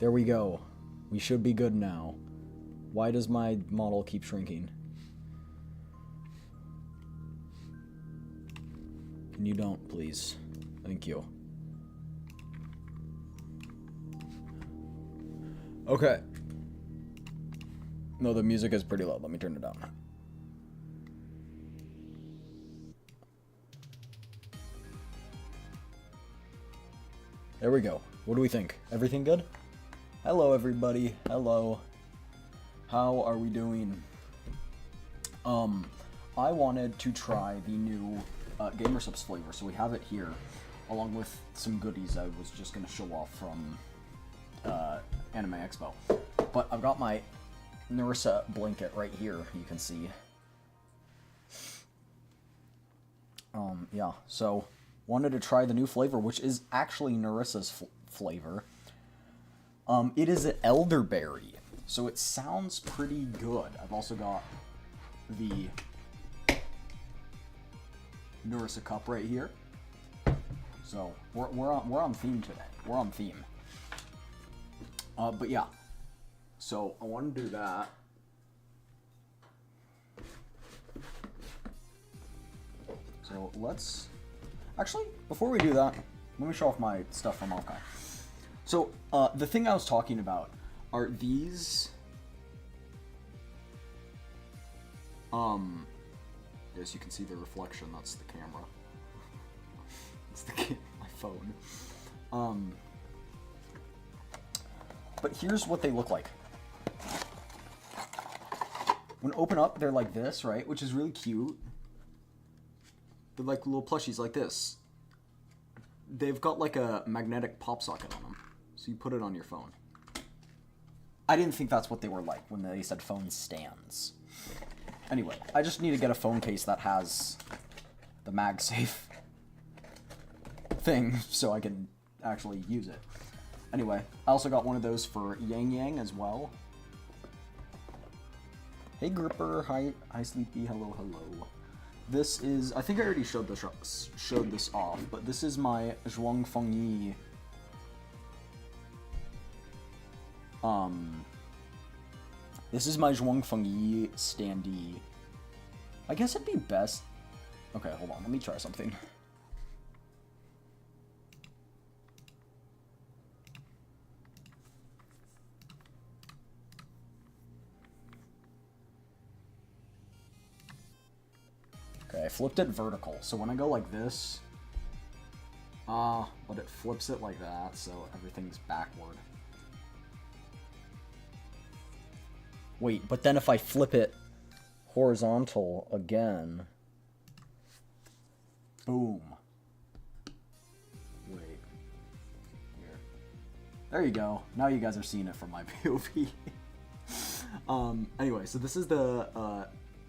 There we go. We should be good now. Why does my model keep shrinking? Can you don't, please? Thank you. Okay. No, the music is pretty loud. Let me turn it down. There we go. What do we think? Everything good? Hello, everybody. Hello. How are we doing? I wanted to try the new Gamersubs flavor, so we have it here, along with some goodies I was just going to show off from Anime Expo. But I've got my Narissa blanket right here, you can see. Yeah, so wanted to try the new flavor, which is actually Narissa's flavor. It is an elderberry, so it sounds pretty good. I've also got the Narissa cup right here. So we're on theme today. We're on theme. But yeah, so I want to do that. So let's actually, before we do that, let me show off my stuff from Maokai. So the thing I was talking about are these. As you can see the reflection, that's the camera. It's my phone. But here's what they look like. When open up, they're like this, right? Which is really cute. They're like little plushies like this. They've got like a magnetic pop socket on them. So you put it on your phone. I didn't think that's what they were like when they said phone stands. Anyway, I just need to get a phone case that has the MagSafe thing so I can actually use it. Anyway, I also got one of those for Yang Yang as well. Hey Gripper, hi Sleepy, hello. This is, I think I already showed this off, but this is my Zhuang Fengyi this is my Zhuang Fengyi standee. I guess it'd be best. Okay, hold on, let me try something. Okay, I flipped it vertical, so when I go like this, but it flips it like that, so everything's backward. Wait, but then if I flip it horizontal again, boom. Wait, here. There you go. Now you guys are seeing it from my POV. Anyway, so this is the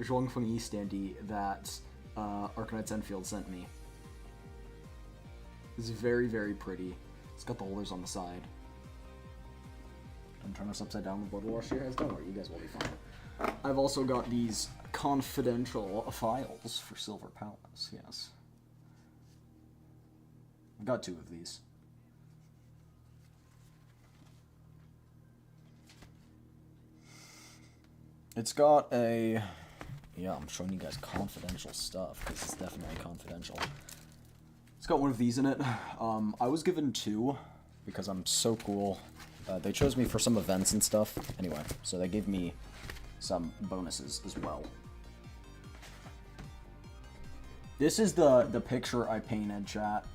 Zhuang Fengyi standee that Arknights Enfield sent me. It's very, very pretty. It's got the holders on the side. Don't turn us upside down with blood wash here, guys. Don't worry, you guys will be fine. I've also got these confidential files for Silver Palace, yes. I've got 2 of these. It's got a... Yeah, I'm showing you guys confidential stuff, because it's definitely confidential. It's got one of these in it. I was given 2, because I'm so cool. They chose me for some events and stuff. Anyway, so they gave me some bonuses as well. This is the picture I painted, chat.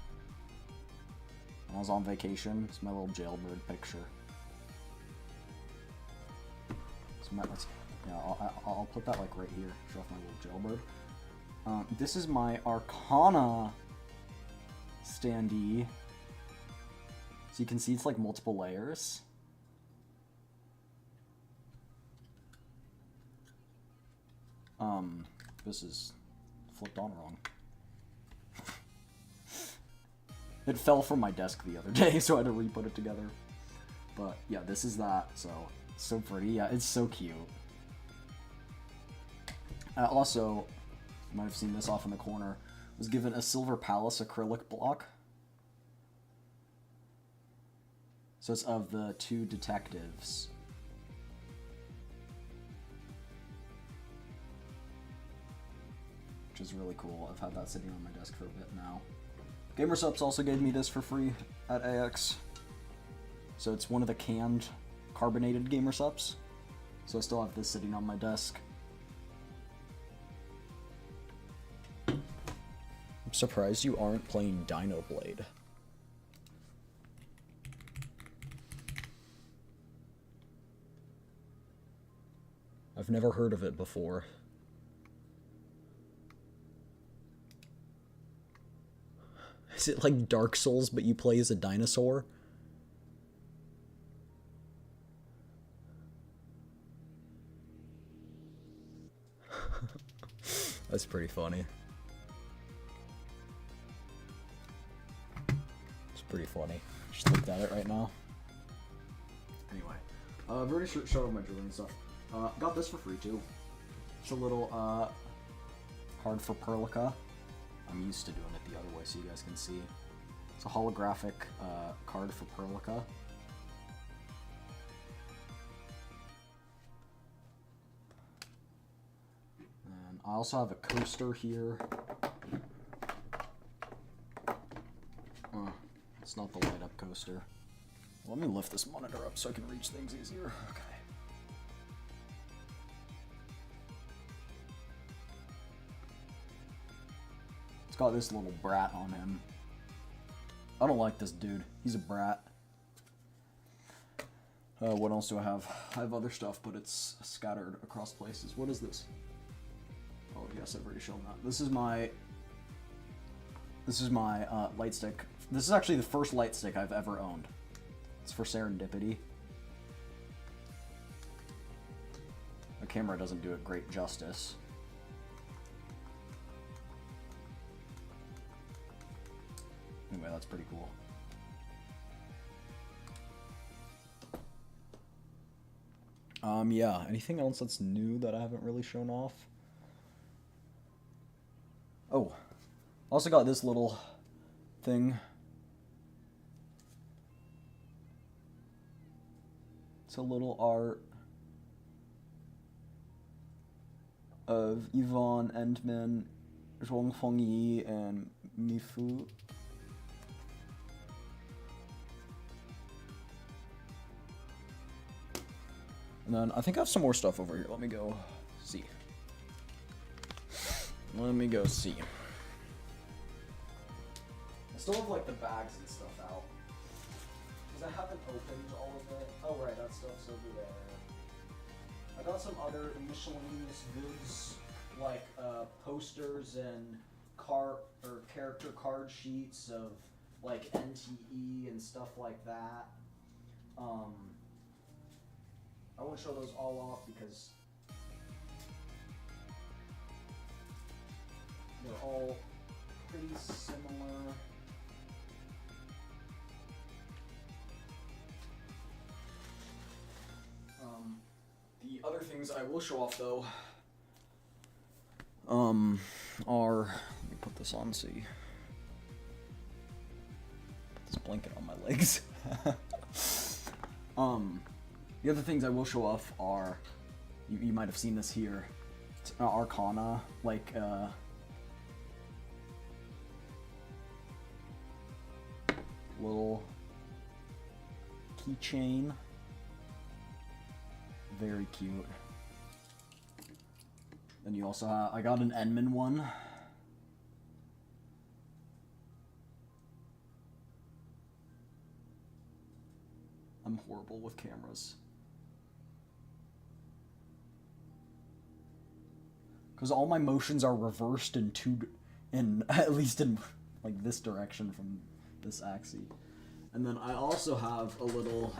When I was on vacation. It's my little jailbird picture. Yeah, I'll put that like right here. Show off my little jailbird. This is my Arcana standee. So you can see it's like multiple layers. This is flipped on wrong. It fell from my desk the other day, so I had to re-put it together. But yeah, this is that, so it's so pretty. Yeah, it's so cute. Also, you might have seen this off in the corner, was given a Silver Palace acrylic block. So it's of the two detectives. Which is really cool. I've had that sitting on my desk for a bit now. Gamersupps also gave me this for free at AX. So it's one of the canned carbonated Gamersupps. So I still have this sitting on my desk. I'm surprised you aren't playing Dino Blade. I've never heard of it before. Is it like Dark Souls, but you play as a dinosaur? That's pretty funny. It's pretty funny. Just looked at it right now. Anyway, I've already showed off my jewelry and stuff. Got this for free too. It's a little card for Perlica. I'm used to doing it the other way so you guys can see. It's a holographic card for Perlica. And I also have a coaster here. It's not the light up coaster. Let me lift this monitor up so I can reach things easier. Okay. It's got this little brat on him. I don't like this dude. He's a brat. What else do I have? I have other stuff, but it's scattered across places. What is this? Oh yes, I've already shown that. This is my light stick. This is actually the first light stick I've ever owned. It's for Serendipity. The camera doesn't do it great justice. Anyway, that's pretty cool. Yeah, anything else that's new that I haven't really shown off? Oh, also got this little thing. It's a little art of Yvonne Endman, Zhuang Fengyi, and Mifu. And then I think I have some more stuff over here. Let me go see. Let me go see. I still have like the bags and stuff out. Because I haven't opened all of it. Oh right, that stuff's over there. I got some other miscellaneous goods like posters and character card sheets of like NTE and stuff like that. I won't show those all off because they're all pretty similar. The other things I will show off though are, let me put this on so you put this blanket on my legs. The other things I will show off are, you might have seen this here, it's Arcana, like, little keychain. Very cute. Then you also have, I got an Enman one. I'm horrible with cameras. Because all my motions are reversed in at least in like this direction from this axis. And then I also have a little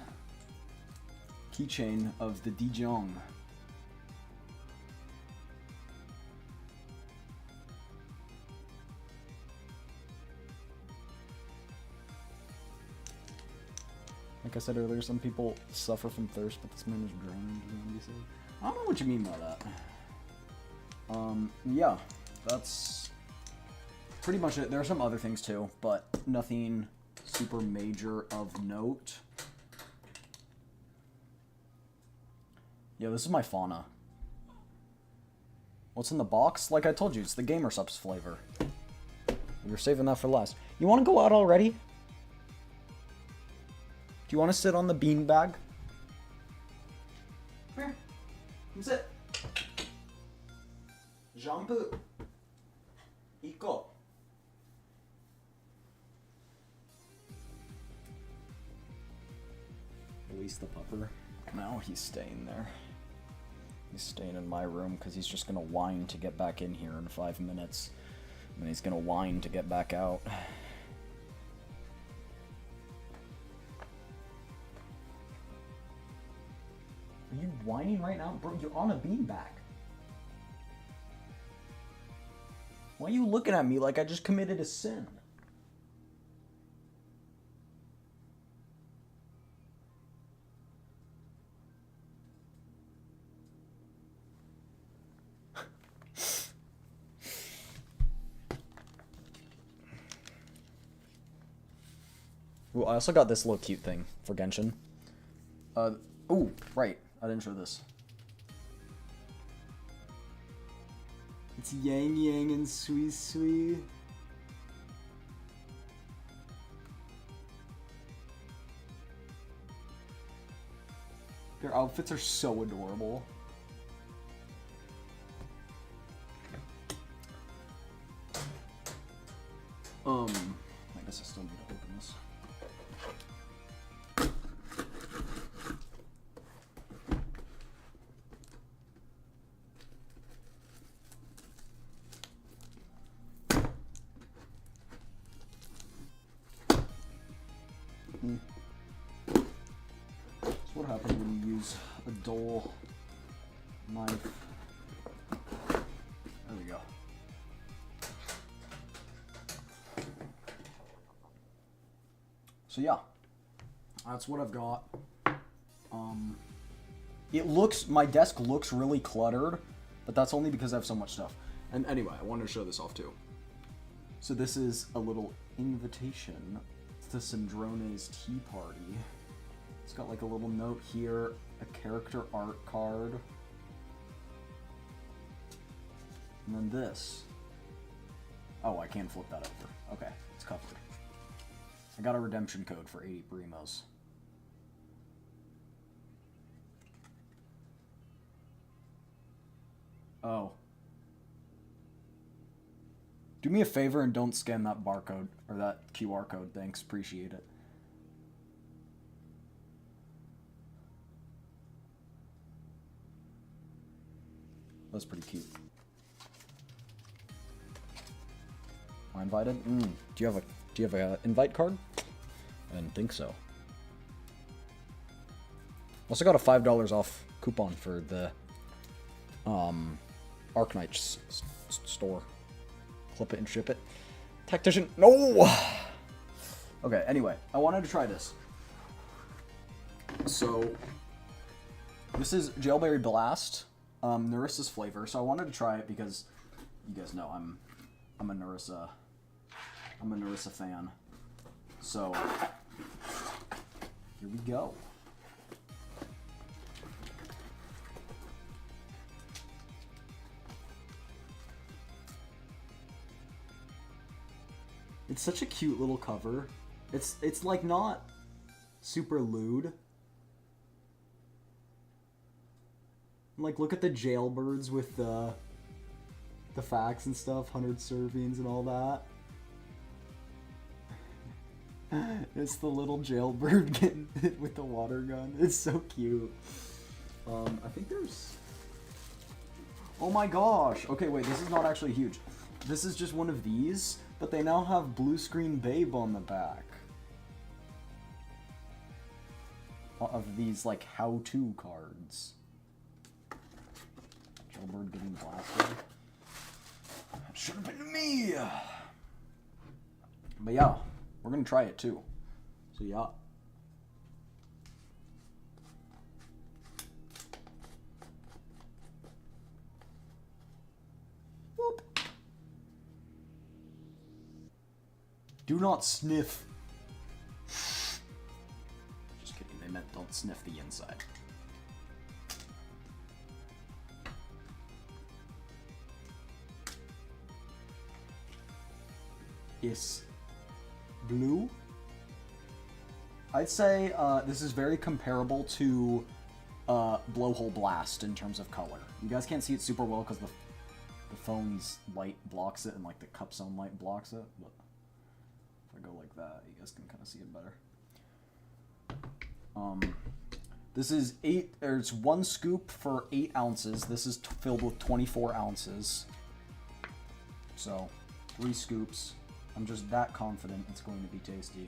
keychain of the Dijon. Like I said earlier, some people suffer from thirst, but this man is drowning. I don't know what you mean by that. Yeah, that's pretty much it. There are some other things too, but nothing super major of note. Yeah, this is my fauna. What's in the box? Like I told you, it's the Gamer Subs flavor. You're saving that for last. You want to go out already? Do you want to sit on the beanbag? Come here. Come sit. Jump. Iko. Release the pupper. Now he's staying there. He's staying in my room because he's just gonna whine to get back in here in 5 minutes. And then he's gonna whine to get back out. Are you whining right now? Bro, you're on a beanbag. Why are you looking at me like I just committed a sin? Ooh, I also got this little cute thing for Genshin. Ooh, right. I didn't show this. It's Yang Yang and Sui Sui. Their outfits are so adorable. I guess I still need to open this. That's what happens when you use a dull knife. There we go. So yeah, that's what I've got. My desk looks really cluttered, but that's only because I have so much stuff. And anyway, I wanted to show this off too. So this is a little invitation to Sandrone's tea party. It's got like a little note here, a character art card, and then this. Oh, I can't flip that over. Okay, it's covered. I got a redemption code for 80 primos. Oh. Do me a favor and don't scan that barcode, or that QR code, thanks, appreciate it. That's pretty cute. Am I invited? Do you have a invite card? I didn't think so. Also got a $5 off coupon for the Arknights store. Clip it and ship it. Tactician, no! Okay, anyway, I wanted to try this. So, this is Jailberry Blast, Narissa's flavor. So I wanted to try it because you guys know I'm a Narissa fan. So here we go. It's such a cute little cover. It's like not super lewd. Like, look at the jailbirds with the facts and stuff, 100 servings and all that. It's the little jailbird getting hit with the water gun. It's so cute. I think there's... Oh my gosh! Okay, wait, this is not actually huge. This is just one of these, but they now have Blue Screen Babe on the back. Of these, like, how-to cards. Jailbird getting blasted. Should have been me! But yeah, we're gonna try it too. So yeah. Whoop. Do not sniff. Just kidding, they meant don't sniff the inside. is blue. I'd say this is very comparable to Blowhole Blast in terms of color. You guys can't see it super well because the phone's light blocks it and like the cup's own light blocks it. But if I go like that, you guys can kind of see it better. This is it's 1 scoop for 8 ounces. This is filled with 24 ounces. So 3 scoops. I'm just that confident it's going to be tasty.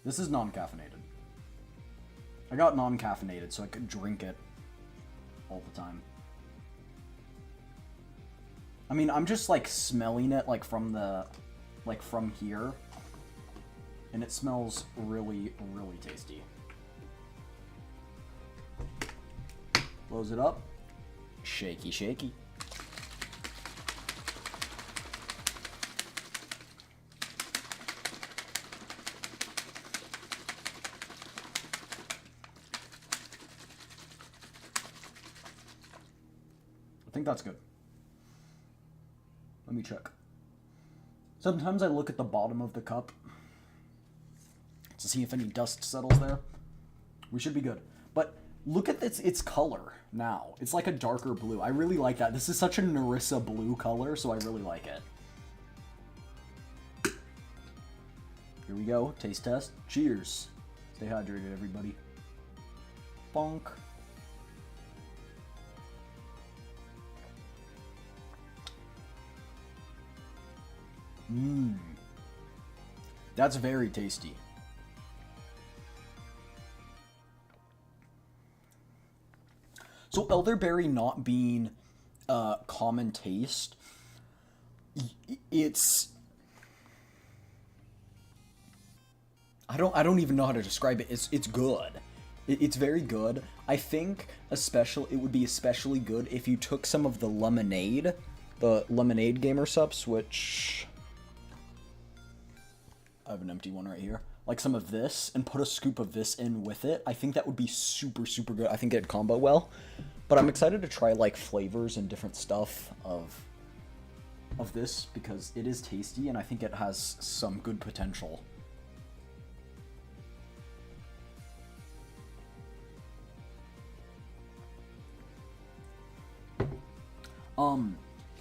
This is non-caffeinated. I got non-caffeinated so I could drink it all the time. I mean, I'm just like smelling it like from here. And it smells really, really tasty. Close it up. Shaky, shaky. I think that's good. Let me check. Sometimes I look at the bottom of the cup to see if any dust settles there. We should be good. But look at its color now. It's like a darker blue. I really like that. This is such a Narissa blue color, so I really like it. Here we go. Taste test. Cheers. Stay hydrated, everybody. Bonk. Mmm. That's very tasty. So elderberry not being common taste, it's I don't even know how to describe it. It's good. It's very good. I think it would be especially good if you took some of the lemonade gamer subs, which I have an empty one right here. Like some of this, and put a scoop of this in with it. I think that would be super, super good. I think it'd combo well. But I'm excited to try like flavors and different stuff of this because it is tasty and I think it has some good potential.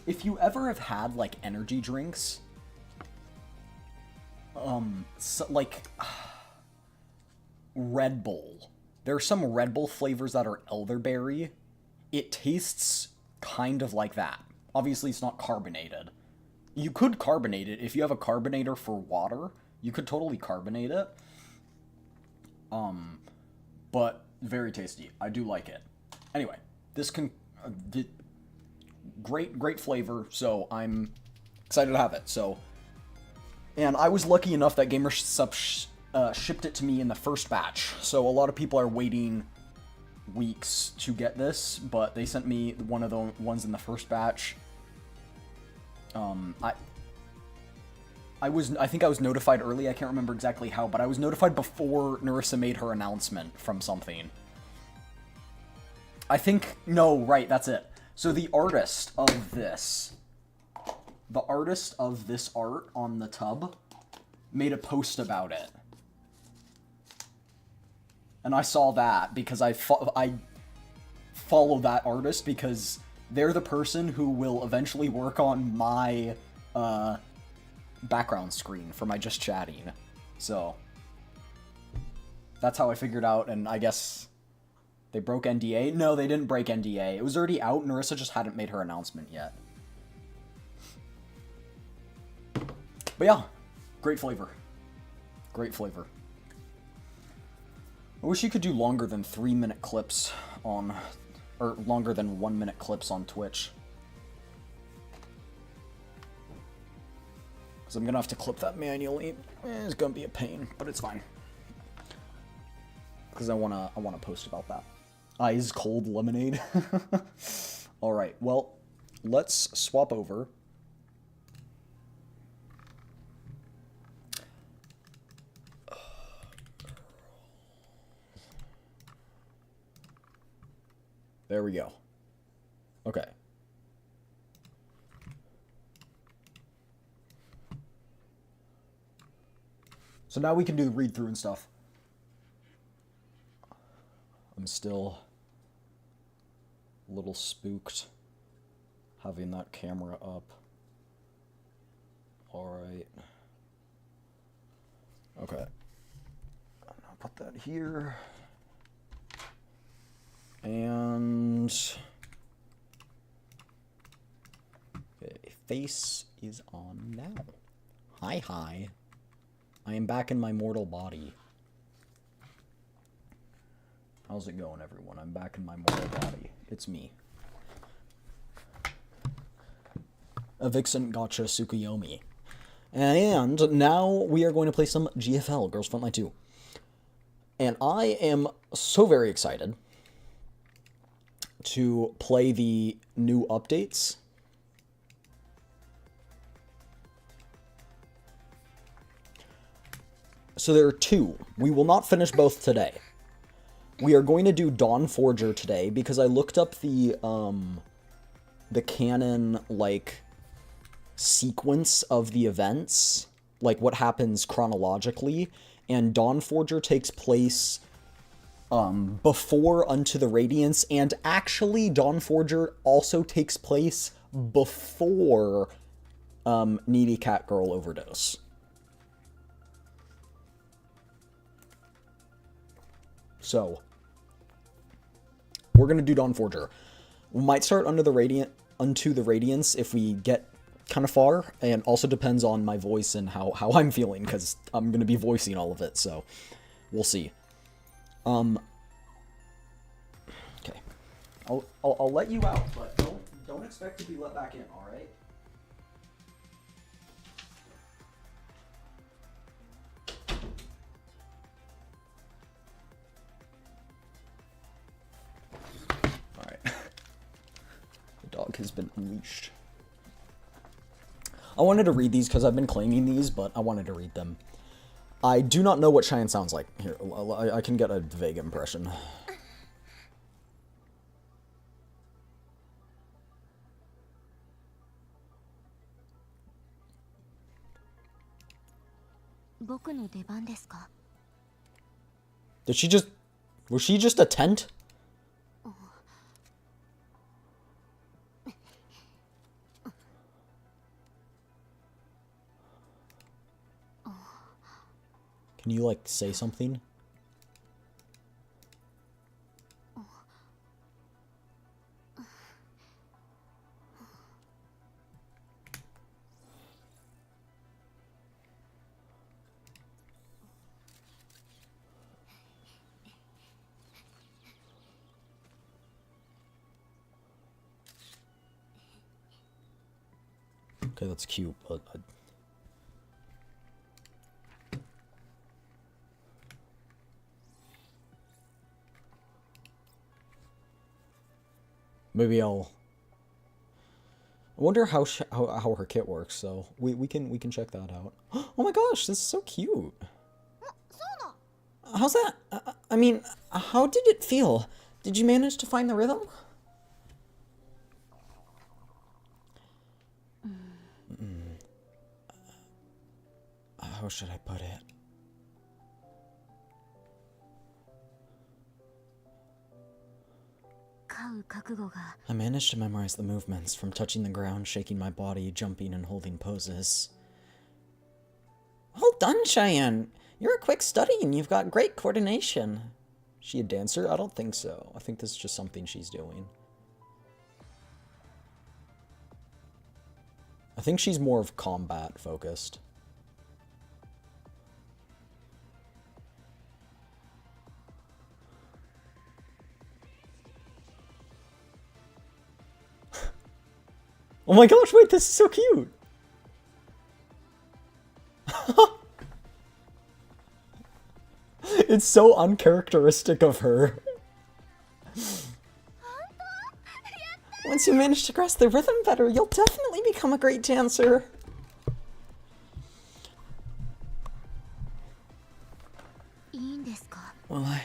If you ever have had like energy drinks, like Red Bull. There are some Red Bull flavors that are elderberry. It tastes kind of like that. Obviously, it's not carbonated. You could carbonate it. If you have a carbonator for water, you could totally carbonate it. But very tasty. I do like it. Anyway, this great flavor, so I'm excited to have it. So, and I was lucky enough that GamerSup shipped it to me in the first batch. So a lot of people are waiting weeks to get this, but they sent me one of the ones in the first batch. I think I was notified early. I can't remember exactly how, but I was notified before Narissa made her announcement from something. I think, no, right, that's it. So the artist of this art on the tub made a post about it. And I saw that because I follow that artist because they're the person who will eventually work on my background screen for my just chatting. So that's how I figured out, and I guess they broke NDA? No, they didn't break NDA. It was already out, Narissa just hadn't made her announcement yet. But yeah, great flavor. Great flavor. I wish you could do longer than 3-minute clips on, or longer than 1-minute clips on Twitch. Because I'm gonna have to clip that manually. It's gonna be a pain, but it's fine. Because I wanna post about that. Ice cold lemonade. All right, well, let's swap over. There we go. Okay. So now we can do the read-through and stuff. I'm still a little spooked having that camera up. Alright. Okay. I'll put that here. And... okay, face is on now. Hi, hi. I am back in my mortal body. How's it going, everyone? I'm back in my mortal body. It's me. A Vixen Gotcha Tsukuyomi. And now we are going to play some GFL, Girls Frontline 2. And I am so very excited to play the new updates. So there are two. We will not finish both today. We are going to do Dawnforger today because I looked up the canon, like, sequence of the events, like what happens chronologically, and Dawnforger takes place before Unto the Radiance, and actually Dawnforger also takes place before Needy Cat Girl Overdose. So, we're going to do Dawnforger. We might start Unto the Radiance if we get kind of far, and also depends on my voice and how I'm feeling, because I'm going to be voicing all of it, so we'll see. Okay. I'll let you out, but don't expect to be let back in, alright? Dog has been unleashed. I wanted to read these because I've been claiming these, but I wanted to read them. I do not know what Cheyenne sounds like. Here, I can get a vague impression. Did she just... was she just a tent? Can you, like, say something? Okay, that's cute, but... maybe I'll... I wonder how her kit works, so we can check that out. Oh my gosh, this is so cute. How's that? I mean, how did it feel? Did you manage to find the rhythm? How should I put it? I managed to memorize the movements, from touching the ground, shaking my body, jumping and holding poses. Well done, Cheyenne! You're a quick study and you've got great coordination. Is she a dancer? I don't think so. I think this is just something she's doing. I think she's more of combat focused. Oh my gosh, wait, this is so cute! It's so uncharacteristic of her. Once you manage to grasp the rhythm better, you'll definitely become a great dancer. Well,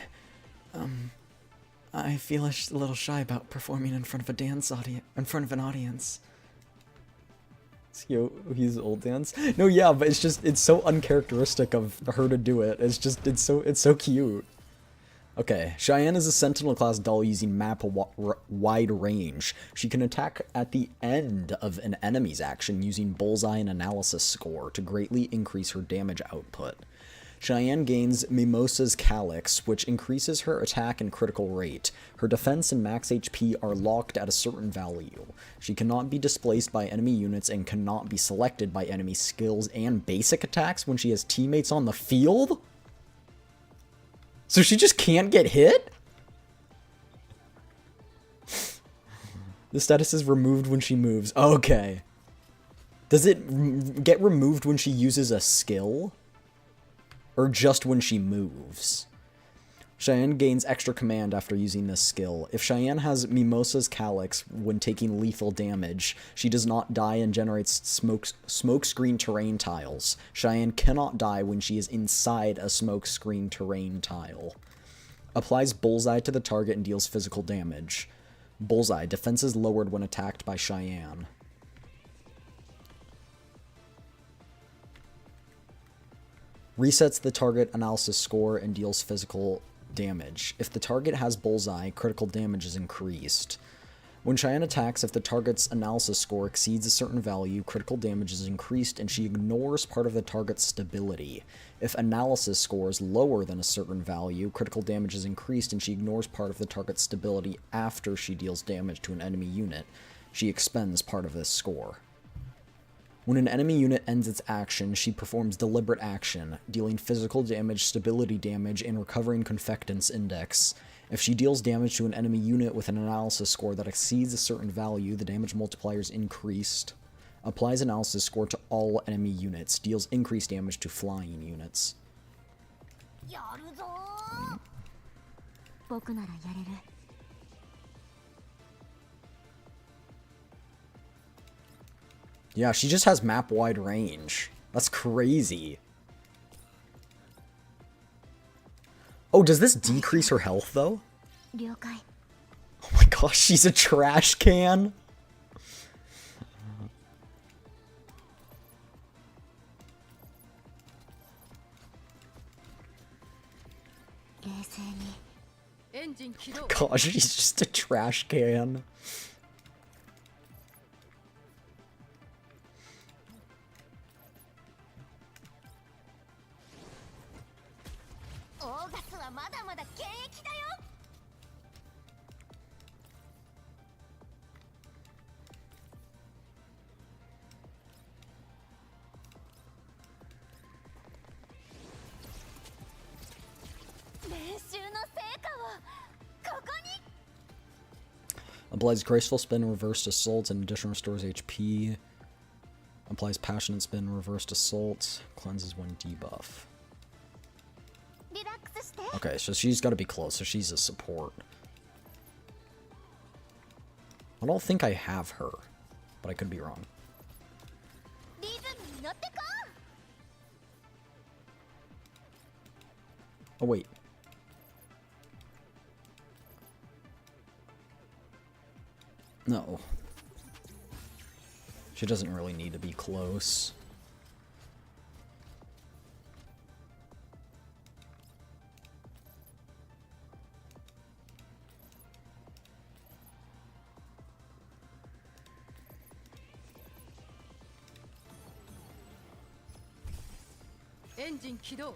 feel a little shy about performing in front of an audience. Yo, he's old dance. No, yeah, but it's so uncharacteristic of her to do it. It's so cute. Okay, Cheyenne is a Sentinel class doll using map wide range. She can attack at the end of an enemy's action using bullseye and analysis score to greatly increase her damage output. Cheyenne gains Mimosa's Calyx, which increases her attack and critical rate. Her defense and max HP are locked at a certain value. She cannot be displaced by enemy units and cannot be selected by enemy skills and basic attacks when she has teammates on the field? So she just can't get hit? The status is removed when she moves. Okay. Does it get removed when she uses a skill? Or just when she moves? Cheyenne gains extra command after using this skill. If Cheyenne has Mimosa's Calyx when taking lethal damage, she does not die and generates smokescreen terrain tiles. Cheyenne cannot die when she is inside a smokescreen terrain tile. Applies bullseye to the target and deals physical damage. Bullseye, defense is lowered when attacked by Cheyenne. Resets the target analysis score and deals physical damage. If the target has bullseye, critical damage is increased. When Cheyenne attacks, if the target's analysis score exceeds a certain value, critical damage is increased and she ignores part of the target's stability. If analysis score is lower than a certain value, critical damage is increased and she ignores part of the target's stability after she deals damage to an enemy unit. She expends part of this score. When an enemy unit ends its action, she performs deliberate action, dealing physical damage, stability damage, and recovering confectance index. If she deals damage to an enemy unit with an analysis score that exceeds a certain value, the damage multiplier is increased. Applies analysis score to all enemy units, deals increased damage to flying units. Yeah, she just has map-wide range. That's crazy. Oh, does this decrease her health, though? Oh my gosh, she's a trash can? Gosh, she's just a trash can. Applies graceful spin, reversed assault, and in addition restores HP. Applies passionate spin, reversed assault, cleanses when debuff. Okay, so she's got to be close, so she's a support. I don't think I have her, but I could be wrong. Oh, wait. No. She doesn't really need to be close. Engine 起動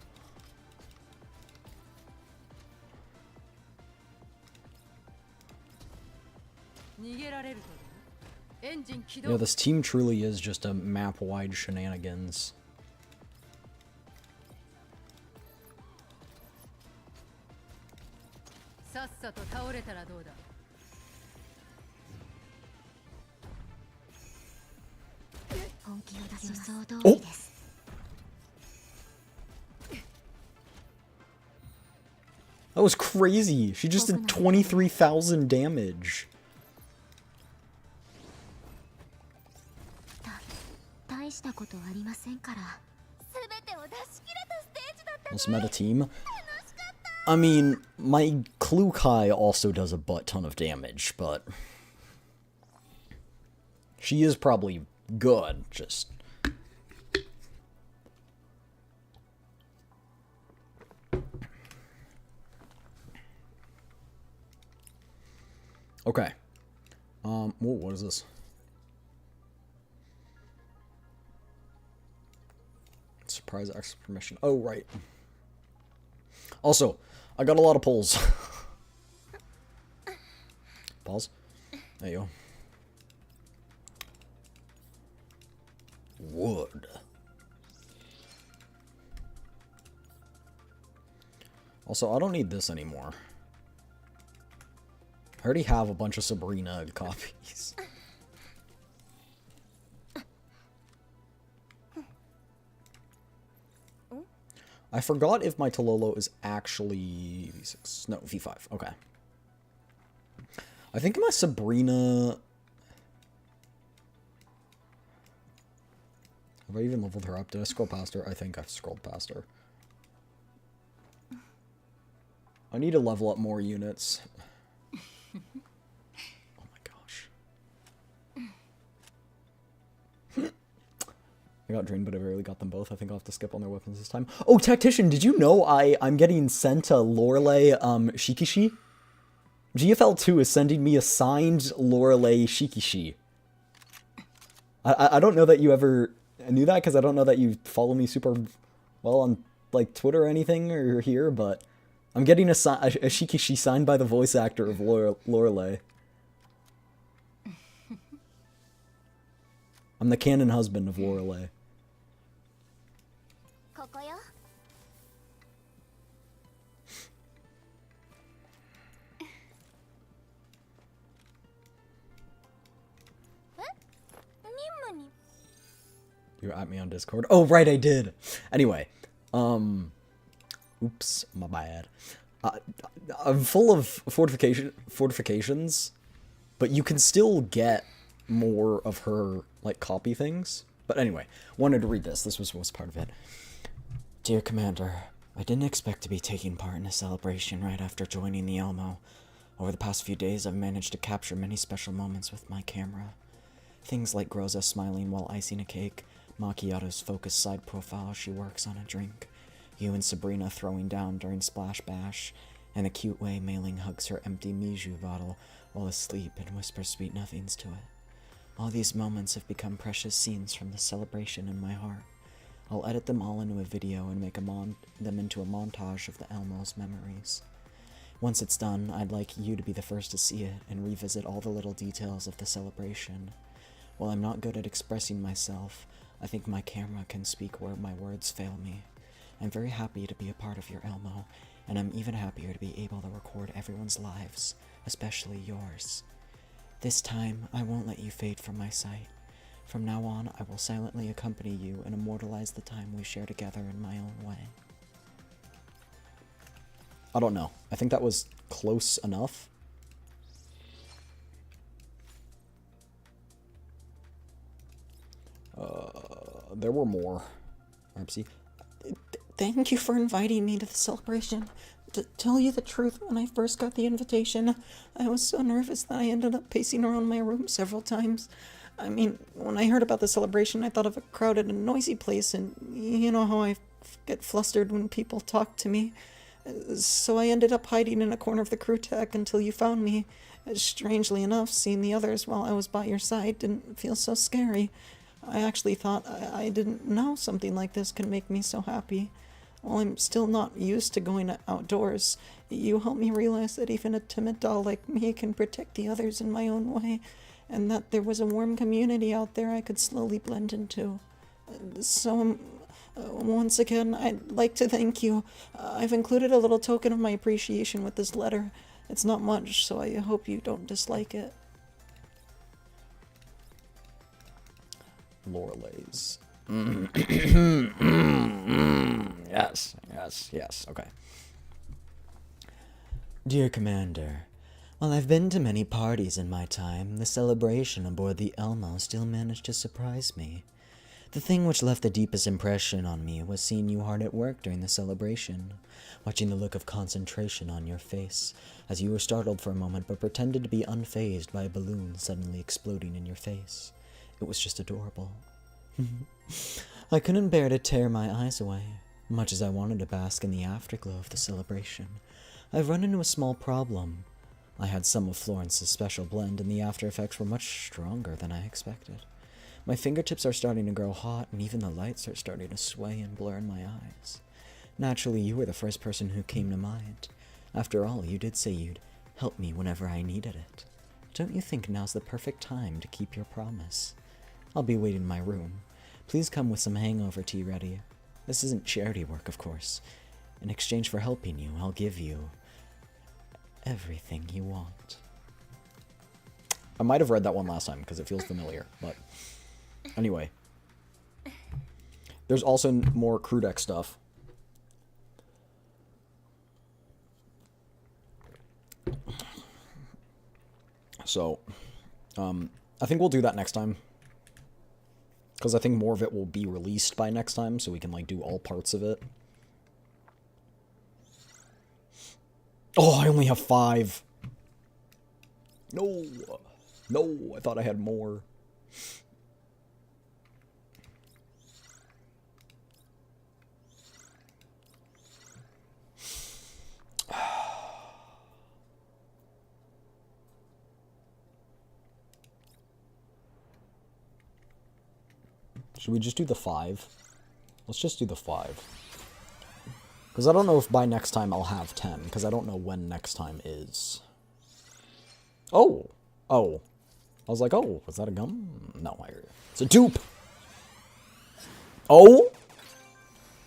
Yeah, this team truly is just a map-wide shenanigans. Oh! That was crazy! She just did 23,000 damage. Let's meta team. I mean, my Klukai also does a butt ton of damage, but she is probably good, just... Okay. Whoa, what is this? Surprise access permission. Oh, right. Also, I got a lot of pulls. Pause. There you go. Wood. Also, I don't need this anymore. I already have a bunch of Sabrina copies. I forgot if my Tololo is actually V6. No, V5. Okay. I think my Sabrina... Have I even leveled her up? Did I scroll past her? I think I've scrolled past her. I need to level up more units. Oh my gosh. I got drained, but I rarely got them both. I think I'll have to skip on their weapons this time. Oh, Tactician, did you know I'm getting sent a Lorelei Shikishi? GFL2 is sending me a signed Lorelei Shikishi. I don't know that you ever knew that, because I don't know that you follow me super well on, like, Twitter or anything, or here, but I'm getting a Shikishi signed by the voice actor of Lorelei. I'm the canon husband of Lorelei. You're at me on Discord. Oh, right, I did. Anyway, oops, my bad. I'm full of fortifications, but you can still get more of her, like, copy things. But anyway, wanted to read this. This was part of it. Dear Commander, I didn't expect to be taking part in a celebration right after joining the Elmo. Over the past few days, I've managed to capture many special moments with my camera. Things like Groza smiling while icing a cake, Macchiato's focused side profile as she works on a drink, you and Sabrina throwing down during Splash Bash, and the cute way Mei-Ling hugs her empty Miju bottle while asleep and whispers sweet nothings to it. All these moments have become precious scenes from the celebration in my heart. I'll edit them all into a video and make them into a montage of the Elmo's memories. Once it's done, I'd like you to be the first to see it and revisit all the little details of the celebration. While I'm not good at expressing myself, I think my camera can speak where my words fail me. I'm very happy to be a part of your Elmo, and I'm even happier to be able to record everyone's lives, especially yours. This time, I won't let you fade from my sight. From now on, I will silently accompany you and immortalize the time we share together in my own way. I don't know. I think that was close enough. There were more. Arpsy. Thank you for inviting me to the celebration. To tell you the truth, when I first got the invitation, I was so nervous that I ended up pacing around my room several times. I mean, when I heard about the celebration, I thought of a crowded and noisy place, and you know how I get flustered when people talk to me. So I ended up hiding in a corner of the crew tech until you found me. Strangely enough, seeing the others while I was by your side didn't feel so scary. I actually thought I didn't know something like this could make me so happy. While I'm still not used to going outdoors, you helped me realize that even a timid doll like me can protect the others in my own way, and that there was a warm community out there I could slowly blend into. So, once again, I'd like to thank you. I've included a little token of my appreciation with this letter. It's not much, so I hope you don't dislike it. Lorelei's. Yes, okay. Dear Commander, while I've been to many parties in my time, the celebration aboard the Elmo still managed to surprise me. The thing which left the deepest impression on me was seeing you hard at work during the celebration, watching the look of concentration on your face, as you were startled for a moment but pretended to be unfazed by a balloon suddenly exploding in your face. It was just adorable. I couldn't bear to tear my eyes away, much as I wanted to bask in the afterglow of the celebration. I've run into a small problem. I had some of Florence's special blend, and the after effects were much stronger than I expected. My fingertips are starting to grow hot, and even the lights are starting to sway and blur in my eyes. Naturally, you were the first person who came to mind. After all, you did say you'd help me whenever I needed it. Don't you think now's the perfect time to keep your promise? I'll be waiting in my room. Please come with some hangover tea ready. This isn't charity work, of course. In exchange for helping you, I'll give you everything you want. I might have read that one last time because it feels familiar, but anyway. There's also more crew deck stuff. So, I think we'll do that next time. Because I think more of it will be released by next time, so we can, like, do all parts of it. Oh, I only have 5. No. No, I thought I had more. Should we just do the 5? Let's just do the 5. Because I don't know if by next time I'll have 10, because I don't know when next time is. Oh! Oh. I was like, oh, was that a gum? No, it's a dupe! Oh!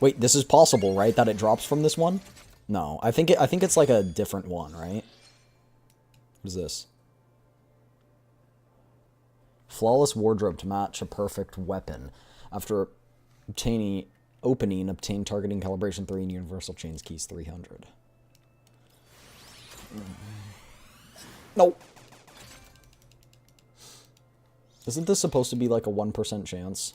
Wait, this is possible, right? That it drops from this one? No, I think it's like a different one, right? What is this? Flawless wardrobe to match a perfect weapon. After obtain targeting calibration 3 and universal chains keys 300. No. Isn't this supposed to be like a 1% chance?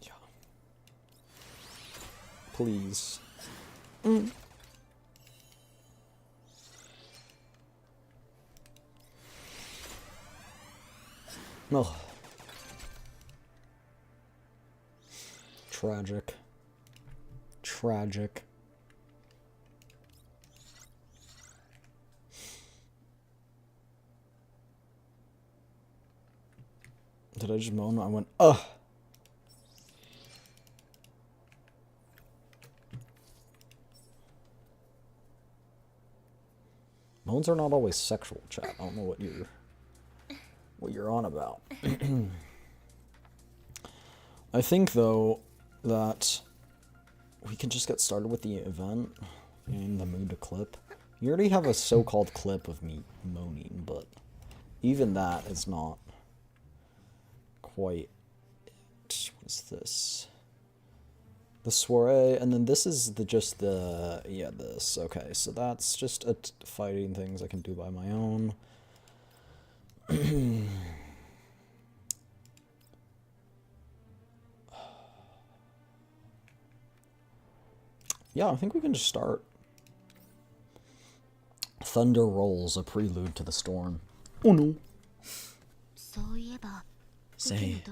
Yeah. Please. Oh. Tragic. Tragic. Did I just moan? I went, ugh. Moans are not always sexual, chat. I don't know what you're on about. I think, though, that we can just get started with the event in the mood to clip. You already have a so-called clip of me moaning, but even that is not quite it. What is this? The soiree, and then this is this. Okay, so that's just fighting things I can do by my own. Yeah, I think we can just start. Thunder rolls, a prelude to the storm. Oh no. Say,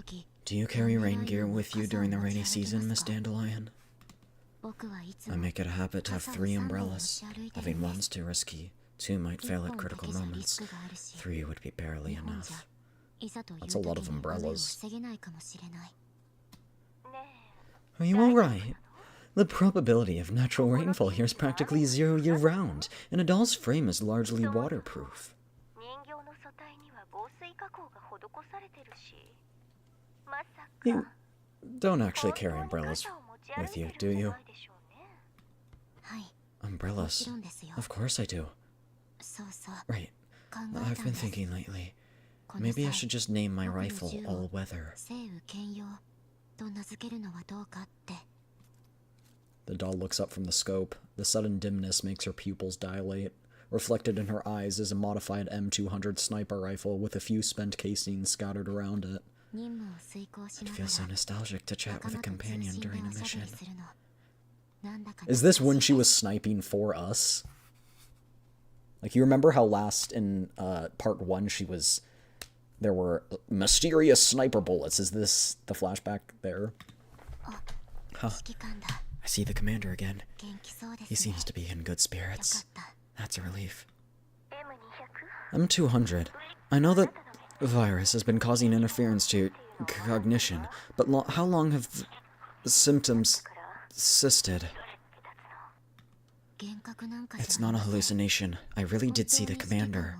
do you carry rain gear with you during the rainy season, Miss Dandelion? I make it a habit to have 3 umbrellas. Having one's too risky, 2 might fail at critical moments, 3 would be barely enough. That's a lot of umbrellas. Are you alright? The probability of natural rainfall here is practically 0 year-round, and a doll's frame is largely waterproof. You don't actually carry umbrellas with you, do you? Umbrellas? Of course I do. Right. I've been thinking lately. Maybe I should just name my rifle All Weather. The doll looks up from the scope. The sudden dimness makes her pupils dilate. Reflected in her eyes is a modified M200 sniper rifle with a few spent casings scattered around it. It feels so nostalgic to chat with a companion during a mission. Is this when she was sniping for us? Like, you remember how last in part 1 there were mysterious sniper bullets. Is this the flashback there? Huh. I see the commander again. He seems to be in good spirits. That's a relief. M200. I know that the virus has been causing interference to cognition, but how long have the symptoms persisted? It's not a hallucination. I really did see the commander.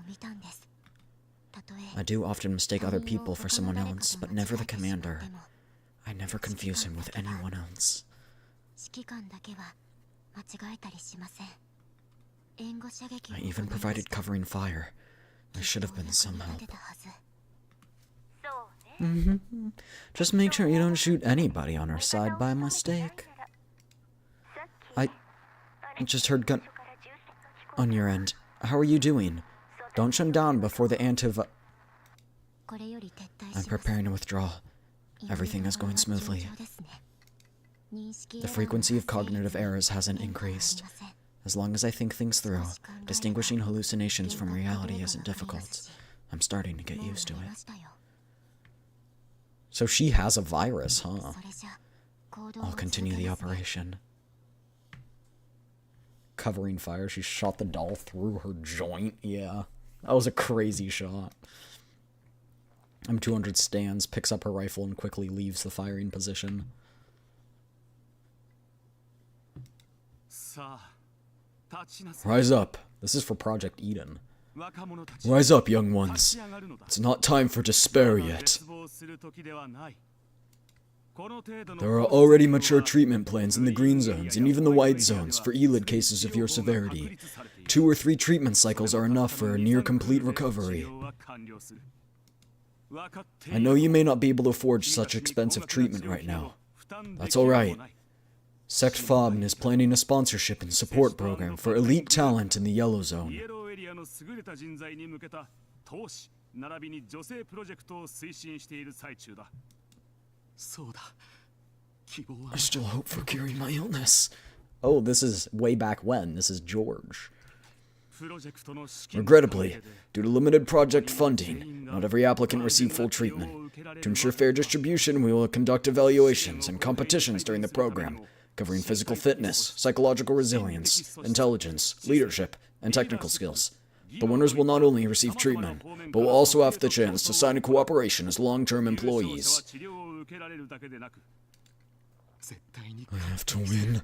I do often mistake other people for someone else, but never the commander. I never confuse him with anyone else. I even provided covering fire. I should have been some help. Just make sure you don't shoot anybody on our side by mistake. I just heard gun on your end. How are you doing? Don't shut down before the I'm preparing to withdraw. Everything is going smoothly. The frequency of cognitive errors hasn't increased. As long as I think things through, distinguishing hallucinations from reality isn't difficult. I'm starting to get used to it. So she has a virus, huh? I'll continue the operation. Covering fire, she shot the doll through her joint. Yeah, that was a crazy shot. M200 stands, picks up her rifle, and quickly leaves the firing position. Rise up. This is for Project Eden. Rise up, young ones. It's not time for despair yet. There are already mature treatment plans in the green zones and even the white zones for ELID cases of your severity. 2 or 3 treatment cycles are enough for a near-complete recovery. I know you may not be able to afford such expensive treatment right now. That's alright. Sect Fobn is planning a sponsorship and support program for elite talent in the Yellow Zone. I still hope for curing my illness. Oh, this is way back when. This is George. Regrettably, due to limited project funding, not every applicant received full treatment. To ensure fair distribution, we will conduct evaluations and competitions during the program, covering physical fitness, psychological resilience, intelligence, leadership, and technical skills. The winners will not only receive treatment, but will also have the chance to sign a cooperation as long-term employees. I have to win.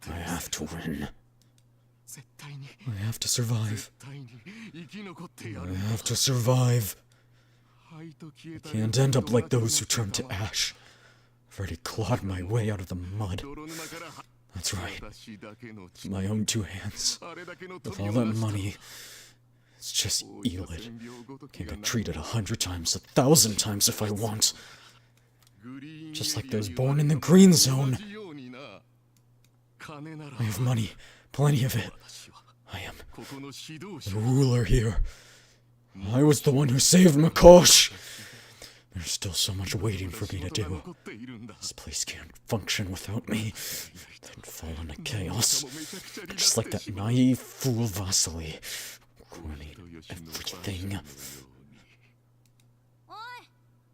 I have to win. I have to survive. I have to survive. I can't end up like those who turned to ash. I've already clawed my way out of the mud. That's right. With my own 2 hands. With all that money, it's just ELID. Can get treated 100 times, 1,000 times if I want. Just like those born in the green zone. I have money, plenty of it. I am the ruler here. I was the one who saved Makosh. There's still so much waiting for me to do. This place can't function without me. They'd fall into chaos. Just like that naive fool Vasily. Ruining everything.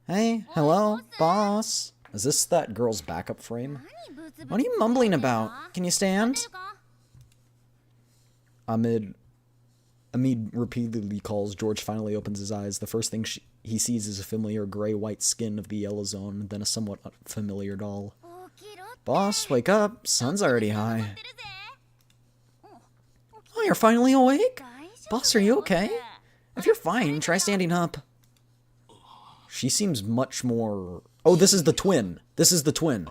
Hey, hello, boss. Is this that girl's backup frame? What are you mumbling about? Can you stand? Amid repeatedly calls. George finally opens his eyes. The first thing he sees is a familiar gray-white skin of the Yellow Zone, then a somewhat familiar doll. Boss, wake up. Sun's already high. Oh, you're finally awake? Boss, are you okay? If you're fine, try standing up. She seems much more... Oh, this is the twin. This is the twin.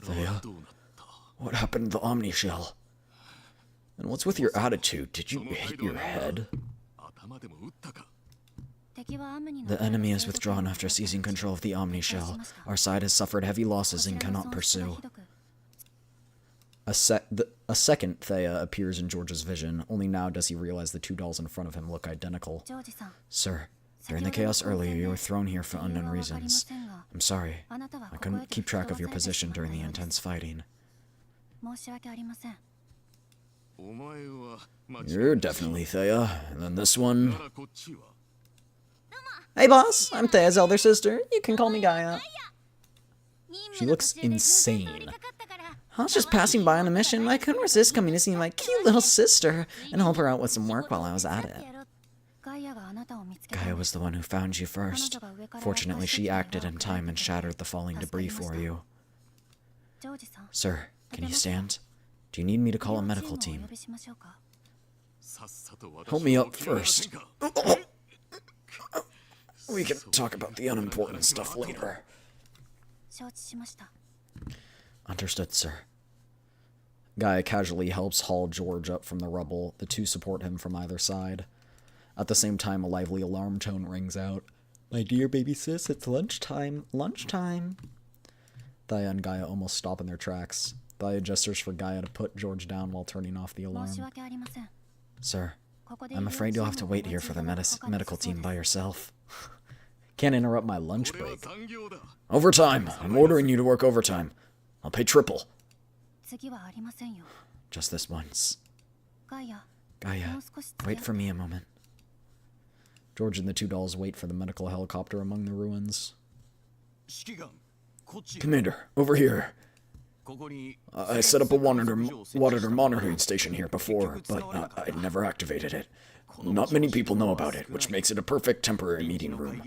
Thea, what happened to the Omni Shell? And what's with your attitude? Did you hit your head? The enemy has withdrawn after seizing control of the Omni Shell. Our side has suffered heavy losses and cannot pursue. A second Thea appears in George's vision, only now does he realize the two dolls in front of him look identical. Sir, during the chaos earlier, you were thrown here for unknown reasons. I'm sorry. I couldn't keep track of your position during the intense fighting. You're definitely Thea. And then this one... Hey boss, I'm Thea's elder sister. You can call me Gaia. She looks insane. I was just passing by on a mission. I couldn't resist coming to see my cute little sister and help her out with some work while I was at it. Gaia was the one who found you first. Fortunately, she acted in time and shattered the falling debris for you. Sir, can you stand? Do you need me to call a medical team? Help me up first. We can talk about the unimportant stuff later. Understood, sir. Gaia casually helps haul George up from the rubble. The two support him from either side. At the same time, a lively alarm tone rings out. My dear baby sis, it's lunchtime. Lunchtime. Thea and Gaia almost stop in their tracks. Thea gestures for Gaia to put George down while turning off the alarm. Sir, I'm afraid you'll have to wait here for the medical team by yourself. Can't interrupt my lunch break. Overtime! I'm ordering you to work overtime. I'll pay triple. Just this once. Gaia, wait for me a moment. George and the two dolls wait for the medical helicopter among the ruins. Commander, over here. I set up a monitor monitoring station here before, but I never activated it. Not many people know about it, which makes it a perfect temporary meeting room.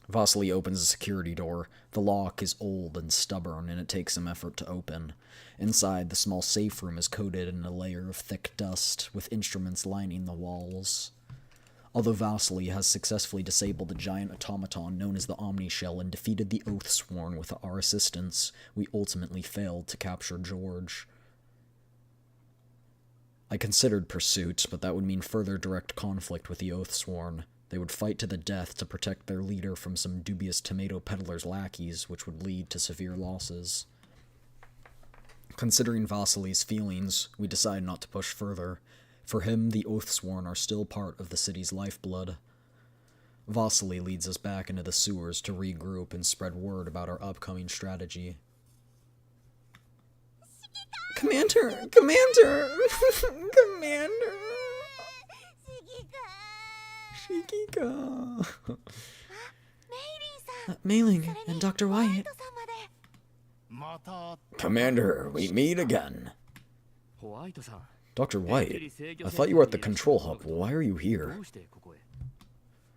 Vasily opens a security door. The lock is old and stubborn, and it takes some effort to open. Inside, the small safe room is coated in a layer of thick dust, with instruments lining the walls. Although Vasily has successfully disabled the giant automaton known as the Omni Shell and defeated the Oathsworn with our assistance, we ultimately failed to capture George. I considered pursuit, but that would mean further direct conflict with the Oathsworn. They would fight to the death to protect their leader from some dubious tomato peddler's lackeys, which would lead to severe losses. Considering Vasily's feelings, we decide not to push further. For him, the Oathsworn are still part of the city's lifeblood. Vasily leads us back into the sewers to regroup and spread word about our upcoming strategy. Commander! Commander! Commander! Shikika! Mailing and Dr. Wyatt. Commander, we meet again. Dr. White, I thought you were at the control hub. Why are you here?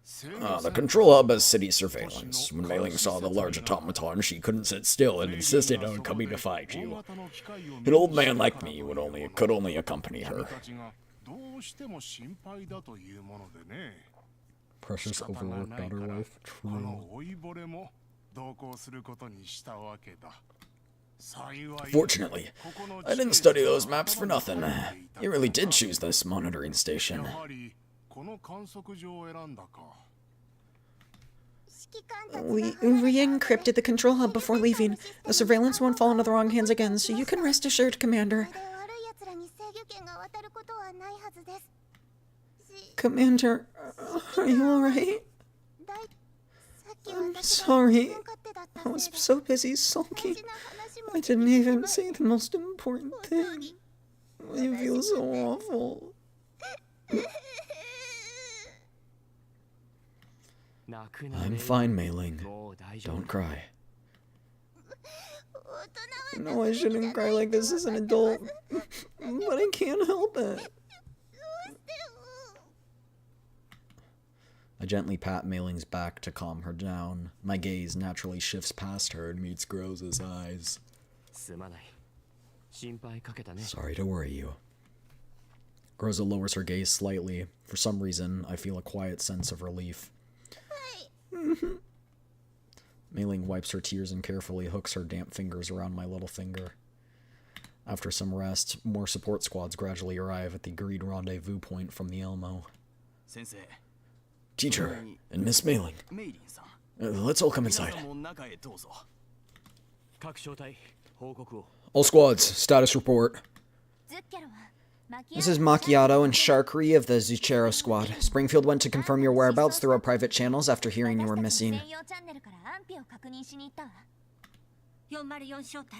The control hub has city surveillance. When Mailing saw the large automaton, she couldn't sit still and insisted on coming to find you. An old man like me could only accompany her. Precious overworked daughter wife. True. Fortunately, I didn't study those maps for nothing. You really did choose this monitoring station. We re-encrypted the control hub before leaving. The surveillance won't fall into the wrong hands again, so you can rest assured, Commander. Commander, are you alright? I'm sorry. I was so busy sulking. I didn't even say the most important thing. I feel so awful. I'm fine, Mailing. Don't cry. No, I shouldn't cry like this as an adult, but I can't help it. I gently pat Mailing's back to calm her down. My gaze naturally shifts past her and meets Groza's eyes. Sorry to worry you. Groza lowers her gaze slightly. For some reason, I feel a quiet sense of relief. Mailing wipes her tears and carefully hooks her damp fingers around my little finger. After some rest, more support squads gradually arrive at the agreed rendezvous point from the Elmo. Teacher, and Miss Mailing. Let's all come inside. All squads, status report. This is Macchiato and Sharkri of the Zucchero squad. Springfield went to confirm your whereabouts through our private channels after hearing you were missing.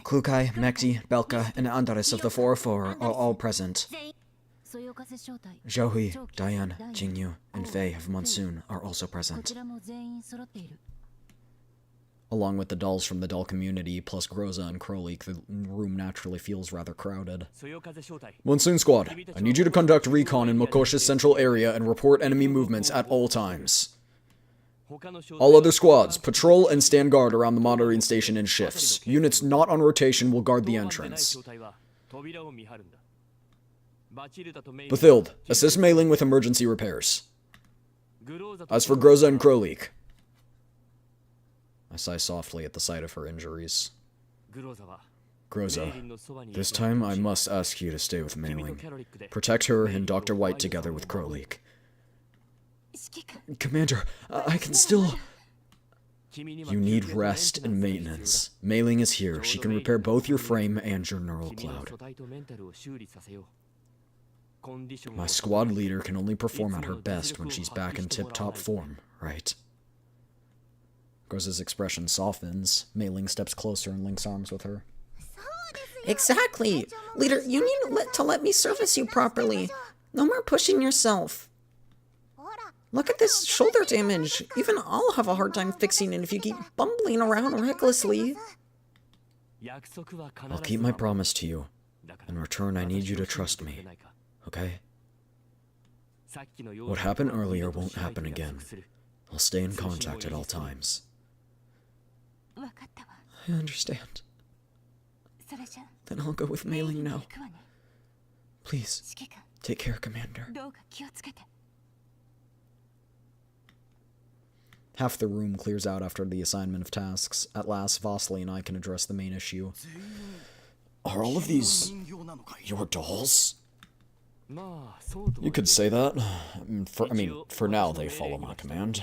Klukai, Mekti, Belka, and Andres of the 404 are all present. Zhouhui, Diane, Jingyu, and Faye of Monsoon are also present. Along with the dolls from the doll community, plus Groza and Krolik, the room naturally feels rather crowded. Monsoon Squad, I need you to conduct recon in Makosha's central area and report enemy movements at all times. All other squads, patrol and stand guard around the monitoring station in shifts. Units not on rotation will guard the entrance. Bathild, assist Mei Ling with emergency repairs. As for Groza and Krolik, I sigh softly at the sight of her injuries. Groza, this time I must ask you to stay with Mei Ling. Protect her and Dr. White together with Krolik. Commander, I can still... You need rest and maintenance. Mei Ling is here. She can repair both your frame and your neural cloud. My squad leader can only perform at her best when she's back in tip-top form, right? Groza's expression softens. Mei Ling steps closer and links arms with her. Exactly! Leader, you need to let me service you properly. No more pushing yourself. Look at this shoulder damage. Even I'll have a hard time fixing it if you keep bumbling around recklessly. I'll keep my promise to you. In return, I need you to trust me. Okay? What happened earlier won't happen again. I'll stay in contact at all times. I understand. Then I'll go with Mei Ling now. Please, take care, Commander. Half the room clears out after the assignment of tasks. At last, Vasily and I can address the main issue. Are all of these your dolls? You could say that. For now they follow my command.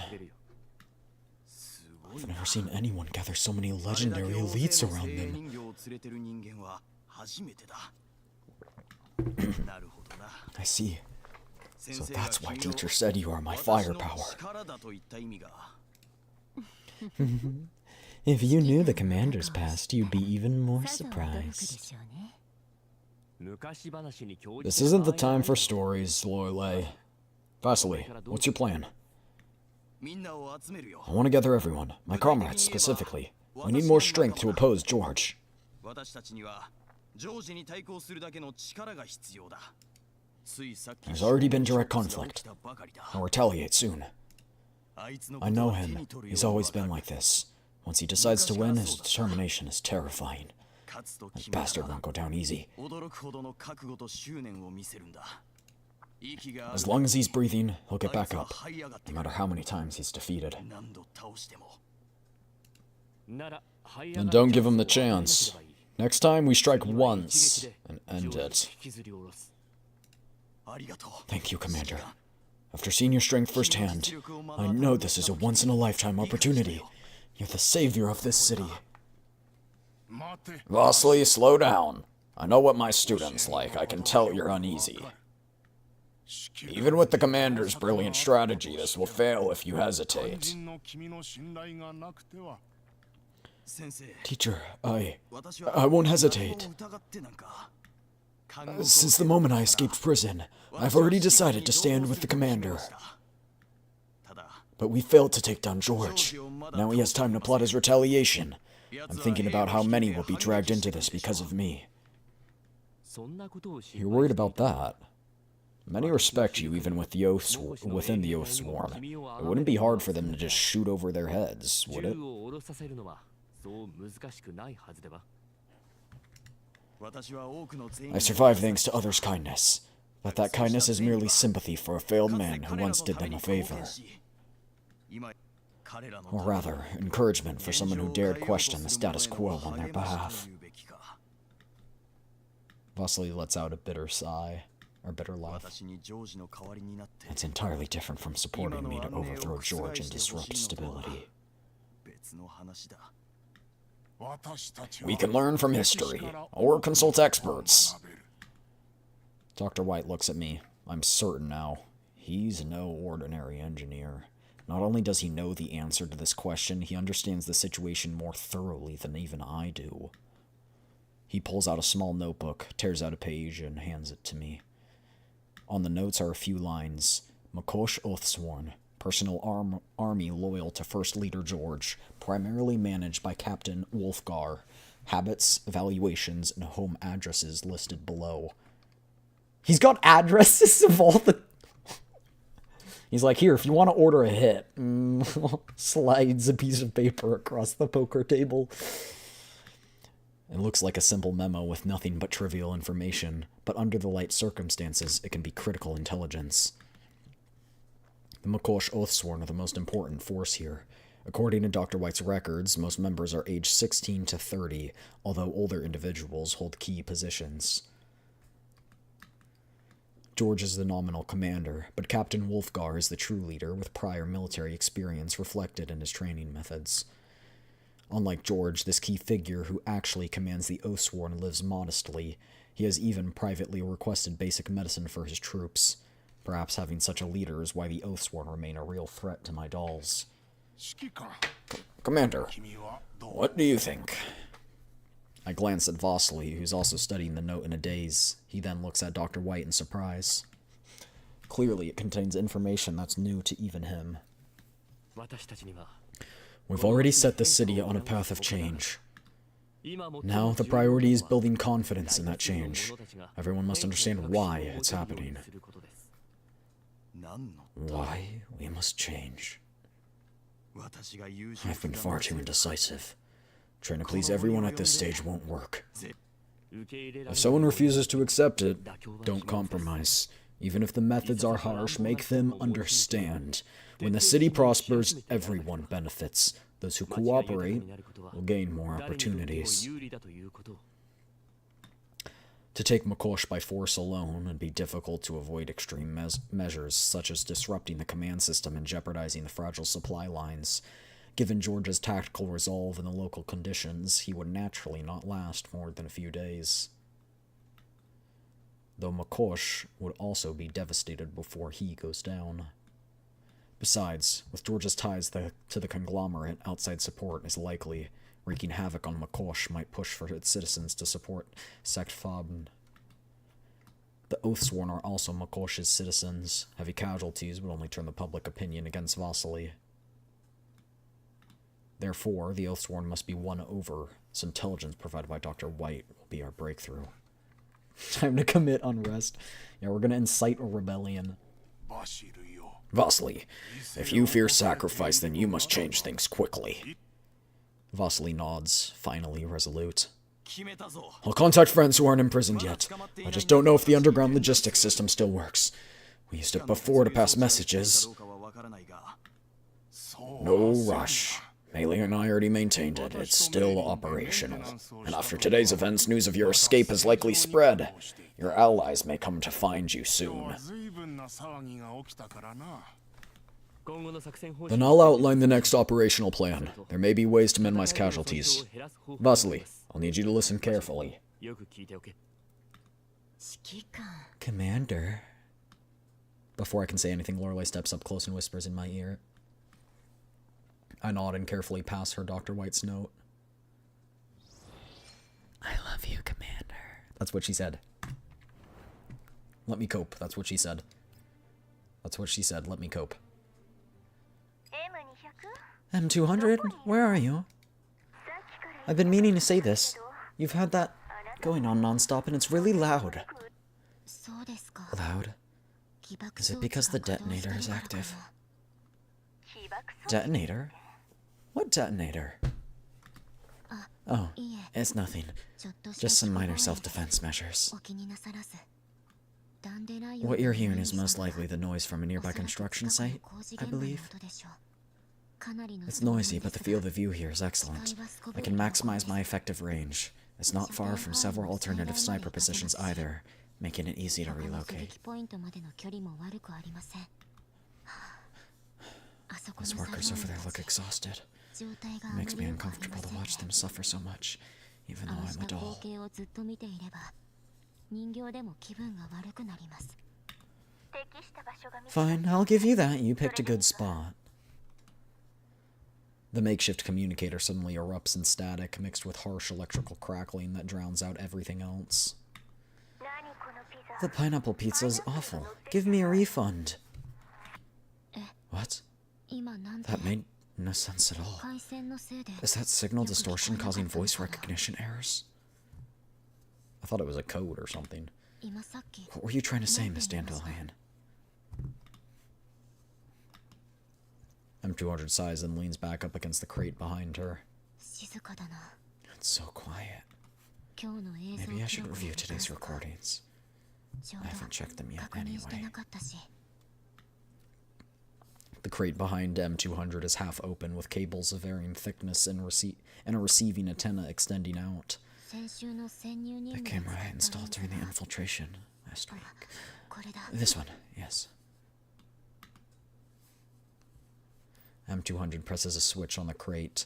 I've never seen anyone gather so many legendary elites around them. I see. So that's why teacher said you are my firepower. If you knew the commander's past, you'd be even more surprised. This isn't the time for stories, Lorelei. Vasily, what's your plan? I want to gather everyone, my comrades specifically. We need more strength to oppose George. There's already been direct conflict. I'll retaliate soon. I know him. He's always been like this. Once he decides to win, his determination is terrifying. That bastard won't go down easy. As long as he's breathing, he'll get back up, no matter how many times he's defeated. And don't give him the chance. Next time, we strike once and end it. Thank you, Commander. After seeing your strength firsthand, I know this is a once-in-a-lifetime opportunity. You're the savior of this city. Vasily, slow down. I know what my students like. I can tell you're uneasy. Even with the commander's brilliant strategy, this will fail if you hesitate. Teacher, I won't hesitate. Since the moment I escaped prison, I've already decided to stand with the commander. But we failed to take down George. Now he has time to plot his retaliation. I'm thinking about how many will be dragged into this because of me. You're worried about that? Many respect you even with the oaths within the Oath Swarm. It wouldn't be hard for them to just shoot over their heads, would it? I survived thanks to others' kindness, but that kindness is merely sympathy for a failed man who once did them a favor. Or rather, encouragement for someone who dared question the status quo on their behalf. Vasily lets out a bitter sigh, or bitter laugh. It's entirely different from supporting me to overthrow George and disrupt stability. We can learn from history, or consult experts. Dr. White looks at me. I'm certain now. He's no ordinary engineer. Not only does he know the answer to this question, he understands the situation more thoroughly than even I do. He pulls out a small notebook, tears out a page, and hands it to me. On the notes are a few lines. Makosh Oathsworn, personal army loyal to First Leader George, primarily managed by Captain Wolfgar. Habits, evaluations, and home addresses listed below. He's got addresses of all the... He's like, here, if you want to order a hit. Slides a piece of paper across the poker table. It looks like a simple memo with nothing but trivial information, but under the light circumstances, it can be critical intelligence. The Makosh Oathsworn are the most important force here. According to Dr. White's records, most members are aged 16 to 30, although older individuals hold key positions. George is the nominal commander, but Captain Wolfgar is the true leader with prior military experience reflected in his training methods. Unlike George, this key figure who actually commands the Oathsworn lives modestly. He has even privately requested basic medicine for his troops. Perhaps having such a leader is why the Oathsworn remain a real threat to my dolls. Commander, what do you think? I glance at Vasily, who's also studying the note in a daze. He then looks at Dr. White in surprise. Clearly, it contains information that's new to even him. We've already set the city on a path of change. Now, the priority is building confidence in that change. Everyone must understand why it's happening. Why we must change. I've been far too indecisive. Trying to please everyone at this stage won't work. If someone refuses to accept it, don't compromise. Even if the methods are harsh, make them understand. When the city prospers, everyone benefits. Those who cooperate will gain more opportunities. To take Makosh by force alone would be difficult to avoid extreme measures, such as disrupting the command system and jeopardizing the fragile supply lines. Given George's tactical resolve in the local conditions, he would naturally not last more than a few days. Though Makosh would also be devastated before he goes down. Besides, with George's ties to the conglomerate, outside support is likely. Wreaking havoc on Makosh might push for its citizens to support Sect Fabn. The Oathsworn are also Makosh's citizens. Heavy casualties would only turn the public opinion against Vasily. Therefore, the Oathsworn must be won over. This intelligence provided by Dr. White will be our breakthrough. Time to commit unrest. Yeah, we're gonna incite a rebellion. Vasily, if you fear sacrifice, then you must change things quickly. Vasily nods, finally resolute. I'll contact friends who aren't imprisoned yet. I just don't know if the underground logistics system still works. We used it before to pass messages. No rush. Melee and I already maintained it. It's still operational. And after today's events, news of your escape has likely spread. Your allies may come to find you soon. Then I'll outline the next operational plan. There may be ways to minimize casualties. Vasily, I'll need you to listen carefully. Commander. Before I can say anything, Lorelei steps up close and whispers in my ear. I nod and carefully pass her Dr. White's note. I love you, Commander. That's what she said. Let me cope. That's what she said. That's what she said. Let me cope. M200? Where are you? I've been meaning to say this. You've had that going on nonstop and it's really loud. Loud? Is it because the detonator is active? Detonator? What detonator? Oh, it's nothing. Just some minor self-defense measures. What you're hearing is most likely the noise from a nearby construction site, I believe. It's noisy, but the field of view here is excellent. I can maximize my effective range. It's not far from several alternative sniper positions either, making it easy to relocate. Those workers over there look exhausted. It makes me uncomfortable to watch them suffer so much, even though I'm a doll. Fine, I'll give you that. You picked a good spot. The makeshift communicator suddenly erupts in static, mixed with harsh electrical crackling that drowns out everything else. The pineapple pizza is awful. Give me a refund. What? That made no sense at all. Is that signal distortion causing voice recognition errors? I thought it was a code or something. What were you trying to say, Miss Dandelion? M200 sighs and leans back up against the crate behind her. It's so quiet. Maybe I should review today's recordings. I haven't checked them yet anyway. The crate behind M200 is half open, with cables of varying thickness and a receiving antenna extending out. The camera I installed during the infiltration last week. This one, yes. M200 presses a switch on the crate.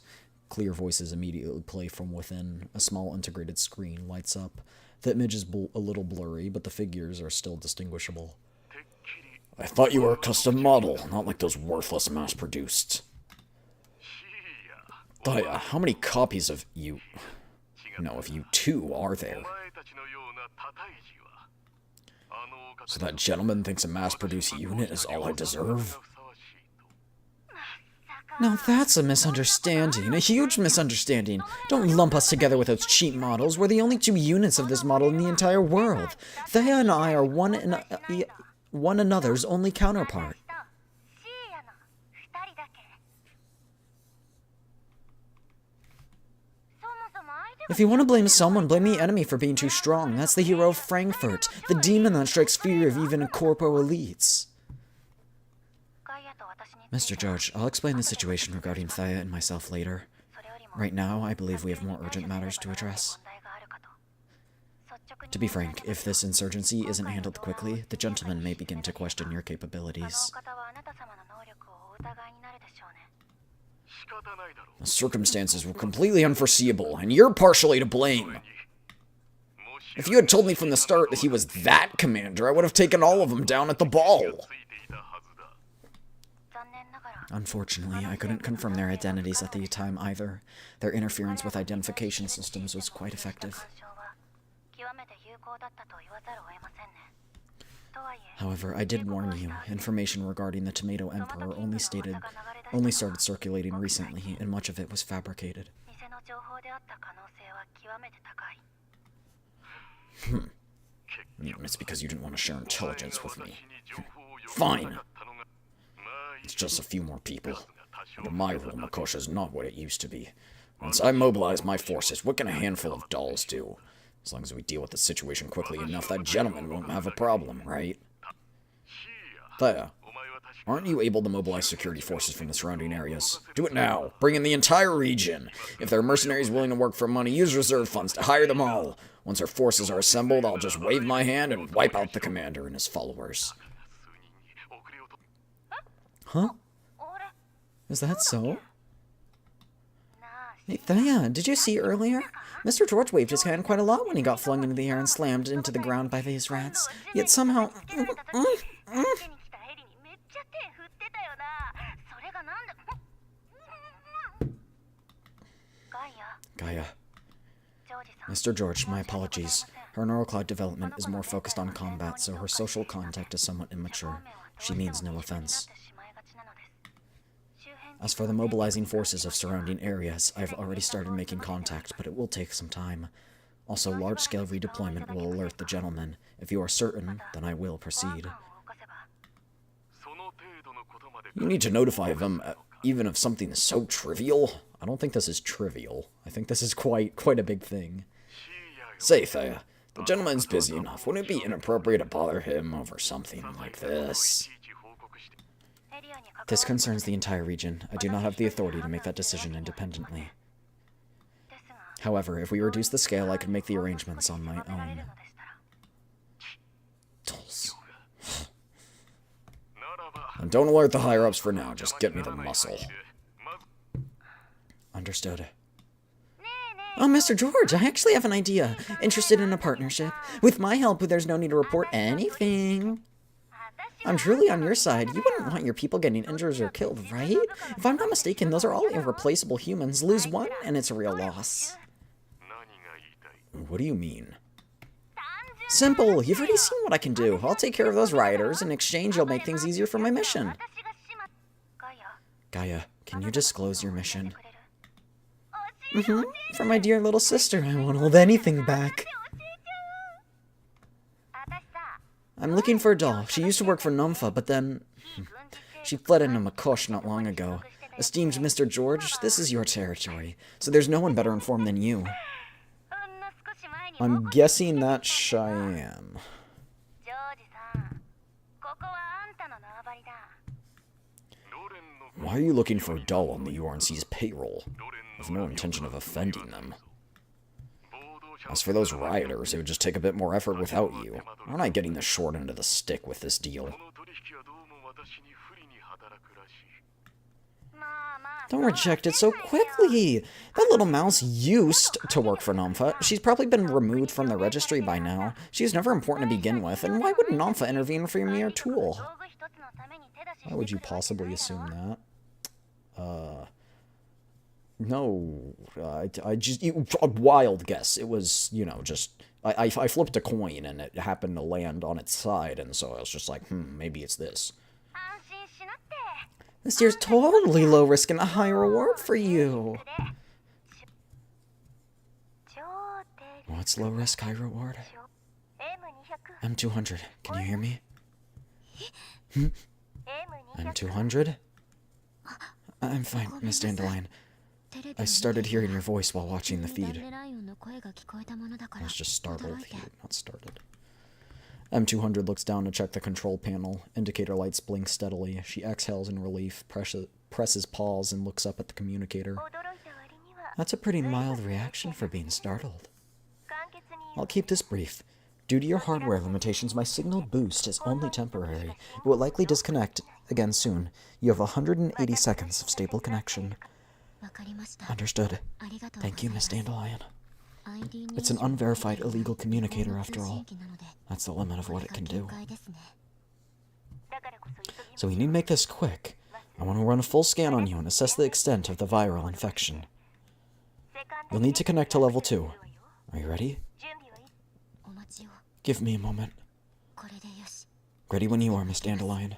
Clear voices immediately play from within. A small integrated screen lights up. The image is a little blurry, but the figures are still distinguishable. I thought you were a custom model, not like those worthless mass-produced. Thaya, how many copies of you... No, of you two are there? So that gentleman thinks a mass-produced unit is all I deserve? Now that's a misunderstanding, a huge misunderstanding. Don't lump us together with those cheap models. We're the only two units of this model in the entire world. Thea and I are one another's only counterpart. If you want to blame someone, blame the enemy for being too strong. That's the hero of Frankfurt, the demon that strikes fear of even corpo elites. Mr. George, I'll explain the situation regarding Thea and myself later. Right now, I believe we have more urgent matters to address. To be frank, if this insurgency isn't handled quickly, the gentleman may begin to question your capabilities. The circumstances were completely unforeseeable, and you're partially to blame. If you had told me from the start that he was that commander, I would have taken all of them down at the ball. Unfortunately, I couldn't confirm their identities at the time either. Their interference with identification systems was quite effective. However, I did warn you. Information regarding the Tomato Emperor only started circulating recently, and much of it was fabricated. It's because you didn't want to share intelligence with me. Fine. It's just a few more people. Under my rule, Makosha is not what it used to be. Once I mobilize my forces, what can a handful of dolls do? As long as we deal with the situation quickly enough, that gentleman won't have a problem, right? Thea, aren't you able to mobilize security forces from the surrounding areas? Do it now. Bring in the entire region. If there are mercenaries willing to work for money, use reserve funds to hire them all. Once our forces are assembled, I'll just wave my hand and wipe out the commander and his followers. Huh? Is that so? Hey, Thea, did you see earlier? Mr. George waved his hand quite a lot when he got flung into the air and slammed into the ground by these rats. Yet somehow... Gaia. Mr. George, my apologies. Her neurocloud development is more focused on combat, so her social contact is somewhat immature. She means no offense. As for the mobilizing forces of surrounding areas, I've already started making contact, but it will take some time. Also, large-scale redeployment will alert the gentleman. If you are certain, then I will proceed. You need to notify them, even of something so trivial? I don't think this is trivial. I think this is quite a big thing. Say, Thea, the gentleman's busy enough. Wouldn't it be inappropriate to bother him over something like this? This concerns the entire region. I do not have the authority to make that decision independently. However, if we reduce the scale, I could make the arrangements on my own. Dolls. And don't alert the higher-ups for now, just get me the muscle. Understood. Oh, Mr. George, I actually have an idea. Interested in a partnership? With my help, there's no need to report anything. I'm truly on your side. You wouldn't want your people getting injured or killed, right? If I'm not mistaken, those are all irreplaceable humans. Lose one, and it's a real loss. What do you mean? Simple. You've already seen what I can do. I'll take care of those rioters. In exchange, you'll make things easier for my mission. Gaia, can you disclose your mission? For my dear little sister, I won't hold anything back. I'm looking for a doll. She used to work for Nomfa, but then... she fled into Makosh not long ago. Esteemed Mr. George, this is your territory, so there's no one better informed than you. I'm guessing that's Cheyenne. Why are you looking for a doll on the URNC's payroll? With no intention of offending them. As for those rioters, it would just take a bit more effort without you. Aren't I getting the short end of the stick with this deal? Don't reject it so quickly! That little mouse used to work for Nomfa. She's probably been removed from the registry by now. She was never important to begin with, and why would Nomfa intervene for a mere tool? Why would you possibly assume that? No, I just, a wild guess. It was, you know, just, I flipped a coin and it happened to land on its side, and so I was just like, maybe it's this. This deer's totally low risk and a high reward for you. What's low risk, high reward? M200, can you hear me? M200? I'm fine, Miss Dandelion. I started hearing your voice while watching the feed. I was just startled here, not started. M200 looks down to check the control panel. Indicator lights blink steadily. She exhales in relief, presses pause, and looks up at the communicator. That's a pretty mild reaction for being startled. I'll keep this brief. Due to your hardware limitations, my signal boost is only temporary. It will likely disconnect again soon. You have 180 seconds of stable connection. Understood. Thank you, Miss Dandelion. It's an unverified illegal communicator after all. That's the limit of what it can do. So we need to make this quick. I want to run a full scan on you and assess the extent of the viral infection. You'll need to connect to level 2. Are you ready? Give me a moment. Ready when you are, Miss Dandelion.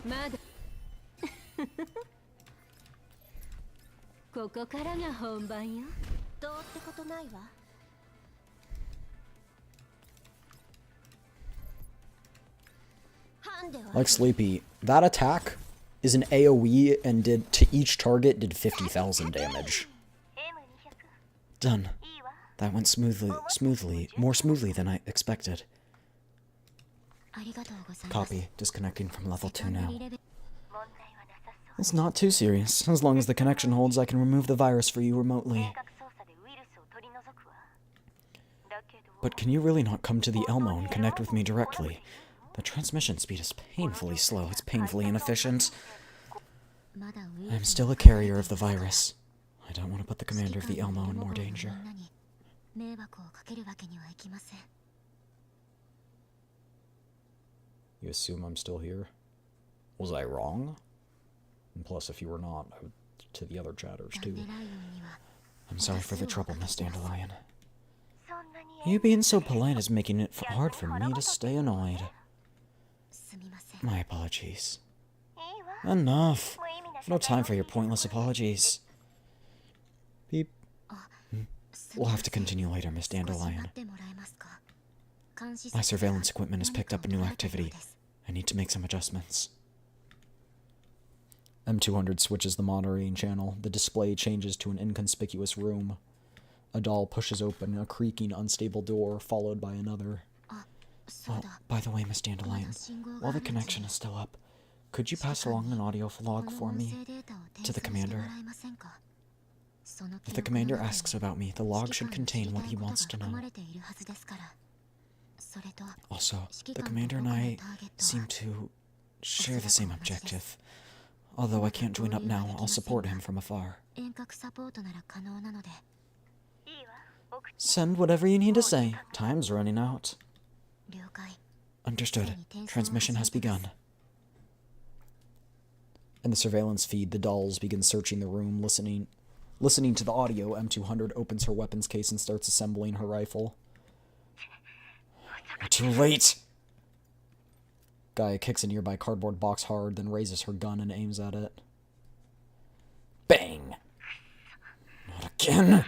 Mad. ここからが本番よ。どうってことないわ。Like Sleepy, that attack is an AoE and did to each target did 50,000 damage. Done. That went more smoothly than I expected. Copy. Disconnecting from level 2 now. It's not too serious. As long as the connection holds, I can remove the virus for you remotely. But can you really not come to the Elmo and connect with me directly? The transmission speed is painfully slow. It's painfully inefficient. I'm still a carrier of the virus. I don't want to put the commander of the Elmo in more danger. You assume I'm still here? Was I wrong? And plus, if you were not, I would to the other chatters too. I'm sorry for the trouble, Miss Dandelion. You being so polite is making it hard for me to stay annoyed. My apologies. Enough. I've no time for your pointless apologies. Beep. We'll have to continue later, Miss Dandelion. My surveillance equipment has picked up a new activity. I need to make some adjustments. M200 switches the monitoring channel. The display changes to an inconspicuous room. A doll pushes open a creaking, unstable door, followed by another. Oh, by the way, Miss Dandelion, while the connection is still up, could you pass along an audio log for me to the commander? If the commander asks about me, the log should contain what he wants to know. Also, the commander and I seem to share the same objective. Although I can't join up now, I'll support him from afar. Send whatever you need to say. Time's running out. Understood. Transmission has begun. In the surveillance feed, the dolls begin searching the room, listening to the audio. M200 opens her weapons case and starts assembling her rifle. We're too late! Gaia kicks a nearby cardboard box hard, then raises her gun and aims at it. Bang! Not again!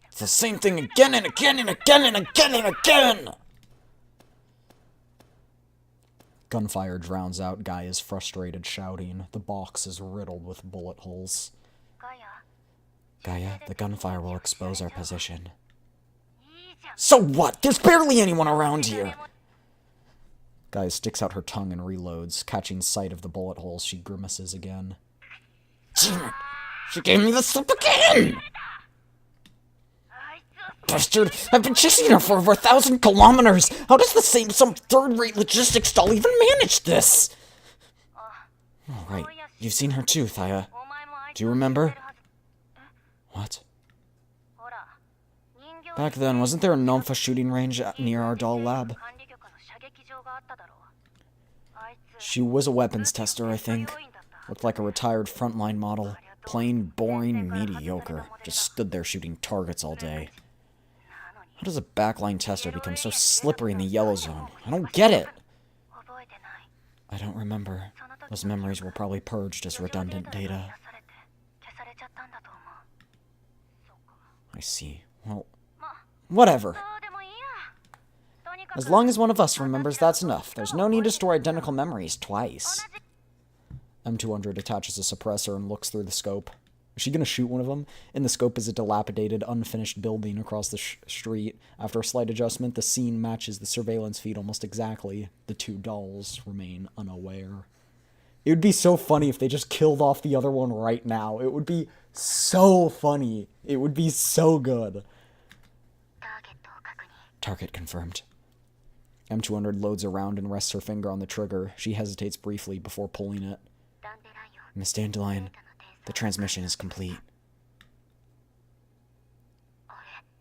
It's the same thing again and again and again and again and again! Gunfire drowns out Gaia's frustrated shouting. The box is riddled with bullet holes. Gaia, the gunfire will expose our position. So what? There's barely anyone around here! Gaia sticks out her tongue and reloads. Catching sight of the bullet holes, she grimaces again. Damn it! She gave me the slip again! Bastard! I've been chasing her for over 1,000 kilometers! How does some third-rate logistics doll even manage this? Oh, right. You've seen her too, Thaya. Do you remember? What? Back then, wasn't there a Nomfa shooting range near our doll lab? She was a weapons tester, I think. Looked like a retired Frontline model. Plain, boring, mediocre. Just stood there shooting targets all day. How does a backline tester become so slippery in the yellow zone? I don't get it! I don't remember. Those memories were probably purged as redundant data. I see. Well, whatever. As long as one of us remembers, that's enough. There's no need to store identical memories twice. M200 attaches a suppressor and looks through the scope. Is she gonna shoot one of them? In the scope is a dilapidated, unfinished building across the street. After a slight adjustment, the scene matches the surveillance feed almost exactly. The two dolls remain unaware. It would be so funny if they just killed off the other one right now. It would be so funny. It would be so good. Target confirmed. M200 loads around and rests her finger on the trigger. She hesitates briefly before pulling it. Miss Dandelion, the transmission is complete.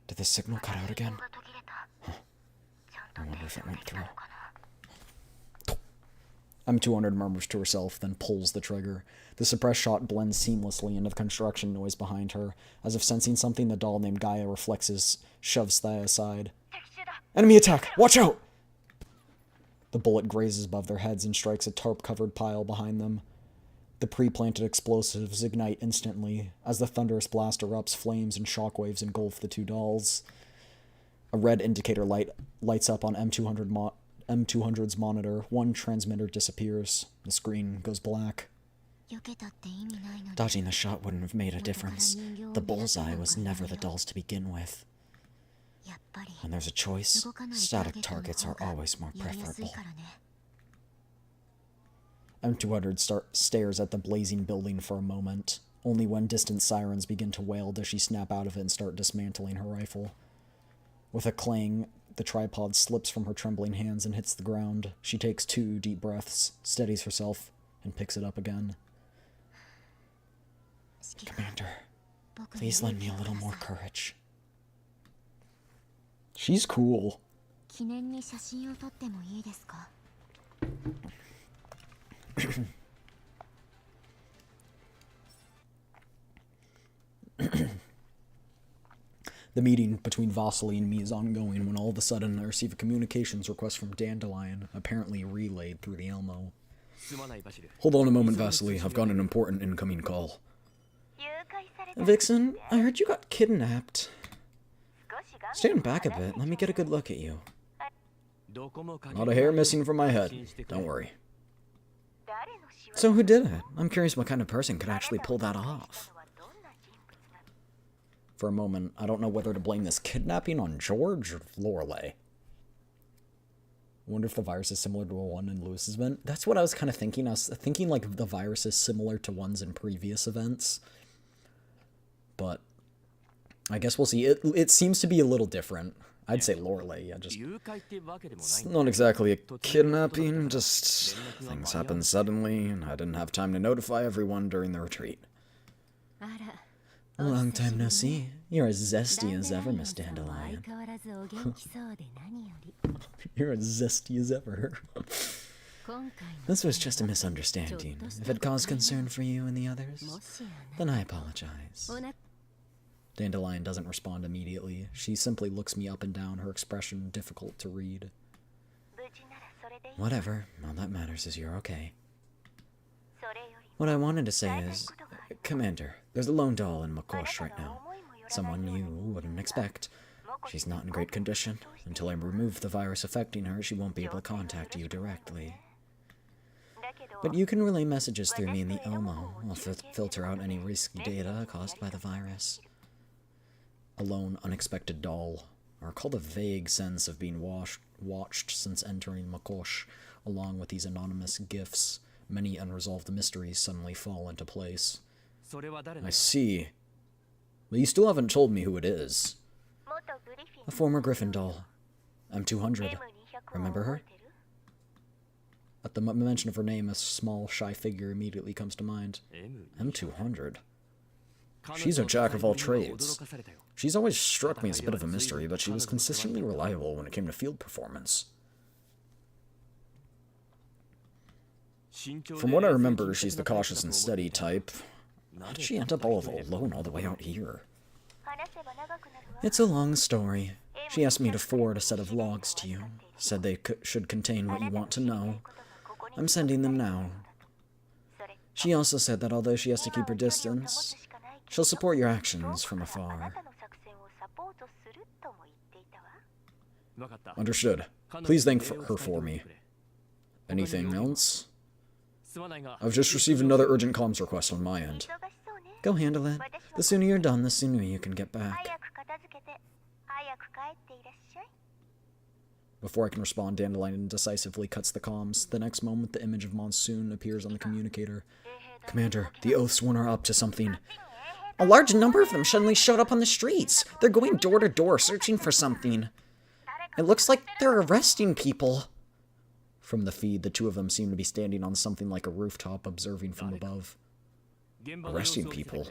Did the signal cut out again? Huh. I wonder if it went through. M200 murmurs to herself, then pulls the trigger. The suppressed shot blends seamlessly into the construction noise behind her. As if sensing something, the doll named Gaia reflexes, shoves Thea aside. Enemy attack! Watch out! The bullet grazes above their heads and strikes a tarp-covered pile behind them. The pre-planted explosives ignite instantly. As the thunderous blast erupts, flames and shockwaves engulf the two dolls. A red indicator light lights up on M200's monitor. One transmitter disappears. The screen goes black. Dodging the shot wouldn't have made a difference. The bullseye was never the doll's to begin with. When there's a choice, static targets are always more preferable. M200 stares at the blazing building for a moment. Only when distant sirens begin to wail does she snap out of it and start dismantling her rifle. With a clang, the tripod slips from her trembling hands and hits the ground. She takes 2 deep breaths, steadies herself, and picks it up again. Commander, please lend me a little more courage. She's cool. The meeting between Vasily and me is ongoing when all of a sudden I receive a communications request from Dandelion, apparently relayed through the Elmo. Hold on a moment, Vasily. I've got an important incoming call. Vixen, I heard you got kidnapped. Stand back a bit. Let me get a good look at you. Not a hair missing from my head. Don't worry. So who did it? I'm curious what kind of person could actually pull that off. For a moment, I don't know whether to blame this kidnapping on George or Lorelei. I wonder if the virus is similar to the one in Lewis's event. That's what I was kind of thinking. I was thinking like the virus is similar to ones in previous events. But I guess we'll see. It seems to be a little different. I'd say Lorelei, yeah, just... It's not exactly a kidnapping, just things happen suddenly, and I didn't have time to notify everyone during the retreat. Long time no see. You're as zesty as ever, Miss Dandelion. You're as zesty as ever. This was just a misunderstanding. If it caused concern for you and the others, then I apologize. Dandelion doesn't respond immediately. She simply looks me up and down, her expression difficult to read. Whatever. All that matters is you're okay. What I wanted to say is, Commander, there's a lone doll in Makosh right now. Someone you wouldn't expect. She's not in great condition. Until I remove the virus affecting her, she won't be able to contact you directly. But you can relay messages through me in the Omo. I'll filter out any risky data caused by the virus. A lone, unexpected doll. I recall the vague sense of being watched since entering Makosh, along with these anonymous gifts. Many unresolved mysteries suddenly fall into place. I see. But you still haven't told me who it is. A former Griffin doll. M200. Remember her? At the mention of her name, a small, shy figure immediately comes to mind. M200. She's a jack of all trades. She's always struck me as a bit of a mystery, but she was consistently reliable when it came to field performance. From what I remember, she's the cautious and steady type. How did she end up all alone all the way out here? It's a long story. She asked me to forward a set of logs to you. Said they should contain what you want to know. I'm sending them now. She also said that although she has to keep her distance, she'll support your actions from afar. Understood. Please thank her for me. Anything else? I've just received another urgent comms request on my end. Go handle it. The sooner you're done, the sooner you can get back. Before I can respond, Dandelion decisively cuts the comms. The next moment, the image of Monsoon appears on the communicator. Commander, the Oathsworn are up to something. A large number of them suddenly showed up on the streets. They're going door to door, searching for something. It looks like they're arresting people. From the feed, the two of them seem to be standing on something like a rooftop, observing from above. Arresting people?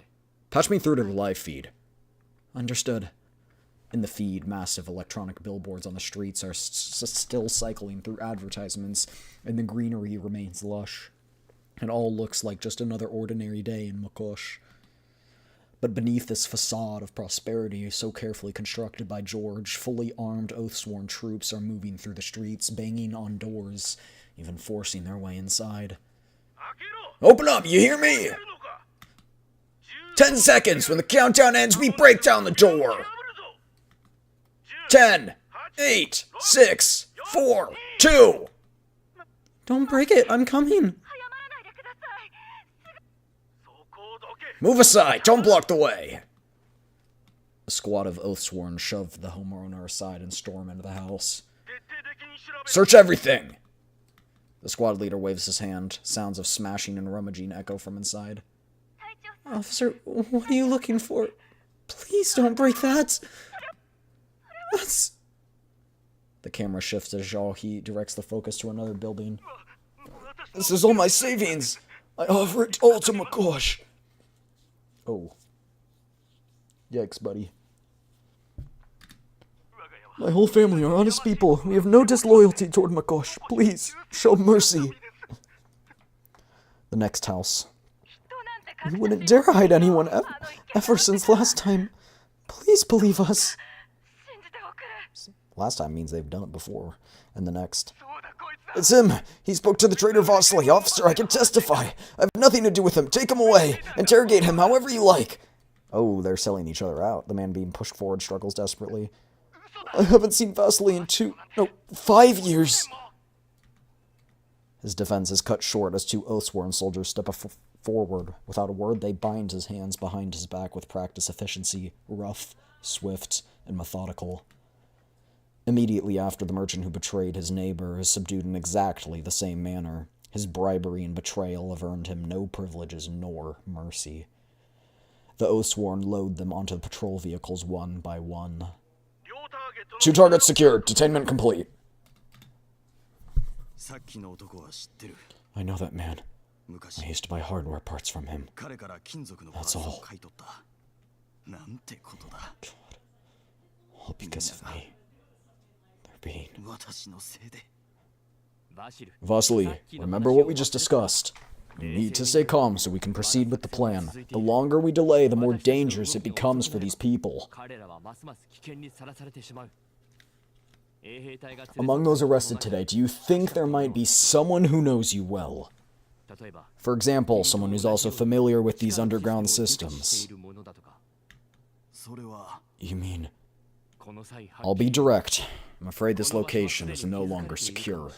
Patch me through to the live feed. Understood. In the feed, massive electronic billboards on the streets are still cycling through advertisements, and the greenery remains lush. It all looks like just another ordinary day in Makosh. But beneath this facade of prosperity so carefully constructed by George, fully armed Oathsworn troops are moving through the streets, banging on doors, even forcing their way inside. Open up, you hear me? 10 seconds. When the countdown ends, we break down the door. 10, 8, 6, 4, 2. Don't break it. I'm coming. Move aside! Don't block the way! A squad of Oathsworn shove the homeowner aside and storm into the house. Search everything! The squad leader waves his hand. Sounds of smashing and rummaging echo from inside. Officer, what are you looking for? Please don't break that! That's... The camera shifts as Zhao-He directs the focus to another building. This is all my savings! I offer it all to Makosh! Oh. Yikes, buddy. My whole family are honest people. We have no disloyalty toward Makosh. Please, show mercy. The next house. We wouldn't dare hide anyone ever since last time. Please believe us. Last time means they've done it before. And the next. It's him! He spoke to the traitor Vosley. Officer, I can testify. I have nothing to do with him. Take him away. Interrogate him however you like. Oh, they're selling each other out. The man being pushed forward struggles desperately. I haven't seen Vosley in 5 years. His defense is cut short as two Oathsworn soldiers step forward. Without a word, they bind his hands behind his back with practice efficiency, rough, swift, and methodical. Immediately after, the merchant who betrayed his neighbor is subdued in exactly the same manner. His bribery and betrayal have earned him no privileges nor mercy. The Oathsworn load them onto the patrol vehicles one by one. 2 targets secured. Detainment complete. I know that man. I used to buy hardware parts from him. That's all. God. All because of me. They're being... Vasily, remember what we just discussed. We need to stay calm so we can proceed with the plan. The longer we delay, the more dangerous it becomes for these people. Among those arrested today, do you think there might be someone who knows you well? For example, someone who's also familiar with these underground systems. You mean... I'll be direct. I'm afraid this location is no longer secure.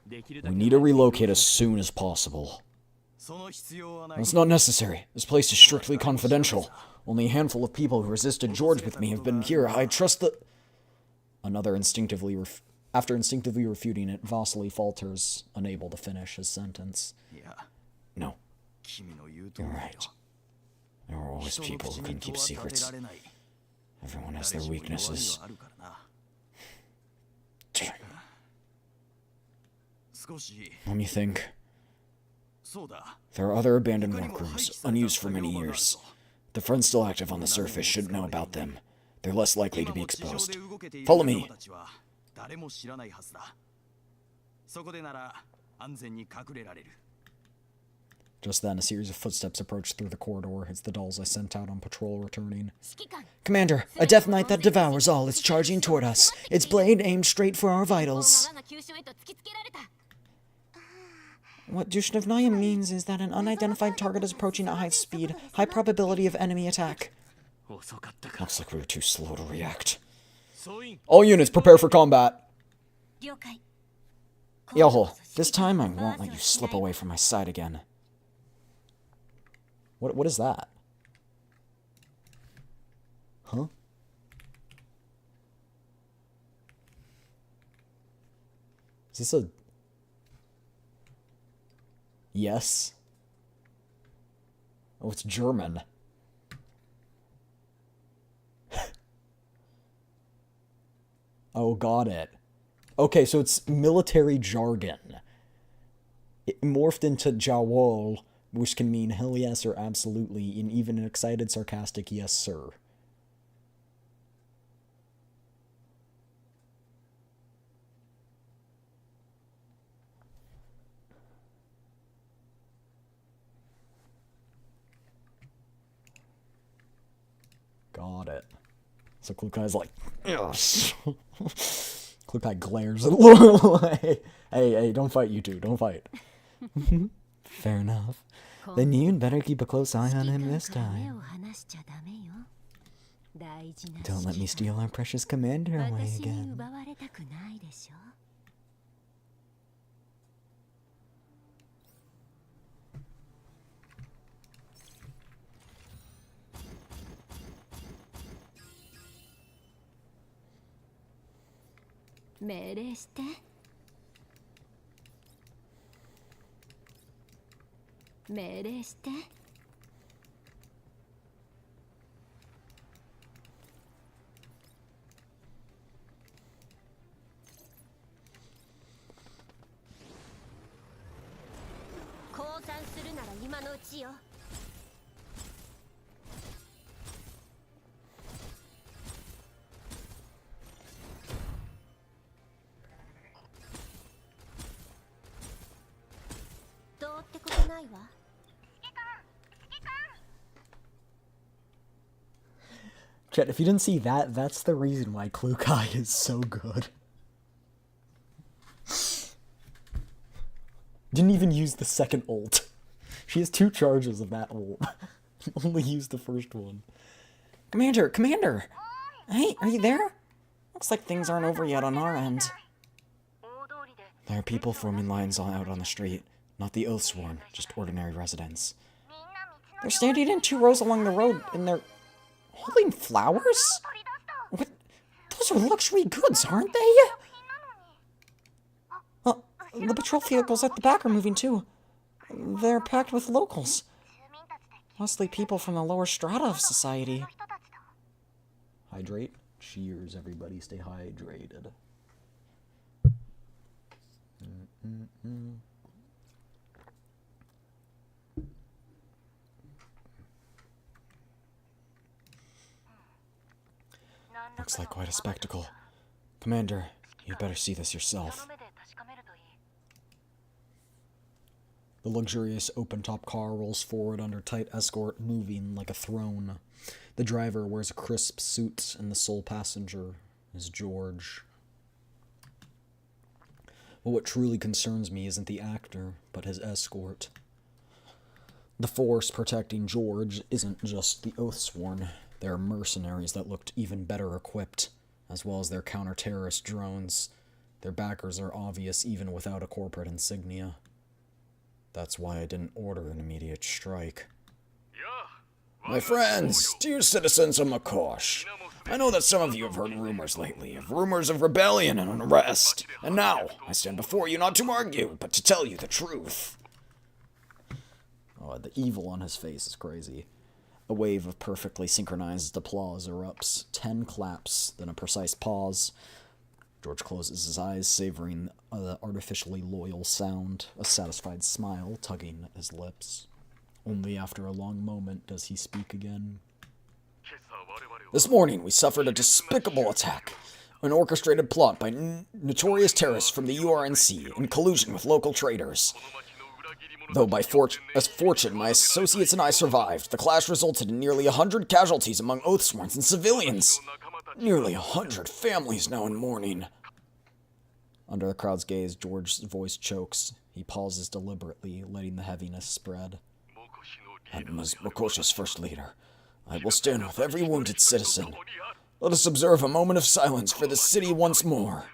We need to relocate as soon as possible. It's not necessary. This place is strictly confidential. Only a handful of people who resisted George with me have been here. I trust that... After instinctively refuting it, Vasily falters, unable to finish his sentence. No. You're right. There are always people who can keep secrets. Everyone has their weaknesses. Let me think. There are other abandoned workrooms, unused for many years. The friends still active on the surface shouldn't know about them. They're less likely to be exposed. Follow me! Just then, a series of footsteps approach through the corridor. It's the dolls I sent out on patrol returning. Commander, a death knight that devours all is charging toward us. Its blade aimed straight for our vitals. What Dushnevnaya means is that an unidentified target is approaching at high speed, high probability of enemy attack. Looks like we were too slow to react. All units, prepare for combat. Yoho, this time I won't let you slip away from my sight again. What is that? Huh? Is this a... Yes? Oh, it's German. Oh, got it. Okay, so it's military jargon. It morphed into Jawol, which can mean hell yes or absolutely, and even an excited, sarcastic yes, sir. Got it. So Klukai's like, yes. Klukai glares at Lorelei. Hey, don't fight, you two. Don't fight. Fair enough. Then you'd better keep a close eye on him this time. Don't let me steal our precious commander away again. Chet, if you didn't see that, that's the reason why Klukai is so good. Didn't even use the second ult. She has 2 charges of that ult. Only used the first one. Commander! Hey, are you there? Looks like things aren't over yet on our end. There are people forming lines all out on the street. Not the Oathsworn, just ordinary residents. They're standing in 2 rows along the road, and they're holding flowers? What? Those are luxury goods, aren't they? The patrol vehicles at the back are moving too. They're packed with locals. Mostly people from the lower strata of society. Hydrate. Cheers, everybody. Stay hydrated. Looks like quite a spectacle. Commander, you'd better see this yourself. The luxurious open-top car rolls forward under tight escort, moving like a throne. The driver wears a crisp suit, and the sole passenger is George. But what truly concerns me isn't the actor, but his escort. The force protecting George isn't just the Oathsworn. There are mercenaries that looked even better equipped, as well as their counter-terrorist drones. Their backers are obvious even without a corporate insignia. That's why I didn't order an immediate strike. My friends, dear citizens of Makosh, I know that some of you have heard rumors lately, of rumors of rebellion and unrest, and now I stand before you not to argue, but to tell you the truth. Oh, the evil on his face is crazy. A wave of perfectly synchronized applause erupts. 10 claps, then a precise pause. George closes his eyes, savoring the artificially loyal sound, a satisfied smile tugging at his lips. Only after a long moment does he speak again. This morning we suffered a despicable attack, an orchestrated plot by notorious terrorists from the URNC in collusion with local traders. Though by fortune, my associates and I survived, the clash resulted in nearly 100 casualties among Oathsworns and civilians. Nearly 100 families now in mourning. Under the crowd's gaze, George's voice chokes. He pauses deliberately, letting the heaviness spread. And as Makosha's first leader, I will stand with every wounded citizen. Let us observe a moment of silence for the city once more.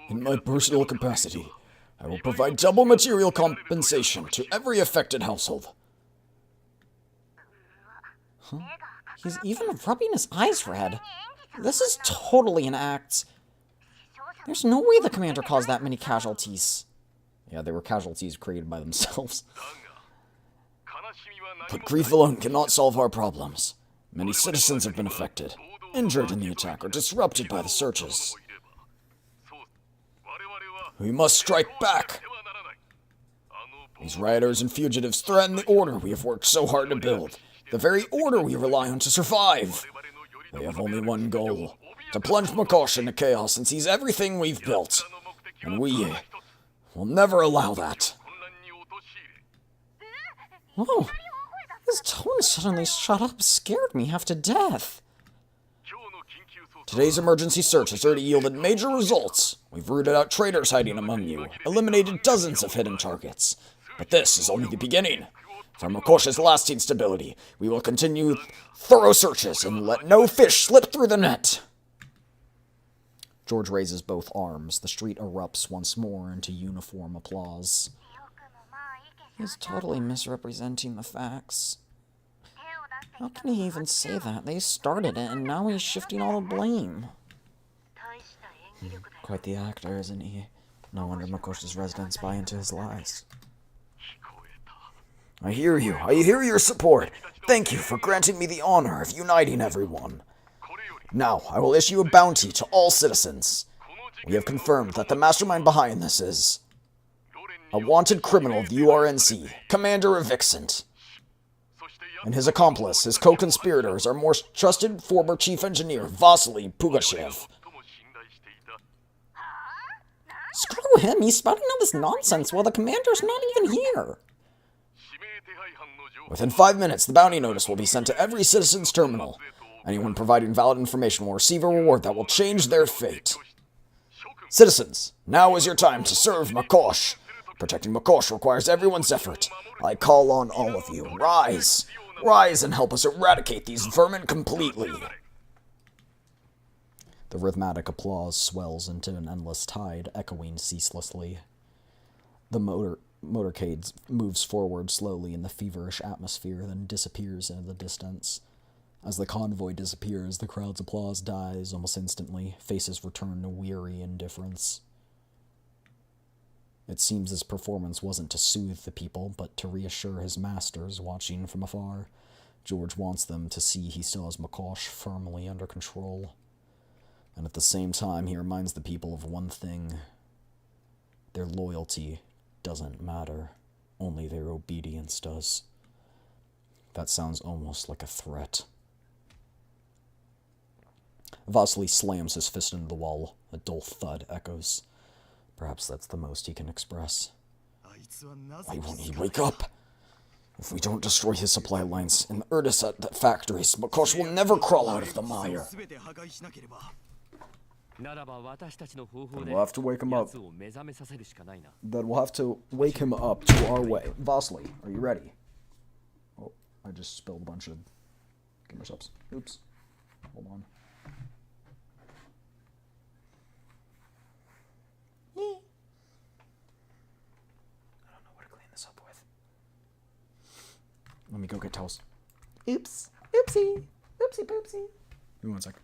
In my personal capacity, I will provide double material compensation to every affected household. Huh? He's even rubbing his eyes red. This is totally an act. There's no way the commander caused that many casualties. Yeah, they were casualties created by themselves. But grief alone cannot solve our problems. Many citizens have been affected, injured in the attack, or disrupted by the searches. We must strike back. These rioters and fugitives threaten the order we have worked so hard to build, the very order we rely on to survive. They have only one goal, to plunge Makosh into chaos and seize everything we've built. And we will never allow that. Whoa, his tone suddenly shut up scared me half to death. Today's emergency search has already yielded major results. We've rooted out traitors hiding among you, eliminated dozens of hidden targets. But this is only the beginning. For Makosha's lasting stability, we will continue thorough searches and let no fish slip through the net. George raises both arms. The street erupts once more into uniform applause. He's totally misrepresenting the facts. How can he even say that? They started it, and now he's shifting all the blame. Quite the actor, isn't he? No wonder Makosha's residents buy into his lies. I hear you. I hear your support. Thank you for granting me the honor of uniting everyone. Now, I will issue a bounty to all citizens. We have confirmed that the mastermind behind this is a wanted criminal of the URNC, Commander Evixent. And his accomplice, his co-conspirators, are most trusted former chief engineer, Vasily Pugachev. Screw him, he's spouting all this nonsense while the commander's not even here. Within 5 minutes, the bounty notice will be sent to every citizen's terminal. Anyone providing valid information will receive a reward that will change their fate. Citizens, now is your time to serve Makosh. Protecting Makosh requires everyone's effort. I call on all of you. Rise! Rise and help us eradicate these vermin completely. The rhythmic applause swells into an endless tide, echoing ceaselessly. The motorcade moves forward slowly in the feverish atmosphere, then disappears into the distance. As the convoy disappears, the crowd's applause dies almost instantly. Faces return to weary indifference. It seems his performance wasn't to soothe the people, but to reassure his masters watching from afar. George wants them to see he still has Makosh firmly under control. And at the same time, he reminds the people of one thing. Their loyalty doesn't matter. Only their obedience does. That sounds almost like a threat. Vasily slams his fist into the wall. A dull thud echoes. Perhaps that's the most he can express. Why won't he wake up? If we don't destroy his supply lines and the Erdosat factories, Makosh will never crawl out of the mire. Then we'll have to wake him up. Then we'll have to wake him up to our way. Vasily, are you ready? Oh, I just spilled a bunch of gamer subs. Oops. Hold on. I don't know what to clean this up with. Let me go get towels. Oops. Oopsie. Oopsie poopsie. Give me 1 sec.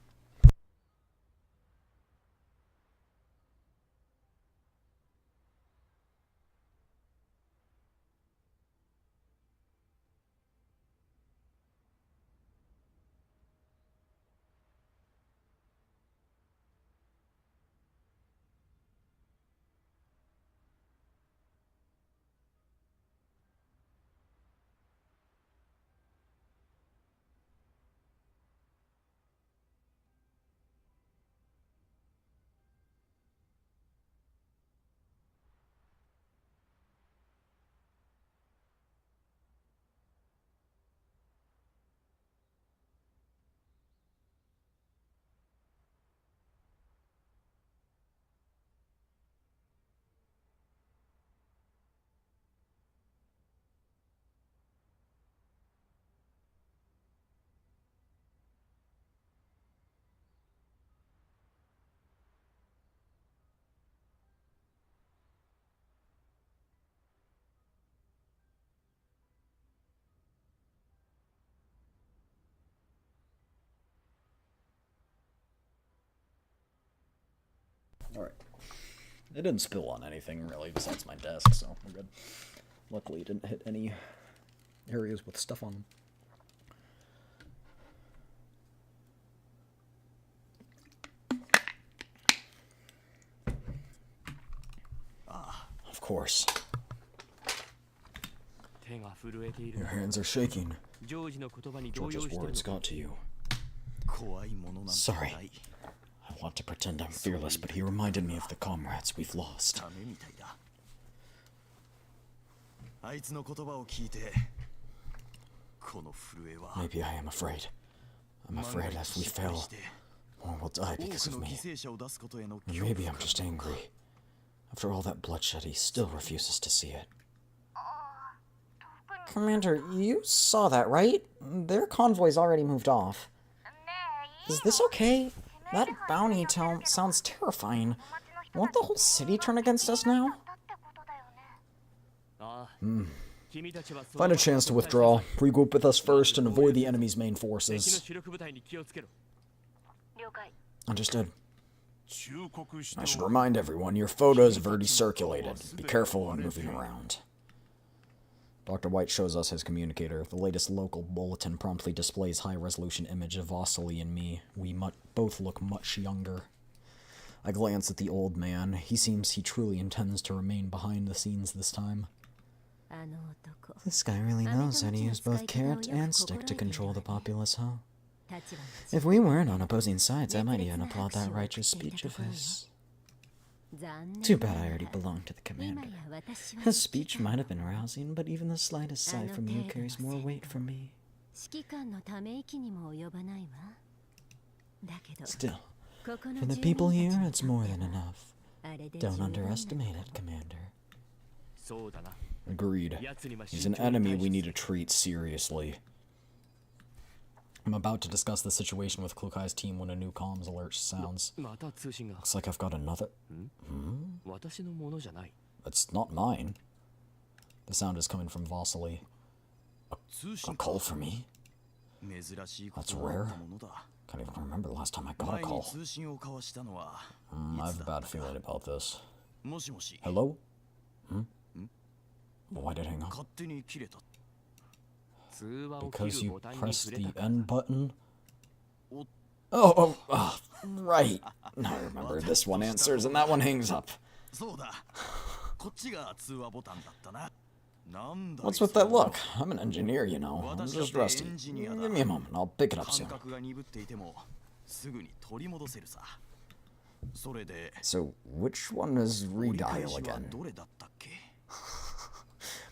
Alright. It didn't spill on anything, really, besides my desk, so we're good. Luckily, it didn't hit any areas with stuff on them. Of course. Your hands are shaking. George's words got to you. Sorry. I want to pretend I'm fearless, but he reminded me of the comrades we've lost. Maybe I am afraid. I'm afraid if we fail, more will die because of me. Or maybe I'm just angry. After all that bloodshed, he still refuses to see it. Commander, you saw that, right? Their convoy's already moved off. Is this okay? That bounty town sounds terrifying. Won't the whole city turn against us now? Find a chance to withdraw. Regroup with us first and avoid the enemy's main forces. Understood. I should remind everyone, your photos have already circulated. Be careful when moving around. Dr. White shows us his communicator. The latest local bulletin promptly displays high-resolution image of Vasily and me. We both look much younger. I glance at the old man. He seems he truly intends to remain behind the scenes this time. This guy really knows how to use both carrot and stick to control the populace, huh? If we weren't on opposing sides, I might even applaud that righteous speech of his. Too bad I already belong to the commander. His speech might have been rousing, but even the slightest sigh from you carries more weight for me. Still, for the people here, it's more than enough. Don't underestimate it, Commander. Agreed. He's an enemy we need to treat seriously. I'm about to discuss the situation with Klukai's team when a new comms alert sounds. Looks like I've got another... It's not mine. The sound is coming from Vasily. A call for me? That's rare. Can't even remember the last time I got a call. I have a bad feeling about this. Hello? Why did it hang up? Because you pressed the N button? Oh, right. Now I remember. This one answers and that one hangs up. What's with that look? I'm an engineer, you know. I'm just rusty. Give me a moment. I'll pick it up soon. So, which one is redial again?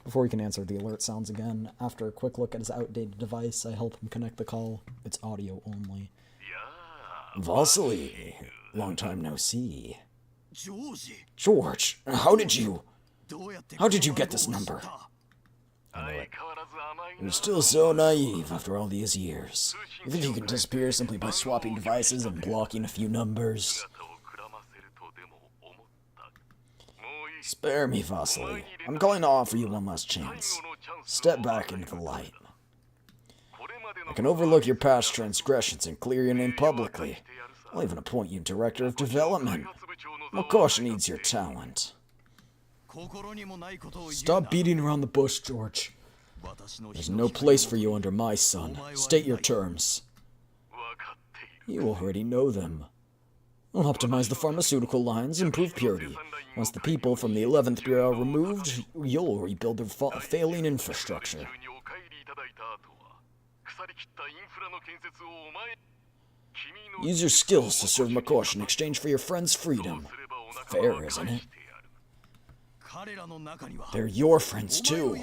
Before he can answer, the alert sounds again. After a quick look at his outdated device, I help him connect the call. It's audio only. Vasily, long time no see. George, how did you get this number? I know it. You're still so naive after all these years. You think you can disappear simply by swapping devices and blocking a few numbers? Spare me, Vasily. I'm going to offer you one last chance. Step back into the light. I can overlook your past transgressions and clear your name publicly. I'll even appoint you Director of Development. Makosh needs your talent. Stop beating around the bush, George. There's no place for you under my sun. State your terms. You already know them. I'll optimize the pharmaceutical lines, improve purity. Once the people from the 11th Bureau are removed, you'll rebuild their failing infrastructure. Use your skills to serve Makosh in exchange for your friend's freedom. Fair, isn't it? They're your friends, too.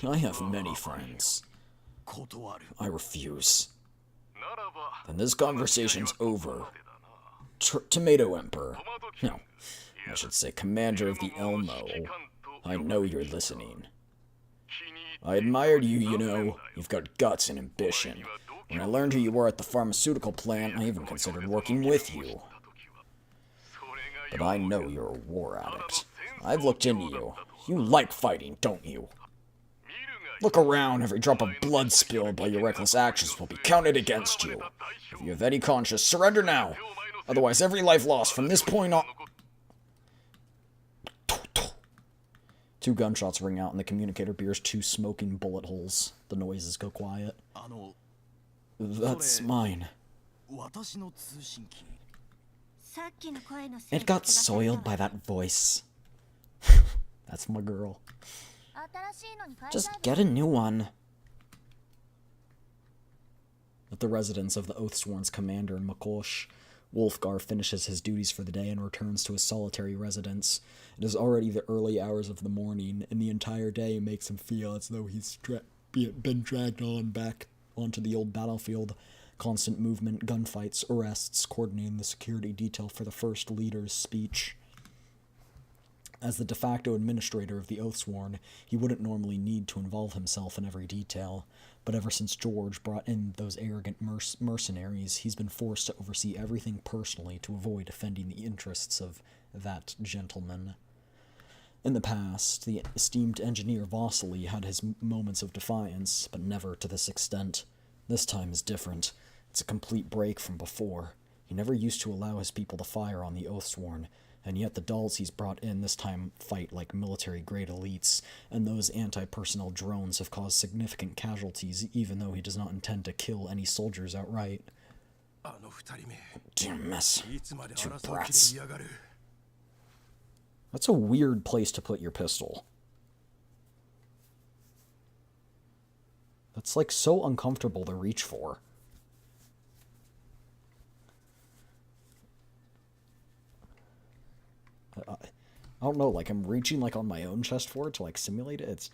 I have many friends. I refuse. Then this conversation's over. Tomato Emperor. No, I should say Commander of the Elmo. I know you're listening. I admired you, you know. You've got guts and ambition. When I learned who you were at the pharmaceutical plant, I even considered working with you. But I know you're a war addict. I've looked into you. You like fighting, don't you? Look around. Every drop of blood spilled by your reckless actions will be counted against you. If you have any conscience, surrender now. Otherwise, every life lost from this point on... Two gunshots ring out and the communicator bears two smoking bullet holes. The noises go quiet. That's mine. It got soiled by that voice. That's my girl. Just get a new one. At the residence of the Oathsworn's commander in Makosh, Wolfgar finishes his duties for the day and returns to his solitary residence. It is already the early hours of the morning, and the entire day makes him feel as though he's been dragged on back onto the old battlefield. Constant movement, gunfights, arrests, coordinating the security detail for the First Leader's speech. As the de facto administrator of the Oathsworn, he wouldn't normally need to involve himself in every detail, but ever since George brought in those arrogant mercenaries, he's been forced to oversee everything personally to avoid offending the interests of that gentleman. In the past, the esteemed engineer Vasily had his moments of defiance, but never to this extent. This time is different. It's a complete break from before. He never used to allow his people to fire on the Oathsworn, and yet the dolls he's brought in this time fight like military-grade elites, and those anti-personnel drones have caused significant casualties, even though he does not intend to kill any soldiers outright. Dear mess. Two brats. That's a weird place to put your pistol. That's like so uncomfortable to reach for. I don't know, like I'm reaching like on my own chest for it to like simulate it. It's...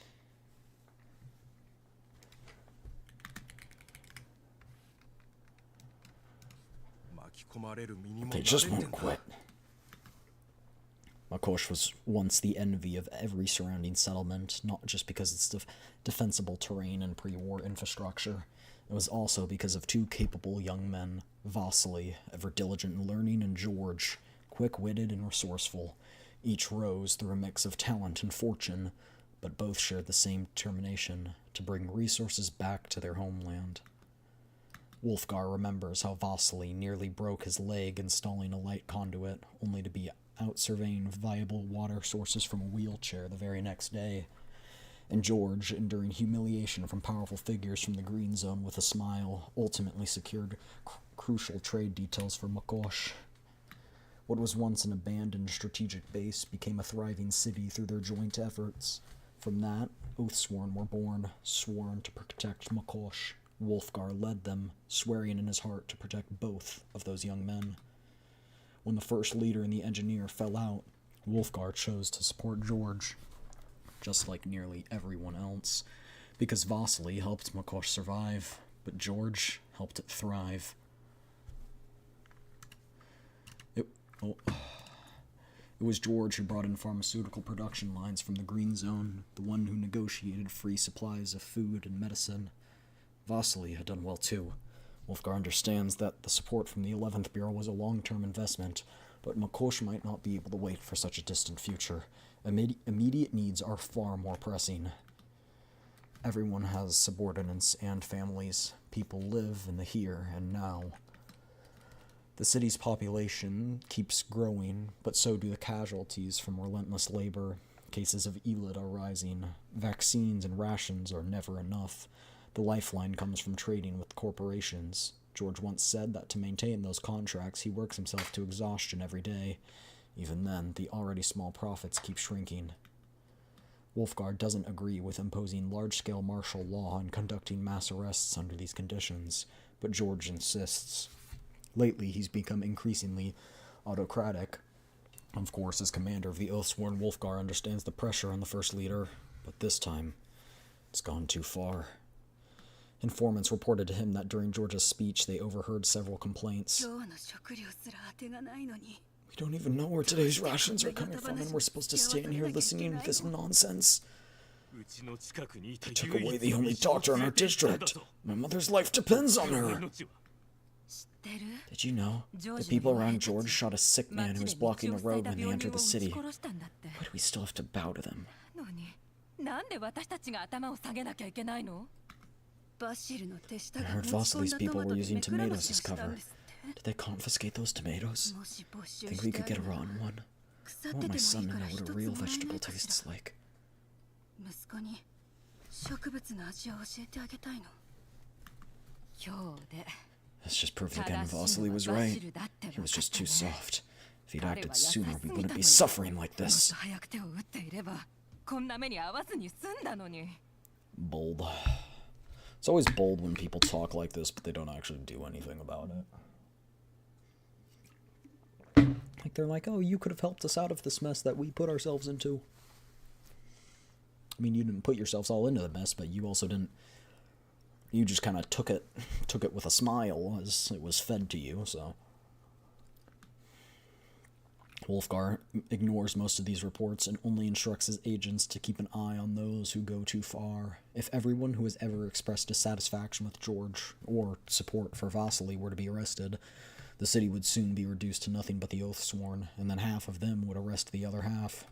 They just won't quit. Makosh was once the envy of every surrounding settlement, not just because it's defensible terrain and pre-war infrastructure. It was also because of two capable young men, Vasily, ever diligent in learning, and George, quick-witted and resourceful. Each rose through a mix of talent and fortune, but both shared the same determination to bring resources back to their homeland. Wolfgar remembers how Vasily nearly broke his leg installing a light conduit, only to be out surveying viable water sources from a wheelchair the very next day. And George, enduring humiliation from powerful figures from the Green Zone with a smile, ultimately secured crucial trade details for Makosh. What was once an abandoned strategic base became a thriving city through their joint efforts. From that, Oathsworn were born, sworn to protect Makosh. Wolfgar led them, swearing in his heart to protect both of those young men. When the first leader and the engineer fell out, Wolfgar chose to support George, just like nearly everyone else, because Vasily helped Makosh survive, but George helped it thrive. It was George who brought in pharmaceutical production lines from the Green Zone, the one who negotiated free supplies of food and medicine. Vasily had done well too. Wolfgar understands that the support from the 11th Bureau was a long-term investment, but Makosh might not be able to wait for such a distant future. Immediate needs are far more pressing. Everyone has subordinates and families. People live in the here and now. The city's population keeps growing, but so do the casualties from relentless labor. Cases of ELID are rising. Vaccines and rations are never enough. The lifeline comes from trading with corporations. George once said that to maintain those contracts, he works himself to exhaustion every day. Even then, the already small profits keep shrinking. Wolfgar doesn't agree with imposing large-scale martial law and conducting mass arrests under these conditions, but George insists. Lately, he's become increasingly autocratic. Of course, as commander of the Oathsworn, Wolfgar understands the pressure on the First Leader, but this time, it's gone too far. Informants reported to him that during George's speech, they overheard several complaints. We don't even know where today's rations are coming from, and we're supposed to stand here listening to this nonsense. They took away the only doctor in our district. My mother's life depends on her. Did you know? The people around George shot a sick man who was blocking the road when they entered the city. Why do we still have to bow to them? I heard Vasily's people were using tomatoes as cover. Did they confiscate those tomatoes? Think we could get a rotten one? I want my son to know what a real vegetable tastes like. This just proves again Vasily was right. He was just too soft. If he'd acted sooner, we wouldn't be suffering like this. Bold. It's always bold when people talk like this, but they don't actually do anything about it. Like, they're like, oh, you could have helped us out of this mess that we put ourselves into. I mean, you didn't put yourselves all into the mess, but you also didn't... You just kind of took it with a smile as it was fed to you, so... Wolfgar ignores most of these reports and only instructs his agents to keep an eye on those who go too far. If everyone who has ever expressed dissatisfaction with George, or support for Vasily, were to be arrested, the city would soon be reduced to nothing but the Oathsworn, and then half of them would arrest the other half.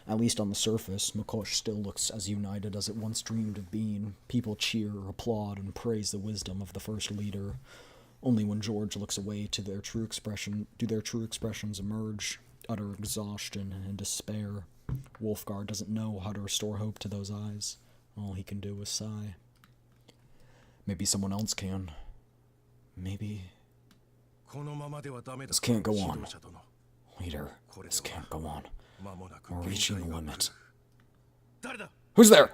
At least on the surface, Makosh still looks as united as it once dreamed of being. People cheer, applaud, and praise the wisdom of the First Leader. Only when George looks away do their true expressions emerge, utter exhaustion and despair. Wolfgar doesn't know how to restore hope to those eyes. All he can do is sigh. Maybe someone else can. Maybe... This can't go on. Leader, this can't go on. We're reaching the limit. Who's there?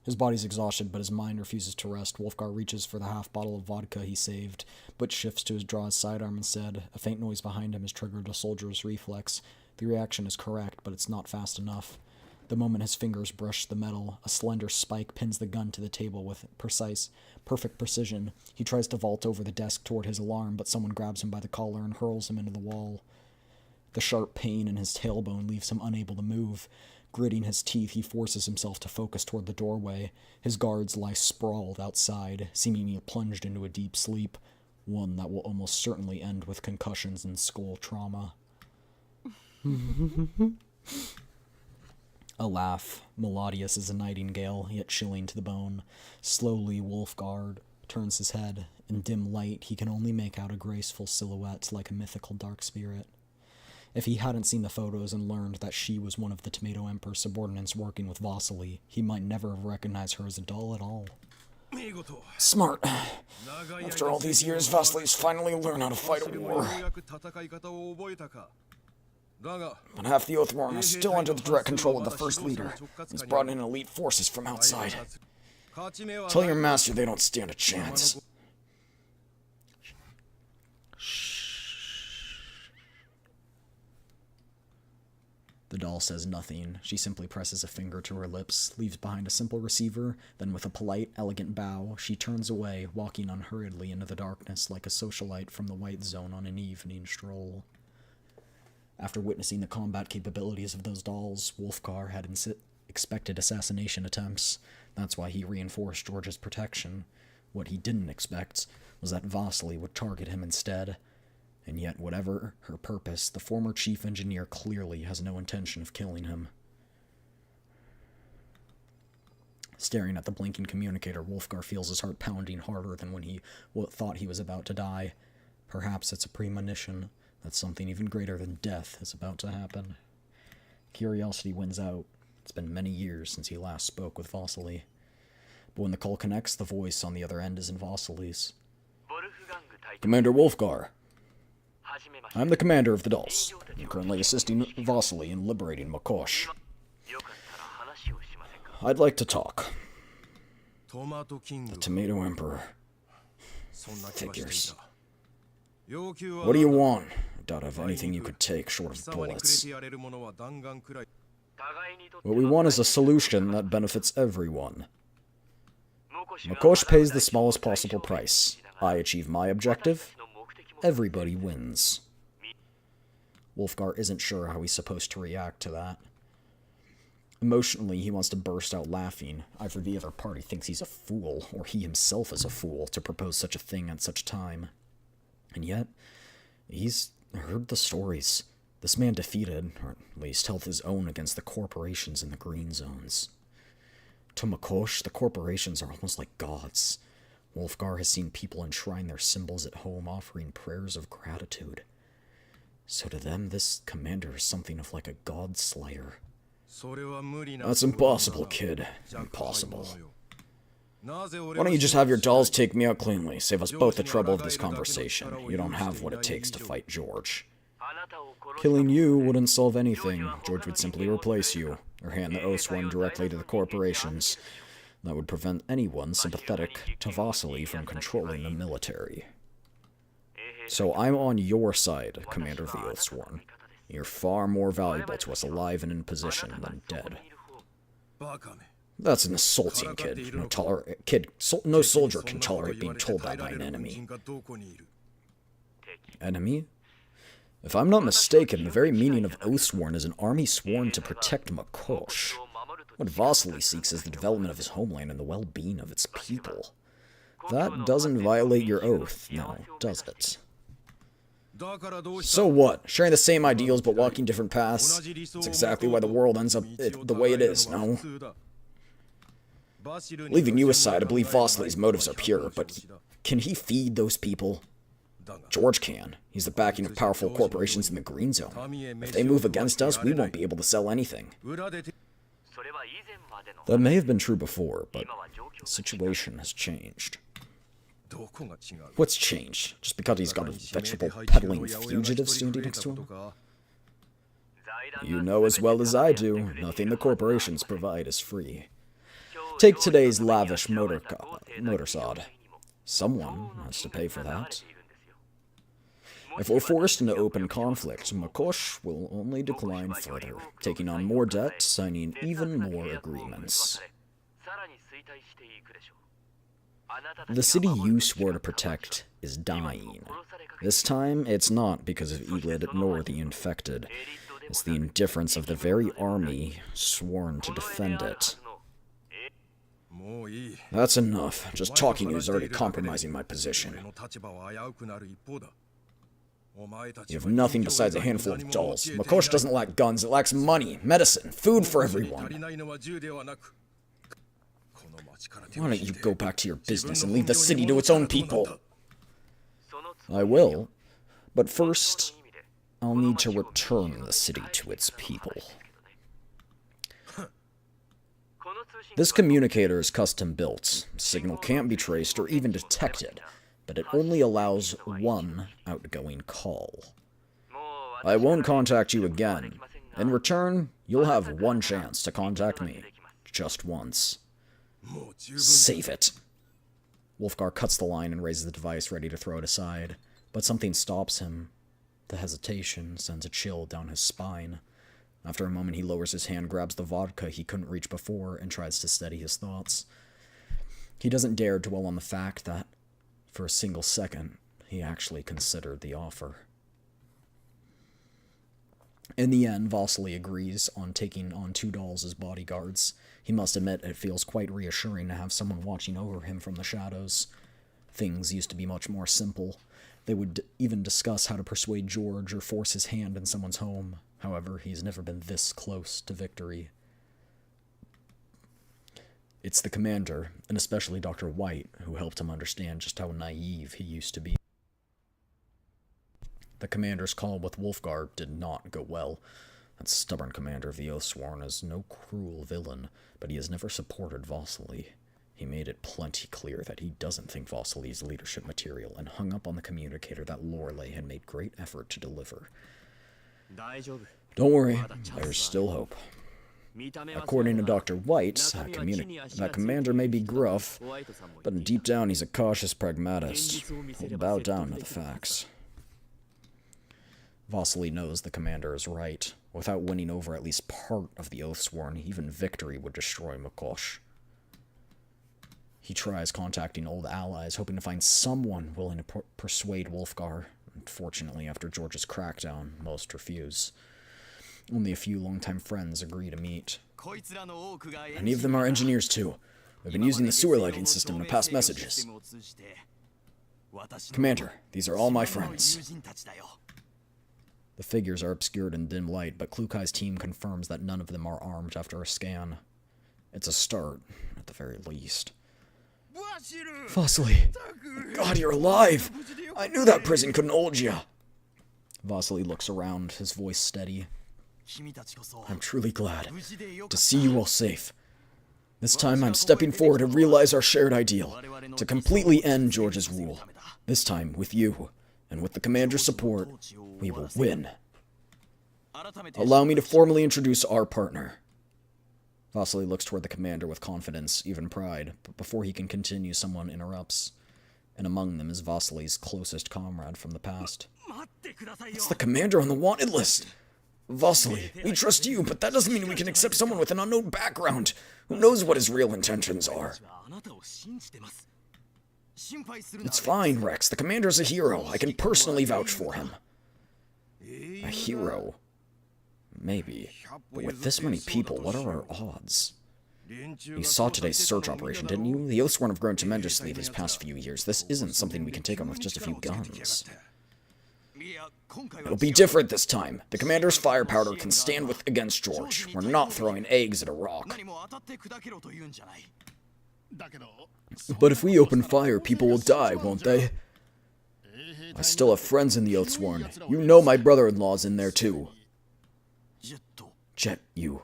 His body's exhausted, but his mind refuses to rest. Wolfgar reaches for the half bottle of vodka he saved, but shifts to draw his sidearm instead. A faint noise behind him has triggered a soldier's reflex. The reaction is correct, but it's not fast enough. The moment his fingers brush the metal, a slender spike pins the gun to the table with perfect precision. He tries to vault over the desk toward his alarm, but someone grabs him by the collar and hurls him into the wall. The sharp pain in his tailbone leaves him unable to move. Gritting his teeth, he forces himself to focus toward the doorway. His guards lie sprawled outside, seemingly plunged into a deep sleep, one that will almost certainly end with concussions and skull trauma. A laugh, melodious as a nightingale, yet chilling to the bone. Slowly, Wolfgar turns his head. In dim light, he can only make out a graceful silhouette like a mythical dark spirit. If he hadn't seen the photos and learned that she was one of the Tomato Emperor's subordinates working with Vasily, he might never have recognized her as a doll at all. Smart. After all these years, Vasily's finally learned how to fight a war. But half the Oathworn is still under the direct control of the First Leader. He's brought in elite forces from outside. Tell your master they don't stand a chance. The doll says nothing. She simply presses a finger to her lips, leaves behind a simple receiver, then with a polite, elegant bow, she turns away, walking unhurriedly into the darkness like a socialite from the White Zone on an evening stroll. After witnessing the combat capabilities of those dolls, Wolfgar had expected assassination attempts. That's why he reinforced George's protection. What he didn't expect was that Vasily would target him instead. And yet, whatever her purpose, the former chief engineer clearly has no intention of killing him. Staring at the blinking communicator, Wolfgar feels his heart pounding harder than when he thought he was about to die. Perhaps it's a premonition that something even greater than death is about to happen. Curiosity wins out. It's been many years since he last spoke with Vasily. But when the call connects, the voice on the other end is in Vasily's. Commander Wolfgar. I'm the commander of the dolls. I'm currently assisting Vasily in liberating Makosh. I'd like to talk. The Tomato Emperor. Figures. What do you want? I doubt I have anything you could take short of bullets. What we want is a solution that benefits everyone. Makosh pays the smallest possible price. I achieve my objective. Everybody wins. Wolfgar isn't sure how he's supposed to react to that. Emotionally, he wants to burst out laughing. Either the other party thinks he's a fool, or he himself is a fool to propose such a thing at such a time. And yet, he's heard the stories. This man defeated, or at least held his own against the corporations in the green zones. To Makosh, the corporations are almost like gods. Wolfgar has seen people enshrine their symbols at home, offering prayers of gratitude. So to them, this commander is something of like a god slayer. That's impossible, kid. Impossible. Why don't you just have your dolls take me out cleanly? Save us both the trouble of this conversation. You don't have what it takes to fight George. Killing you wouldn't solve anything. George would simply replace you, or hand the Oathsworn directly to the corporations. That would prevent anyone sympathetic to Vasily from controlling the military. So I'm on your side, Commander of the Oathsworn. You're far more valuable to us alive and in position than dead. That's an insulting, kid. No soldier can tolerate being told that by an enemy. Enemy? If I'm not mistaken, the very meaning of Oathsworn is an army sworn to protect Makosh. What Vasily seeks is the development of his homeland and the well-being of its people. That doesn't violate your oath, now, does it? So what? Sharing the same ideals but walking different paths? That's exactly why the world ends up the way it is, no? Leaving you aside, I believe Vasily's motives are pure, but can he feed those people? George can. He's the backing of powerful corporations in the Green Zone. If they move against us, we won't be able to sell anything. That may have been true before, but the situation has changed. What's changed? Just because he's got a vegetable-peddling fugitive standing next to him? You know as well as I do, nothing the corporations provide is free. Take today's lavish motorsod. Someone has to pay for that. If we're forced into open conflict, Makosh will only decline further, taking on more debt, signing even more agreements. The city you swore to protect is dying. This time, it's not because of Elid nor the infected. It's the indifference of the very army sworn to defend it. That's enough. Just talking is already compromising my position. You have nothing besides a handful of dolls. Makosh doesn't lack guns, it lacks money, medicine, food for everyone. Why don't you go back to your business and leave the city to its own people? I will, but first, I'll need to return the city to its people. This communicator is custom built. Signal can't be traced or even detected, but it only allows one outgoing call. I won't contact you again. In return, you'll have one chance to contact me. Just once. Save it. Wolfgar cuts the line and raises the device, ready to throw it aside, but something stops him. The hesitation sends a chill down his spine. After a moment, he lowers his hand, grabs the vodka he couldn't reach before, and tries to steady his thoughts. He doesn't dare dwell on the fact that, for a single second, he actually considered the offer. In the end, Vasily agrees on taking on 2 dolls as bodyguards. He must admit it feels quite reassuring to have someone watching over him from the shadows. Things used to be much more simple. They would even discuss how to persuade George or force his hand in someone's home. However, he's never been this close to victory. It's the commander, and especially Dr. White, who helped him understand just how naive he used to be. The commander's call with Wolfgar did not go well. That stubborn commander of the Oathsworn is no cruel villain, but he has never supported Vasily. He made it plenty clear that he doesn't think Vasily is leadership material, and hung up on the communicator that Lorelei had made great effort to deliver. Don't worry, there's still hope. According to Dr. White, that commander may be gruff, but deep down he's a cautious pragmatist. He'll bow down to the facts. Vasily knows the commander is right. Without winning over at least part of the Oathsworn, even victory would destroy Makosh. He tries contacting old allies, hoping to find someone willing to persuade Wolfgar. Unfortunately, after George's crackdown, most refuse. Only a few longtime friends agree to meet. Many of them are engineers too. We've been using the sewer lighting system to pass messages. Commander, these are all my friends. The figures are obscured in dim light, but Klukai's team confirms that none of them are armed after a scan. It's a start, at the very least. Vasily! God, you're alive! I knew that prison couldn't hold you! Vasily looks around, his voice steady. I'm truly glad to see you all safe. This time I'm stepping forward to realize our shared ideal, to completely end George's rule. This time with you, and with the commander's support, we will win. Allow me to formally introduce our partner. Vasily looks toward the commander with confidence, even pride, but before he can continue, someone interrupts. And among them is Vasily's closest comrade from the past. It's the commander on the wanted list! Vasily, we trust you, but that doesn't mean we can accept someone with an unknown background. Who knows what his real intentions are? It's fine, Rex. The commander's a hero. I can personally vouch for him. A hero? Maybe. But with this many people, what are our odds? You saw today's search operation, didn't you? The Oathsworn have grown tremendously these past few years. This isn't something we can take on with just a few guns. It'll be different this time. The commander's firepower can stand against George. We're not throwing eggs at a rock. But if we open fire, people will die, won't they? I still have friends in the Oathsworn. You know my brother-in-law's in there too. Jet, you.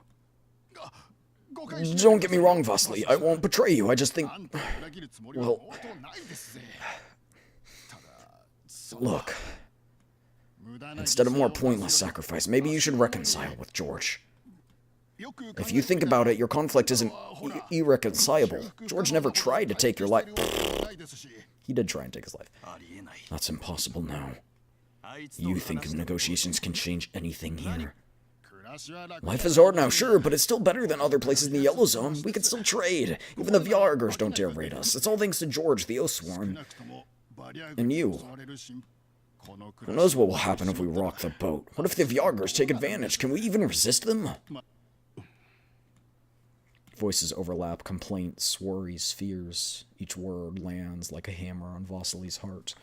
Don't get me wrong, Vasily. I won't betray you. I just think... Well... Look. Instead of more pointless sacrifice, maybe you should reconcile with George. If you think about it, your conflict isn't irreconcilable. George never tried to take your life. He did try and take his life. That's impossible now. You think negotiations can change anything here? Life is hard now, sure, but it's still better than other places in the Yellow Zone. We can still trade. Even the Vyargers don't dare raid us. It's all thanks to George, the Oathsworn. And you. Who knows what will happen if we rock the boat? What if the Vyargers take advantage? Can we even resist them? Voices overlap, complaints, worries, fears. Each word lands like a hammer on Vasili's heart.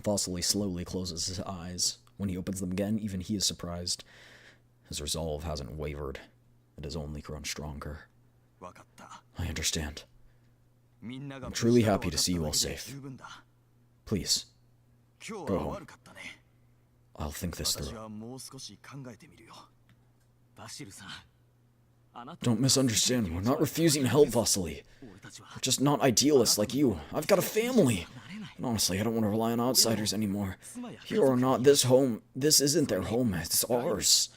Vasily slowly closes his eyes. When he opens them again, even he is surprised. His resolve hasn't wavered. It has only grown stronger. I understand. I'm truly happy to see you all safe. Please, go home. I'll think this through. Don't misunderstand. We're not refusing to help Vasily. We're just not idealists like you. I've got a family. And honestly, I don't want to rely on outsiders anymore. Here or not, this isn't their home. It's ours.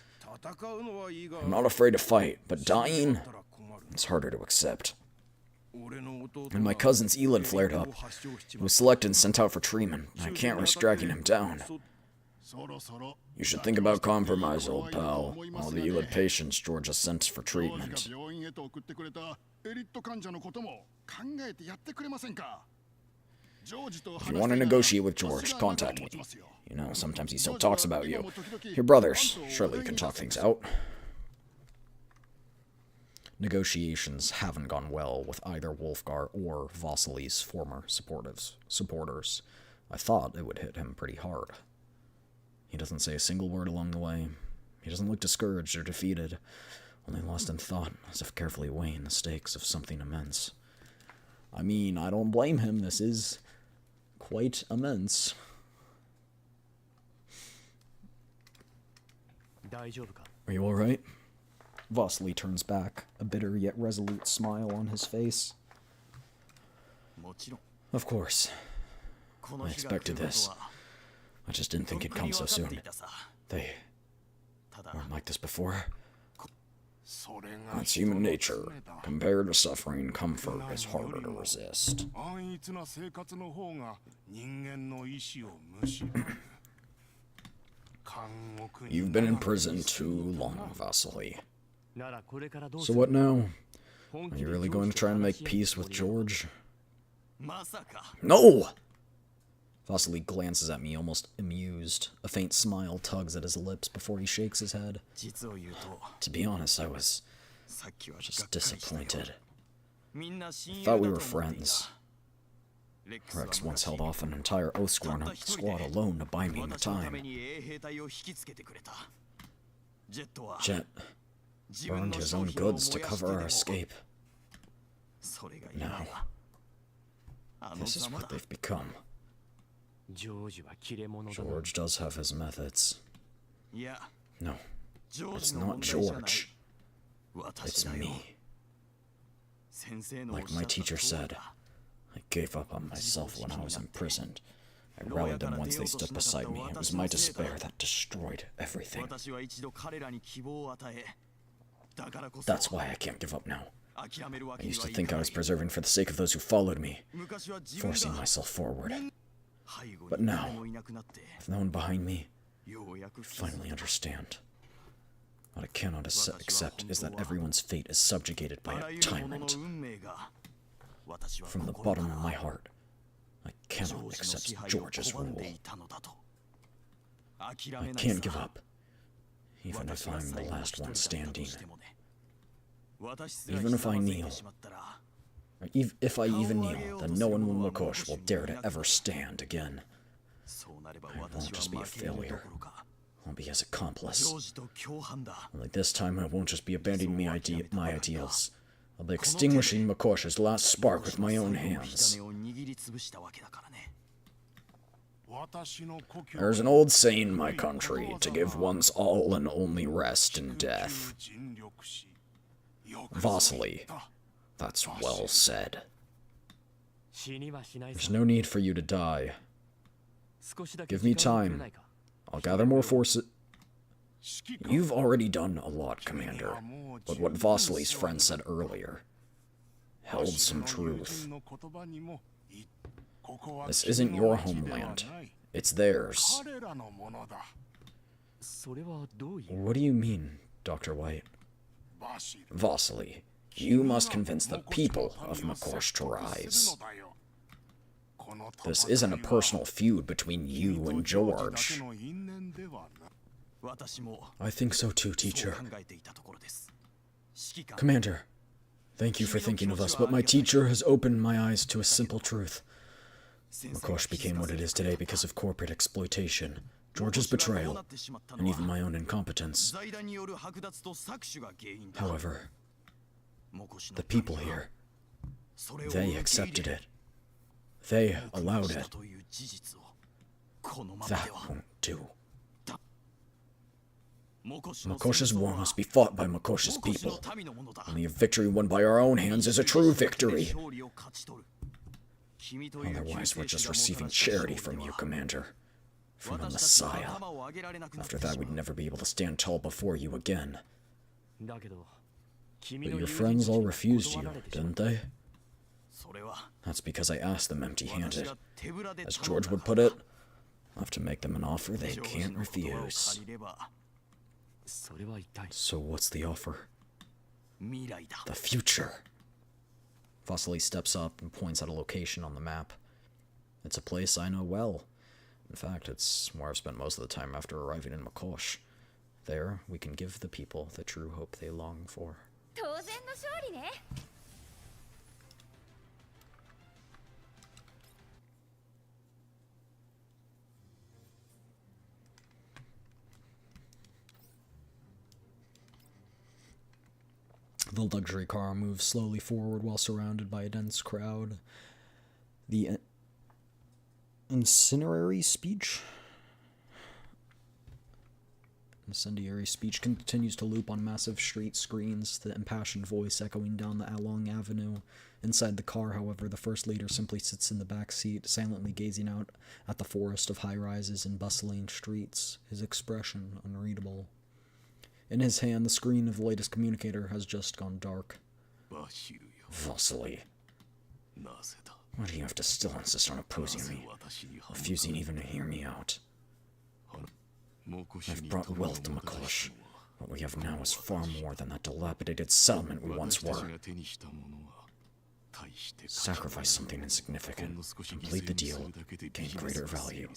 I'm not afraid to fight, but dying, it's harder to accept. And my cousin's Elid flared up. He was selected and sent out for treatment. I can't risk dragging him down. You should think about compromise, old pal. All the Elid patients George has sent for treatment. If you want to negotiate with George, contact me. You know, sometimes he still talks about you. Your brothers, surely you can talk things out. Negotiations haven't gone well with either Wolfgar or Vasily's former supporters. I thought it would hit him pretty hard. He doesn't say a single word along the way. He doesn't look discouraged or defeated, only lost in thought, as if carefully weighing the stakes of something immense. I mean, I don't blame him. This is quite immense. Are you alright? Vasily turns back, a bitter yet resolute smile on his face. Of course. I expected this. I just didn't think it'd come so soon. They weren't like this before. That's human nature. Compared to suffering, comfort is harder to resist. You've been in prison too long, Vasily. So what now? Are you really going to try and make peace with George? No! Vasily glances at me, almost amused. A faint smile tugs at his lips before he shakes his head. To be honest, I was just disappointed. I thought we were friends. Rex once held off an entire Oathsworn squad alone to buy me the time. Jet burned his own goods to cover our escape. Now, this is what they've become. George does have his methods. No, it's not George. It's me. Like my teacher said, I gave up on myself when I was imprisoned. I rallied them once they stood beside me. It was my despair that destroyed everything. That's why I can't give up now. I used to think I was preserving for the sake of those who followed me, forcing myself forward. But now, with no one behind me, I finally understand. What I cannot accept is that everyone's fate is subjugated by a tyrant. From the bottom of my heart, I cannot accept George's rule. I can't give up, even if I'm the last one standing. Even if I kneel, or if I even kneel, then no one in Makosh will dare to ever stand again. I won't just be a failure. I'll be his accomplice. Only this time I won't just be abandoning my ideals. I'll be extinguishing Makosh's last spark with my own hands. There's an old saying in my country, to give one's all and only rest in death. Vasily, that's well said. There's no need for you to die. Give me time. I'll gather more forces. You've already done a lot, Commander, but what Vasily's friend said earlier held some truth. This isn't your homeland. It's theirs. What do you mean, Dr. White. Vasily, you must convince the people of Mikosh to rise. This isn't a personal feud between you and George. I think so too, teacher. Commander, thank you for thinking of us, but my teacher has opened my eyes to a simple truth. Mikosh became what it is today because of corporate exploitation, George's betrayal, and even my own incompetence. However, the people here, they accepted it. They allowed it. That won't do. Mikosh's war must be fought by Mikosh's people. Only a victory won by our own hands is a true victory. Otherwise, we're just receiving charity from you, Commander. From a Messiah. After that, we'd never be able to stand tall before you again. But your friends all refused you, didn't they? That's because I asked them empty-handed. As George would put it, I'll have to make them an offer they can't refuse. So what's the offer? The future. Vasily steps up and points at a location on the map. It's a place I know well. In fact, it's where I've spent most of the time after arriving in Mikosh. There, we can give the people the true hope they long for. The luxury car moves slowly forward while surrounded by a dense crowd. The incendiary speech continues to loop on massive street screens, the impassioned voice echoing down the long avenue. Inside the car, however, the First Leader simply sits in the back seat, silently gazing out at the forest of high-rises and bustling streets, his expression unreadable. In his hand, the screen of the latest communicator has just gone dark. Vasily, why do you have to still insist on opposing me, refusing even to hear me out? I've brought wealth to Mikosh. What we have now is far more than that dilapidated settlement we once were. Sacrifice something insignificant, complete the deal, gain greater value.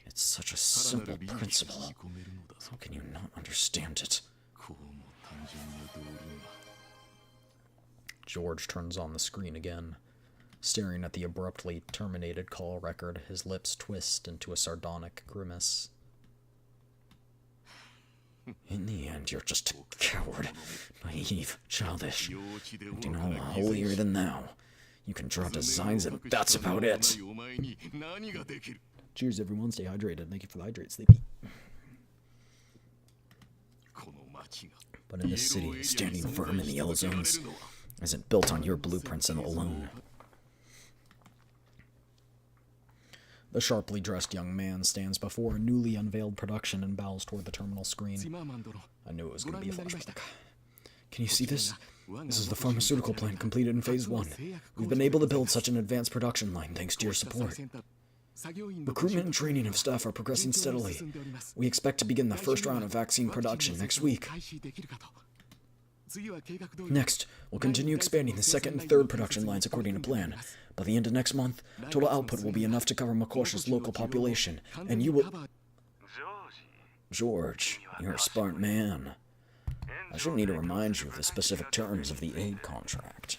It's such a simple principle. How can you not understand it? George turns on the screen again. Staring at the abruptly terminated call record, his lips twist into a sardonic grimace. In the end, you're just a coward, naive, childish, acting all holier than thou. You can draw designs and that's about it. Cheers, everyone. Stay hydrated. Thank you for the hydrate, Sleepy. But in this city, standing firm in the yellow zones isn't built on your blueprints alone. The sharply dressed young man stands before a newly unveiled production and bows toward the terminal screen. I knew it was going to be a flashback. Can you see this? This is the pharmaceutical plant completed in Phase 1. We've been able to build such an advanced production line thanks to your support. Recruitment and training of staff are progressing steadily. We expect to begin the first round of vaccine production next week. Next, we'll continue expanding the second and third production lines according to plan. By the end of next month, total output will be enough to cover Mikosh's local population, and you will... George, you're a smart man. I shouldn't need to remind you of the specific terms of the aid contract.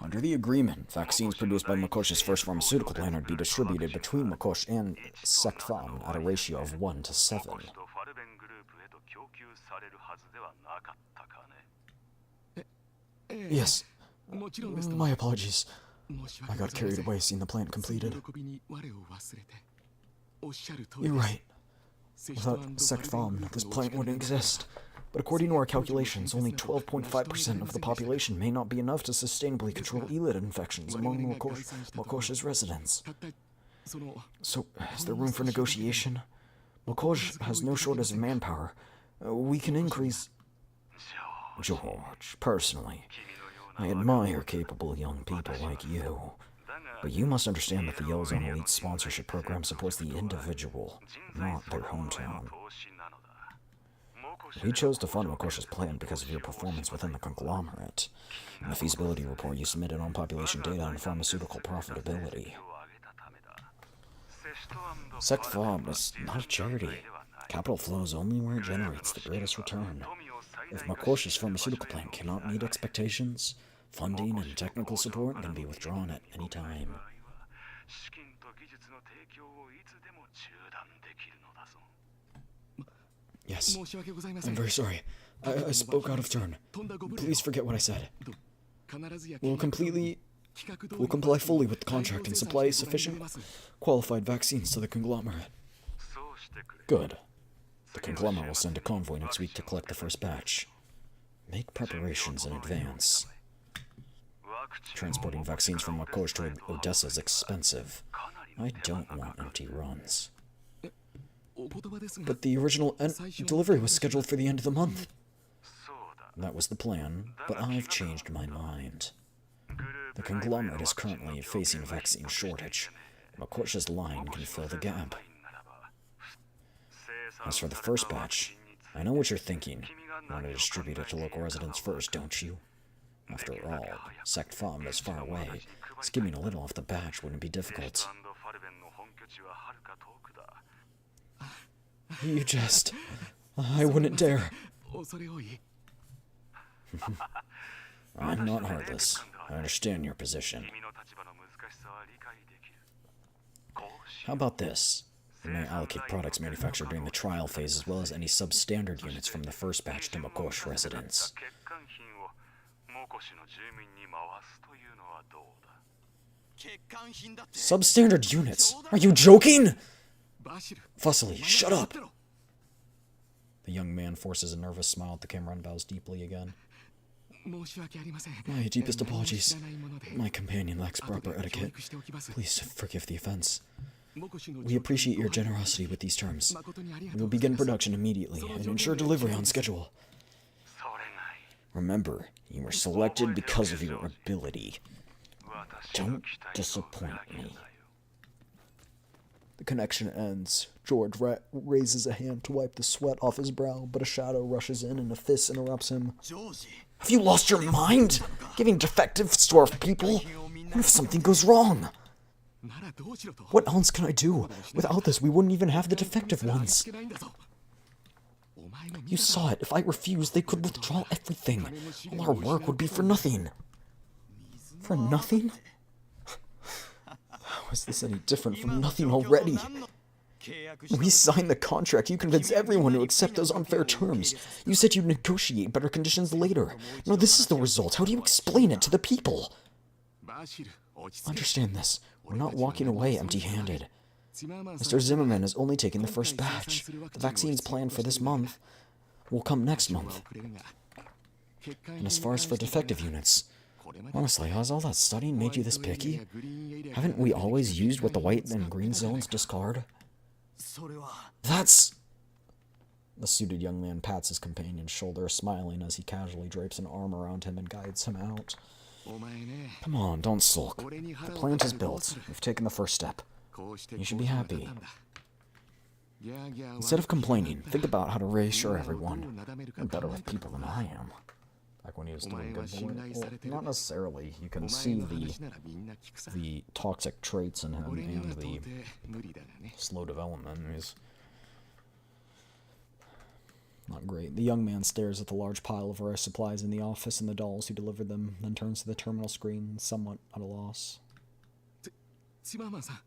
Under the agreement, vaccines produced by Mikosh's first pharmaceutical plant would be distributed between Mikosh and Sektfam at a ratio of 1 to 7. Yes. My apologies. I got carried away seeing the plant completed. You're right. Without Sektfam, this plant wouldn't exist. But according to our calculations, only 12.5% of the population may not be enough to sustainably control elid infections among Mikosh's residents. So, is there room for negotiation? Mikosh has no shortage of manpower. We can increase... George, personally, I admire capable young people like you. But you must understand that the Yellow Zone Elite sponsorship program supports the individual, not their hometown. We chose to fund Makosha's plan because of your performance within the conglomerate, and the feasibility report you submitted on population data and pharmaceutical profitability. Sect Fob is not a charity. Capital flows only where it generates the greatest return. If Makosha's pharmaceutical plan cannot meet expectations, funding and technical support can be withdrawn at any time. Yes, I'm very sorry. I spoke out of turn. Please forget what I said. We'll comply fully with the contract and supply sufficient qualified vaccines to the conglomerate. Good. The conglomerate will send a convoy next week to collect the first batch. Make preparations in advance. Transporting vaccines from Makosh to Odessa is expensive. I don't want empty runs. But the original delivery was scheduled for the end of the month. That was the plan, but I've changed my mind. The conglomerate is currently facing a vaccine shortage. Makosha's line can fill the gap. As for the first batch, I know what you're thinking. You want to distribute it to local residents first, don't you? After all, Sect Fom is far away. Skimming a little off the batch wouldn't be difficult. You just... I wouldn't dare. I'm not heartless. I understand your position. How about this? We may allocate products manufactured during the trial phase as well as any substandard units from the first batch to Makosh residents. Substandard units? Are you joking? Fussily, shut up! The young man forces a nervous smile at the camera and bows deeply again. My deepest apologies. My companion lacks proper etiquette. Please forgive the offense. We appreciate your generosity with these terms. We will begin production immediately and ensure delivery on schedule. Remember, you were selected because of your ability. Don't disappoint me. The connection ends. George raises a hand to wipe the sweat off his brow, but a shadow rushes in and a fist interrupts him. Have you lost your mind? Giving defectives to our people? What if something goes wrong? What else can I do? Without this, we wouldn't even have the defective ones. You saw it. If I refused, they could withdraw everything. All our work would be for nothing. For nothing? How is this any different from nothing already? We signed the contract. You convinced everyone to accept those unfair terms. You said you'd negotiate better conditions later. Now this is the result. How do you explain it to the people? Understand this. We're not walking away empty-handed. Mr. Zimmerman is only taking the first batch. The vaccines planned for this month will come next month. And as far as for defective units, honestly, has all that studying made you this picky? Haven't we always used what the white and green zones discard? That's... The suited young man pats his companion's shoulder, smiling as he casually drapes an arm around him and guides him out. Come on, don't sulk. The plant is built. We've taken the first step. You should be happy. Instead of complaining, think about how to reassure everyone. You're better with people than I am. Like when he was doing good boy. Well, not necessarily. You can see the toxic traits in him and the slow development. He's not great. The young man stares at the large pile of rare supplies in the office and the dolls who delivered them, then turns to the terminal screen, somewhat at a loss.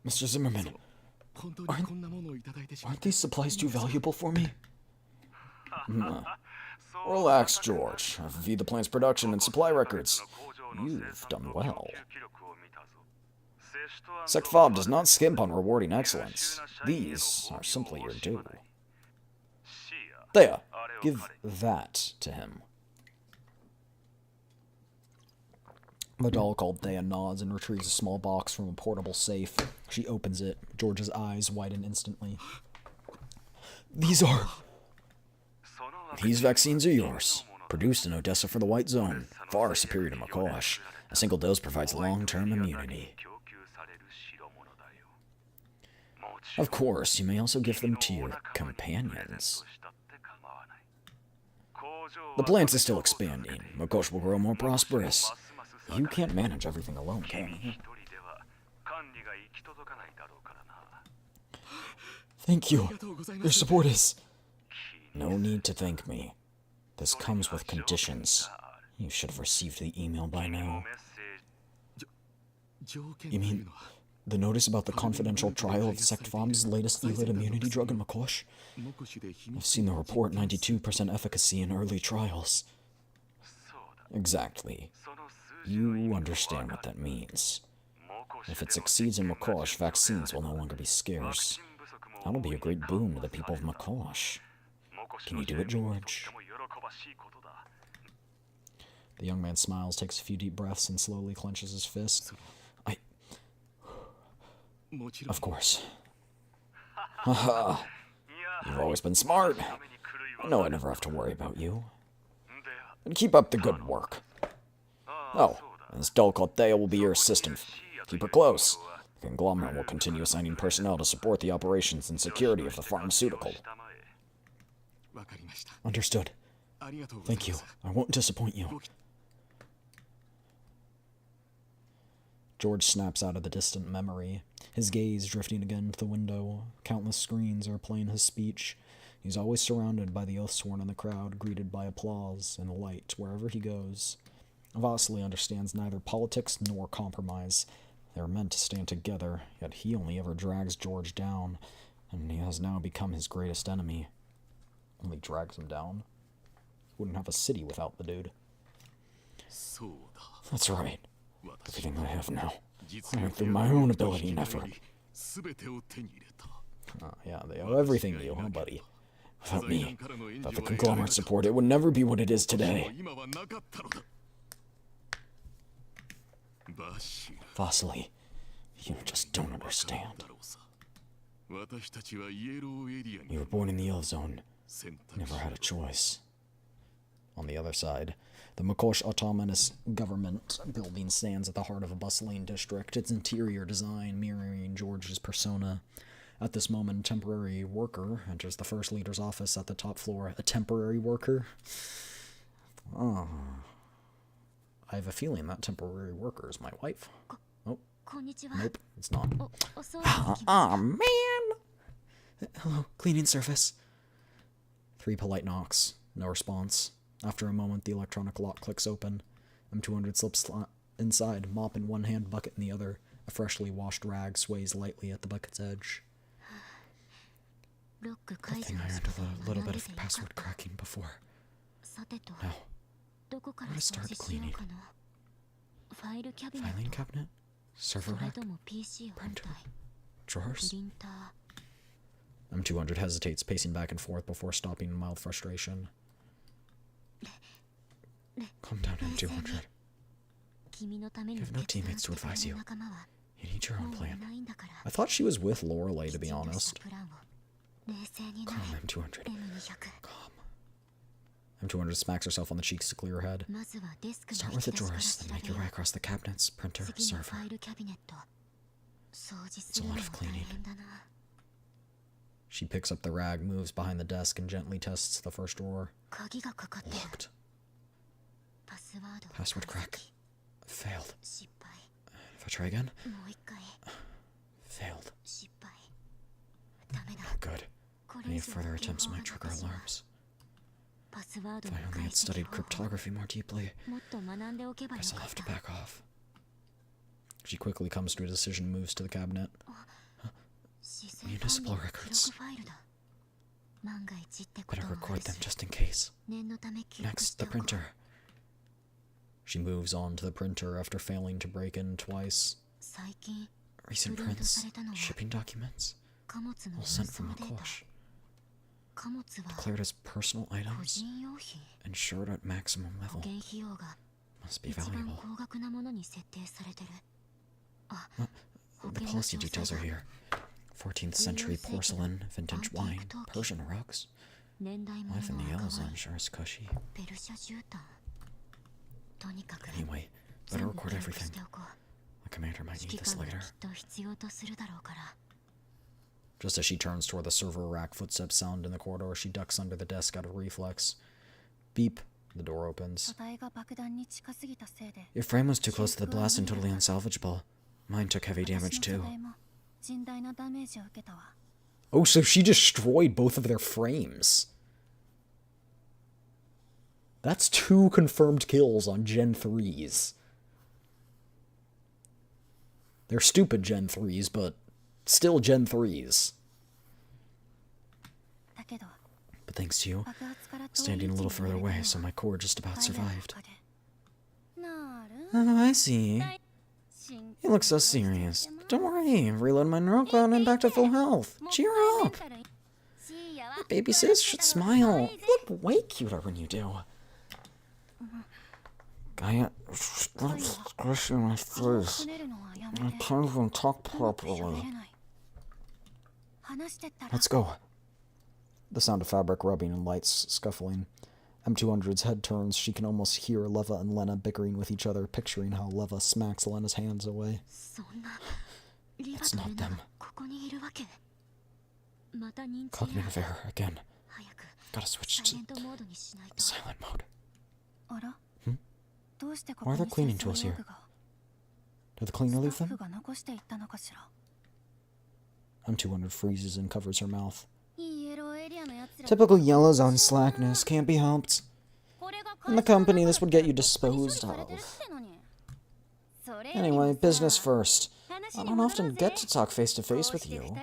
Mr. Zimmerman, aren't these supplies too valuable for me? Relax, George. I've reviewed the plant's production and supply records. You've done well. Sect Fob does not skimp on rewarding excellence. These are simply your due. Thea, give that to him. The doll called Thea nods and retrieves a small box from a portable safe. She opens it. George's eyes widen instantly. These vaccines are yours. Produced in Odessa for the White Zone. Far superior to Makosh. A single dose provides long-term immunity. Of course, you may also give them to your companions. The plant is still expanding. Makosh will grow more prosperous. You can't manage everything alone, can you? Thank you. Your support is... No need to thank me. This comes with conditions. You should have received the email by now. You mean the notice about the confidential trial of Sect Fom's latest elite immunity drug in Makosh? I've seen the report, 92% efficacy in early trials. Exactly. You understand what that means. If it succeeds in Makosh, vaccines will no longer be scarce. That'll be a great boon to the people of Makosh. Can you do it, George? The young man smiles, takes a few deep breaths, and slowly clenches his fist. Of course. Haha. You've always been smart. I know I never have to worry about you. And keep up the good work. Oh, and this Dolcotea will be your assistant. Keep her close. The conglomerate will continue assigning personnel to support the operations and security of the pharmaceutical. Understood. Thank you. I won't disappoint you. George snaps out of the distant memory, his gaze drifting again to the window. Countless screens are playing his speech. He's always surrounded by the oath-sworn in the crowd, greeted by applause and light wherever he goes. Vasily understands neither politics nor compromise. They are meant to stand together, yet he only ever drags George down, and he has now become his greatest enemy. Only drags him down? Wouldn't have a city without the dude. That's right. Everything I have now, I have through my own ability and effort. Yeah, they owe everything to you, huh, buddy? Without me, without the conglomerate support, it would never be what it is today. Vasily, you just don't understand. You were born in the Yellow Zone. You never had a choice. On the other side, the Makosh Autonomous Government building stands at the heart of a bustling district, its interior design mirroring George's persona. At this moment, a temporary worker enters the first leader's office at the top floor. A temporary worker? Oh. I have a feeling that temporary worker is my wife. Oh. Nope, it's not. Aw, man! Hello, cleaning service. 3 polite knocks. No response. After a moment, the electronic lock clicks open. M200 slips inside, mop in one hand, bucket in the other. A freshly washed rag sways lightly at the bucket's edge. Good thing I learned a little bit of password cracking before. Now, where to start cleaning? Filing cabinet? Server rack? Printer? Drawers? M200 hesitates, pacing back and forth before stopping in mild frustration. Calm down, M200. You have no teammates to advise you. You need your own plan. I thought she was with Lorelei, to be honest. Calm, M200. Calm. M200 smacks herself on the cheeks to clear her head. Start with the drawers, then make your way across the cabinets, printer, server. It's a lot of cleaning. She picks up the rag, moves behind the desk, and gently tests the first drawer. Locked. Password crack. Failed. If I try again? Failed. Oh, good. Any further attempts might trigger alarms. If I only had studied cryptography more deeply, guess I'll have to back off. She quickly comes to a decision and moves to the cabinet. Municipal records. Better record them just in case. Next, the printer. She moves on to the printer after failing to break in twice. Recent prints, shipping documents, all sent from Makosh. Declared as personal items, insured at maximum level. Must be valuable. The policy details are here. 14th century porcelain, vintage wine, Persian rugs. Life in the Yellow Zone sure is cushy. Anyway, better record everything. The commander might need this later. Just as she turns toward the server rack, footsteps sound in the corridor. She ducks under the desk out of reflex. Beep. The door opens. Your frame was too close to the blast and totally unsalvageable. Mine took heavy damage too. Oh, so she destroyed both of their frames. That's 2 confirmed kills on Gen 3s. They're stupid Gen 3s, but still Gen 3s. But thanks to you, standing a little further away, so my core just about survived. Oh, I see. You look so serious. Don't worry, reload my neural cloud and I'm back to full health. Cheer up! My baby sis should smile. You look way cuter when you do. Gaia, stop squishing my face. I can't even talk properly. Let's go. The sound of fabric rubbing and lights scuffling. M200's head turns. She can almost hear Leva and Lena bickering with each other, picturing how Leva smacks Lena's hands away. It's not them. Cognitive error again. Gotta switch to silent mode. Why are there cleaning tools here? Did the cleaner leave them? M200 freezes and covers her mouth. Typical yellow zone slackness, can't be helped. In the company, this would get you disposed of. Anyway, business first. I don't often get to talk face to face with you.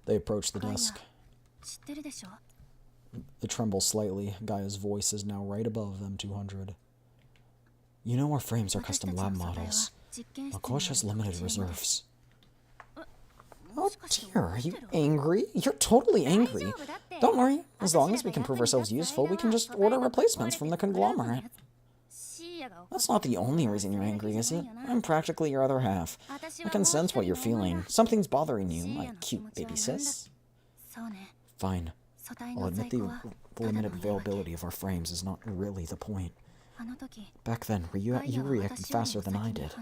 They approach the desk. They tremble slightly. Gaia's voice is now right above M200. You know our frames are custom lab models. Makosh has limited reserves. Oh dear, are you angry? You're totally angry. Don't worry, as long as we can prove ourselves useful, we can just order replacements from the conglomerate. That's not the only reason you're angry, is it? I'm practically your other half. I can sense what you're feeling. Something's bothering you, my cute baby sis. Fine. I'll admit the limited availability of our frames is not really the point. Back then, you reacted faster than I did.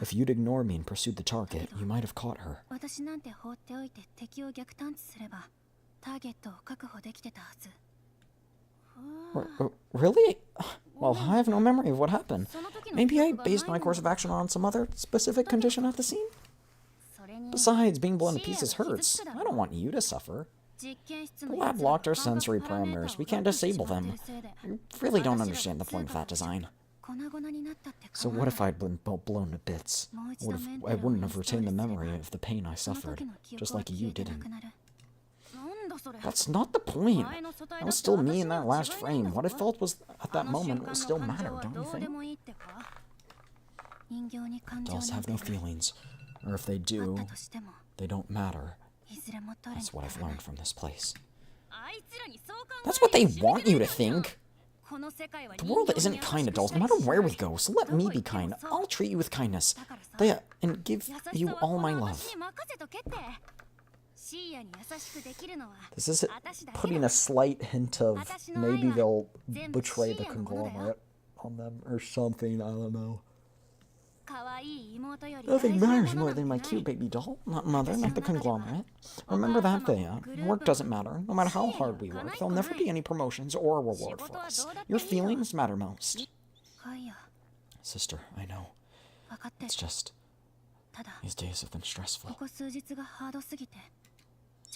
If you'd ignored me and pursued the target, you might have caught her. Really? Well, I have no memory of what happened. Maybe I based my course of action on some other specific condition at the scene? Besides, being blown to pieces hurts. I don't want you to suffer. The lab locked our sensory parameters. We can't disable them. I really don't understand the point of that design. So what if I'd been blown to bits? I wouldn't have retained the memory of the pain I suffered, just like you didn't. That's not the point. I was still me in that last frame. What I felt was at that moment will still matter, don't you think? Dolls have no feelings. Or if they do, they don't matter. That's what I've learned from this place. That's what they want you to think. The world isn't kind to dolls, no matter where we go, so let me be kind. I'll treat you with kindness. And give you all my love. This is putting a slight hint of maybe they'll betray the conglomerate on them or something, I don't know. Nothing matters more than my cute baby doll. Not mother, not the conglomerate. Remember that, Thea. Work doesn't matter. No matter how hard we work, there'll never be any promotions or a reward for us. Your feelings matter most. Sister, I know. It's just... these days have been stressful.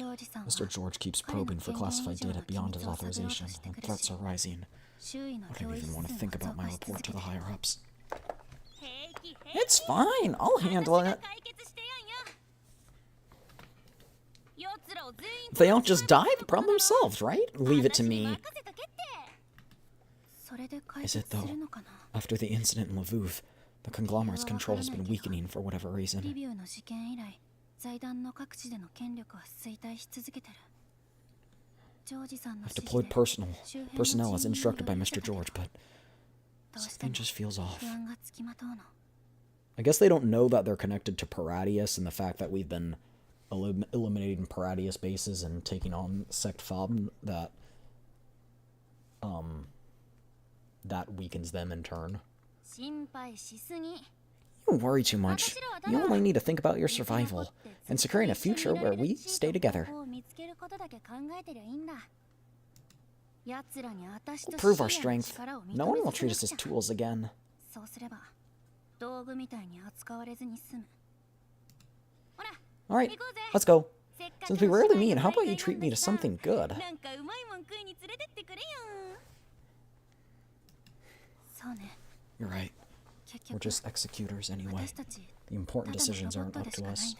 Mr. George keeps probing for classified data beyond his authorization, and threats are rising. I don't even want to think about my report to the higher-ups. It's fine, I'll handle it. If they don't just die, the problem's solved, right? Leave it to me. Is it though? After the incident in Lviv, the conglomerate's control has been weakening for whatever reason. I've deployed personnel as instructed by Mr. George, but something just feels off. I guess they don't know that they're connected to Paradius and the fact that we've been eliminating Paradius bases and taking on Sect Fob, that that weakens them in turn. You worry too much. You only need to think about your survival and securing a future where we stay together. We'll prove our strength. No one will treat us as tools again. Alright, let's go. Since we rarely meet, how about you treat me to something good? You're right. We're just executors anyway. The important decisions aren't up to us.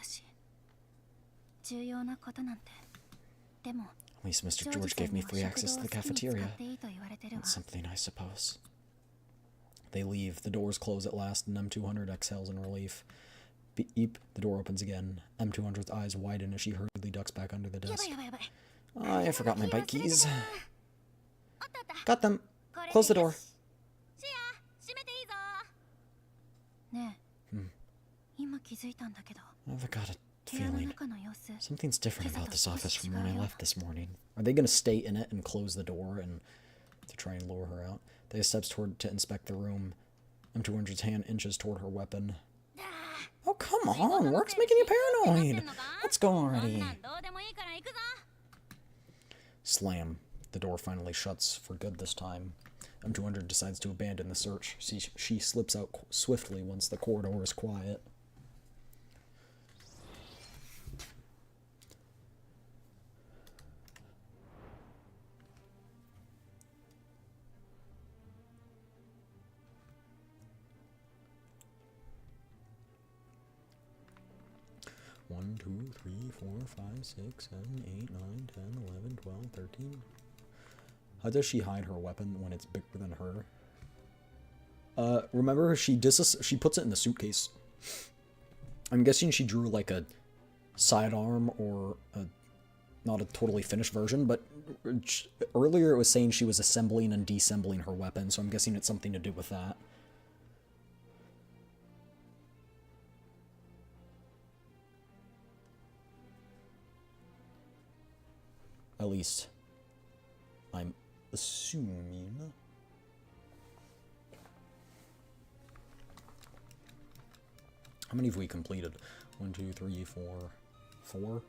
At least Mr. George gave me free access to the cafeteria. That's something, I suppose. They leave. The doors close at last, and M200 exhales in relief. Beep. The door opens again. M200's eyes widen as she hurriedly ducks back under the desk. I forgot my bike keys. Got them. Close the door. I've got a feeling. Something's different about this office from when I left this morning. Are they going to stay in it and close the door and to try and lure her out? They have steps toward to inspect the room. M200's hand inches toward her weapon. Oh, come on! Work's making you paranoid! Let's go already! Slam. The door finally shuts for good this time. M200 decides to abandon the search. She slips out swiftly once the corridor is quiet. One, 2, 3, 4, 5, 6, 7, 8, 9, 10, 11, 12, 13. How does she hide her weapon when it's bigger than her? Remember she puts it in the suitcase. I'm guessing she drew like a sidearm or not a totally finished version, but earlier it was saying she was assembling and deassembling her weapon, so I'm guessing it's something to do with that. At least, I'm assuming. How many have we completed? 1, 2, 3, 4, 4?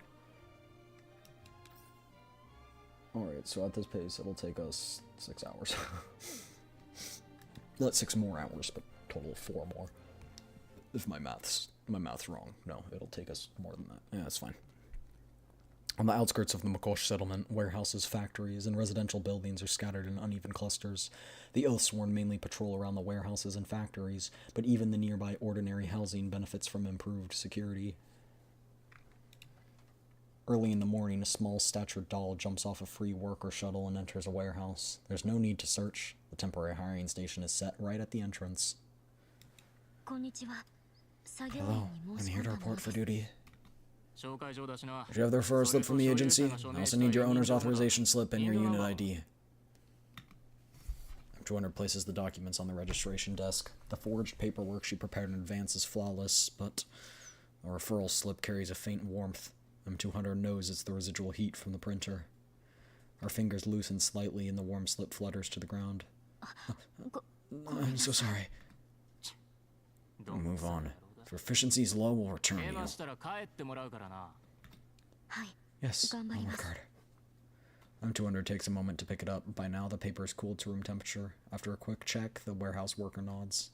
Alright, so at this pace, it'll take us 6 hours. Not 6 more hours, but total 4 more. If my math's wrong. No, it'll take us more than that. Yeah, that's fine. On the outskirts of the Makosh settlement, warehouses, factories, and residential buildings are scattered in uneven clusters. The Oathsworn mainly patrol around the warehouses and factories, but even the nearby ordinary housing benefits from improved security. Early in the morning, a small-statured doll jumps off a free worker shuttle and enters a warehouse. There's no need to search. The temporary hiring station is set right at the entrance. Hello, I'm here to report for duty. Did you have the referral slip from the agency? I also need your owner's authorization slip and your unit ID. Joiner places the documents on the registration desk. The forged paperwork she prepared in advance is flawless, but a referral slip carries a faint warmth. M200 knows it's the residual heat from the printer. Her fingers loosen slightly and the warm slip flutters to the ground. I'm so sorry. Move on. If efficiency is low, we'll return you. Yes, I'll work hard. M200 takes a moment to pick it up. By now, the paper is cooled to room temperature. After a quick check, the warehouse worker nods.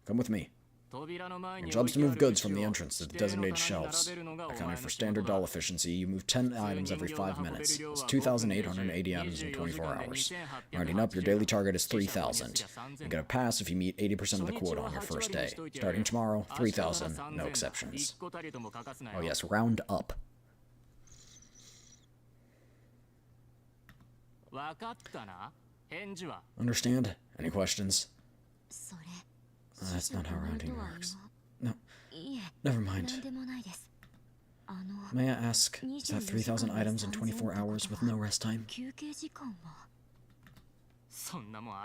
Come with me. Your job's to move goods from the entrance to the designated shelves. Accounting for standard doll efficiency, you move 10 items every 5 minutes. It's 2,880 items in 24 hours. Rounding up, your daily target is 3,000. You get a pass if you meet 80% of the quota on your first day. Starting tomorrow, 3,000, no exceptions. Oh yes, round up. Understand? Any questions? That's not how rounding works. No, never mind. May I ask, is that 3,000 items in 24 hours with no rest time?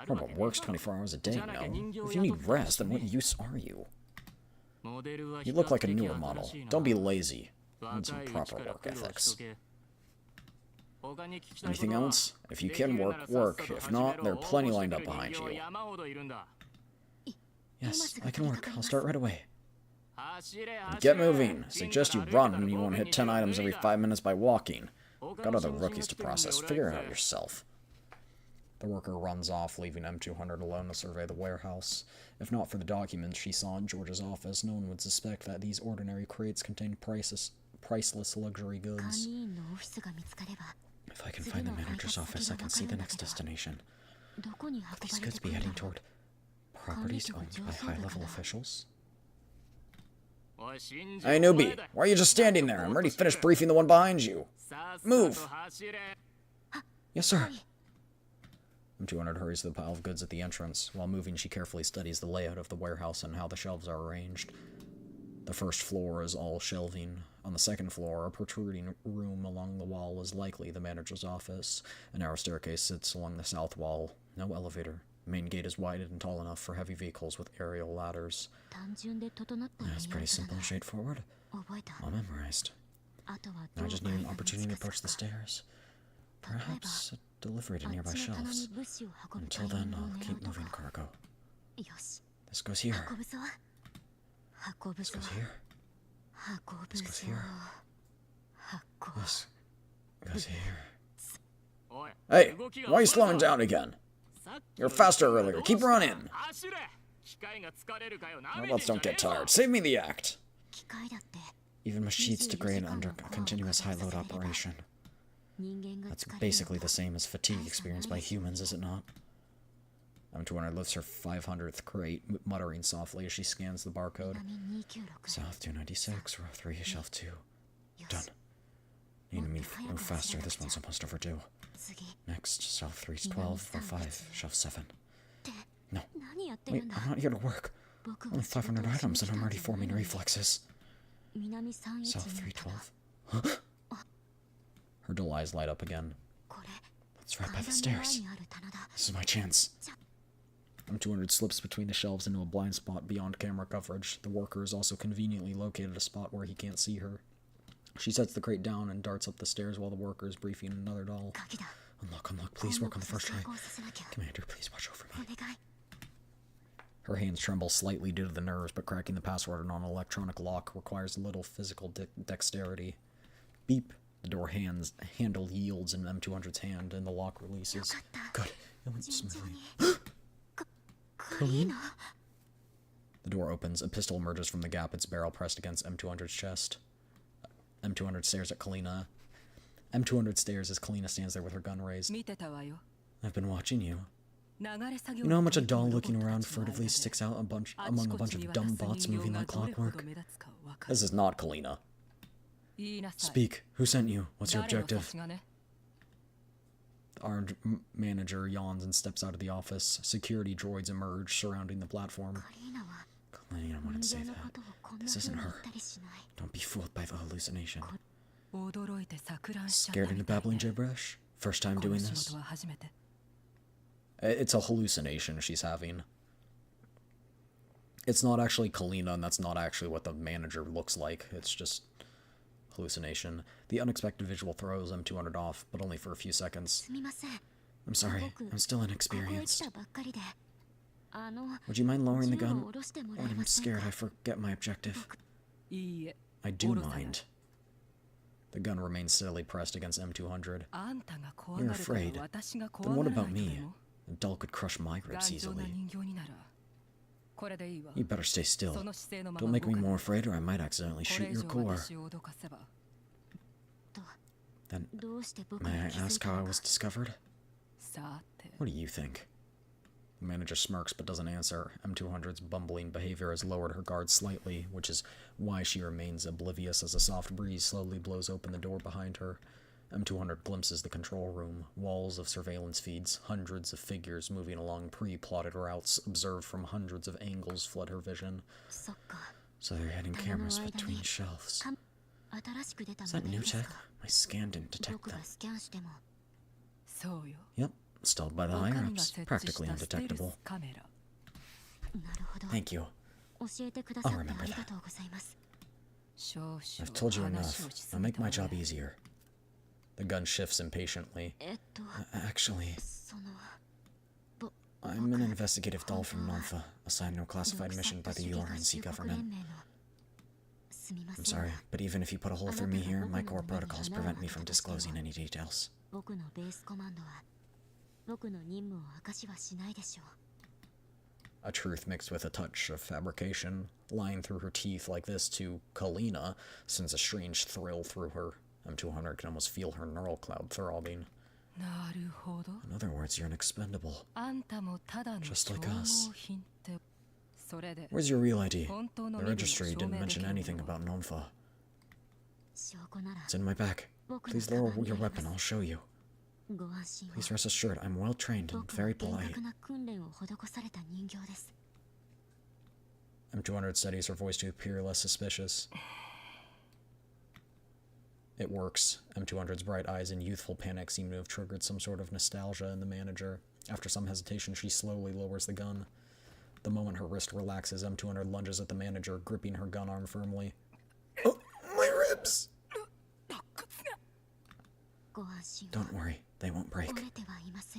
Robot works 24 hours a day, no? If you need rest, then what use are you? You look like a newer model. Don't be lazy. Need some proper work ethics. Anything else? If you can work, work. If not, there are plenty lined up behind you. Yes, I can work. I'll start right away. Get moving. Suggest you run and you won't hit 10 items every 5 minutes by walking. Got other rookies to process. Figure it out yourself. The worker runs off, leaving M200 alone to survey the warehouse. If not for the documents she saw in George's office, no one would suspect that these ordinary crates contained priceless luxury goods. If I can find the manager's office, I can see the next destination. Could these goods be heading toward properties owned by high-level officials? Hey, newbie, why are you just standing there? I'm already finished briefing the one behind you. Move! Yes, sir. M200 hurries to the pile of goods at the entrance. While moving, she carefully studies the layout of the warehouse and how the shelves are arranged. The first floor is all shelving. On the second floor, a protruding room along the wall is likely the manager's office. A narrow staircase sits along the south wall. No elevator. The main gate is wide and tall enough for heavy vehicles with aerial ladders. It's pretty simple and straightforward. All memorized. Now I just need an opportunity to approach the stairs. Perhaps a delivery to nearby shelves. Until then, I'll keep moving cargo. This goes here. This goes here. This goes here. This goes here. Hey, why are you slowing down again? You're faster earlier. Keep running. Robots don't get tired. Save me the act. Even machines degrade under a continuous high-load operation. That's basically the same as fatigue experienced by humans, is it not? M200 lifts her 500th crate, muttering softly as she scans the barcode. South 296, row 3, shelf 2. Done. Need to move faster, this one's almost overdue. Next, south 312, row 5, shelf 7. No. Wait, I'm not here to work. Only 500 items and I'm already forming reflexes. South 312. Huh? Her dull eyes light up again. That's right by the stairs. This is my chance. M200 slips between the shelves into a blind spot beyond camera coverage. The worker is also conveniently located a spot where he can't see her. She sets the crate down and darts up the stairs while the worker is briefing another doll. Unlock, please work on the first try. Commander, please watch over me. Her hands tremble slightly due to the nerves, but cracking the password on an electronic lock requires little physical dexterity. Beep. The door handle yields in M200's hand, and the lock releases. Good. It went smoothly. Colleen? The door opens. A pistol emerges from the gap, its barrel pressed against M200's chest. M200 stares at Kalina. M200 stares as Kalina stands there with her gun raised. I've been watching you. You know how much a doll looking around furtively sticks out among a bunch of dumb bots moving like clockwork? This is not Kalina. Speak. Who sent you? What's your objective? The armed manager yawns and steps out of the office. Security droids emerge, surrounding the platform. Kalina wouldn't say that. This isn't her. Don't be fooled by the hallucination. Scared into babbling gibberish? First time doing this? It's a hallucination she's having. It's not actually Kalina, and that's not actually what the manager looks like. It's just hallucination. The unexpected visual throws M200 off, but only for a few seconds. I'm sorry, I'm still inexperienced. Would you mind lowering the gun? When I'm scared, I forget my objective. I do mind. The gun remains steadily pressed against M200. You're afraid. Then what about me? A doll could crush my ribs easily. You better stay still. Don't make me more afraid or I might accidentally shoot your core. Then, may I ask how I was discovered? What do you think? The manager smirks but doesn't answer. M200's bumbling behavior has lowered her guard slightly, which is why she remains oblivious as a soft breeze slowly blows open the door behind her. M200 glimpses the control room, walls of surveillance feeds, hundreds of figures moving along pre-plotted routes observed from hundreds of angles flood her vision. So they're heading cameras between shelves. Is that new tech? My scan didn't detect them. Yep, installed by the higher-ups, practically undetectable. Thank you. I'll remember that. I've told you enough. Now make my job easier. The gun shifts impatiently. Actually... I'm an investigative doll from Nonfa, assigned to a classified mission by the URNC government. I'm sorry, but even if you put a hole through me here, my core protocols prevent me from disclosing any details. A truth mixed with a touch of fabrication, lying through her teeth like this to Kalina sends a strange thrill through her. M200 can almost feel her neural cloud throbbing. In other words, you're an expendable. Just like us. Where's your real ID? The registry didn't mention anything about Nonfa. It's in my back. Please lower your weapon, I'll show you. Please rest assured, I'm well trained and very polite. M200 steadies her voice to appear less suspicious. It works. M200's bright eyes and youthful panic seem to have triggered some sort of nostalgia in the manager. After some hesitation, she slowly lowers the gun. The moment her wrist relaxes, M200 lunges at the manager, gripping her gun arm firmly. Oh, my ribs! Don't worry, they won't break.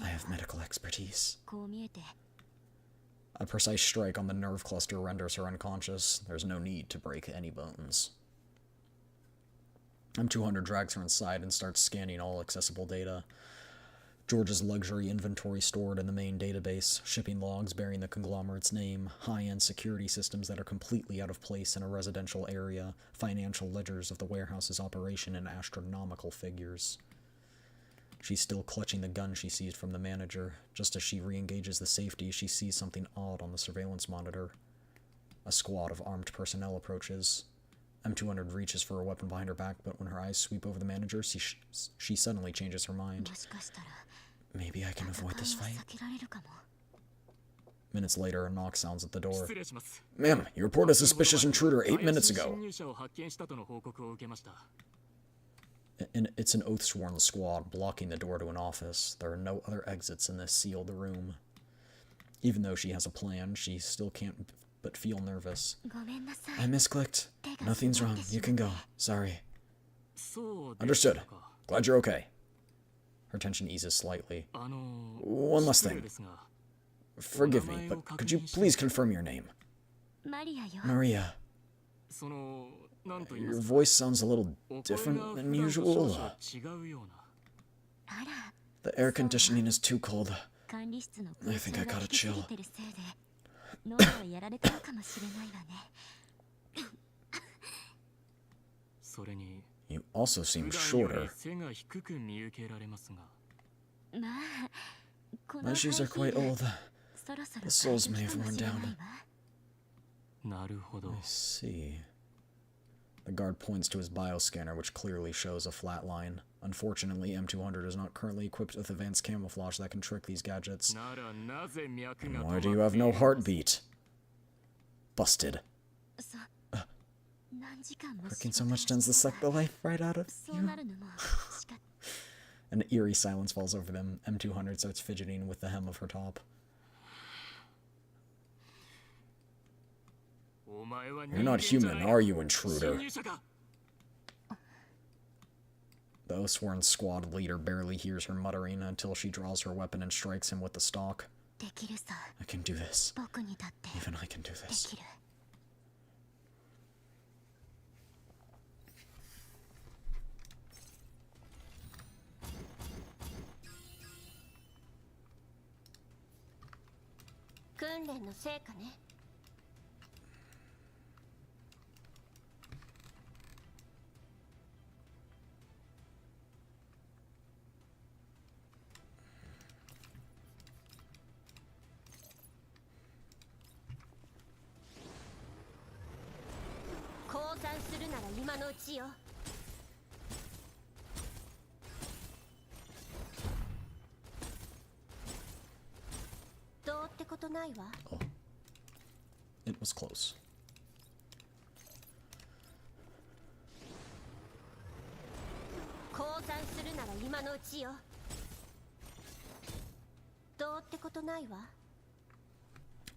I have medical expertise. A precise strike on the nerve cluster renders her unconscious. There's no need to break any bones. M200 drags her inside and starts scanning all accessible data. George's luxury inventory stored in the main database, shipping logs bearing the conglomerate's name, high-end security systems that are completely out of place in a residential area, financial ledgers of the warehouse's operation, and astronomical figures. She's still clutching the gun she seized from the manager. Just as she re-engages the safety, she sees something odd on the surveillance monitor. A squad of armed personnel approaches. M200 reaches for a weapon behind her back, but when her eyes sweep over the manager, she suddenly changes her mind. Maybe I can avoid this fight? Minutes later, a knock sounds at the door. Ma'am, you reported a suspicious intruder 8 minutes ago. And it's an oath-sworn squad blocking the door to an office. There are no other exits in this sealed room. Even though she has a plan, she still can't but feel nervous. I misclicked. Nothing's wrong. You can go. Sorry. Understood. Glad you're okay. Her tension eases slightly. One last thing. Forgive me, but could you please confirm your name? Maria. Your voice sounds a little different than usual. The air conditioning is too cold. I think I got a chill. You also seem shorter. My shoes are quite old. The soles may have worn down. I see. The guard points to his bioscanner, which clearly shows a flat line. Unfortunately, M200 is not currently equipped with advanced camouflage that can trick these gadgets. Why do you have no heartbeat? Busted. Working so much tends to suck the life right out of you. An eerie silence falls over them. M200 starts fidgeting with the hem of her top. You're not human, are you, intruder? The oath-sworn squad leader barely hears her muttering until she draws her weapon and strikes him with the stock. I can do this. Even I can do this. Oh. It was close.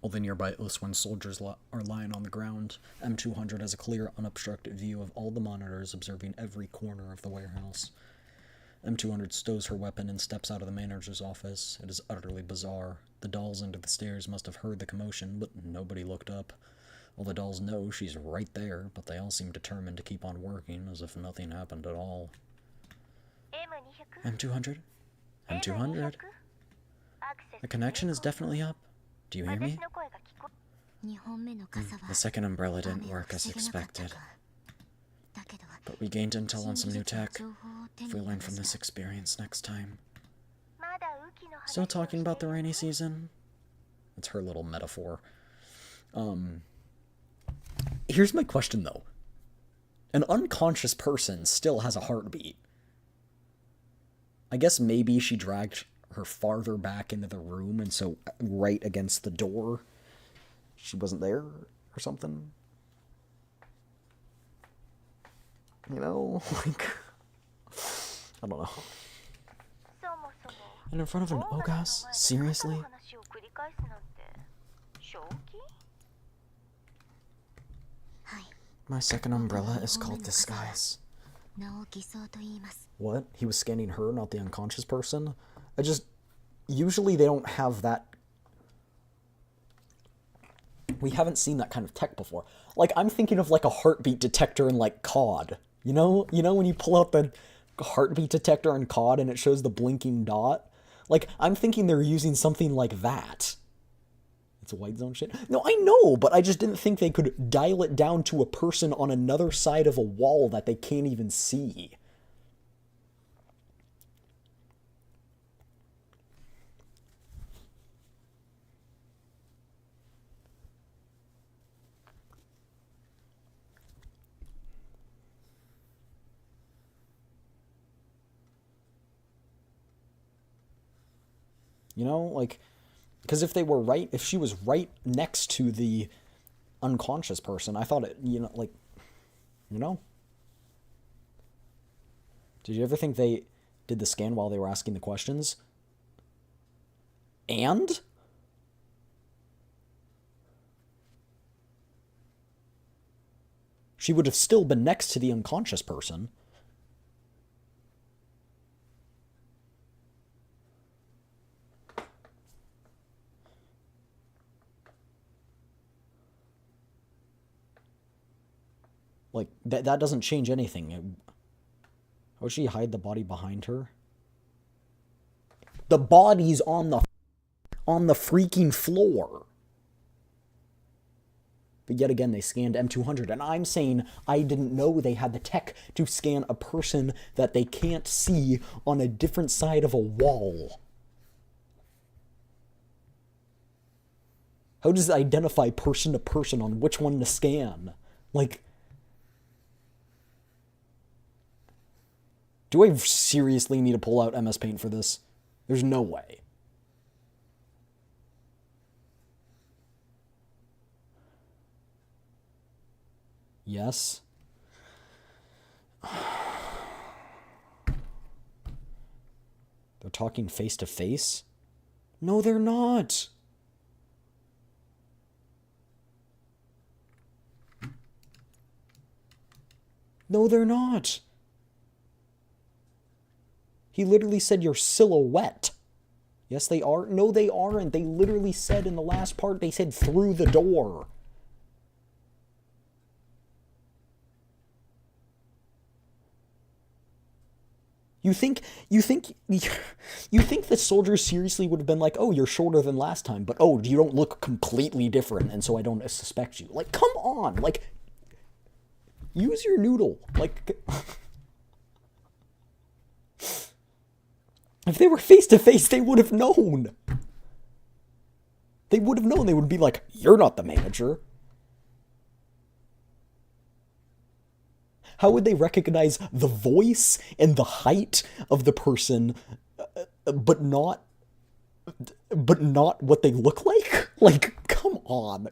All the nearby Oathsworn soldiers are lying on the ground. M200 has a clear, unobstructed view of all the monitors, observing every corner of the warehouse. M200 stows her weapon and steps out of the manager's office. It is utterly bizarre. The dolls under the stairs must have heard the commotion, but nobody looked up. All the dolls know she's right there, but they all seem determined to keep on working as if nothing happened at all. M200? M200? The connection is definitely up. Do you hear me? The second umbrella didn't work as expected. But we gained intel on some new tech. If we learn from this experience next time. Still talking about the rainy season? That's her little metaphor. Here's my question, though. An unconscious person still has a heartbeat. I guess maybe she dragged her farther back into the room, and so right against the door, she wasn't there or something. You know, like, I don't know. And in front of an Ogas? Seriously? My second umbrella is called Disguise. What? He was scanning her, not the unconscious person? Usually they don't have that. We haven't seen that kind of tech before. Like, I'm thinking of like a heartbeat detector in like COD. You know when you pull out the heartbeat detector in COD and it shows the blinking dot? Like, I'm thinking they're using something like that. It's a white zone shit. No, I know, but I just didn't think they could dial it down to a person on another side of a wall that they can't even see. You know, like, because if she was right next to the unconscious person, I thought it, Did you ever think they did the scan while they were asking the questions? And? She would have still been next to the unconscious person. Like, that doesn't change anything. How would she hide the body behind her? The body's on the freaking floor. But yet again, they scanned M200. And I'm saying I didn't know they had the tech to scan a person that they can't see on a different side of a wall. How does it identify person to person on which one to scan? Like, do I seriously need to pull out MS Paint for this? There's no way. Yes. They're talking face to face? No, they're not. No, they're not. He literally said your silhouette. Yes, they are. No, they aren't. They literally said in the last part, they said through the door. You think the soldiers seriously would have been like, oh, you're shorter than last time, but oh, you don't look completely different, and so I don't suspect you. Like, come on. Like, use your noodle. Like, if they were face to face, they would have known. They would have known. They would be like, you're not the manager. How would they recognize the voice and the height of the person, but not what they look like? Like, come on.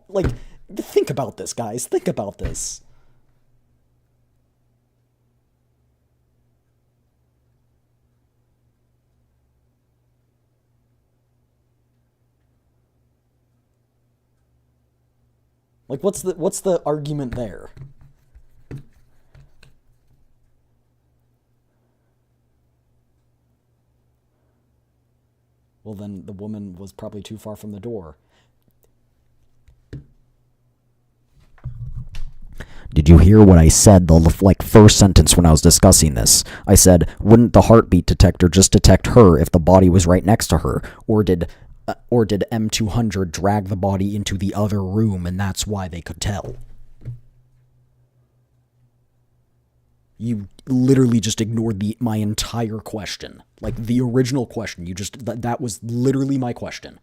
Like, think about this, guys. Think about this. Like, what's the argument there? Well, then the woman was probably too far from the door. Did you hear what I said, the first sentence when I was discussing this? I said, wouldn't the heartbeat detector just detect her if the body was right next to her? Or did M200 drag the body into the other room and that's why they could tell? You literally just ignored my entire question. Like, the original question. You just, that was literally my question.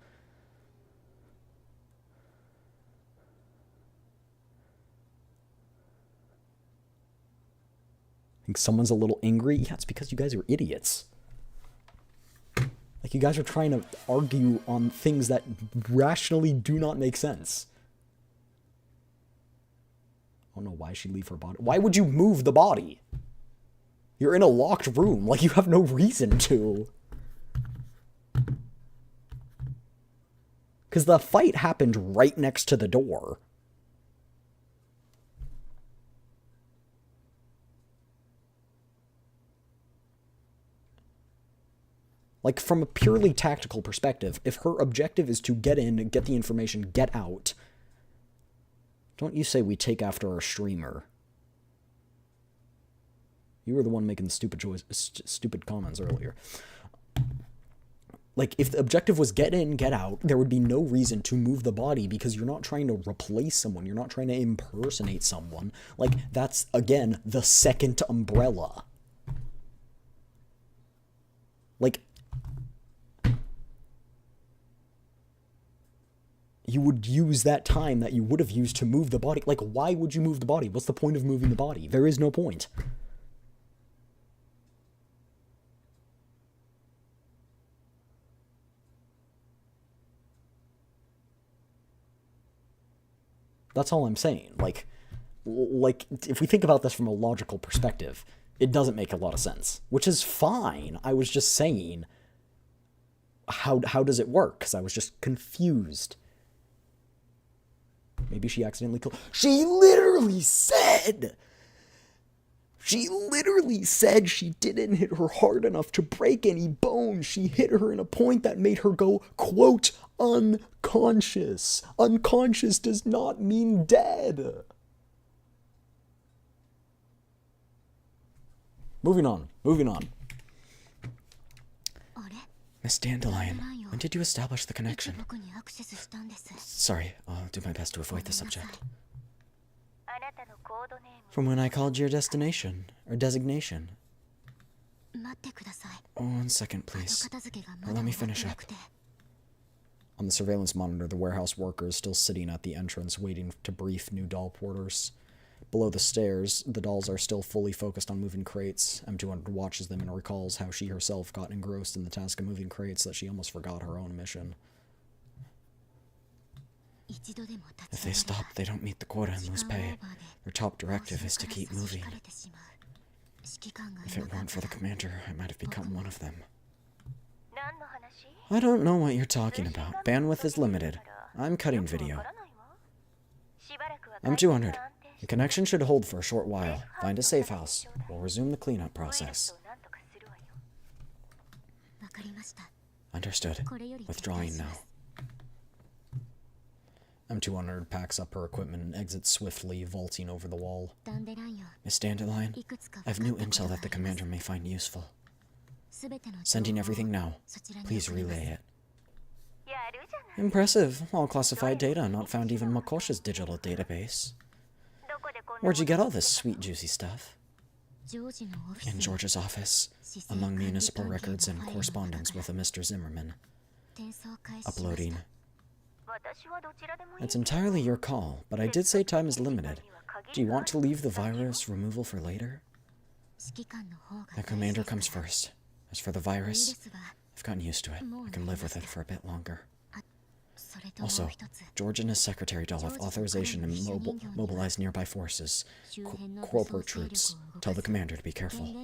I think someone's a little angry. Yeah, it's because you guys are idiots. Like, you guys are trying to argue on things that rationally do not make sense. I don't know why she'd leave her body. Why would you move the body? You're in a locked room. Like, you have no reason to. Because the fight happened right next to the door. Like, from a purely tactical perspective, if her objective is to get in, get the information, get out, don't you say we take after our streamer. You were the one making the stupid comments earlier. Like, if the objective was get in, get out, there would be no reason to move the body because you're not trying to replace someone. You're not trying to impersonate someone. Like, that's, again, the second umbrella. Like, you would use that time that you would have used to move the body. Like, why would you move the body? What's the point of moving the body? There is no point. That's all I'm saying. Like, if we think about this from a logical perspective, it doesn't make a lot of sense, which is fine. I was just saying, how does it work? Because I was just confused. Maybe she accidentally killed. She literally said she didn't hit her hard enough to break any bones. She hit her in a point that made her go, quote, unconscious. Unconscious does not mean dead. Moving on. Miss Dandelion, when did you establish the connection? Sorry, I'll do my best to avoid the subject. From when I called your destination, or designation. Oh, 1 second, please. Let me finish up. On the surveillance monitor, the warehouse worker is still sitting at the entrance, waiting to brief new doll porters. Below the stairs, the dolls are still fully focused on moving crates. M200 watches them and recalls how she herself got engrossed in the task of moving crates that she almost forgot her own mission. If they stop, they don't meet the quota and lose pay. Their top directive is to keep moving. If it weren't for the commander, I might have become one of them. I don't know what you're talking about. Bandwidth is limited. I'm cutting video. M200. The connection should hold for a short while. Find a safe house. We'll resume the cleanup process. Understood. Withdrawing now. M200 packs up her equipment and exits swiftly, vaulting over the wall. Miss Dandelion, I have new intel that the commander may find useful. Sending everything now. Please relay it. Impressive. All classified data not found even in Makosh's digital database. Where'd you get all this sweet, juicy stuff? In George's office, among municipal records and correspondence with a Mr. Zimmerman. Uploading. It's entirely your call, but I did say time is limited. Do you want to leave the virus removal for later? The commander comes first. As for the virus, I've gotten used to it. I can live with it for a bit longer. Also, George and his secretary doll have authorization to mobilize nearby forces, corporate troops. Tell the commander to be careful.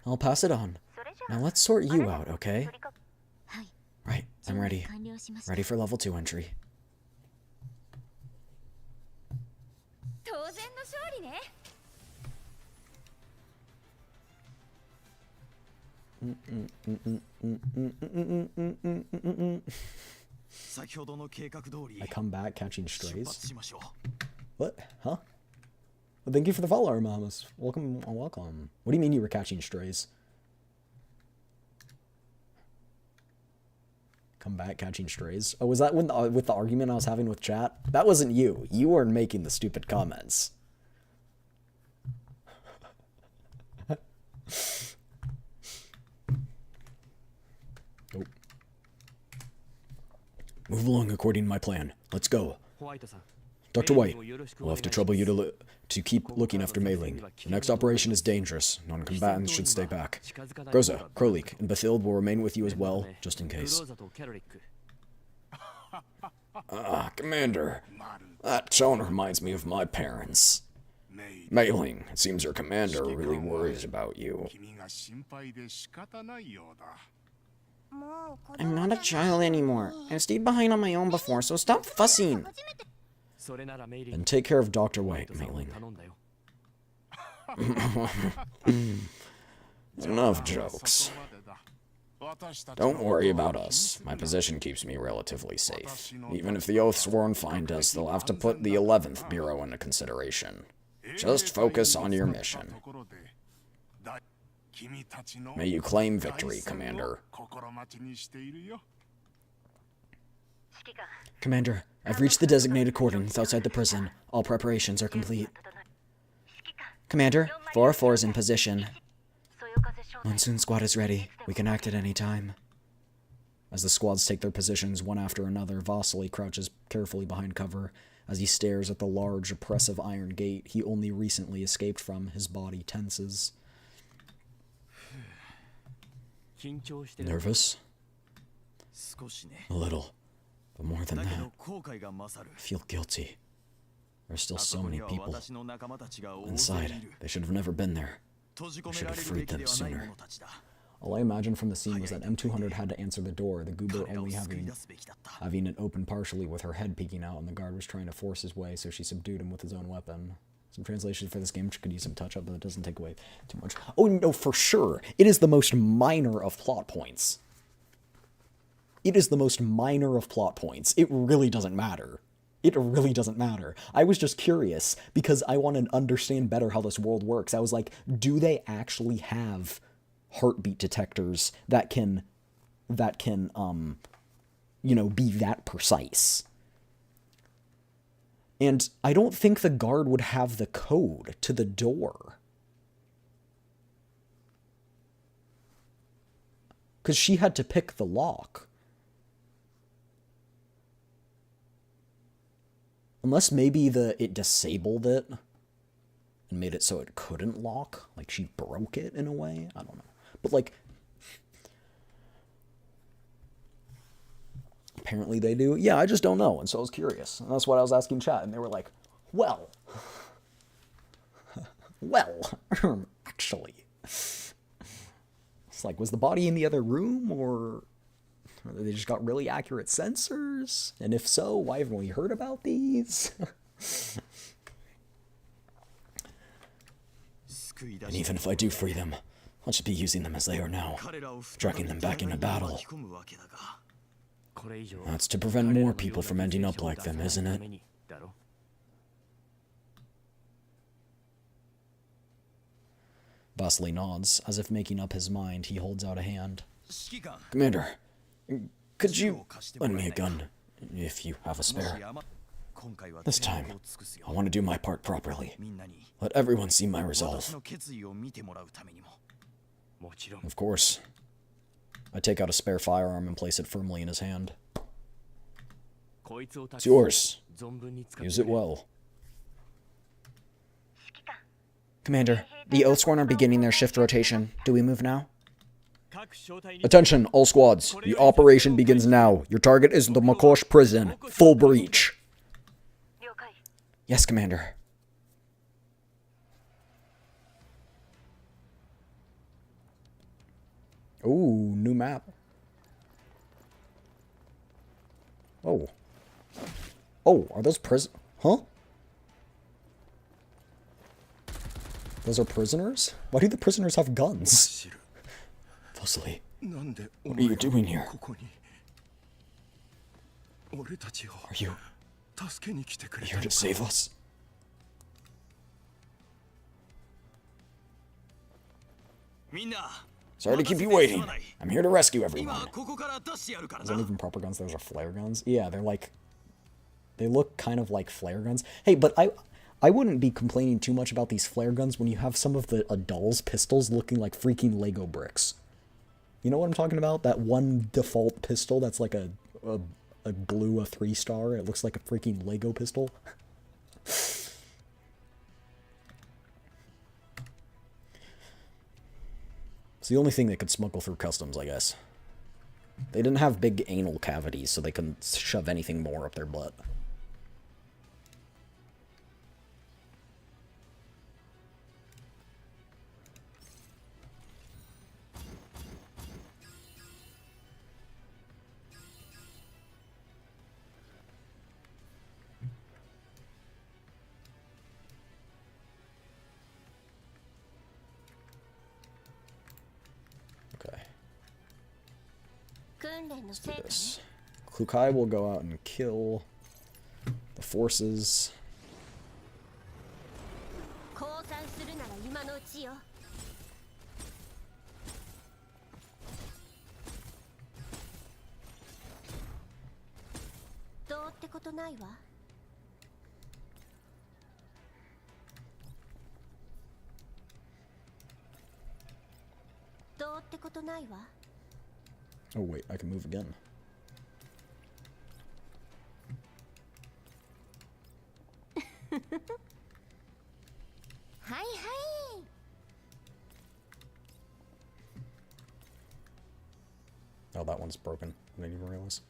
I'll pass it on. Now let's sort you out, okay? Right, I'm ready. Ready for level 2 entry. I come back catching strays. What? Huh? Well, thank you for the follow, Mamas. Welcome, welcome. What do you mean you were catching strays? Come back catching strays? Oh, was that when with the argument I was having with chat? That wasn't you. You weren't making the stupid comments. Oh. Move along according to my plan. Let's go. Dr. White, we'll have to trouble you to keep looking after Mei Ling. The next operation is dangerous. Non-combatants should stay back. Groza, Krolik, and Bathild will remain with you as well, just in case. Commander, that tone reminds me of my parents. Mei Ling, it seems your commander really worries about you. I'm not a child anymore. I've stayed behind on my own before, so stop fussing. And take care of Dr. White, Mei Ling. Enough jokes. Don't worry about us. My position keeps me relatively safe. Even if the Oathsworn find us, they'll have to put the 11th Bureau into consideration. Just focus on your mission. May you claim victory, Commander. Commander, I've reached the designated coordinates outside the prison. All preparations are complete. Commander, 404 is in position. Monsoon Squad is ready. We can act at any time. As the squads take their positions one after another, Vasily crouches carefully behind cover as he stares at the large, oppressive iron gate he only recently escaped from. His body tenses. Nervous? A little. But more than that, I feel guilty. There are still so many people inside. They should have never been there. I should have freed them sooner. All I imagined from the scene was that M200 had to answer the door, the goober only having it open partially with her head peeking out, and the guard was trying to force his way, so she subdued him with his own weapon. Some translations for this game could use some touch-up, but it doesn't take away too much. Oh, no, for sure. It is the most minor of plot points. It is the most minor of plot points. It really doesn't matter. It really doesn't matter. I was just curious because I want to understand better how this world works. I was like, do they actually have heartbeat detectors that can, you know, be that precise? And I don't think the guard would have the code to the door. Because she had to pick the lock. Unless maybe it disabled it and made it so it couldn't lock. Like she broke it in a way. I don't know. But like, apparently they do. Yeah, I just don't know. And so I was curious. And that's what I was asking chat. And they were like, well, actually. It's like, was the body in the other room or they just got really accurate sensors? And if so, why haven't we heard about these? And even if I do free them, I'll just be using them as they are now, dragging them back into battle. That's to prevent more people from ending up like them, isn't it? Vasily nods, as if making up his mind. He holds out a hand. Commander, could you lend me a gun, if you have a spare? This time, I want to do my part properly. Let everyone see my resolve. Of course. I take out a spare firearm and place it firmly in his hand. It's yours. Use it well. Commander, the Oathsworn are beginning their shift rotation. Do we move now? Attention, all squads. The operation begins now. Your target is the Makosh prison. Full breach. Yes, Commander. Ooh, new map. Oh. Oh, are those Huh? Those are prisoners? Why do the prisoners have guns? Vasily, なんでお what are 前 you が doing here? ここに俺たちを Are you 助けに来てくれた here の to か save us? Sorry to keep you waiting. I'm here to rescue everyone. Those aren't even proper guns, those are flare guns. Yeah, they're like... They look kind of like flare guns. Hey, but I wouldn't be complaining too much about these flare guns when you have some of the Adul's pistols looking like freaking Lego bricks. You know what I'm talking about? That one default pistol that's like a blue, a 3-star. It looks like a freaking Lego pistol. It's the only thing they could smuggle through customs, I guess. They didn't have big anal cavities, so they couldn't shove anything more up their butt. Okay. 訓練の成 Do 果ね this. Klukai will go out and kill the forces. 降参するなら今のうちよどうってことないわどうってことないわ Oh wait, I can move again. はいはい Oh, that one's broken. I didn't even realize.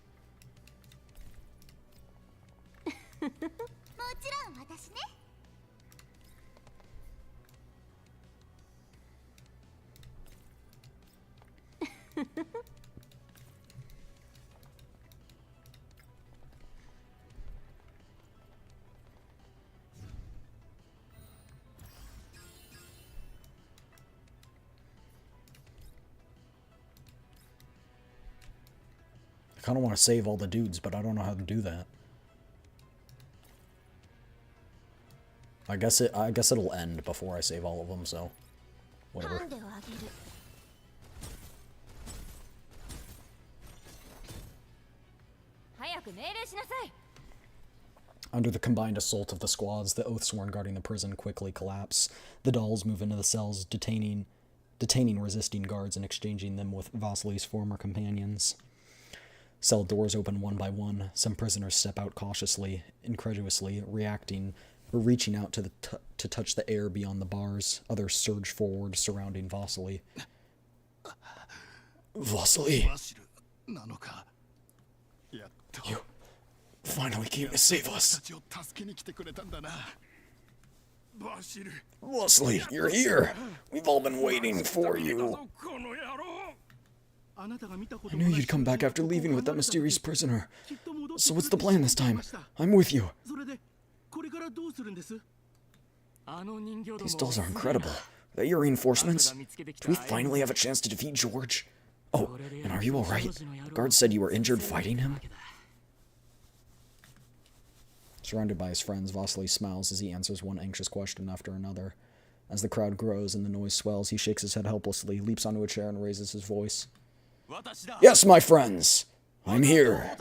もちろん私ね I kind of want to save all the dudes, but I don't know how to do that. I guess it'll end before I save all of them, so ハ whatever. ンデをあげる早く命令しなさい Under the combined assault of the squads, the Oathsworn guarding the prison quickly collapse. The dolls move into the cells, detaining resisting guards and exchanging them with Vasily's former companions. Cell doors open one by one. Some prisoners step out cautiously, incredulously, reaching out to touch the air beyond the bars. Others surge forward, surrounding Vasily. Vasily, バシルなのかやっと you finally came to save た us. ちを助けに来てくれたんだなバシル Vasily, you're here. We've all been waiting for you. この野郎あなたが見たこと I も knew ない you'd come back after leaving with that mysterious prisoner. きっと戻って So くる what's って the plan this 信じて time? ました I'm with you. それでこれからどうするんですあの人形ども These dolls are incredible. Are they your reinforcements? Do we finally have a chance to defeat George? Oh, and are you alright? The guard said you were injured fighting him? Surrounded by his friends, Vasily smiles as he answers one anxious question after another. As the crowd grows and the noise swells, he shakes his head helplessly, leaps onto a chair, and raises his voice. Yes, my friends! I'm here.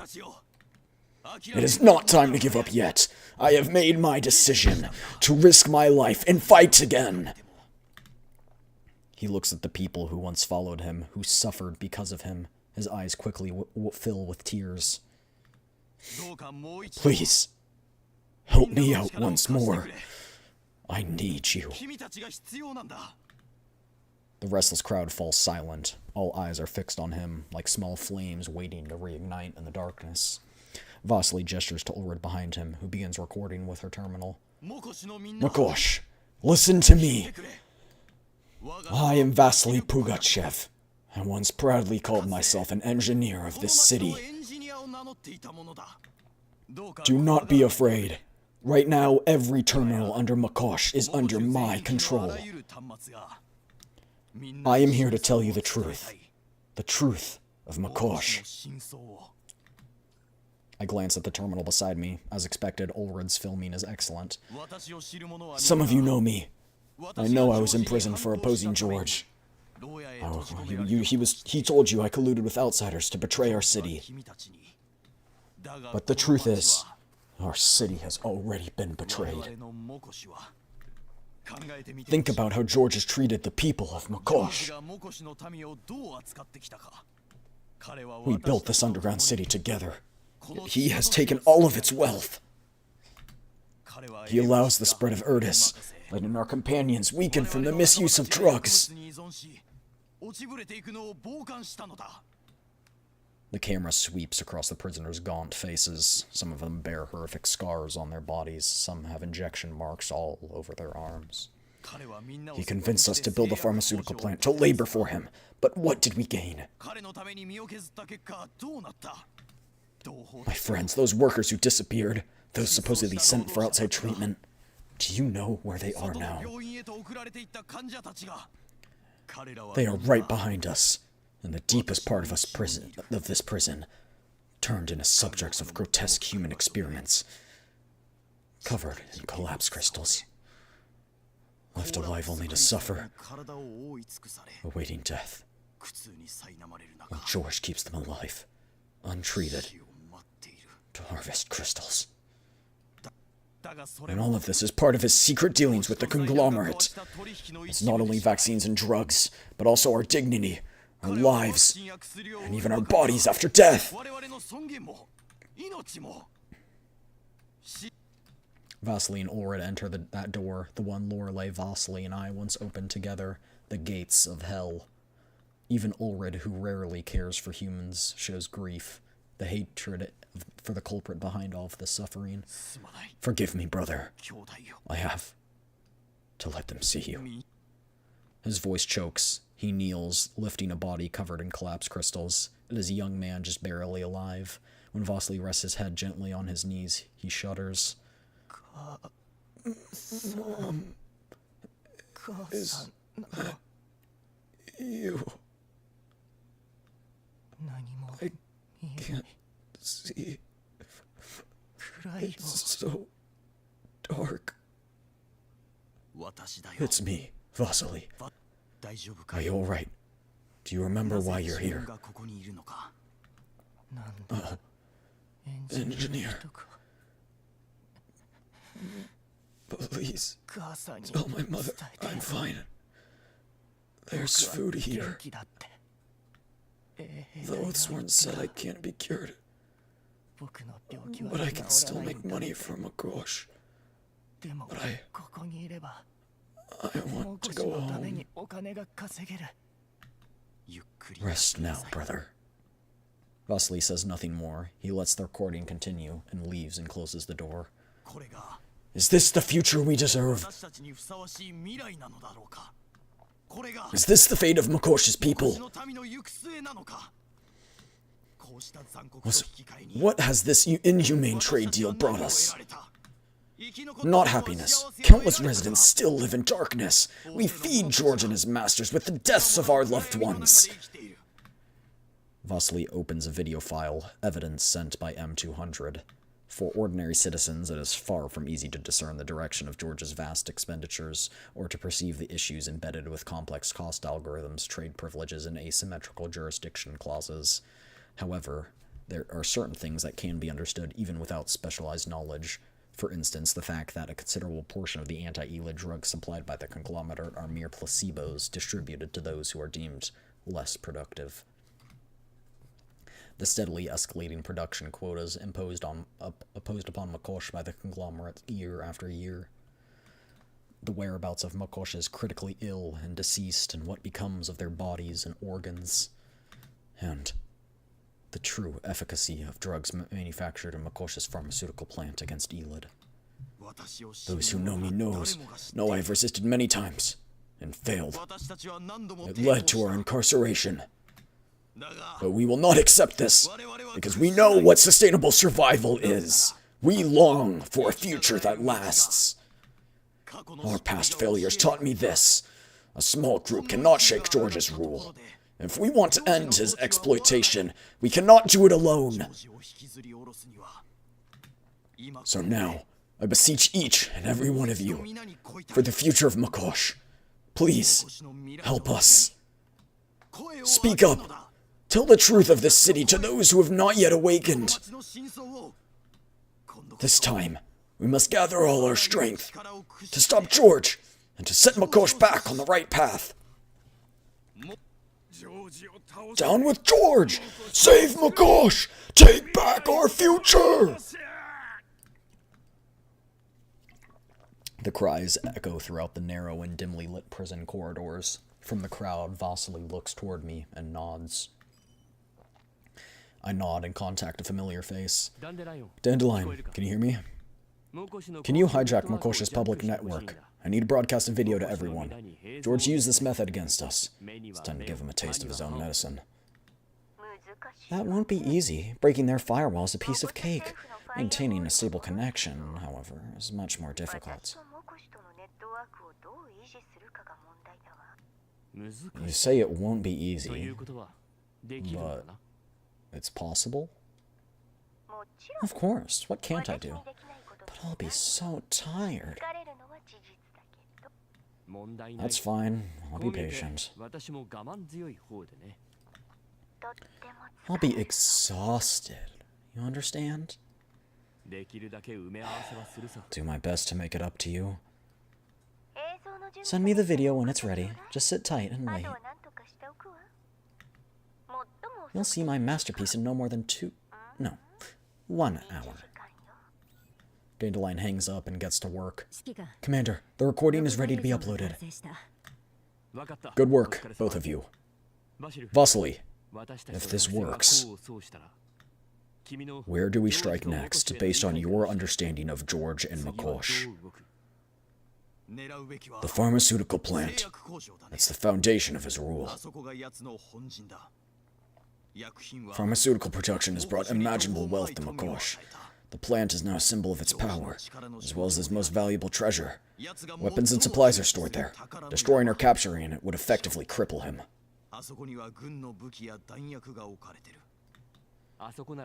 It is not time to give up yet. I have made my decision to risk my life and fight again. He looks at the people who once followed him, who suffered because of him. His eyes quickly fill with tears. Please, help me out once more. I need you. The restless crowd falls silent. All eyes are fixed on him, like small flames waiting to reignite in the darkness. Vasily gestures to Ulrich behind him, who begins recording with her terminal. Makosh, listen to me. I am Vasily Pugachev. I once proudly called myself an engineer of this city. Do not be afraid. Right now, every terminal under Makosh is under my control. I am here to tell you the truth. The truth of Makosh. 真相を I glance at the terminal beside me. As expected, Ulrid's filming is excellent. 私を知る者は Some of you know me. I 私 know は I was in 上司に prison for 反抗した opposing ために George. 牢屋へ Oh, 閉じ込められた he told you I colluded with outsiders to betray our city. 君たちにだが But the この truth 町 is, は our city has already been 我 betrayed. 々のモコシは考えてみて Think about how George has treated the people of ジョージ Makosh. がモコシの民をどう扱ってきたか彼は We 私 built た this ちと underground 共 city に together. この He has 地 taken を all of its wealth. 彼は He allows the spread of Erdis, letting our companions weaken from the misuse of drugs. に依存し落ちぶれていくのを傍観したのだ The camera sweeps across the prisoners' gaunt faces. Some of them bear horrific scars on their bodies. Some have injection marks all over their arms. 彼はみんなを He convinced us to build a pharmaceutical plant, to labor for him. But what did we gain? 彼のために身を削った結果どうなった同胞 My friends, those workers who disappeared, those supposedly sent for outside treatment. Do you know where they are 外の now? 病院へと送られていった患者たちが彼らは They are right behind us, in the deepest part of this prison, turned into subjects of grotesque human experiments, covered in collapse crystals, left alive only to suffer, 体を覆い尽くされ awaiting death, 苦痛に苛まれる while 中 George keeps them alive, untreated, 死を待っている to harvest crystals. だがそれ And も all of this is part of his secret dealings with the conglomerate. It's not only vaccines and drugs, but also our dignity, our lives, and even our bodies after death. 我々の尊厳も命も Vasily and Ulrid enter that door, the one Lorelei, Vasily, and I once opened together, the gates of hell. Even Ulrid, who rarely cares for humans, shows grief, the hatred for the culprit behind all of this suffering. すまない Forgive me, brother. 兄弟よ I have to let them see you. His voice chokes. He kneels, lifting a body covered in collapsed crystals. It is a young man just barely alive. When Vasily rests his head gently on his knees, he shudders. Is you? 何も I can't see. 暗いよ It's so dark. 私だよ It's me, Vasily. 大丈夫か Are you alright? Do you remember なぜ why you're 自分 here? がここにいるのかなん Oh, エンジニア engineer. とか Please 母さんに tell my mother 伝えて I'm fine. There's food 元 here. 気だって The oaths weren't said I can't be cured, 僕の病気は but I can 治 still らないん make だ money from Makosh. でも but I- ここにいれば I もう want to 少し go のため home. にお金が稼げるゆっくり Rest now, brother. Vasily says nothing more. He lets the recording continue and leaves and closes the door. これが Is this the future we deserve? 私たちにふさわしい未来なのだろうかこれが Is this the fate of Makosh's 私 people? の民の行く末なのかこうした残酷と Was- 引き換えに What has this inhumane trade 私たち deal は brought 何を us? 得られた生き残った Not 者は happiness. 幸せを得られ Countless たか residents still live in darkness. We feed George and his masters with the deaths of our loved 闇の中 ones. で生きている Vasily opens a video file, evidence sent by M200. For ordinary citizens, it is far from easy to discern the direction of George's vast expenditures, or to perceive the issues embedded with complex cost algorithms, trade privileges, and asymmetrical jurisdiction clauses. However, there are certain things that can be understood even without specialized knowledge. For instance, the fact that a considerable portion of the anti-ELA drugs supplied by the conglomerate are mere placebos distributed to those who are deemed less productive. The steadily escalating production quotas imposed upon Makosh by the conglomerate year after year. The whereabouts of Makosh's critically ill and deceased, and what becomes of their bodies and organs. And the true efficacy of drugs manufactured in Makosh's pharmaceutical plant against Elid. 私を知る Those who know 者 me は knows. 誰もが知ってい Know る I've resisted many times and failed. 私たちは何度も It 抵抗 led to our した incarceration. だが But we will not accept this, because we know what sustainable survival is. We long for a future that lasts. 過去の Our 失敗 past が failures 教え taught me this. A small group cannot shake George's rule. If we want to end his exploitation, we cannot do it alone. So now, I beseech each and every one of you, for the future of Makosh, please, help us. Speak up. Tell the truth of this city to those who have not yet awakened. This time, we must gather all our strength to stop George and to set Makosh back on the right path. Down with George! Save Makosh! Take back our future! The cries echo throughout the narrow and dimly lit prison corridors. From the crowd, Vasily looks toward me and nods. I nod and contact a familiar face. Dandelion, can you hear me? Can you hijack Makosh's public network? I need to broadcast a video to everyone. George used this method against us. It's time to give him a taste of his own medicine. That won't be easy. Breaking their firewall is a piece of cake. Maintaining a stable connection, however, is much more difficult. You say it won't be easy, but it's possible? Of course, what can't I do? But I'll be so tired. That's fine, I'll be patient. I'll be exhausted, you understand? Do my best to make it up to you. Send me the video when it's ready. Just sit tight and wait. You'll see my masterpiece in no more than 1 hour. Dandelion hangs up and gets to work. Commander, the recording is ready to be uploaded. Good work, both of you. Vasily, if this works, where do we strike next, based on your understanding of George and Makosh? The pharmaceutical plant. That's the foundation of his rule. Pharmaceutical production has brought unimaginable wealth to Makosh. The plant is now a symbol of its power, as well as his most valuable treasure. Weapons and supplies are stored there. Destroying or capturing it would effectively cripple him.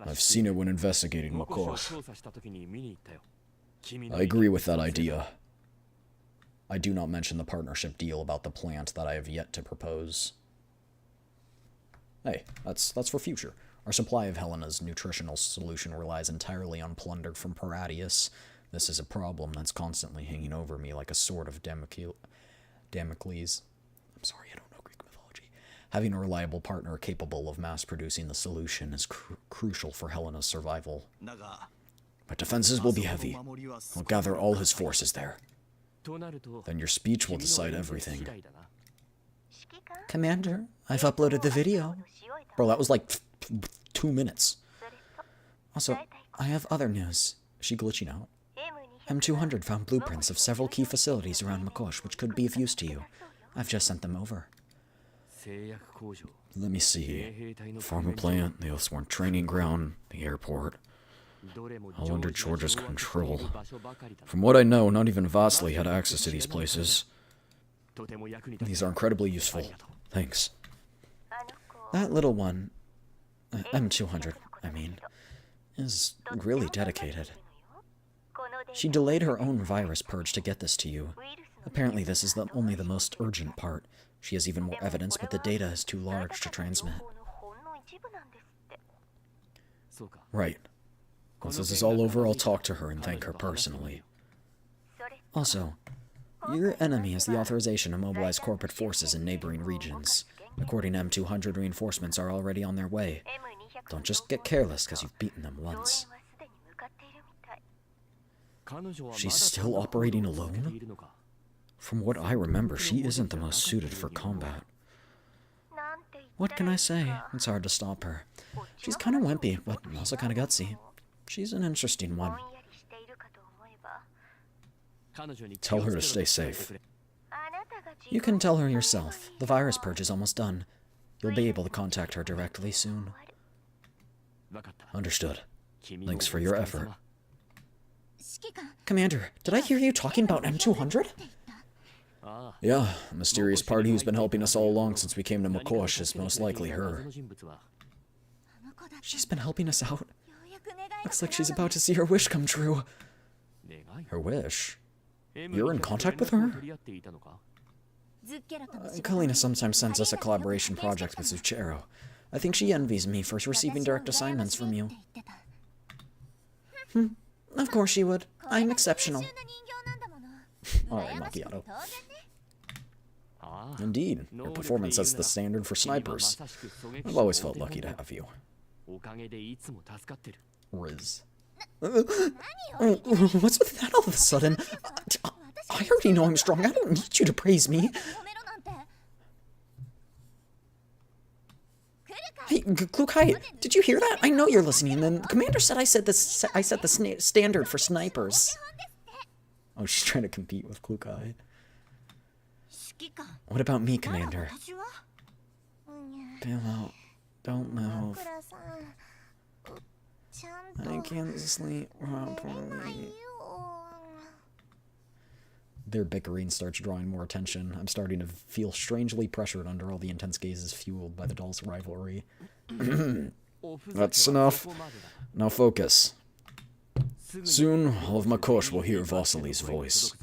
I've seen it when investigating Makosh. I agree with that idea. I do not mention the partnership deal about the plant that I have yet to propose. Hey, that's for future. Our supply of Helena's nutritional solution relies entirely on plunder from Paradius. This is a problem that's constantly hanging over me like a sword of Damocles. I'm sorry, I don't know Greek mythology. Having a reliable partner capable of mass-producing the solution is crucial for Helena's survival. My defenses will be heavy. I'll gather all his forces there. Then your speech will decide everything. Commander, I've uploaded the video. Bro, that was like 2 minutes. Also, I have other news. Is she glitching out? M200 found blueprints of several key facilities around Makosh which could be of use to you. I've just sent them over. Let me see. Pharma plant, the Oathsworn training ground, the airport. All under George's control. From what I know, not even Vasily had access to these places. These are incredibly useful. Thanks. That little one, M200, I mean, is really dedicated. She delayed her own virus purge to get this to you. Apparently this is only the most urgent part. She has even more evidence, but the data is too large to transmit. Right. Once this is all over, I'll talk to her and thank her personally. Also, your enemy has the authorization to mobilize corporate forces in neighboring regions. According to M200, reinforcements are already on their way. Don't just get careless because you've beaten them once. She's still operating alone? From what I remember, she isn't the most suited for combat. What can I say? It's hard to stop her. She's kind of wimpy, but also kind of gutsy. She's an interesting one. Tell her to stay safe. You can tell her yourself. The virus purge is almost done. You'll be able to contact her directly soon. Understood. Thanks for your effort. Commander, did I hear you talking about M200? Yeah, a mysterious party who's been helping us all along since we came to Makosh is most likely her. She's been helping us out. Looks like she's about to see her wish come true. Her wish? You're in contact with her? Kalina sometimes sends us a collaboration project with Zuchero. I think she envies me for receiving direct assignments from you. Of course she would. I'm exceptional. Alright, Macchiato. Indeed, your performance sets the standard for snipers. I've always felt lucky to have you. Riz. What's with that all of a sudden? I already know I'm strong. I don't need you to praise me. Hey, Klukai, did you hear that? I know you're listening. And the commander said I set the standard for snipers. Oh, she's trying to compete with Klukai. What about me, Commander? Bail out. Don't move. I can't sleep properly. Their bickering starts drawing more attention. I'm starting to feel strangely pressured under all the intense gazes fueled by the doll's rivalry. That's enough. Now focus. Soon, all of Makosh will hear Vasily's voice.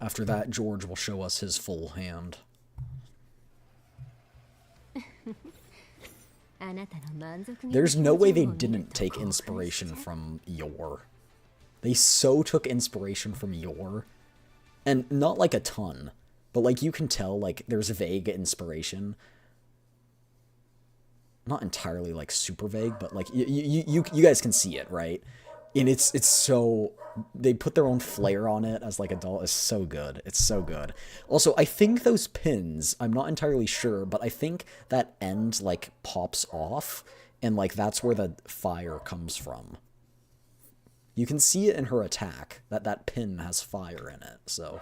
After that, George will show us his full hand. There's no way they didn't take inspiration from Yor. They so took inspiration from Yor. And not like a ton, but like you can tell like there's vague inspiration. Not entirely like super vague, but like you guys can see it, right? And it's so they put their own flair on it as like a doll. Is so good. It's so good. Also, I think those pins, I'm not entirely sure, but I think that end like pops off and like that's where the fire comes from. You can see it in her attack that pin has fire in it. So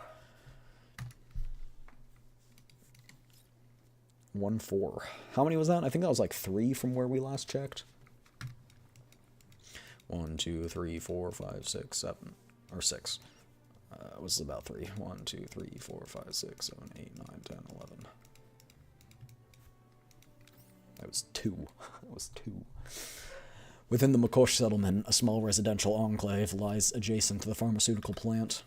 1-4. How many was that? I think that was like 3 from where we last checked. 1, 2, 3, 4, 5, 6, 7, or 6. It was about 3. 1, 2, 3, 4, 5, 6, 7, 8, 9, 10, 11. That was 2. That was 2. Within the Makosh settlement, a small residential enclave lies adjacent to the pharmaceutical plant.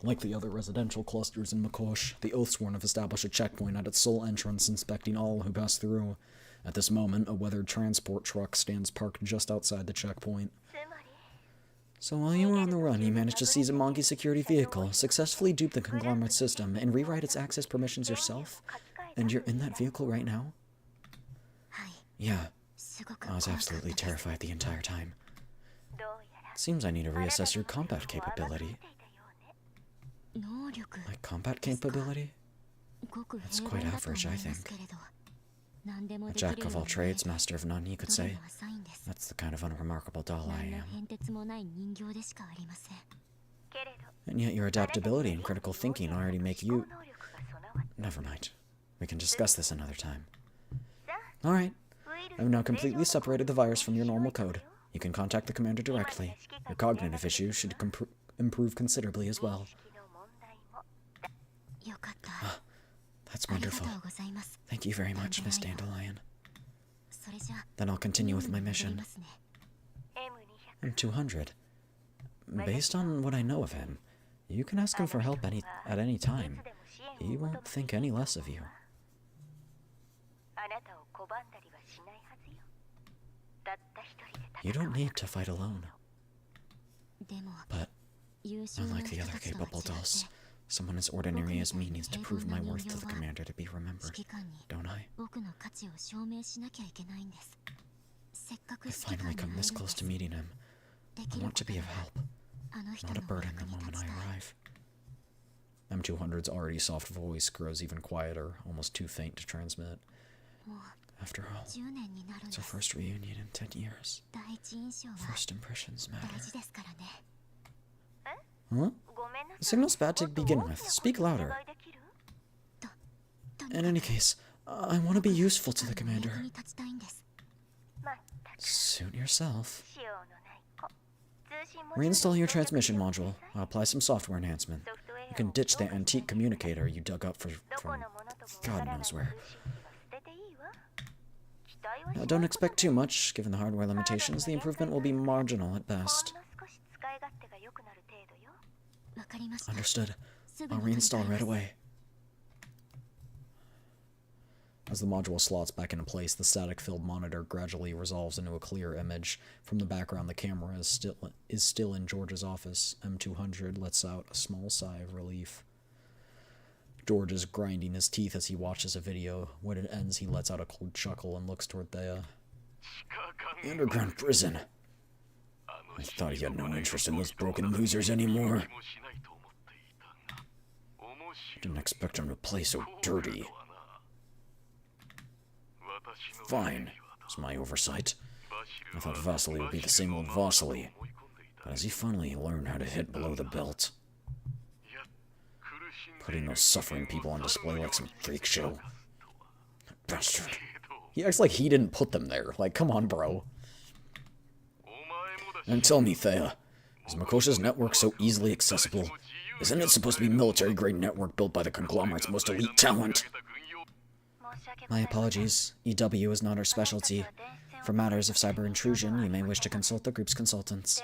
Like the other residential clusters in Makosh, the Oathsworn have established a checkpoint at its sole entrance, inspecting all who pass through. At this moment, a weathered transport truck stands parked just outside the checkpoint. So while you were on the run, you managed to seize a Monkey security vehicle, successfully dupe the conglomerate system, and rewrite its access permissions yourself? And you're in that vehicle right now? Yeah. I was absolutely terrified the entire time. Seems I need to reassess your combat capability. My combat capability? It's quite average, I think. A jack of all trades, master of none, you could say. That's the kind of unremarkable doll I am. And yet your adaptability and critical thinking already make you... Never mind. We can discuss this another time. Alright. I've now completely separated the virus from your normal code. You can contact the commander directly. Your cognitive issues should improve considerably as well. That's wonderful. Thank you very much, Miss Dandelion. Then I'll continue with my mission. M200. Based on what I know of him, you can ask him for help at any time. He won't think any less of you. You don't need to fight alone. But, unlike the other capable dolls, someone as ordinary as me needs to prove my worth to the commander to be remembered, don't I? I've finally come this close to meeting him. I want to be of help, not a burden the moment I arrive. M200's already soft voice grows even quieter, almost too faint to transmit. After all, it's our first reunion in 10 years. First impressions matter. Huh? The signal's bad to begin with. Speak louder. In any case, I want to be useful to the commander. Suit yourself. Reinstall your transmission module. I'll apply some software enhancement. You can ditch the antique communicator you dug up from God knows where. Now, don't expect too much. Given the hardware limitations, the improvement will be marginal at best. Understood. I'll reinstall right away. As the module slots back into place, the static-filled monitor gradually resolves into a clear image. From the background, the camera is still in George's office. M200 lets out a small sigh of relief. George is grinding his teeth as he watches a video. When it ends, he lets out a cold chuckle and looks toward Thea. The underground prison. I thought he had no interest in those broken losers anymore. Didn't expect him to play so dirty. Fine. It's my oversight. I thought Vasily would be the same old Vasily. But has he finally learned how to hit below the belt? Putting those suffering people on display like some freak show. Bastard. He acts like he didn't put them there. Like, come on, bro. And tell me, Thea, is Makosha's network so easily accessible? Isn't it supposed to be a military-grade network built by the conglomerate's most elite talent? My apologies. EW is not our specialty. For matters of cyber intrusion, you may wish to consult the group's consultants.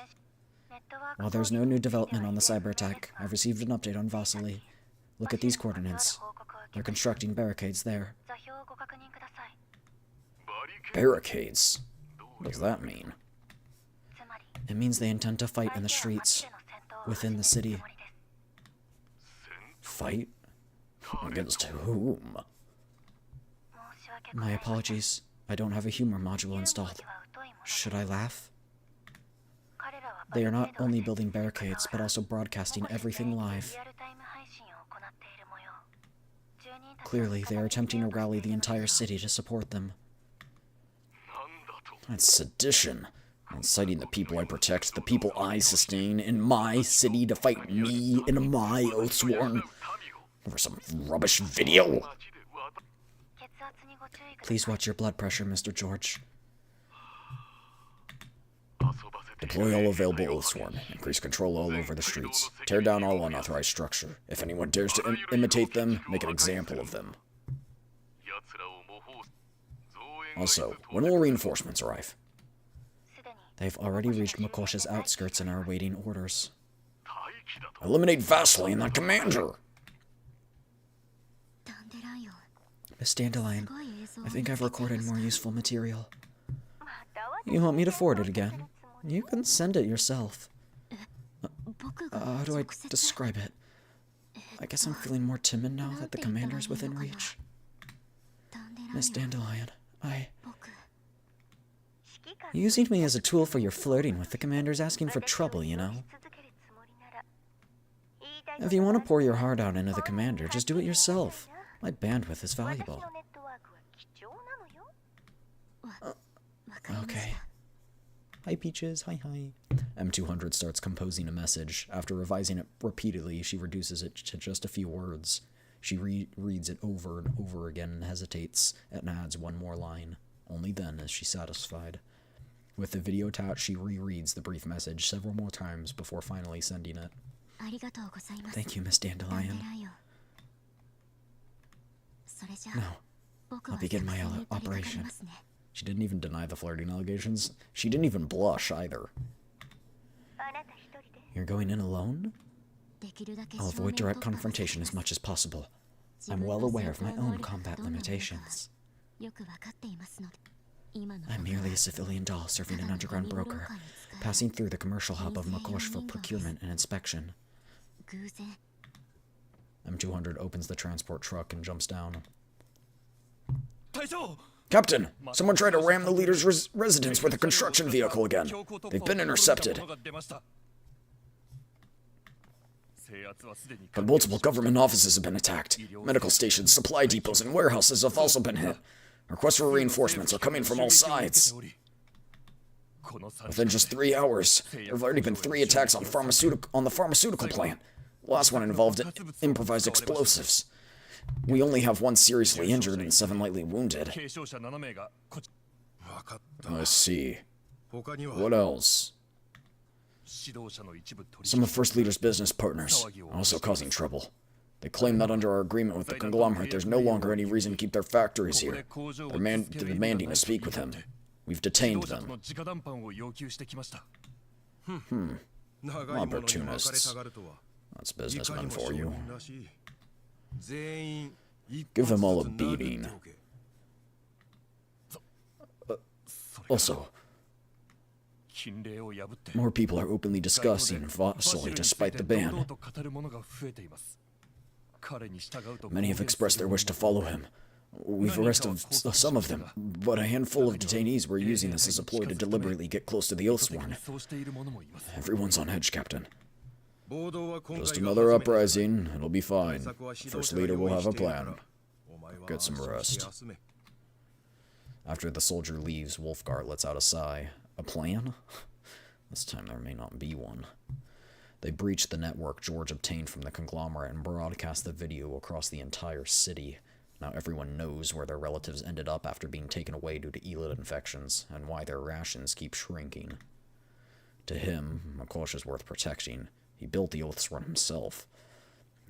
While there's no new development on the cyber attack, I've received an update on Vasily. Look at these coordinates. They're constructing barricades there. Barricades? What does that mean? It means they intend to fight in the streets, within the city. Fight? Against whom? My apologies. I don't have a humor module installed. Should I laugh? They are not only building barricades, but also broadcasting everything live. Clearly, they are attempting to rally the entire city to support them. That's sedition. Inciting the people I protect, the people I sustain, in my city to fight me in my oathsworn. Over some rubbish video. Please watch your blood pressure, Mr. George. Deploy all available oathsworn. Increase control all over the streets. Tear down all unauthorized structure. If anyone dares to imitate them, make an example of them. Also, when will reinforcements arrive? They've already reached Makosha's outskirts and are awaiting orders. Eliminate Vasily and that commander! Miss Dandelion, I think I've recorded more useful material. You want me to forward it again? You can send it yourself. How do I describe it? I guess I'm feeling more timid now that the commander's within reach. Miss Dandelion, using me as a tool for your flirting with the commander's asking for trouble, you know? If you want to pour your heart out into the commander, just do it yourself. My bandwidth is valuable. Okay. Hi, Peaches. Hi. M200 starts composing a message. After revising it repeatedly, she reduces it to just a few words. She reads it over and over again and hesitates, and adds one more line. Only then is she satisfied. With the video attached, she rereads the brief message several more times before finally sending it. Thank you, Miss Dandelion. Now, I'll begin my operation. She didn't even deny the flirting allegations. She didn't even blush, either. You're going in alone? I'll avoid direct confrontation as much as possible. I'm well aware of my own combat limitations. I'm merely a civilian doll serving an underground broker, passing through the commercial hub of Makosh for procurement and inspection. M200 opens the transport truck and jumps down. Captain, someone tried to ram the leader's residence with a construction vehicle again. They've been intercepted. But multiple government offices have been attacked. Medical stations, supply depots, and warehouses have also been hit. Requests for reinforcements are coming from all sides. Within just 3 hours, there have already been 3 attacks on the pharmaceutical plant. The last one involved improvised explosives. We only have 1 seriously injured and 7 lightly wounded. I see. What else? Some of First Leader's business partners are also causing trouble. They claim that under our agreement with the conglomerate, there's no longer any reason to keep their factories here. They're demanding to speak with him. We've detained them. Opportunists. That's businessmen for you. Give them all a beating. Also, more people are openly discussing Vasily despite the ban. Many have expressed their wish to follow him. We've arrested some of them, but a handful of detainees were using this as a ploy to deliberately get close to the Oathsworn. Everyone's on edge, Captain. Just another uprising, it'll be fine. First Leader will have a plan. Get some rest. After the soldier leaves, Wolfgar lets out a sigh. A plan? This time there may not be one. They breach the network George obtained from the conglomerate and broadcast the video across the entire city. Now everyone knows where their relatives ended up after being taken away due to elid infections, and why their rations keep shrinking. To him, Makosh is worth protecting. He built the Oathsworn himself.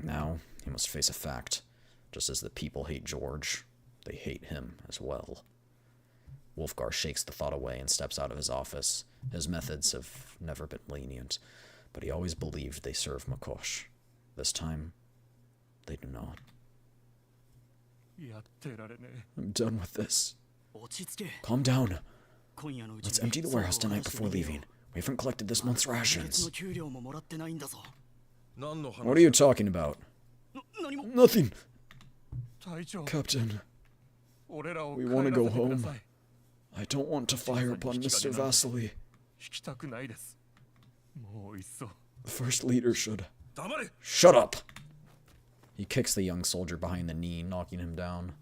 Now, he must face a fact. Just as the people hate George, they hate him as well. Wolfgar shakes the thought away and steps out of his office. His methods have never been lenient, but he always believed they serve Makosh. This time, they do not. I'm done with this. Calm down. Let's empty the warehouse tonight before leaving. We haven't collected this month's rations. What are you talking about? Nothing. Captain, we want to go home. I don't want to fire upon Mr. Vasily. The First Leader should... Shut up! He kicks the young soldier behind the knee, knocking him down.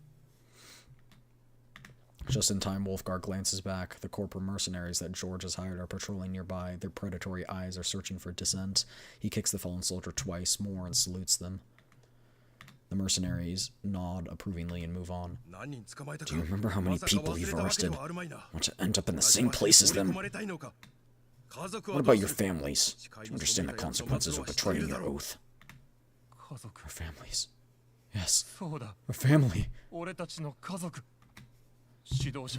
Just in time, Wolfgar glances back. The corporate mercenaries that George has hired are patrolling nearby. Their predatory eyes are searching for dissent. He kicks the fallen soldier twice more and salutes them. The mercenaries nod approvingly and move on. Do you remember how many people you've arrested? Want to end up in the same place as them? What about your families? Do you understand the consequences of betraying your oath? Our families. Yes, our family.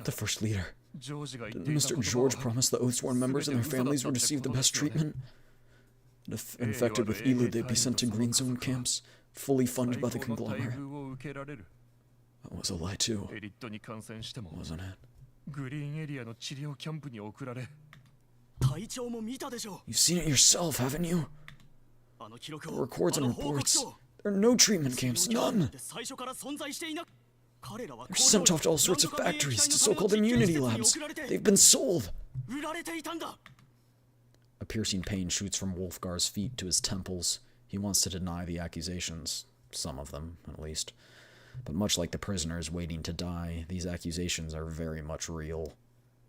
The First Leader. Didn't Mr. George promise the Oathsworn members and their families would receive the best treatment? And if infected with Elu, they'd be sent to Green Zone camps, fully funded by the conglomerate. That was a lie too, wasn't it? You've seen it yourself, haven't you? The records and reports. There are no treatment camps, none. They're sent off to all sorts of factories, to so-called immunity labs. They've been sold. A piercing pain shoots from Wolfgar's feet to his temples. He wants to deny the accusations. Some of them, at least. But much like the prisoners waiting to die, these accusations are very much real.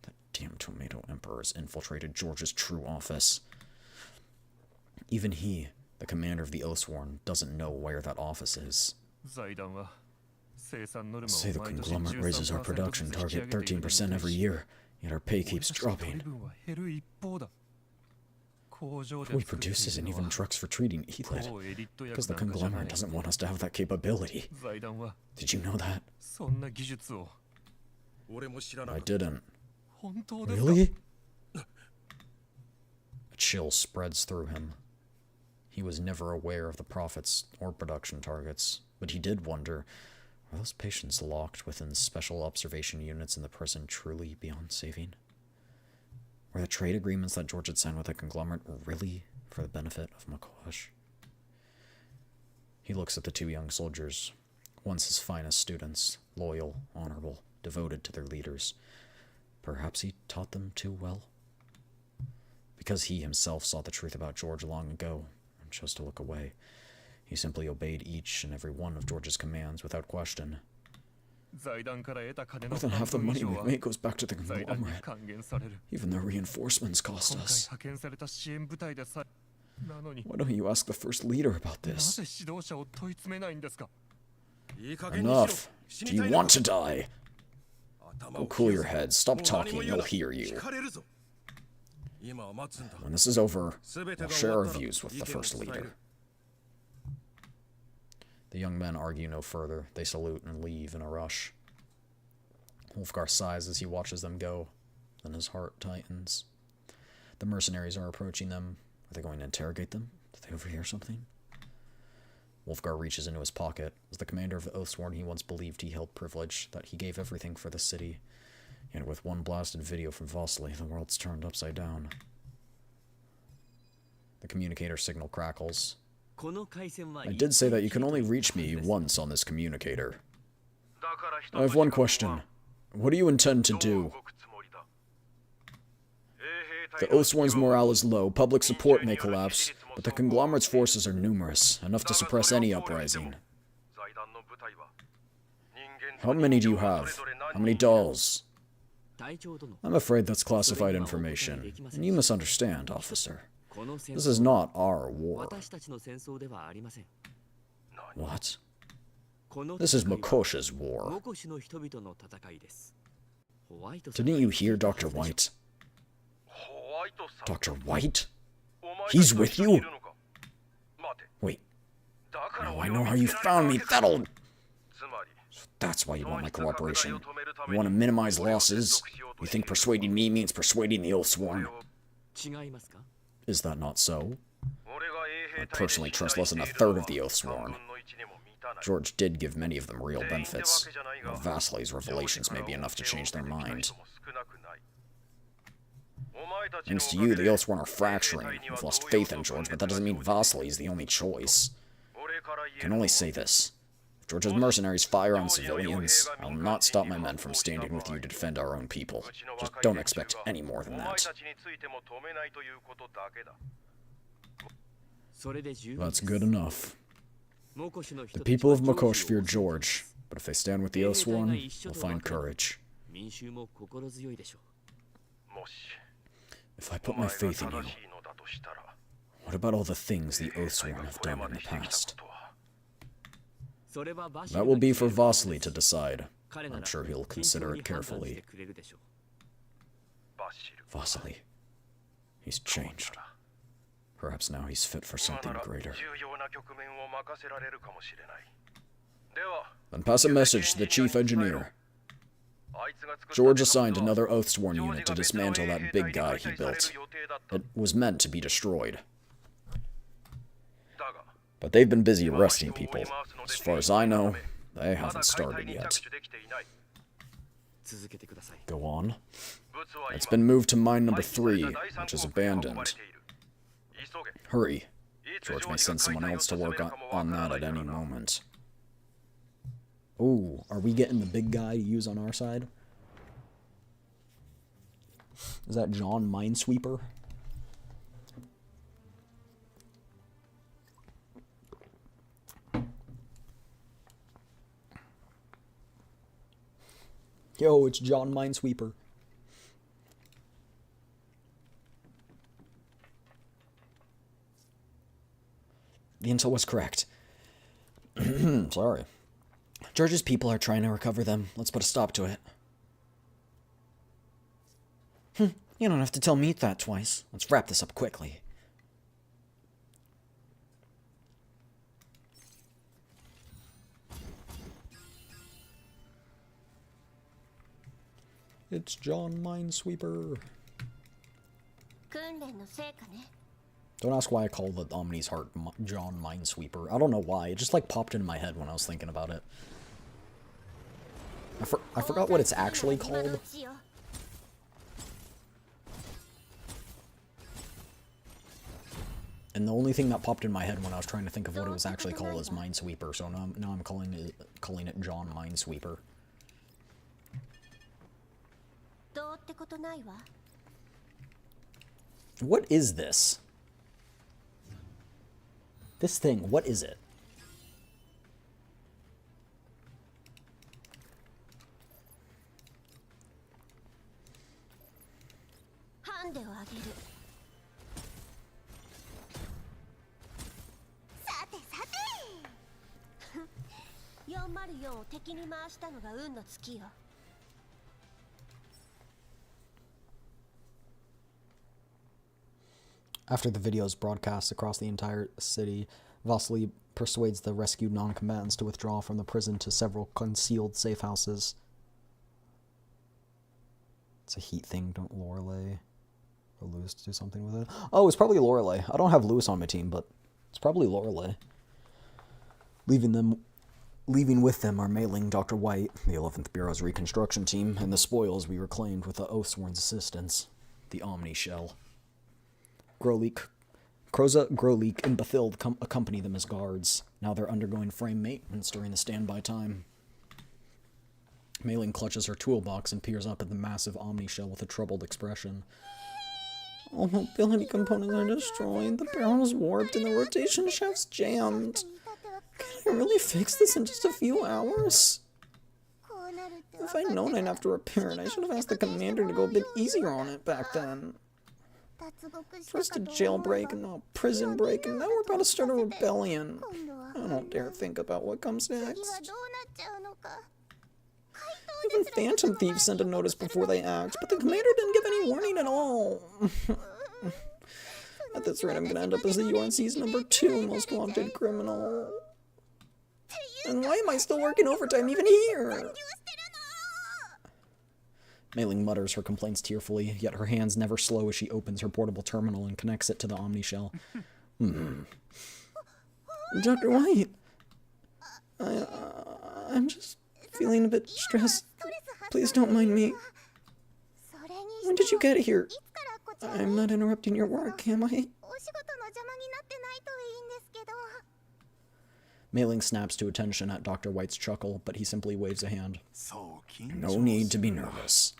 That damn Tomato Emperor has infiltrated George's true office. Even he, the commander of the Oathsworn, doesn't know where that office is. Say the conglomerate raises our production target 13% every year, yet our pay keeps dropping. What we produce isn't even trucks for treating Elid, because the conglomerate doesn't want us to have that capability. Did you know that? I didn't. Really? A chill spreads through him. He was never aware of the profits or production targets, but he did wonder, are those patients locked within special observation units in the prison truly beyond saving? Were the trade agreements that George had signed with the conglomerate really for the benefit of Makosh? He looks at the two young soldiers, once his finest students, loyal, honorable, devoted to their leaders. Perhaps he taught them too well? Because he himself saw the truth about George long ago and chose to look away. He simply obeyed each and every one of George's commands without question. More than half the money we make goes back to the conglomerate. Even the reinforcements cost us. Why don't you ask the First Leader about this? Enough. Do you want to die? Go cool your head. Stop talking. They'll hear you. When this is over, we'll share our views with the first leader. The young men argue no further. They salute and leave in a rush. Wolfgar sighs as he watches them go. Then his heart tightens. The mercenaries are approaching them. Are they going to interrogate them? Did they overhear something? Wolfgar reaches into his pocket. As the commander of the Oathsworn, he once believed he held privilege, that he gave everything for the city. And with one blasted video from Vasily, the world's turned upside down. The communicator signal crackles. I did say that you can only reach me once on this communicator. I have one question. What do you intend to do? The Oathsworn's morale is low, public support may collapse, but the conglomerate's forces are numerous, enough to suppress any uprising. How many do you have? How many dolls? I'm afraid that's classified information, and you misunderstand, officer. This is not our war. What? This is Makosha's war. Didn't you hear Dr. White? Dr. White? He's with you? Wait. Now I know how you found me. That's why you want my cooperation. You want to minimize losses? You think persuading me means persuading the Oathsworn? Is that not so? I personally trust less than a third of the Oathsworn. George did give many of them real benefits, while Vasily's revelations may be enough to change their mind. Thanks to you, the Oathsworn are fracturing. We've lost faith in George, but that doesn't mean Vasily is the only choice. I can only say this. If George's mercenaries fire on civilians, I'll not stop my men from standing with you to defend our own people. Just don't expect any more than that. That's good enough. The people of Makosh fear George, but if they stand with the Oathsworn, they'll find courage. If I put my faith in you, what about all the things the Oathsworn have done in the past? That will be for Vasily to decide. I'm sure he'll consider it carefully. Vasily. He's changed. Perhaps now he's fit for something greater. Then pass a message to the chief engineer. George assigned another Oathsworn unit to dismantle that big guy he built. It was meant to be destroyed. But they've been busy arresting people. As far as I know, they haven't started yet. Go on. It's been moved to mine number 3, which is abandoned. Hurry. George may send someone else to work on that at any moment. Ooh, are we getting the big guy to use on our side? Is that John Minesweeper? Yo, it's John Minesweeper. The intel was correct. Sorry. George's people are trying to recover them. Let's put a stop to it. You don't have to tell me that twice. Let's wrap this up quickly. It's John Minesweeper. Don't ask why I call the Omni's Heart John Minesweeper. I don't know why. It just like popped into my head when I was thinking about it. I forgot what it's actually called. And the only thing that popped in my head when I was trying to think of what it was actually called is Minesweeper. So now I'm calling it John Minesweeper. What is this? This thing, what is it? After the video is broadcast across the entire city, Vasily persuades the rescued non-combatants to withdraw from the prison to several concealed safe houses. It's a heat thing, don't Lorelei or Lewis do something with it? Oh, it's probably Lorelei. I don't have Lewis on my team, but it's probably Lorelei. Leaving with them are Mailing, Dr. White, the 11th Bureau's reconstruction team, and the spoils we reclaimed with the Oathsworn's assistance, the Omni Shell. Kroza, Groleek, and Bathild accompany them as guards. Now they're undergoing frame maintenance during the standby time. Mailing clutches her toolbox and peers up at the massive Omni Shell with a troubled expression. All mobility components are destroyed, the barrel's warped, and the rotation shaft's jammed. Can I really fix this in just a few hours? If I'd known I'd have to repair it, I should have asked the commander to go a bit easier on it back then. First a jailbreak, and now a prison break, and now we're about to start a rebellion. I don't dare think about what comes next. Even Phantom Thieves sent a notice before they act, but the commander didn't give any warning at all. At this rate, I'm gonna end up as the UNC's #2 most wanted criminal. And why am I still working overtime even here? Mailing mutters her complaints tearfully, yet her hands never slow as she opens her portable terminal and connects it to the Omni Shell. Dr. White, I'm just feeling a bit stressed. Please don't mind me. When did you get here? I'm not interrupting your work, am I? Mailing snaps to attention at Dr. White's chuckle, but he simply waves a hand. No need to be nervous.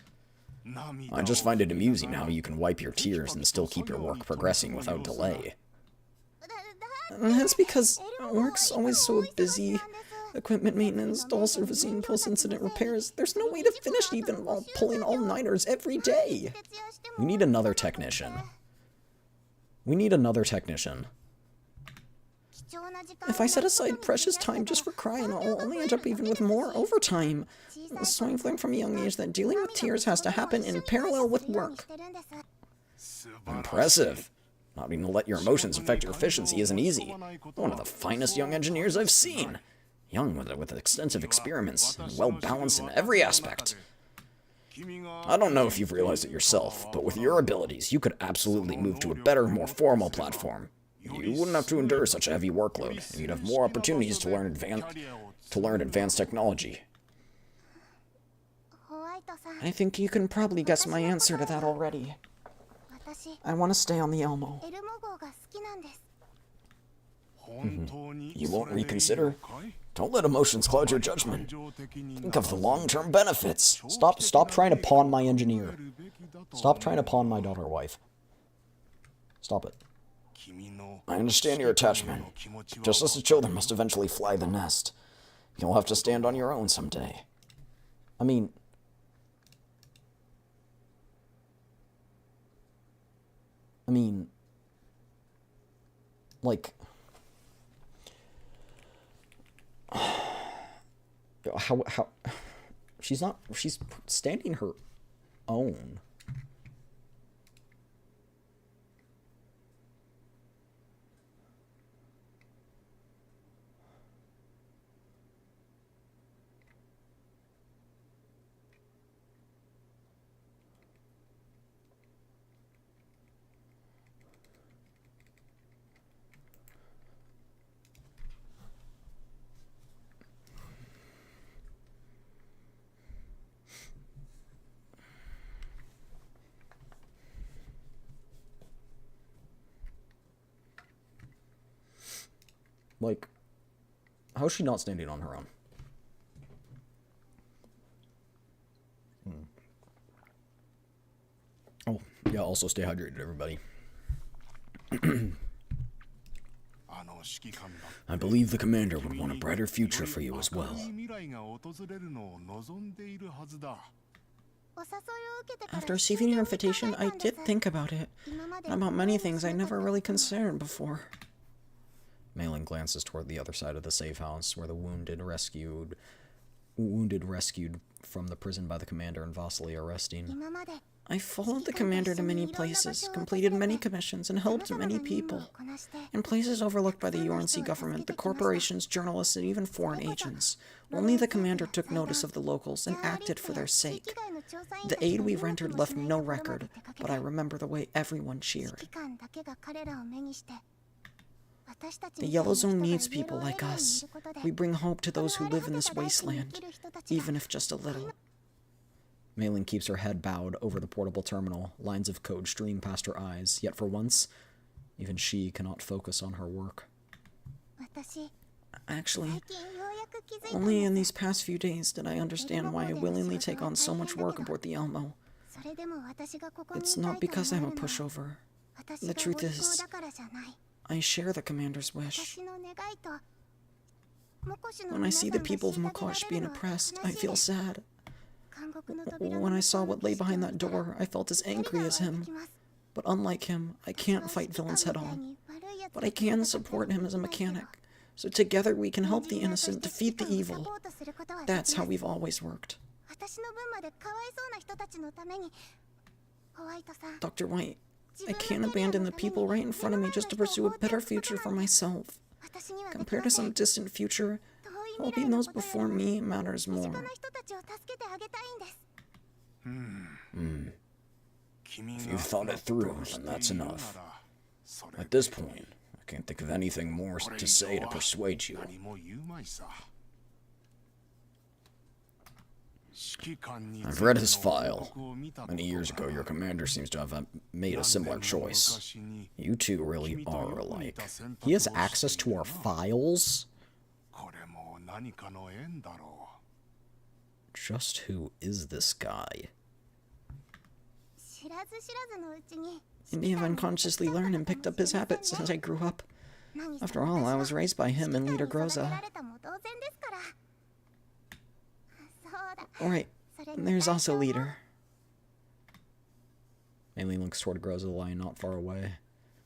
I just find it amusing how you can wipe your tears and still keep your work progressing without delay. That's because work's always so busy. Equipment maintenance, doll servicing, post-incident repairs. There's no way to finish even while pulling all-nighters every day. We need another technician. If I set aside precious time just for crying, I'll only end up even with more overtime. So I've learned from a young age that dealing with tears has to happen in parallel with work. Impressive. Not even to let your emotions affect your efficiency isn't easy. One of the finest young engineers I've seen. Young with extensive experiments, and well-balanced in every aspect. I don't know if you've realized it yourself, but with your abilities, you could absolutely move to a better, more formal platform. You wouldn't have to endure such a heavy workload, and you'd have more opportunities to learn advanced technology. I think you can probably guess my answer to that already. I want to stay on the Elmo. You won't reconsider? Don't let emotions cloud your judgment. Think of the long-term benefits. Stop trying to pawn my engineer. Stop trying to pawn my daughter wife. Stop it. I understand your attachment. Just as the children must eventually fly the nest. You'll have to stand on your own someday. I mean... like... How... She's standing her own. Like, how is she not standing on her own? Oh, yeah, also stay hydrated, everybody. I believe the commander would want a brighter future for you as well. After receiving your invitation, I did think about it. About many things I never really considered before. Mailing glances toward the other side of the safe house, where the wounded rescued from the prison by the commander and Vasily arresting. I followed the commander to many places, completed many commissions, and helped many people. In places overlooked by the UNC government, the corporations, journalists, and even foreign agents. Only the commander took notice of the locals and acted for their sake. The aid we rendered left no record, but I remember the way everyone cheered. The Yellow Zone needs people like us. We bring hope to those who live in this wasteland, even if just a little. Mei-Ling keeps her head bowed over the portable terminal, lines of code stream past her eyes, yet for once, even she cannot focus on her work. Actually, only in these past few days did I understand why I willingly take on so much work aboard the Elmo. It's not because I'm a pushover. The truth is, I share the commander's wish. When I see the people of Mokosh being oppressed, I feel sad. When I saw what lay behind that door, I felt as angry as him. But unlike him, I can't fight villains head-on. But I can support him as a mechanic. So together we can help the innocent defeat the evil. That's how we've always worked. Dr. White, I can't abandon the people right in front of me just to pursue a better future for myself. Compared to some distant future, helping those before me matters more. If you've thought it through, then that's enough. At this point, I can't think of anything more to say to persuade you. I've read his file. Many years ago, your commander seems to have made a similar choice. You two really are alike. He has access to our files? Just who is this guy? I may have unconsciously learned and picked up his habits as I grew up. After all, I was raised by him and Leader Groza. Alright, there's also Leader. Mei-Ling looks toward Groza lying not far away.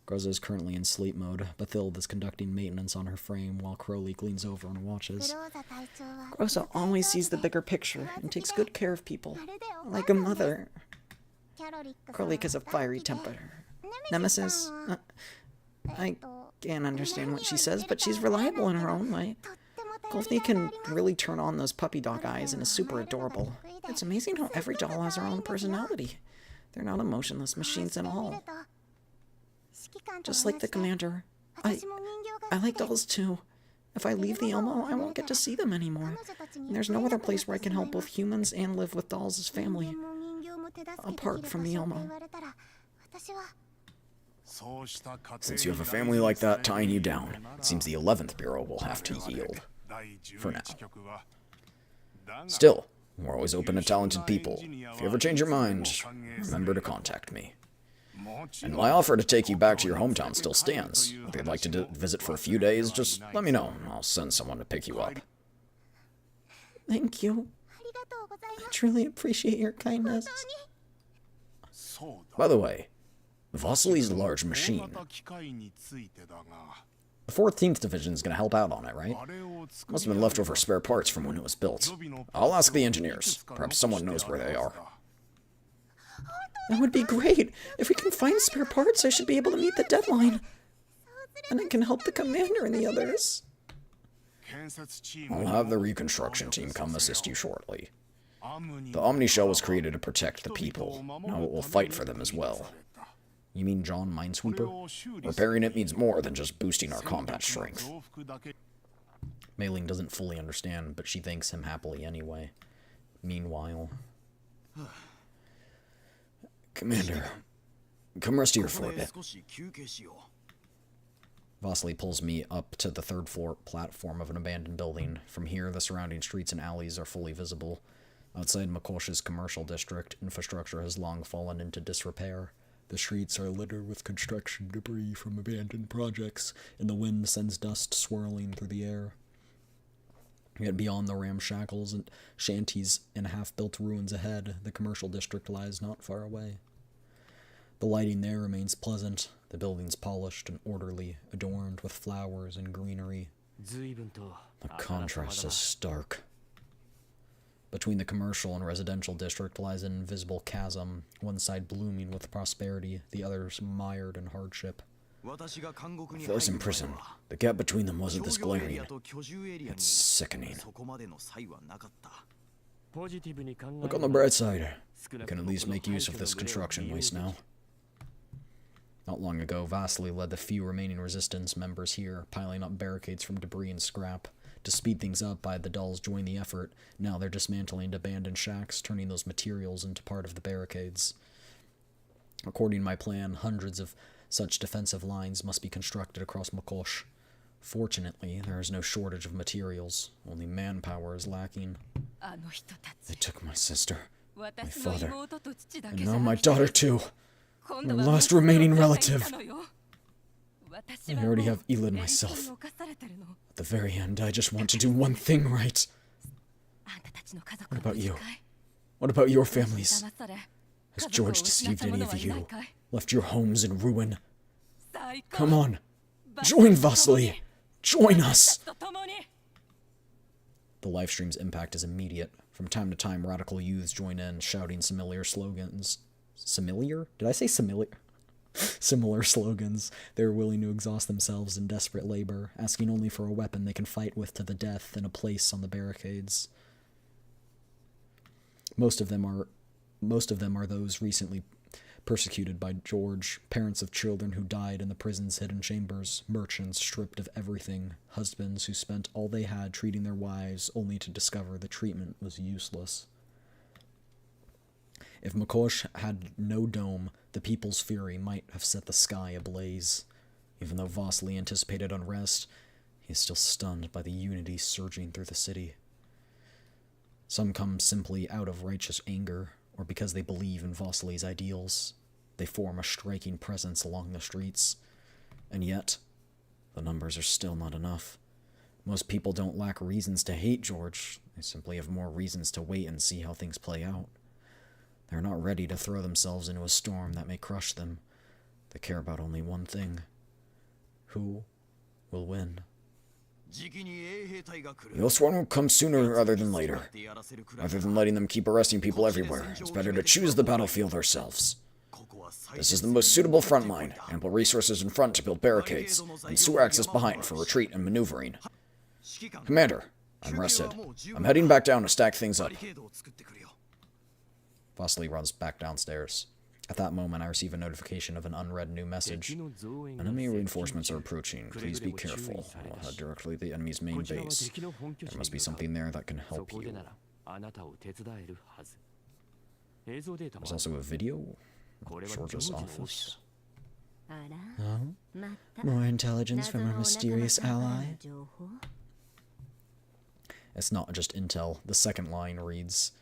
Groza is currently in sleep mode. Bathilde is conducting maintenance on her frame while Crowley leans over and watches. Groza always sees the bigger picture and takes good care of people, like a mother. Crowley has a fiery temper. Nemesis? I can't understand what she says, but she's reliable in her own way. Golfney can really turn on those puppy dog eyes and is super adorable. It's amazing how every doll has her own personality. They're not emotionless machines at all. Just like the commander. I like dolls too. If I leave the Elmo, I won't get to see them anymore. And there's no other place where I can help both humans and live with dolls as family. Apart from the Elmo. Since you have a family like that tying you down, it seems the 11th Bureau will have to yield. For now. Still, we're always open to talented people. If you ever change your mind, remember to contact me. And my offer to take you back to your hometown still stands. If you'd like to visit for a few days, just let me know. I'll send someone to pick you up. Thank you. I truly appreciate your kindness. By the way, Vasily's large machine. The 14th Division is going to help out on it, right? Must have been leftover spare parts from when it was built. I'll ask the engineers. Perhaps someone knows where they are. That would be great. If we can find spare parts, I should be able to meet the deadline. And I can help the commander and the others. I'll have the reconstruction team come assist you shortly. The Omni Shell was created to protect the people. Now it will fight for them as well. You mean John Minesweeper? Repairing it means more than just boosting our combat strength. Mei-Ling doesn't fully understand, but she thanks him happily anyway. Meanwhile... Commander, come rest here for a bit. Vasily pulls me up to the third floor platform of an abandoned building. From here, the surrounding streets and alleys are fully visible. Outside Makosh's commercial district, infrastructure has long fallen into disrepair. The streets are littered with construction debris from abandoned projects, and the wind sends dust swirling through the air. Yet beyond the ramshackles and shanties and half-built ruins ahead, the commercial district lies not far away. The lighting there remains pleasant, the buildings polished and orderly, adorned with flowers and greenery. The contrast is stark. Between the commercial and residential district lies an invisible chasm, one side blooming with prosperity, the others mired in hardship. If I was in prison, the gap between them wasn't this glaring. It's sickening. Look on the bright side. We can at least make use of this construction waste now. Not long ago, Vasily led the few remaining resistance members here, piling up barricades from debris and scrap. To speed things up, the Dulls joined the effort. Now they're dismantling abandoned shacks, turning those materials into part of the barricades. According to my plan, hundreds of such defensive lines must be constructed across Mokosh. Fortunately, there is no shortage of materials. Only manpower is lacking. They took my sister, my father, and and now my daughter too. My last remaining relative. I already have Elid myself. At the very end, I just want to do one thing right. What about you? What about your families? Has George deceived any of you? Left your homes in ruin? Come on. Join Vasily. Join us. The livestream's impact is immediate. From time to time, radical youths join in, shouting similar slogans. Similar? Did I say similar? Similar slogans. They are willing to exhaust themselves in desperate labor, asking only for a weapon they can fight with to the death and a place on the barricades. Most of them are those recently persecuted by George, parents of children who died in the prison's hidden chambers, merchants stripped of everything, husbands who spent all they had treating their wives only to discover the treatment was useless. If Mokosh had no dome, the people's fury might have set the sky ablaze. Even though Vasily anticipated unrest, he is still stunned by the unity surging through the city. Some come simply out of righteous anger, or because they believe in Vasily's ideals. They form a striking presence along the streets. And yet, the numbers are still not enough. Most people don't lack reasons to hate George. They simply have more reasons to wait and see how things play out. They're not ready to throw themselves into a storm that may crush them. They care about only one thing. Who will win? The Oathsworn will come sooner rather than later. Rather than letting them keep arresting people everywhere, it's better to choose the battlefield ourselves. This is the most suitable front line. Ample resources in front to build barricades, and sewer access behind for retreat and maneuvering. Commander, I'm rested. I'm heading back down to stack things up. Vasily runs back downstairs. At that moment, I receive a notification of an unread new message. Enemy reinforcements are approaching. Please be careful. I'll head directly to the enemy's main base. There must be something there that can help you. There's also a video. George's office. Oh? More intelligence from our mysterious ally? It's not just intel. The second line reads,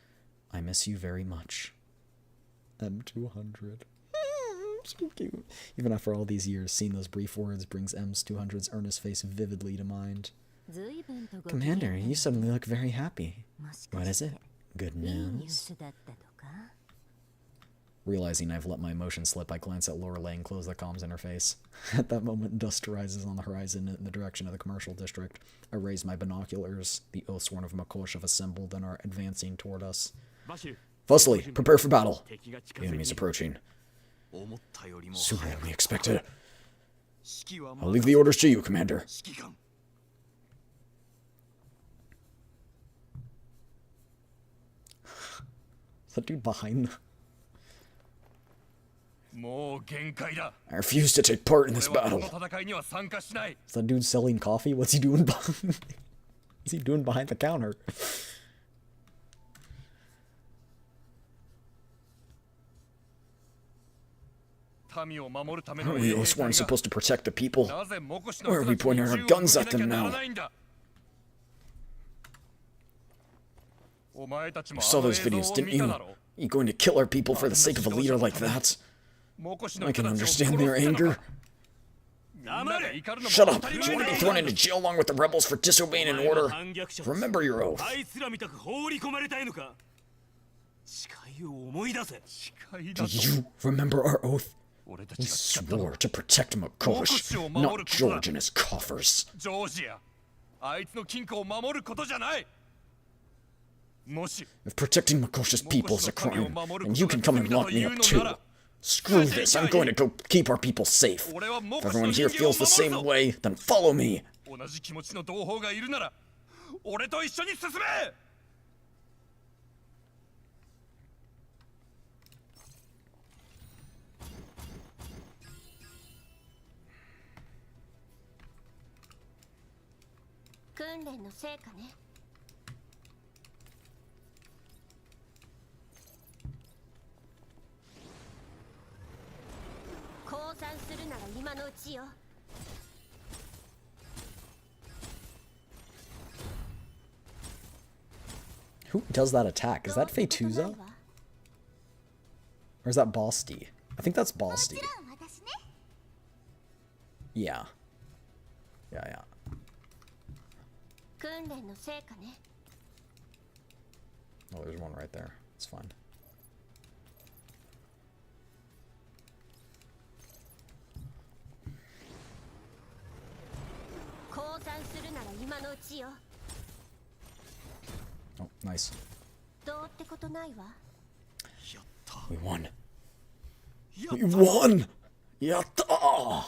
I miss you very much. M200. So cute. Even after all these years, seeing those brief words brings M200's earnest face vividly to mind. Commander, you suddenly look very happy. What is it? Good news? Realizing I've let my emotion slip, I glance at Lorelei and close the comms interface. At that moment, dust rises on the horizon in the direction of the commercial district. I raise my binoculars. The Oathsworn of Mokosh have assembled and are advancing toward us. Vasily, prepare for battle. The enemy's approaching. Sooner than we expected. I'll leave the orders to you, Commander. That dude behind. I refuse to take part in this battle. Is that dude selling coffee? What's he doing behind? What's he doing behind the counter? Aren't we Oathsworn supposed to protect the people? Why are we pointing our guns at them now? You saw those videos, didn't you? Are you going to kill our people for the sake of a leader like that? I can understand their anger. Shut up! You want to be thrown into jail along with the rebels for disobeying an order? Remember your oath. Do you remember our oath? We swore to protect Mokosh, not George and his coffers. If protecting Makosha's people is a crime, then you can come and lock me up too. Screw this, I'm going to go keep our people safe. If everyone here feels the same way, then follow me. 同じ気持ちの同胞がいるなら俺と一緒に進め。訓練の成果ね。降参するなら今のうちよ。Who does that attack? Is that Feituza? Or is that Basti? I think that's Basti. もちろん私ね。 Yeah. Yeah. 訓練の成果ね。 Oh, there's one right there. It's fine. 降参するなら今のうちよ。 Oh, nice. どうってことないわ。 We won. We won! Yatta!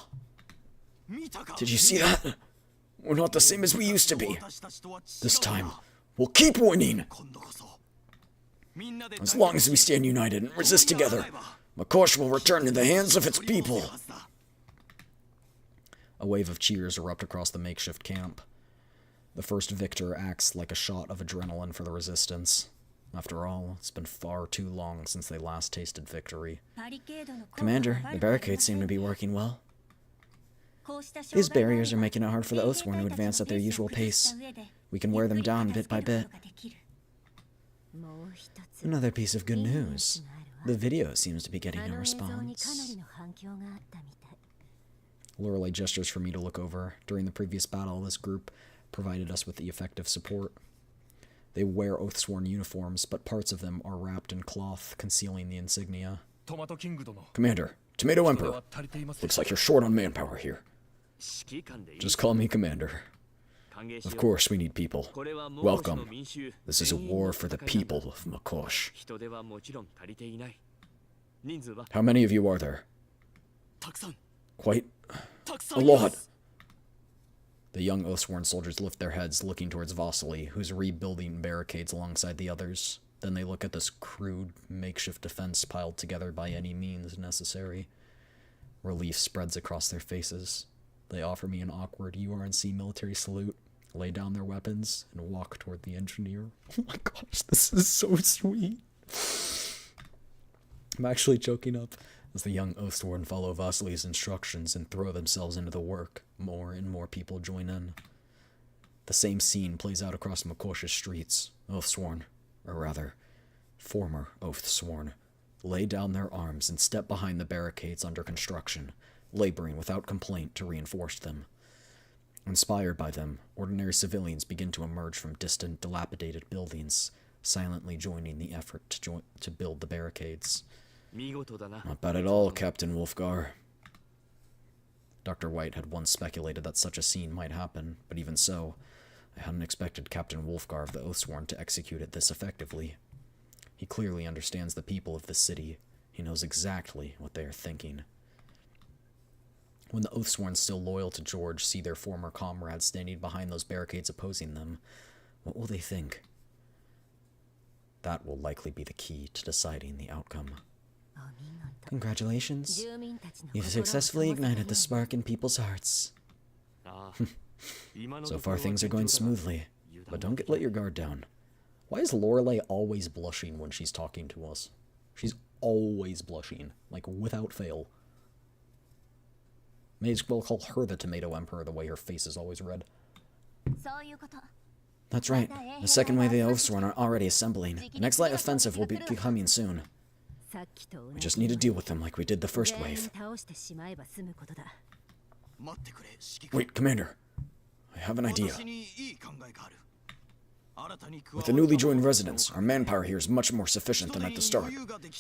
Did you see that? We're not the same as we used to be. This time, we'll keep winning! As long as we stand united and resist together, Makosh will return to the hands of its people. A wave of cheers erupt across the makeshift camp. The first victor acts like a shot of adrenaline for the resistance. After all, it's been far too long since they last tasted victory. Commander, the barricades seem to be working well. These barriers are making it hard for the Oathsworn to advance at their usual pace. We can wear them down bit by bit. Another piece of good news. The video seems to be getting a response. Lorelei gestures for me to look over. During the previous battle, this group provided us with the effective support. They wear Oathsworn uniforms, but parts of them are wrapped in cloth, concealing the insignia. Commander, Tomato Emperor. Looks like you're short on manpower here. Just call me Commander. Of course we need people. Welcome. This is a war for the people of Makosh. How many of you are there? Quite a lot. The young Oathsworn soldiers lift their heads, looking towards Vasily, who's rebuilding barricades alongside the others. Then they look at this crude, makeshift defense piled together by any means necessary. Relief spreads across their faces. They offer me an awkward URNC military salute, lay down their weapons, and walk toward the engineer. Oh my gosh, this is so sweet. I'm actually choking up as the young Oathsworn follow Vasily's instructions and throw themselves into the work. More and more people join in. The same scene plays out across Makosh's streets. Oathsworn, or rather, former Oathsworn, lay down their arms and step behind the barricades under construction, laboring without complaint to reinforce them. Inspired by them, ordinary civilians begin to emerge from distant, dilapidated buildings, silently joining the effort to build the barricades. Not bad at all, Captain Wolfgar. Dr. White had once speculated that such a scene might happen, but even so, I hadn't expected Captain Wolfgar of the Oathsworn to execute it this effectively. He clearly understands the people of the city. He knows exactly what they are thinking. When the Oathsworn still loyal to George see their former comrades standing behind those barricades opposing them, what will they think? That will likely be the key to deciding the outcome. Congratulations. You've successfully ignited the spark in people's hearts. So far things are going smoothly, but don't let your guard down. Why is Lorelei always blushing when she's talking to us? She's always blushing, like without fail. May as well call her the Tomato Emperor the way her face is always red. That's right. The second wave of the Oathsworn are already assembling. The next light offensive will be coming soon. We just need to deal with them like we did the first wave. Wait, Commander. I have an idea. With the newly joined residents, our manpower here is much more sufficient than at the start.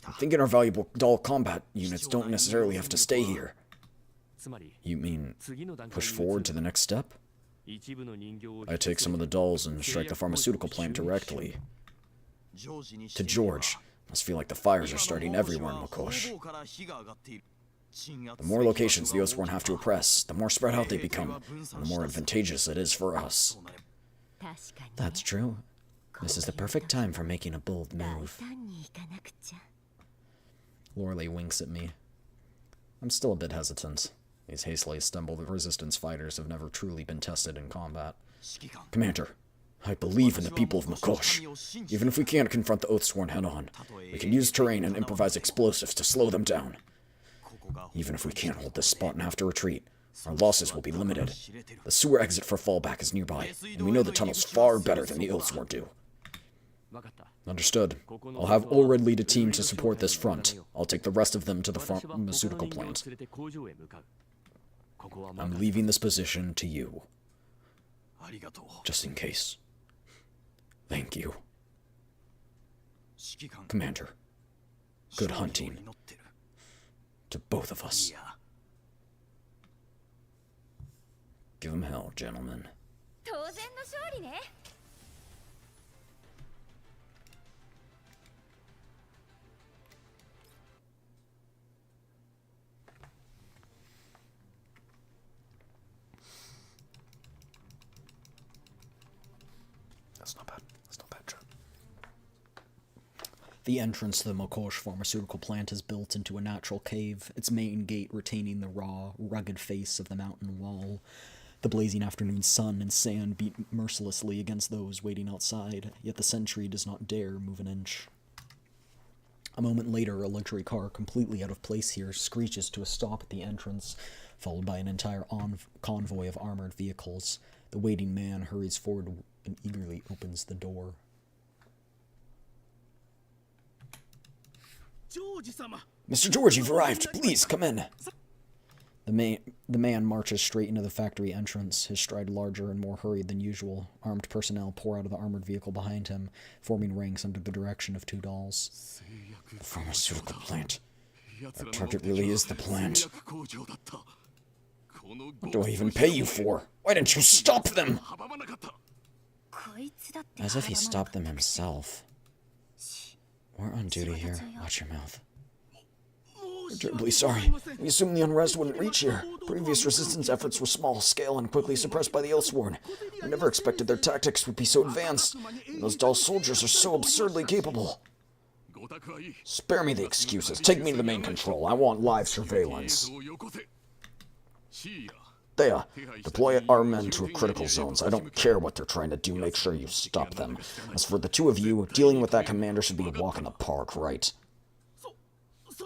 I'm thinking our valuable doll combat units don't necessarily have to stay here. You mean push forward to the next step? I take some of the dolls and strike the pharmaceutical plant directly. To George, must feel like the fires are starting everywhere in Makosh. The more locations the Oathsworn have to oppress, the more spread out they become, and the more advantageous it is for us. That's true. This is the perfect time for making a bold move. Lorelei winks at me. I'm still a bit hesitant. These hastily assembled resistance fighters have never truly been tested in combat. Commander, I believe in the people of Makosh. Even if we can't confront the Oathsworn head-on, we can use terrain and improvise explosives to slow them down. Even if we can't hold this spot and have to retreat, our losses will be limited. The sewer exit for fallback is nearby, and we know the tunnels far better than the Oathsworn do. Understood. I'll have Ulred lead a team to support this front. I'll take the rest of them to the pharmaceutical plant. I'm leaving this position to you. Just in case. Thank you. Commander, good hunting. To both of us. Give him hell, gentlemen. That's not bad. That's not bad, John. The entrance to the Makosh pharmaceutical plant is built into a natural cave, its main gate retaining the raw, rugged face of the mountain wall. The blazing afternoon sun and sand beat mercilessly against those waiting outside, yet the sentry does not dare move an inch. A moment later, a luxury car, completely out of place here, screeches to a stop at the entrance, followed by an entire convoy of armored vehicles. The waiting man hurries forward and eagerly opens the door. Mr. George, you've arrived. Please, come in. The man marches straight into the factory entrance, his stride larger and more hurried than usual. Armed personnel pour out of the armored vehicle behind him, forming ranks under the direction of two dolls. The pharmaceutical plant. Our target really is the plant. What do I even pay you for? Why didn't you stop them? As if he stopped them himself. We're on duty here. Watch your mouth. We're terribly sorry. We assumed the unrest wouldn't reach here. Previous resistance efforts were small-scale and quickly suppressed by the Oathsworn. We never expected their tactics would be so advanced. And those dull soldiers are so absurdly capable. Spare me the excuses. Take me to the main control. I want live surveillance. Thea, deploy our men to critical zones. I don't care what they're trying to do. Make sure you stop them. As for the two of you, dealing with that commander should be a walk in the park, right?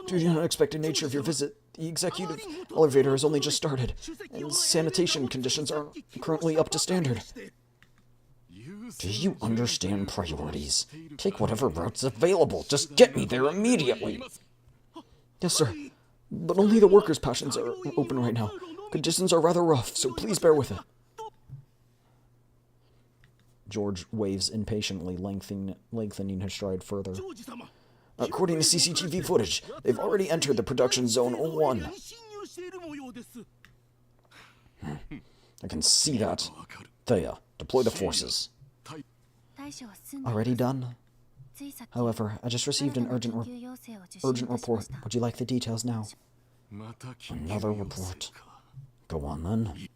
Due to the unexpected nature of your visit, the executive elevator has only just started, and sanitation conditions are currently up to standard. Do you understand priorities? Take whatever route's available. Just get me there immediately. Yes, sir. But only the workers' passions are open right now. Conditions are rather rough, so please bear with it. George waves impatiently, lengthening his stride further. According to CCTV footage, they've already entered the production zone 01. I can see that. Thea, deploy the forces. Already done? However, I just received an urgent report. Would you like the details now? Another report. Go on, then.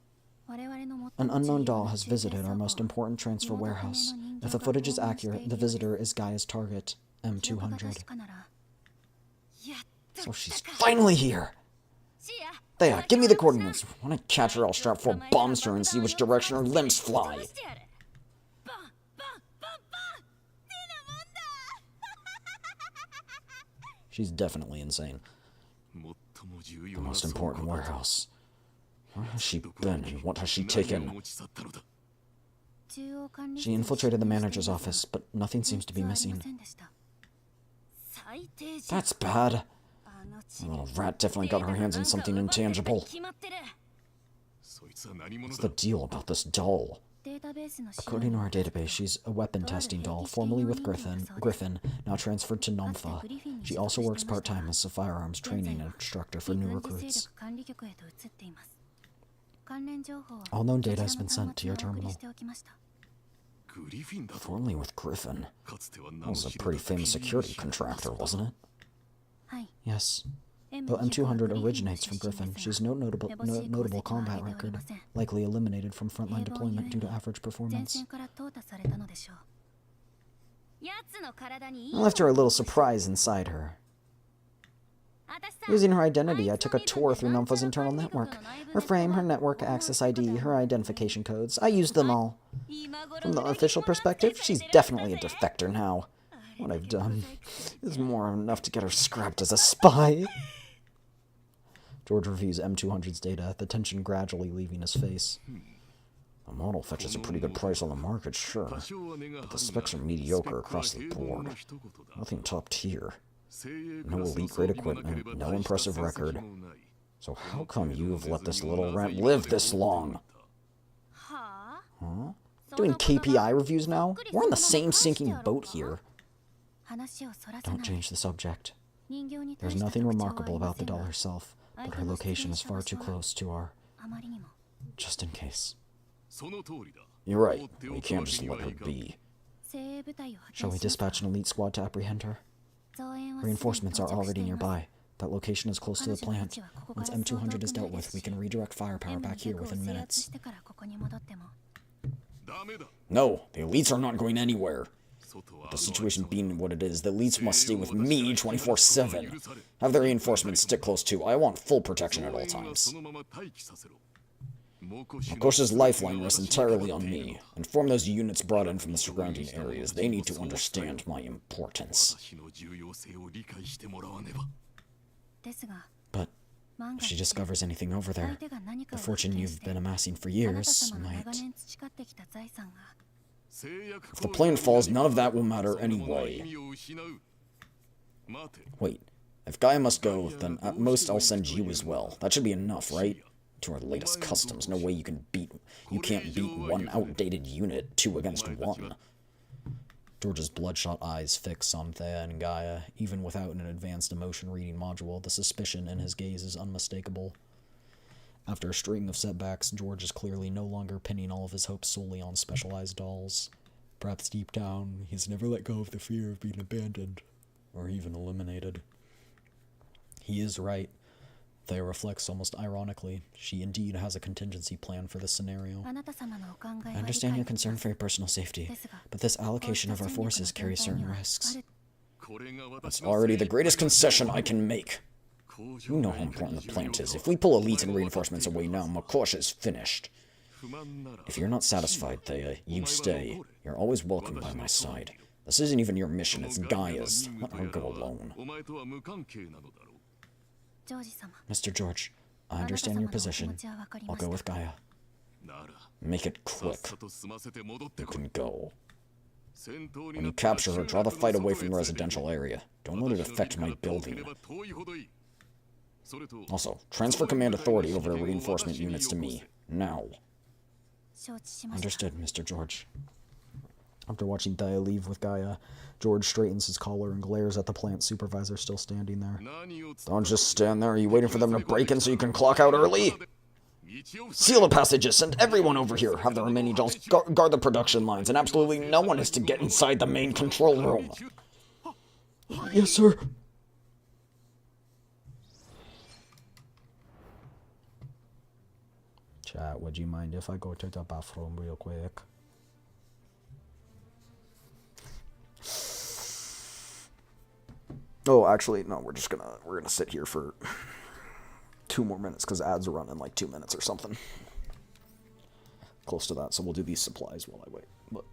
An unknown doll has visited our most important transfer warehouse. If the footage is accurate, the visitor is Gaia's target, M200. So she's finally here! Thea, give me the coordinates. When I catch her, I'll strap 4 bombs to her and see which direction her limbs fly. She's definitely insane. The most important warehouse. Where has she been and what has she taken? She infiltrated the manager's office, but nothing seems to be missing. That's bad. The little rat definitely got her hands on something intangible. What's the deal about this doll? According to our database, she's a weapon testing doll, formerly with Griffin, now transferred to Nomfa. She also works part-time as a firearms training instructor for new recruits. All known data has been sent to your terminal. Formerly with Griffin. That was a pretty famous security contractor, wasn't it? はい Yes. M Though 200 M200 originates originates from from Griffin, Griffin, she's no notable combat record, likely eliminated from frontline deployment due to average 前 performance. 線から淘汰されたのでしょう奴の体にいい I left her a little surprise inside her. 私さ Using her identity, I took a tour through Numpha's internal network. Her frame, her network access ID, her identification codes. I used them all. 今頃 From the official perspective, she's definitely a defector now. What I've done is more than enough to get her scrapped as a spy. George reviews M200's data, the tension gradually leaving his face. The model fetches a pretty good price on the market, sure, but the specs are mediocre across the board. Nothing top tier. No elite-grade equipment, no impressive record. So how come you've let this little rat live this long? はあ Huh? Doing KPI reviews now? We're in the same sinking boat here. 話をそらさな Don't い change the subject. 人形に対 There's した nothing 特徴はあ remarkable りま about せ the んが doll herself, but her location is far too close to our... あまりにも just in case. その通りだ You're right. We can't just let her be. 精鋭部隊を派 Shall 遣 we します dispatch an elite squad to apprehend her? 増援はすでに Reinforcements are 到着して already います nearby. That location is close to the plant. Once M200 is dealt with, we can redirect firepower back here within 制圧 minutes. してからここに戻っても ダメだ No, the elites are not going anywhere. 外は The situation being what it is, the elites must stay with me 24/7. Have the reinforcements stick close too. I want full protection at all 増援は times. そのまま待機させろ Makosha's lifeline rests entirely on me. Inform those units brought in from the surrounding areas. They need to understand my importance. 私の重要性を理解してもらわねばですが But 万 if she が一 discovers anything over 相 there, 手が何か the を fortune 発見 you've して been amassing for あなた years 様の might... 長年培ってきた財産が 制約 If the plane falls, none of that will matter そのものは anyway. 意味を失う待て Wait, if Gaia must go, then at most I'll send you as well. That should be enough, right? To our latest customs, no way you can't beat one outdated unit, 2 against 1. George's bloodshot eyes fix on Thea and Gaia. Even without an advanced emotion reading module, the suspicion in his gaze is unmistakable. After a string of setbacks, George is clearly no longer pinning all of his hopes solely on specialized dolls. Perhaps deep down, he's never let go of the fear of being abandoned, or even eliminated. He is right. Thea reflects almost ironically. She indeed has a contingency plan for this scenario. あなた様のお考え I は理 understand 解 your concern for your personal safety, ですが but this allocation of our forces carries certain risks. これが It's 私の already the greatest concession I can make. 工 You 場 know how important the plant is. If we pull elites and reinforcements away now, Makosha is finished. 不満なら If you're not satisfied, Thea, you stay. You're always welcome by my side. This isn't even your mission, it's Gaia's. Let her go alone. お前とは無関係なのだろう ジョージ様 Mr. George, I あなた understand 様 your のお気 position. 持ちは分かり I'll まし go た with Gaia. なら Make it さっ quick. さと済ませて戻って You こい can go. 戦闘に When な you ったら capture her, 集 draw the 落の fight away 外 from へ the 連れて行 residential け area. Don't let it 私の affect 家 my から遠け building. れば遠いほどいいそれと Also, transfer command authority over the reinforcement units to me. Now. 承知しました Understood, Mr. George. After watching Thea leave with Gaia, George straightens his collar and glares at the plant supervisor still standing there. 何をつ Don't just stand there. Are you waiting for them to break in so you can clock out early? Seal the passages. Send everyone over here. Have the remaining dolls guard the production lines, and absolutely no one is to get inside the main control room. Yes, sir. Chat, would you mind if I go to the bathroom real quick? Oh, actually, no. We're gonna sit here for 2 more minutes because ads are running like 2 minutes or something. Close to that, so we'll do these supplies while I wait. But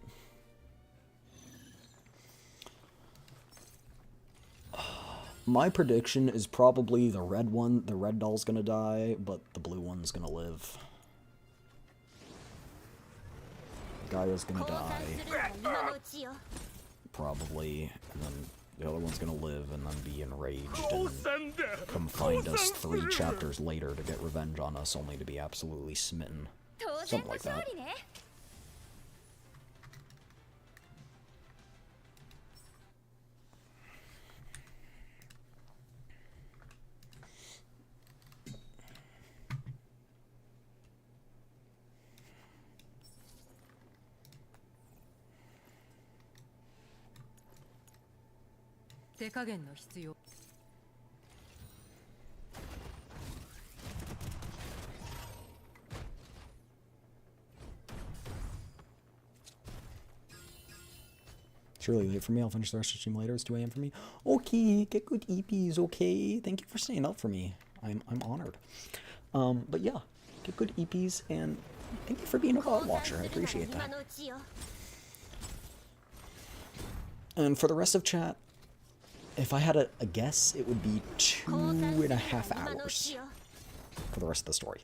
My prediction is probably the red one. The red doll's gonna die, but the blue one's gonna live. Gaia's gonna 降参 die, するのは今のうちよ probably, and then the other one's gonna live and then be enraged and come find us 3 chapters later to get revenge on us, only to be absolutely smitten. 当然 Something の like 勝 that. 利ね手加減の必要。It's really late for me. I'll finish the rest of the stream later. It's 2 a.m. for me. Okay, get good EPs, okay? Thank you for staying up for me. I'm honored. But yeah, get good EPs, and thank you for being a VOD watcher. I appreciate that. And for the rest of chat, if I had a guess, it would be 2.5 hours for the rest of the story.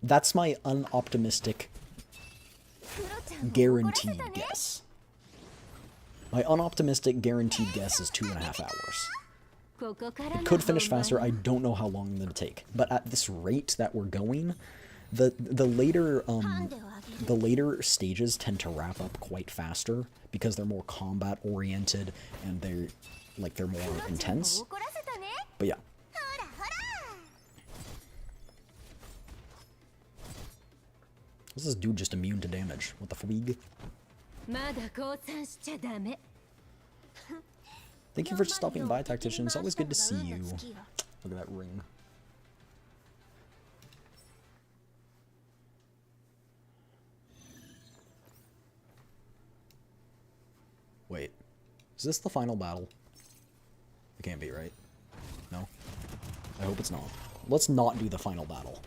That's my unoptimistic guaranteed guess. My unoptimistic guaranteed guess is 2.5 hours. It could finish faster. I don't know how long it'll take, but at this rate that we're going, the later stages tend to wrap up quite faster because they're more combat oriented and they're more intense. But yeah. Is this dude just immune to damage? What the fweeg? Thank you for stopping by, Tactician. It's always good to see you. Look at that ring. Wait. Is this the final battle? It can't be, right? No? I hope it's not. Let's not do the final battle.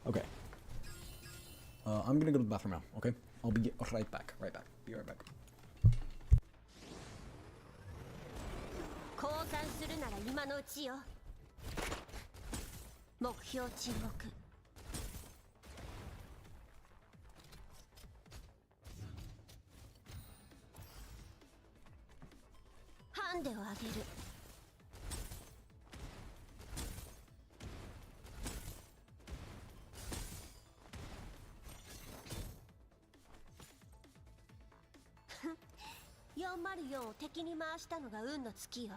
Okay. I'm gonna go to the bathroom now, okay? I'll be right back. Be right back. 降参するなら今のうちよ。目標沈黙。ハンデをあげる。404を敵に回したのが運の尽きよ。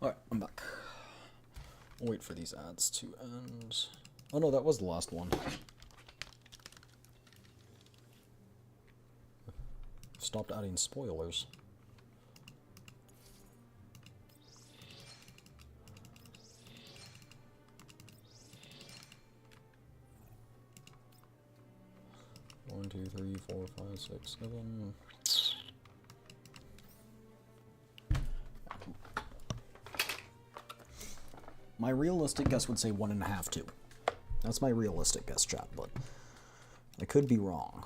Alright, I'm back. I'll wait for these ads to end. Oh no, that was the last one. Stopped adding spoilers. One, two, three, 4, 5, 6, 7. My realistic guess would say 1.5, 2. That's my realistic guess, chat, but I could be wrong.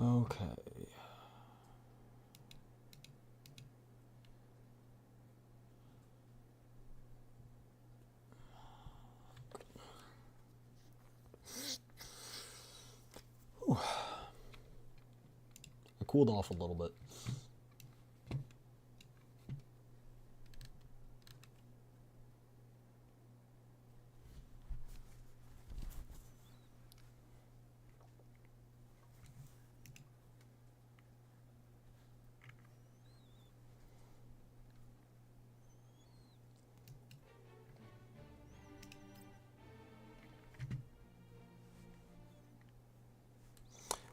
Okay. Whew. I cooled off a little bit.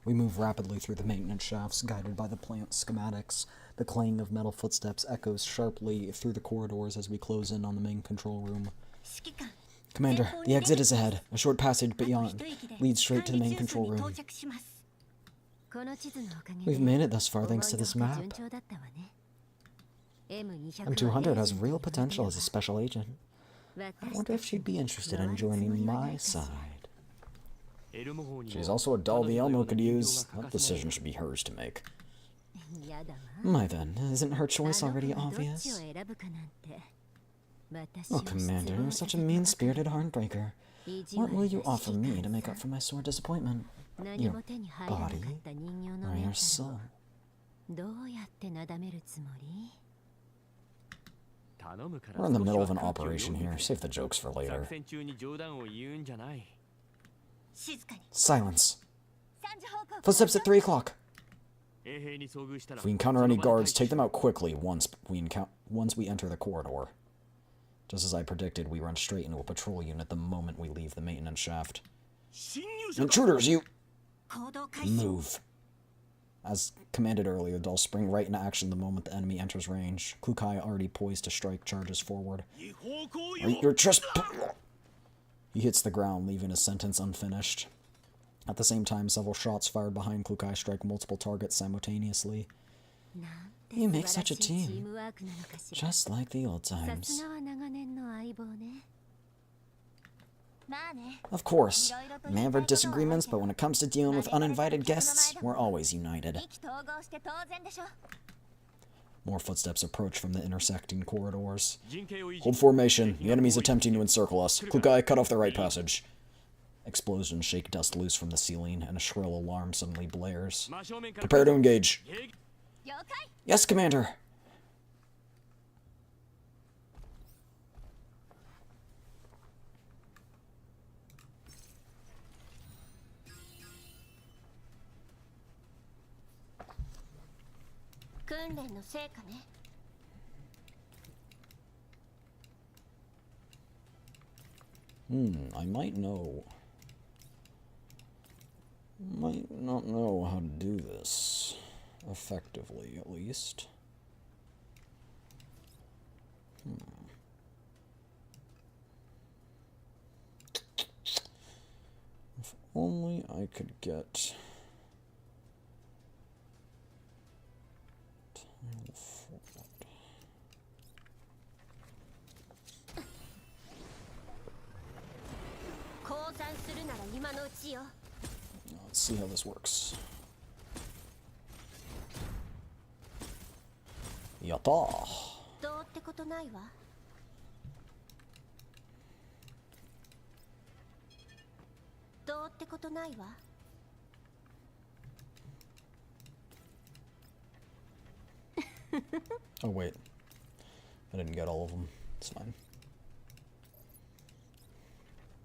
We move rapidly through the maintenance shafts, guided by the plant schematics. The clang of metal footsteps echoes sharply through the corridors as we close in on the main control room. Commander, the exit is ahead. A short passage beyond leads straight to the main control room. We've made it thus far thanks to this map. M200 has real potential as a special agent. I wonder if she'd be interested in joining my side. She's also a doll the Elmo could use. That decision should be hers to make. My then, isn't her choice already obvious? Oh, Commander, you're such a mean-spirited heartbreaker. What will you offer me to make up for my sore disappointment? Your body or your soul? We're in the middle of an operation here. Save the jokes for later. Silence. Footsteps at 3 o'clock. If we encounter any guards, take them out quickly once we enter the corridor. Just as I predicted, we run straight into a patrol unit the moment we leave the maintenance shaft. Intruders, you... Move. As commanded earlier, they'll spring right into action the moment the enemy enters range. Klukai already poised to strike charges forward. You're He hits the ground, leaving his sentence unfinished. At the same time, several shots fired behind Klukai strike multiple targets simultaneously. You make such a team. Just like the old times. Of course, we may have our disagreements, but when it comes to dealing with uninvited guests, we're always united. More footsteps approach from the intersecting corridors. Hold formation. The enemy's attempting to encircle us. Klukai, cut off the right passage. Explosions shake dust loose from the ceiling, and a shrill alarm suddenly blares. Prepare to engage. Yes, Commander. I might not know how to do this. Effectively, at least. If only I could get... Let's see how this works. Yatta. Oh wait, I didn't get all of them. It's fine.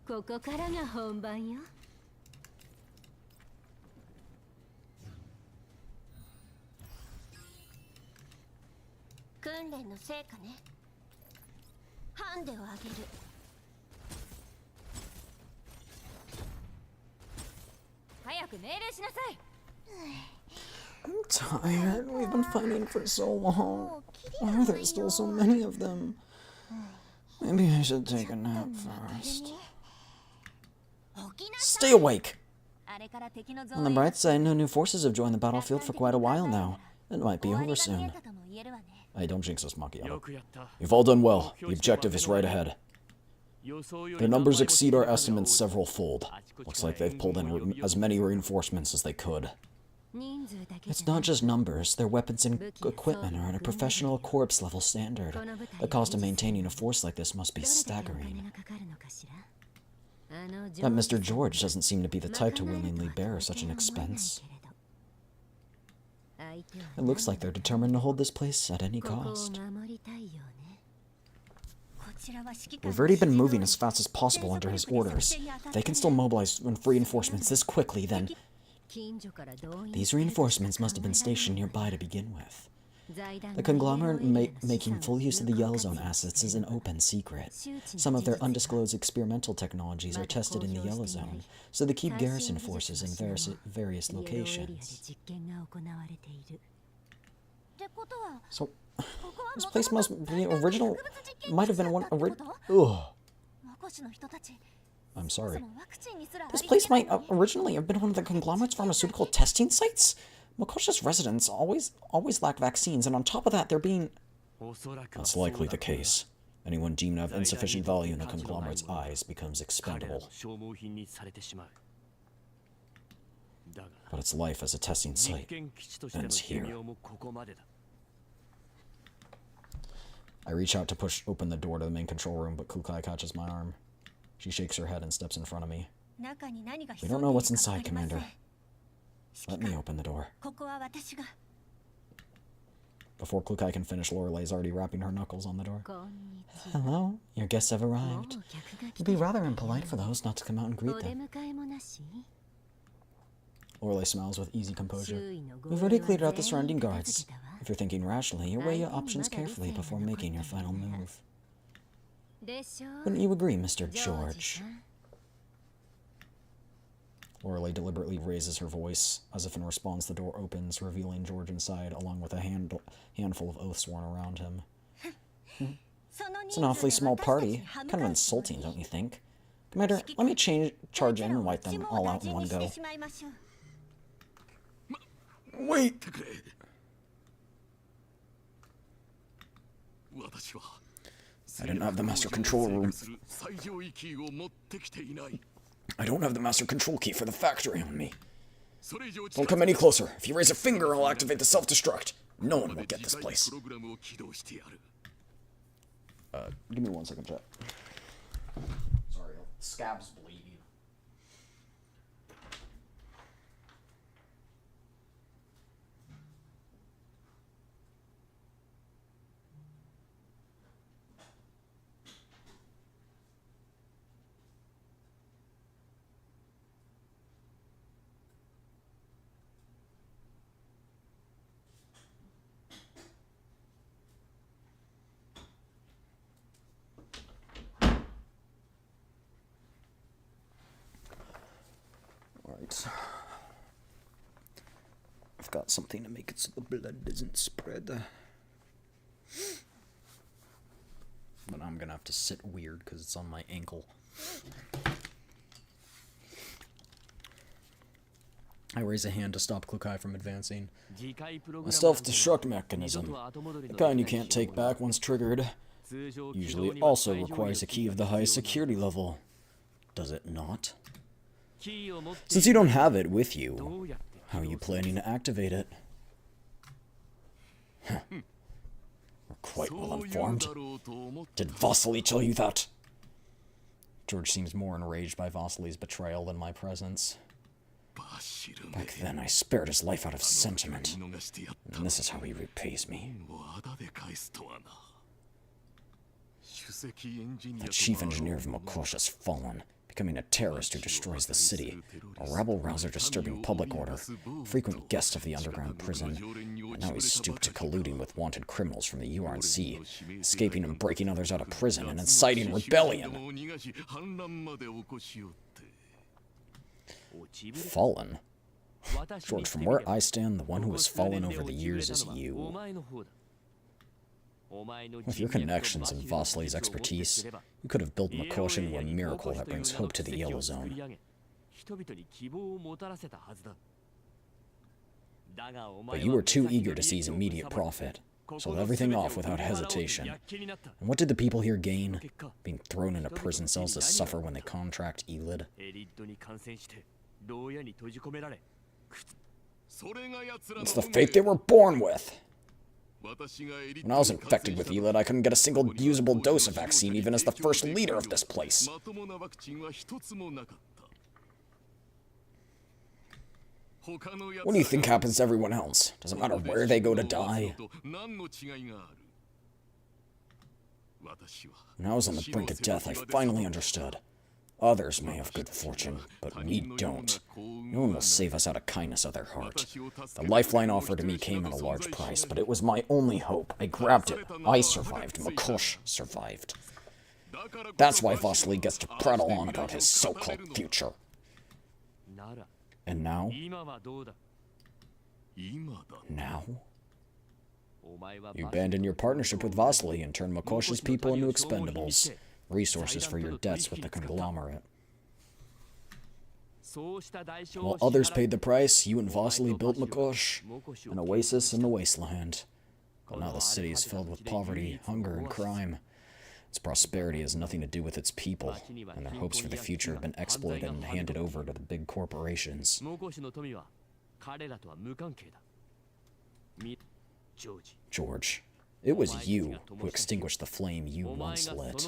ここからが本番よ。訓練の成果ね。ハンデをあげる。早く命令しなさい。I'm tired. We've been fighting for so long. Why are there still so many of them? Maybe I should take a nap first. Stay awake! On the bright side, no new forces have joined the battlefield for quite a while now. It might be over soon. Hey, don't jinx us, Macchiato. You've all done well. The objective is right ahead. Their numbers exceed our estimates several-fold. Looks like they've pulled in as many reinforcements as they could. It's not just numbers. Their weapons and equipment are at a professional corps level standard. The cost of maintaining a force like this must be staggering. That Mr. George doesn't seem to be the type to willingly bear such an expense. It looks like they're determined to hold this place at any cost. We've already been moving as fast as possible under his orders. If they can still mobilize reinforcements this quickly, then... These reinforcements must have been stationed nearby to begin with. The conglomerate making full use of the Yellow Zone assets is an open secret. Some of their undisclosed experimental technologies are tested in the Yellow Zone, so they keep garrison forces in various locations. So, this place must be original. Might have been one. Ugh. I'm sorry. This place might originally have been one of the conglomerate's pharmaceutical testing sites? Makosha's residents always lack vaccines, and on top of that, they're being... That's likely the case. Anyone deemed to have insufficient value in the conglomerate's eyes becomes expendable. But its life as a testing site ends here. I reach out to push open the door to the main control room, but Kukai catches my arm. She shakes her head and steps in front of me. We don't know what's inside, Commander. Let me open the door. Before Kukai can finish, Lorelei's already wrapping her knuckles on the door. Hello, your guests have arrived. It'd be rather impolite for the host not to come out and greet them. Lorelei smiles with easy composure. We've already cleared out the surrounding guards. If you're thinking rationally, you weigh your options carefully before making your final move. Wouldn't you agree, Mr. George? Lorelei deliberately raises her voice. As if in response, the door opens, revealing George inside, along with a handful of oaths sworn around him. It's an awfully small party. Kind of insulting, don't you think? Commander, let me charge in and wipe them all out in one go. Wait! I didn't have the master control room. I don't have the master control key for the factory on me. Don't come any closer. If you raise a finger, I'll activate the self-destruct. No one will get this place. Give me 1 second, chat. Sorry, scabs bleeding. Alright. I've got something to make it so the blood doesn't spread. But I'm gonna have to sit weird because it's on my ankle. I raise a hand to stop Kukai from advancing. A self-destruct mechanism. The kind you can't take back once triggered. Usually it also requires a key of the highest security level. Does it not? Since you don't have it with you, how are you planning to activate it? Huh. We're quite well informed. Did Vasily tell you that? George seems more enraged by Vasily's betrayal than my presence. Back then, I spared his life out of sentiment, and this is how he repays me. The chief engineer of Makosha's fallen, becoming a terrorist who destroys the city, a rabble-rouser disturbing public order, frequent guest of the underground prison, and now he's stooped to colluding with wanted criminals from the URNC, escaping and breaking others out of prison, and inciting rebellion. Fallen? George, from where I stand, the one who has fallen over the years is you. With your connections and Vasily's expertise, you could have built Makosha into a miracle that brings hope to the Yellow Zone. But you were too eager to seize immediate profit, sold everything off without hesitation. And what did the people here gain? Being thrown into prison cells to suffer when they contract Elid? It's the fate they were born with. When I was infected with Elid, I couldn't get a single usable dose of vaccine even as the first leader of this place. What do you think happens to everyone else? Doesn't matter where they go to die. When I was on the brink of death, I finally understood. Others may have good fortune, but we don't. No one will save us out of kindness of their heart. The lifeline offered to me came at a large price, but it was my only hope. I grabbed it. I survived. Makosh survived. That's why Vasily gets to prattle on about his so-called future. And now? Now? You abandon your partnership with Vasily and turn Makosh's people into expendables. Resources for your debts with the conglomerate. While others paid the price, you and Vasily built Makosh, an oasis in the wasteland. But now the city is filled with poverty, hunger, and crime. Its prosperity has nothing to do with its people, and their hopes for the future have been exploited and handed over to the big corporations. George, it was you who extinguished the flame you once lit.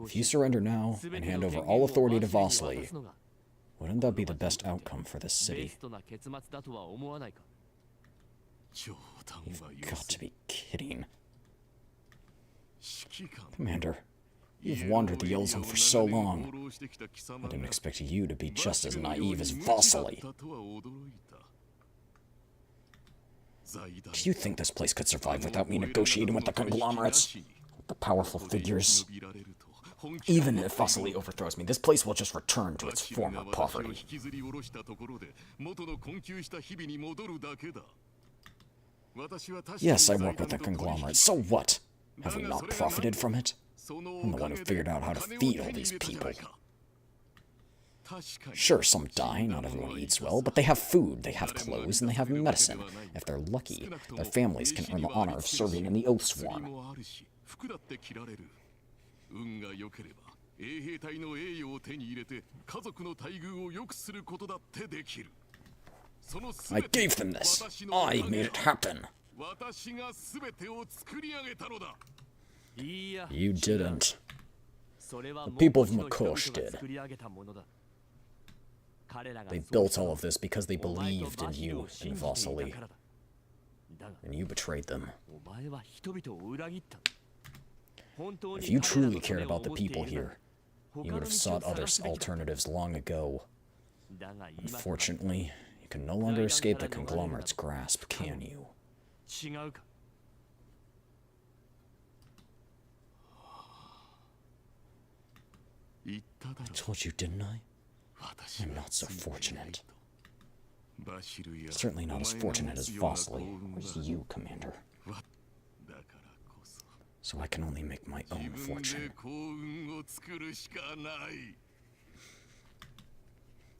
If you surrender now and hand over all authority to Vasily, wouldn't that be the best outcome for this city? You've got to be kidding. Commander, you've wandered the Yellow Zone for so long. I didn't expect you to be just as naive as Vasily. Do you think this place could survive without me negotiating with the conglomerates? The powerful figures? Even if Vasily overthrows me, this place will just return to its former poverty. Yes, I work with the conglomerate. So what? Have we not profited from it? I'm the one who figured out how to feed all these people. Sure, some die, not everyone eats well, but they have food, they have clothes, and they have medicine. If they're lucky, their families can earn the honor of serving in the Oathsworn. I gave them this. I made it happen. You didn't. The people of Makosh did. They built all of this because they believed in you and Vasily. And you betrayed them. If you truly cared about the people here, you would have sought other alternatives long ago. Unfortunately, you can no longer escape the conglomerate's grasp, can you? I told you, didn't I? I'm not so fortunate. Certainly not as fortunate as Vasily, or as you, Commander. So I can only make my own fortune.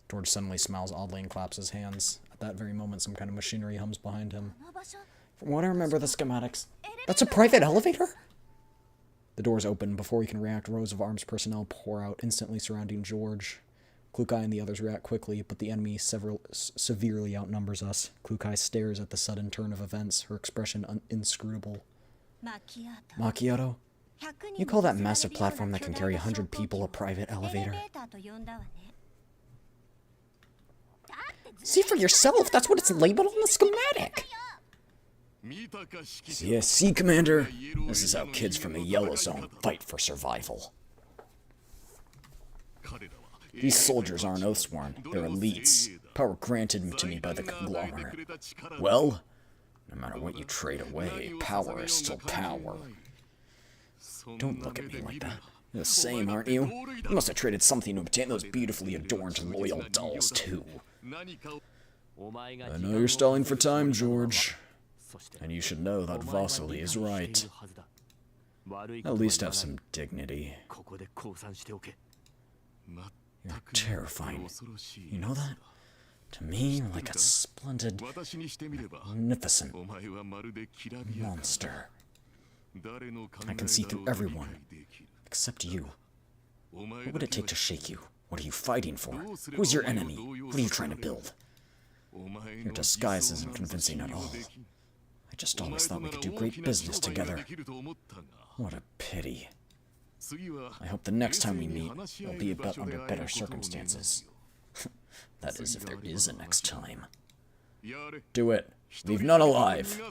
George suddenly smiles oddly and claps his hands. At that very moment, some kind of machinery hums behind him. From what I remember the schematics, that's a private elevator? The doors open. Before he can react, rows of armed personnel pour out, instantly surrounding George. Klukai and the others react quickly, but the enemy severely outnumbers us. Klukai stares at the sudden turn of events, her expression inscrutable. Macchiato? You call that massive platform that can carry 100 people a private elevator? See for yourself, that's what it's labeled on the schematic! Yes, see, Commander? This is how kids from the Yellow Zone fight for survival. These soldiers aren't Oathsworn, they're elites. Power granted to me by the conglomerate. Well, no matter what you trade away, power is still power. Don't look at me like that. You're the same, aren't you? You must have traded something to obtain those beautifully adorned loyal dolls, too. I know you're stalling for time, George. And you should know that Vasily is right. At least have some dignity. You're terrifying. You know that? To me, you're like a splendid, magnificent monster. I can see through everyone, except you. What would it take to shake you? What are you fighting for? Who's your enemy? What are you trying to build? Your disguise isn't convincing at all. I just always thought we could do great business together. What a pity. I hope the next time we meet, it'll be under better circumstances. That is, if there is a next time. Do it. Leave none alive.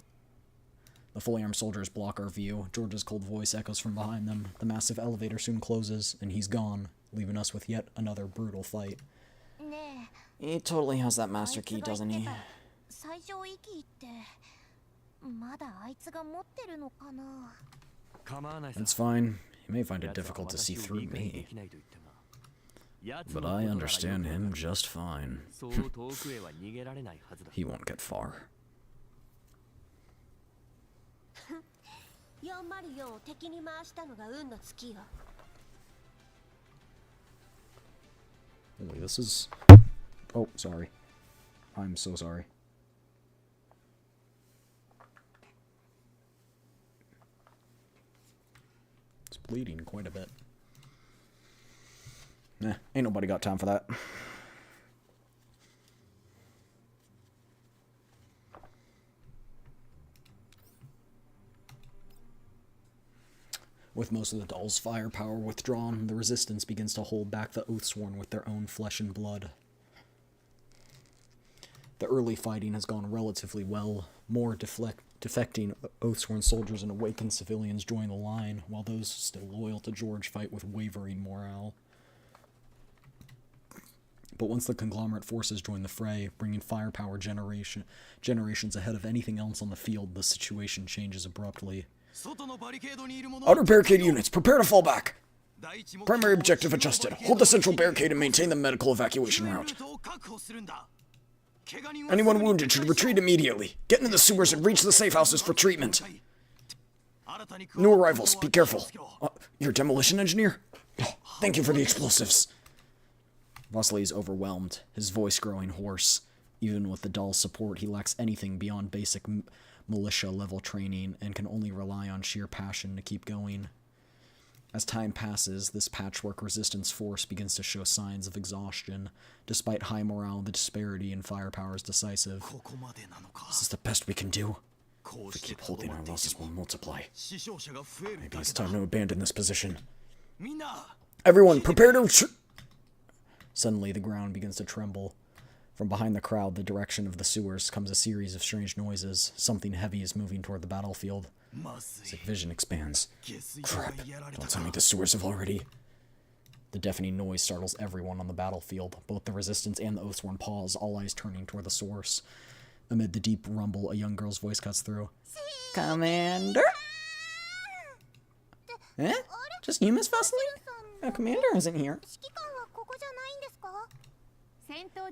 The fully armed soldiers block our view. George's cold voice echoes from behind them. The massive elevator soon closes, and he's gone, leaving us with yet another brutal fight. He totally has that master key, doesn't he? 最上位キーってまだあいつが持ってるのかな That's fine. He may find it difficult to see through me. But I understand him just fine. He won't get far. 404を敵に回したのが運の尽きよ Holy, this is... Oh, sorry. I'm so sorry. It's bleeding quite a bit. Nah, ain't nobody got time for that. With most of the doll's firepower withdrawn, the resistance begins to hold back the Oathsworn with their own flesh and blood. The early fighting has gone relatively well. More defecting Oathsworn soldiers and awakened civilians join the line, while those still loyal to George fight with wavering morale. But once the conglomerate forces join the fray, bringing firepower generations ahead of anything else on the field, the situation changes abruptly. Outer barricade units, prepare to fall back. Primary objective adjusted. Hold the central barricade and maintain the medical evacuation route. Anyone wounded should retreat immediately. Get into the sewers and reach the safe houses for treatment. New arrivals, be careful. You're a demolition engineer? Thank you for the explosives. Vasily is overwhelmed, his voice growing hoarse. Even with the doll's support, he lacks anything beyond basic militia-level training and can only rely on sheer passion to keep going. As time passes, this patchwork resistance force begins to show signs of exhaustion. Despite high morale, the disparity in firepower is decisive. Is this the best we can do? If we keep holding, our losses will multiply. Maybe it's time to abandon this position. Everyone, prepare to retreat! Suddenly, the ground begins to tremble. From behind the crowd, the direction of the sewers, comes a series of strange noises. Something heavy is moving toward the battlefield. His vision expands. Crap, don't tell me the sewers have already... The deafening noise startles everyone on the battlefield. Both the Resistance and the Oathsworn pause, all eyes turning toward the source. Amid the deep rumble, a young girl's voice cuts through. Commander? Eh? Just you, Miss Vasily? No, Commander isn't here.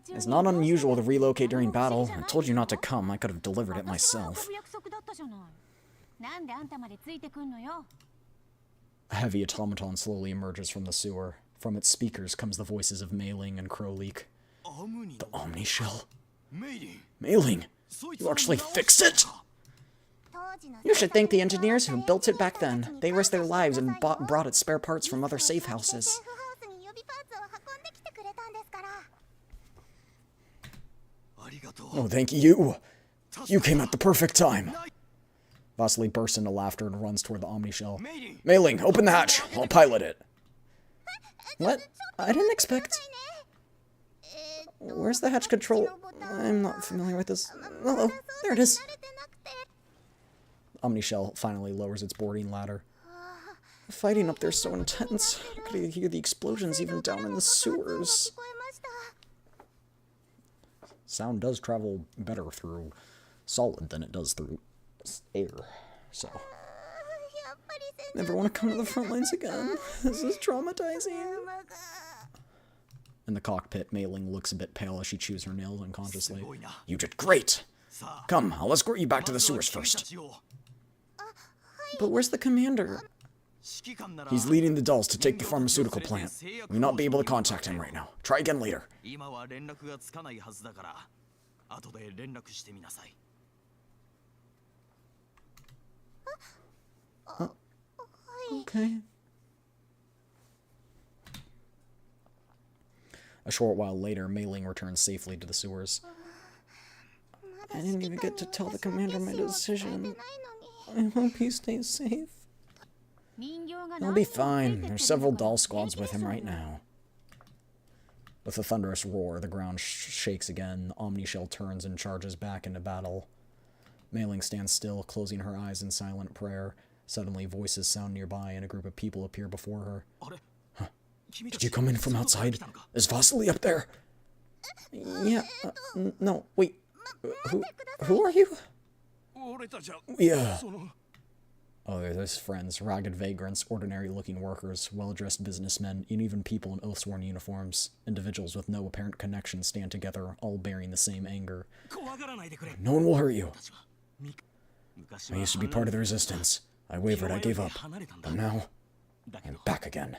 It's not unusual to relocate during battle. I told you not to come. I could have delivered it myself. A heavy automaton slowly emerges from the sewer. From its speakers comes the voices of Mailing and Krolik. The Omni Shell? Mailing, you actually fixed it? You should thank the engineers who built it back then. They risked their lives and brought its spare parts from other safe houses. Oh, thank you. You came at the perfect time. Vasily bursts into laughter and runs toward the Omni Shell. Mailing, open the hatch. I'll pilot it. What? I didn't expect... Where's the hatch control? I'm not familiar with this. Oh, there it is. Omni Shell finally lowers its boarding ladder. The fighting up there's so intense. I could hear the explosions even down in the sewers. Sound does travel better through solid than it does through air, so... Never want to come to the front lines again. This is traumatizing. In the cockpit, Mailing looks a bit pale as she chews her nails unconsciously. You did great. Come, I'll escort you back to the sewers first. But where's the commander? He's leading the dolls to take the pharmaceutical plant. We'll not be able to contact him right now. Try again later. Okay. A short while later, Mei Ling returns safely to the sewers. I didn't even get to tell the commander my decision. I hope he stays safe. He'll be fine. There's several doll squads with him right now. With a thunderous roar, the ground shakes again. The Omni-Shell turns and charges back into battle. Mei Ling stands still, closing her eyes in silent prayer. Suddenly, voices sound nearby, and a group of people appear before her. Huh. Did you come in from outside? Is Vasily up there? Yeah, no, wait. Who are you? Yeah. Oh, they're his friends, ragged vagrants, ordinary-looking workers, well-dressed businessmen, and even people in oath-sworn uniforms. Individuals with no apparent connection stand together, all bearing the same anger. No one will hurt you. I used to be part of the resistance. I wavered, I gave up. But now, I'm back again.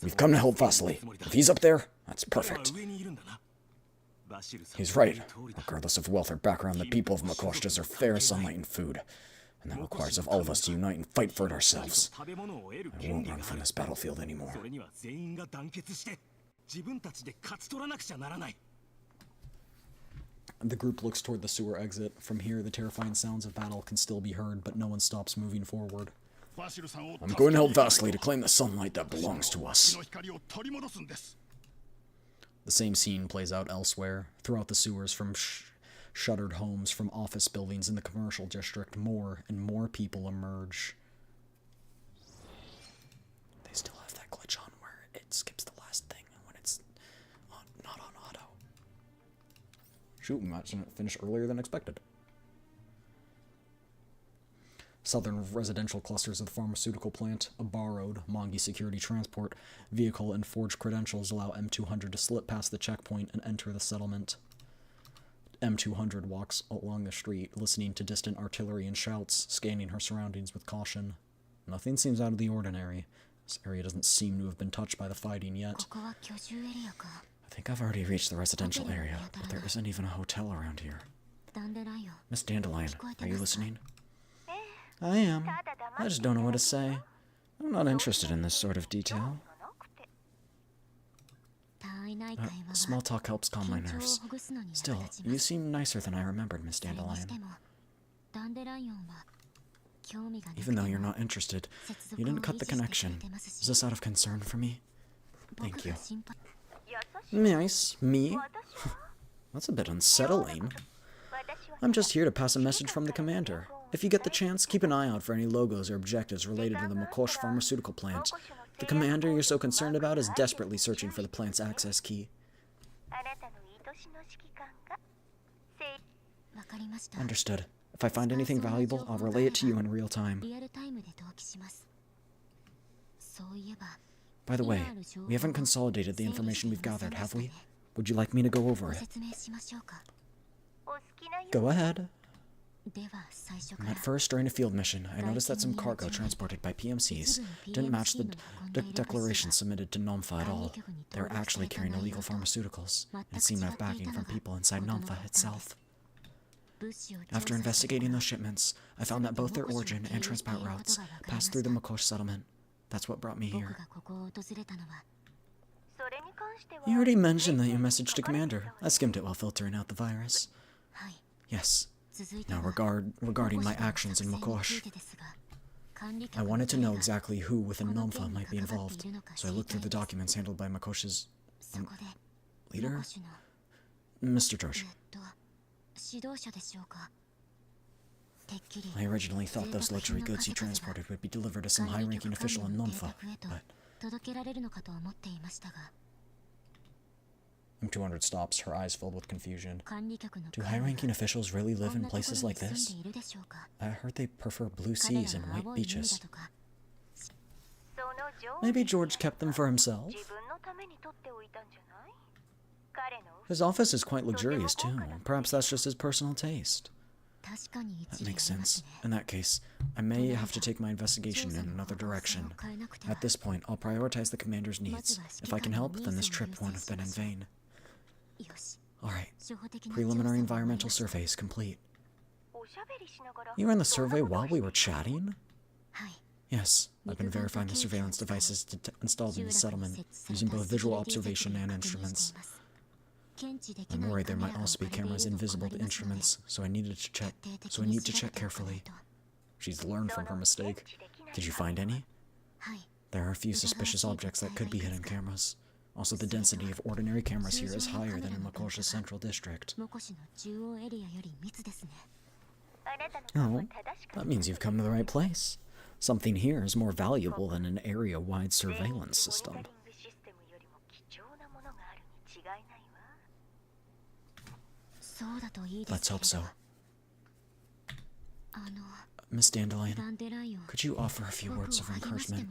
We've come to help Vasily. If he's up there, that's perfect. He's right. Regardless of wealth or background, the people of Makosh deserve fair sunlight and food. And that requires of all of us to unite and fight for it ourselves. I won't run from this battlefield anymore. The group looks toward the sewer exit. From here, the terrifying sounds of battle can still be heard, but no one stops moving forward. I'm going to help Vasily to claim the sunlight that belongs to us. The same scene plays out elsewhere. Throughout the sewers, from shuttered homes, from office buildings in the commercial district, more and more people emerge. They still have that glitch on where it skips the last thing when it's not on auto. Shoot, we might finish earlier than expected. Southern residential clusters of the pharmaceutical plant, a borrowed Mongi security transport vehicle, and forged credentials allow M200 to slip past the checkpoint and enter the settlement. M200 walks along the street, listening to distant artillery and shouts, scanning her surroundings with caution. Nothing seems out of the ordinary. This area doesn't seem to have been touched by the fighting yet. I think I've already reached the residential area, but there isn't even a hotel around here. Miss Dandelion, are you listening? I am. I just don't know what to say. I'm not interested in this sort of detail. Small talk helps calm my nerves. Still, you seem nicer than I remembered, Miss Dandelion. Even though you're not interested, you didn't cut the connection. Is this out of concern for me? Thank you. Nice. Me? That's a bit unsettling. I'm just here to pass a message from the commander. If you get the chance, keep an eye out for any logos or objectives related to the Makosh pharmaceutical plant. The commander you're so concerned about is desperately searching for the plant's access key. Understood. If I find anything valuable, I'll relay it to you in real time. By the way, we haven't consolidated the information we've gathered, have we? Would you like me to go over it? Go ahead. At first, during a field mission, I noticed that some cargo transported by PMCs didn't match the declaration submitted to Nomfa at all. They were actually carrying illegal pharmaceuticals, and it seemed to have backing from people inside Nomfa itself. After investigating those shipments, I found that both their origin and transport routes passed through the Makosh settlement. That's what brought me here. You already mentioned that you messaged to Commander. I skimmed it while filtering out the virus. Yes. Now regarding my actions in Makosh. I wanted to know exactly who within Nomfa might be involved, so I looked through the documents handled by Makosh's leader? Mr. George. I originally thought those luxury goods he transported would be delivered to some high-ranking official in Nomfa, but... M200 stops, her eyes filled with confusion. Do high-ranking officials really live in places like this? I heard they prefer blue seas and white beaches. Maybe George kept them for himself? His office is quite luxurious, too. Perhaps that's just his personal taste. That makes sense. In that case, I may have to take my investigation in another direction. At this point, I'll prioritize the commander's needs. If I can help, then this trip won't have been in vain. Alright. Preliminary environmental survey is complete. You were in the survey while we were chatting? Yes, I've been verifying the surveillance devices installed in the settlement, using both visual observation and instruments. I'm worried there might also be cameras invisible to instruments, so I need to check carefully. She's learned from her mistake. Did you find any? There are a few suspicious objects that could be hidden cameras. Also, the density of ordinary cameras here is higher than in Makosha's central district. Oh, that means you've come to the right place. Something here is more valuable than an area-wide surveillance system. Let's hope so. Miss Dandelion, could you offer a few words of encouragement?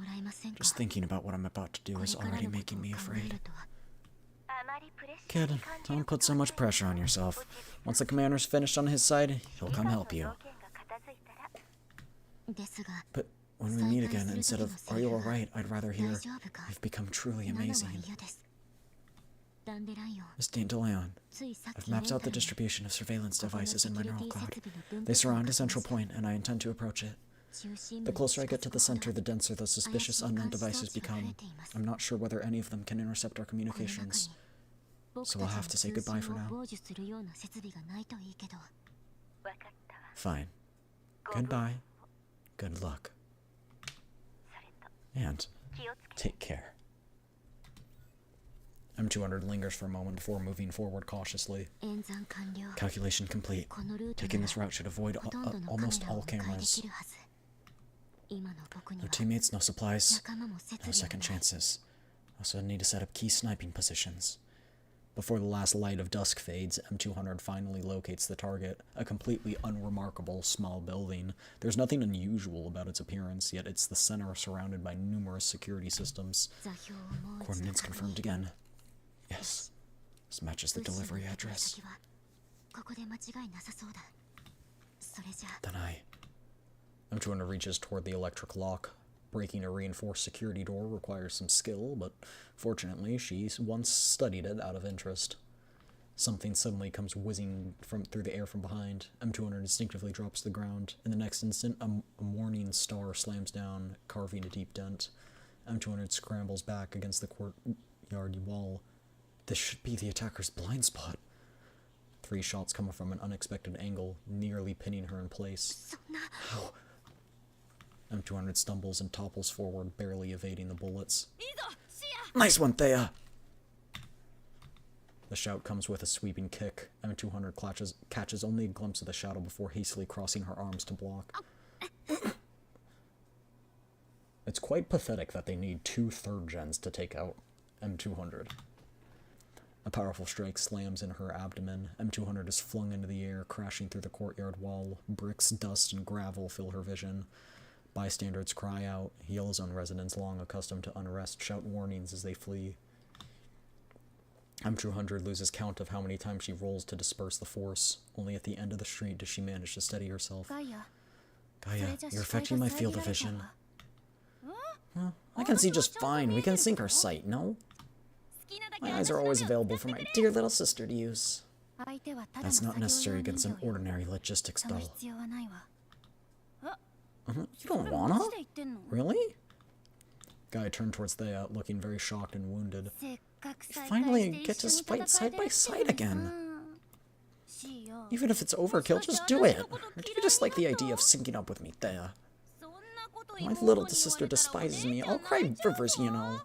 Just thinking about what I'm about to do is already making me afraid. Kid, don't put so much pressure on yourself. Once the commander's finished on his side, he'll come help you. But when we meet again, instead of, "Are you alright?" I'd rather hear, "You've become truly amazing." Miss Dandelion, I've mapped out the distribution of surveillance devices in my neural cloud. They surround a central point, and I intend to approach it. The closer I get to the center, the denser the suspicious unknown devices become. I'm not sure whether any of them can intercept our communications. So I'll have to say goodbye for now. Fine. Goodbye. Good luck. And take care. M200 lingers for a moment before moving forward cautiously. Calculation complete. Taking this route should avoid almost all cameras. No teammates, no supplies, no second chances. Also need to set up key sniping positions. Before the last light of dusk fades, M200 finally locates the target, a completely unremarkable small building. There's nothing unusual about its appearance, yet it's the center surrounded by numerous security systems. Coordinates confirmed again. Yes, this matches the delivery address. Then M200 reaches toward the electric lock. Breaking a reinforced security door requires some skill, but fortunately she once studied it out of interest. Something suddenly comes whizzing through the air from behind. M200 instinctively drops to the ground. In the next instant, a morning star slams down, carving a deep dent. M200 scrambles back against the courtyard wall. This should be the attacker's blind spot. 3 shots come from an unexpected angle, nearly pinning her in place. How? M200 stumbles and topples forward, barely evading the bullets. Nice one, Thea! The shout comes with a sweeping kick. M200 catches only a glimpse of the shadow before hastily crossing her arms to block. It's quite pathetic that they need 2 3rd gens to take out M200. A powerful strike slams in her abdomen. M200 is flung into the air, crashing through the courtyard wall. Bricks, dust, and gravel fill her vision. Bystanders cry out. Yellow Zone residents, long accustomed to unrest, shout warnings as they flee. M200 loses count of how many times she rolls to disperse the force. Only at the end of the street does she manage to steady herself. Gaia, you're affecting my field of vision. Well, I can see just fine. We can sync our sight, no? My eyes are always available for my dear little sister to use. That's not necessary against an ordinary logistics doll. You don't wanna? Really? Guy turned towards Thea, looking very shocked and wounded. You finally get to fight side by side again. Even if it's overkill, just do it. Or do you just like the idea of syncing up with me, Thea? My little sister despises me. I'll cry rivers, you know.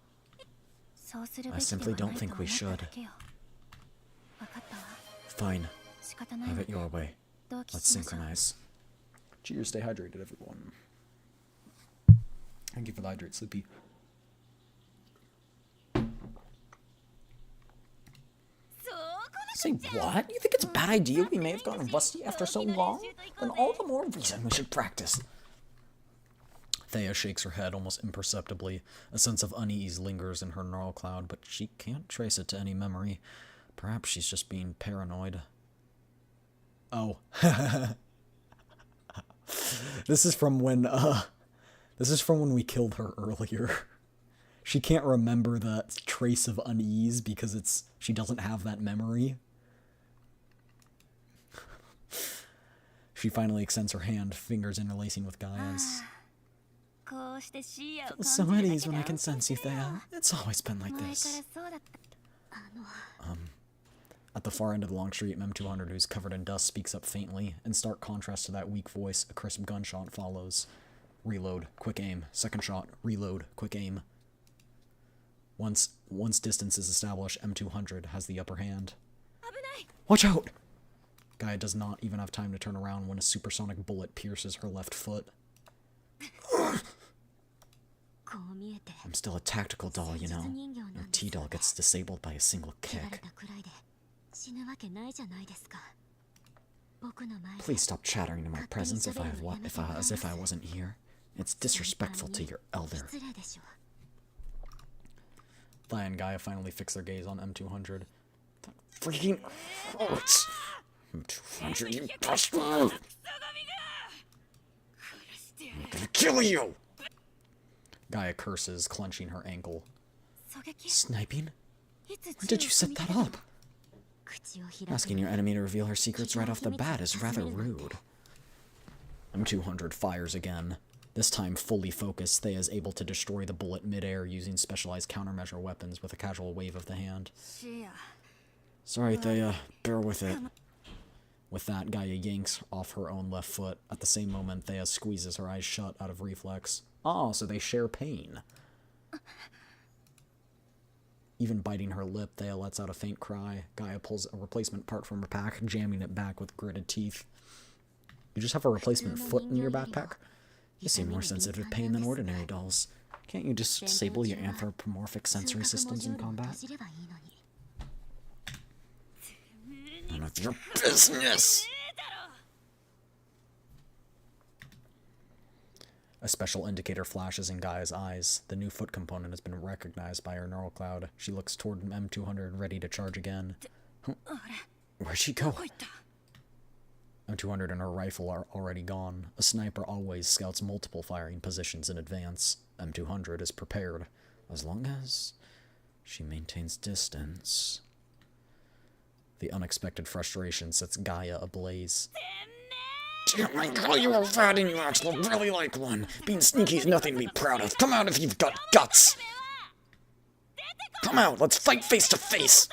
I simply don't think we should. Fine. Have it your way. Let's synchronize. Cheers, stay hydrated, everyone. Thank you for the hydrate, Sleepy. Say what? You think it's a bad idea we may have gotten rusty after so long? Then all the more reason we should practice. Thea shakes her head almost imperceptibly. A sense of unease lingers in her neural cloud, but she can't trace it to any memory. Perhaps she's just being paranoid. Oh. This is from when we killed her earlier. She can't remember that trace of unease because she doesn't have that memory. She finally extends her hand, fingers interlacing with Gaia's. Feels so at ease when I can sense you, Thea. It's always been like this. At the far end of the long street, Mem200, who's covered in dust, speaks up faintly. In stark contrast to that weak voice, a crisp gunshot follows. Reload, quick aim. Second shot, reload, quick aim. Once distance is established, M200 has the upper hand. Watch out! Gaia does not even have time to turn around when a supersonic bullet pierces her left foot. I'm still a tactical doll, you know. No T-doll gets disabled by a single kick. Please stop chattering in my presence as if I wasn't here. It's disrespectful to your elder. Thea and Gaia finally fix their gaze on M200. That freaking hurts! M200, you bastard! I'm gonna kill you! Gaia curses, clenching her ankle. Sniping? When did you set that up? Asking your enemy to reveal her secrets right off the bat is rather rude. M200 fires again. This time fully focused, Thea is able to destroy the bullet mid-air using specialized countermeasure weapons with a casual wave of the hand. Sorry, Thea. Bear with it. With that, Gaia yanks off her own left foot. At the same moment, Thea squeezes her eyes shut out of reflex. Ah, so they share pain. Even biting her lip, Thea lets out a faint cry. Gaia pulls a replacement part from her pack, jamming it back with gritted teeth. You just have a replacement foot in your backpack? You seem more sensitive to pain than ordinary dolls. Can't you just disable your anthropomorphic sensory systems in combat? None of your business! A special indicator flashes in Gaia's eyes. The new foot component has been recognized by her neural cloud. She looks toward M200, ready to charge again. Where'd she go? M200 and her rifle are already gone. A sniper always scouts multiple firing positions in advance. M200 is prepared, as long as she maintains distance. The unexpected frustration sets Gaia ablaze. Damn, I call you a rat and you actually really like one. Being sneaky is nothing to be proud of. Come out if you've got guts. Come out, let's fight face to face.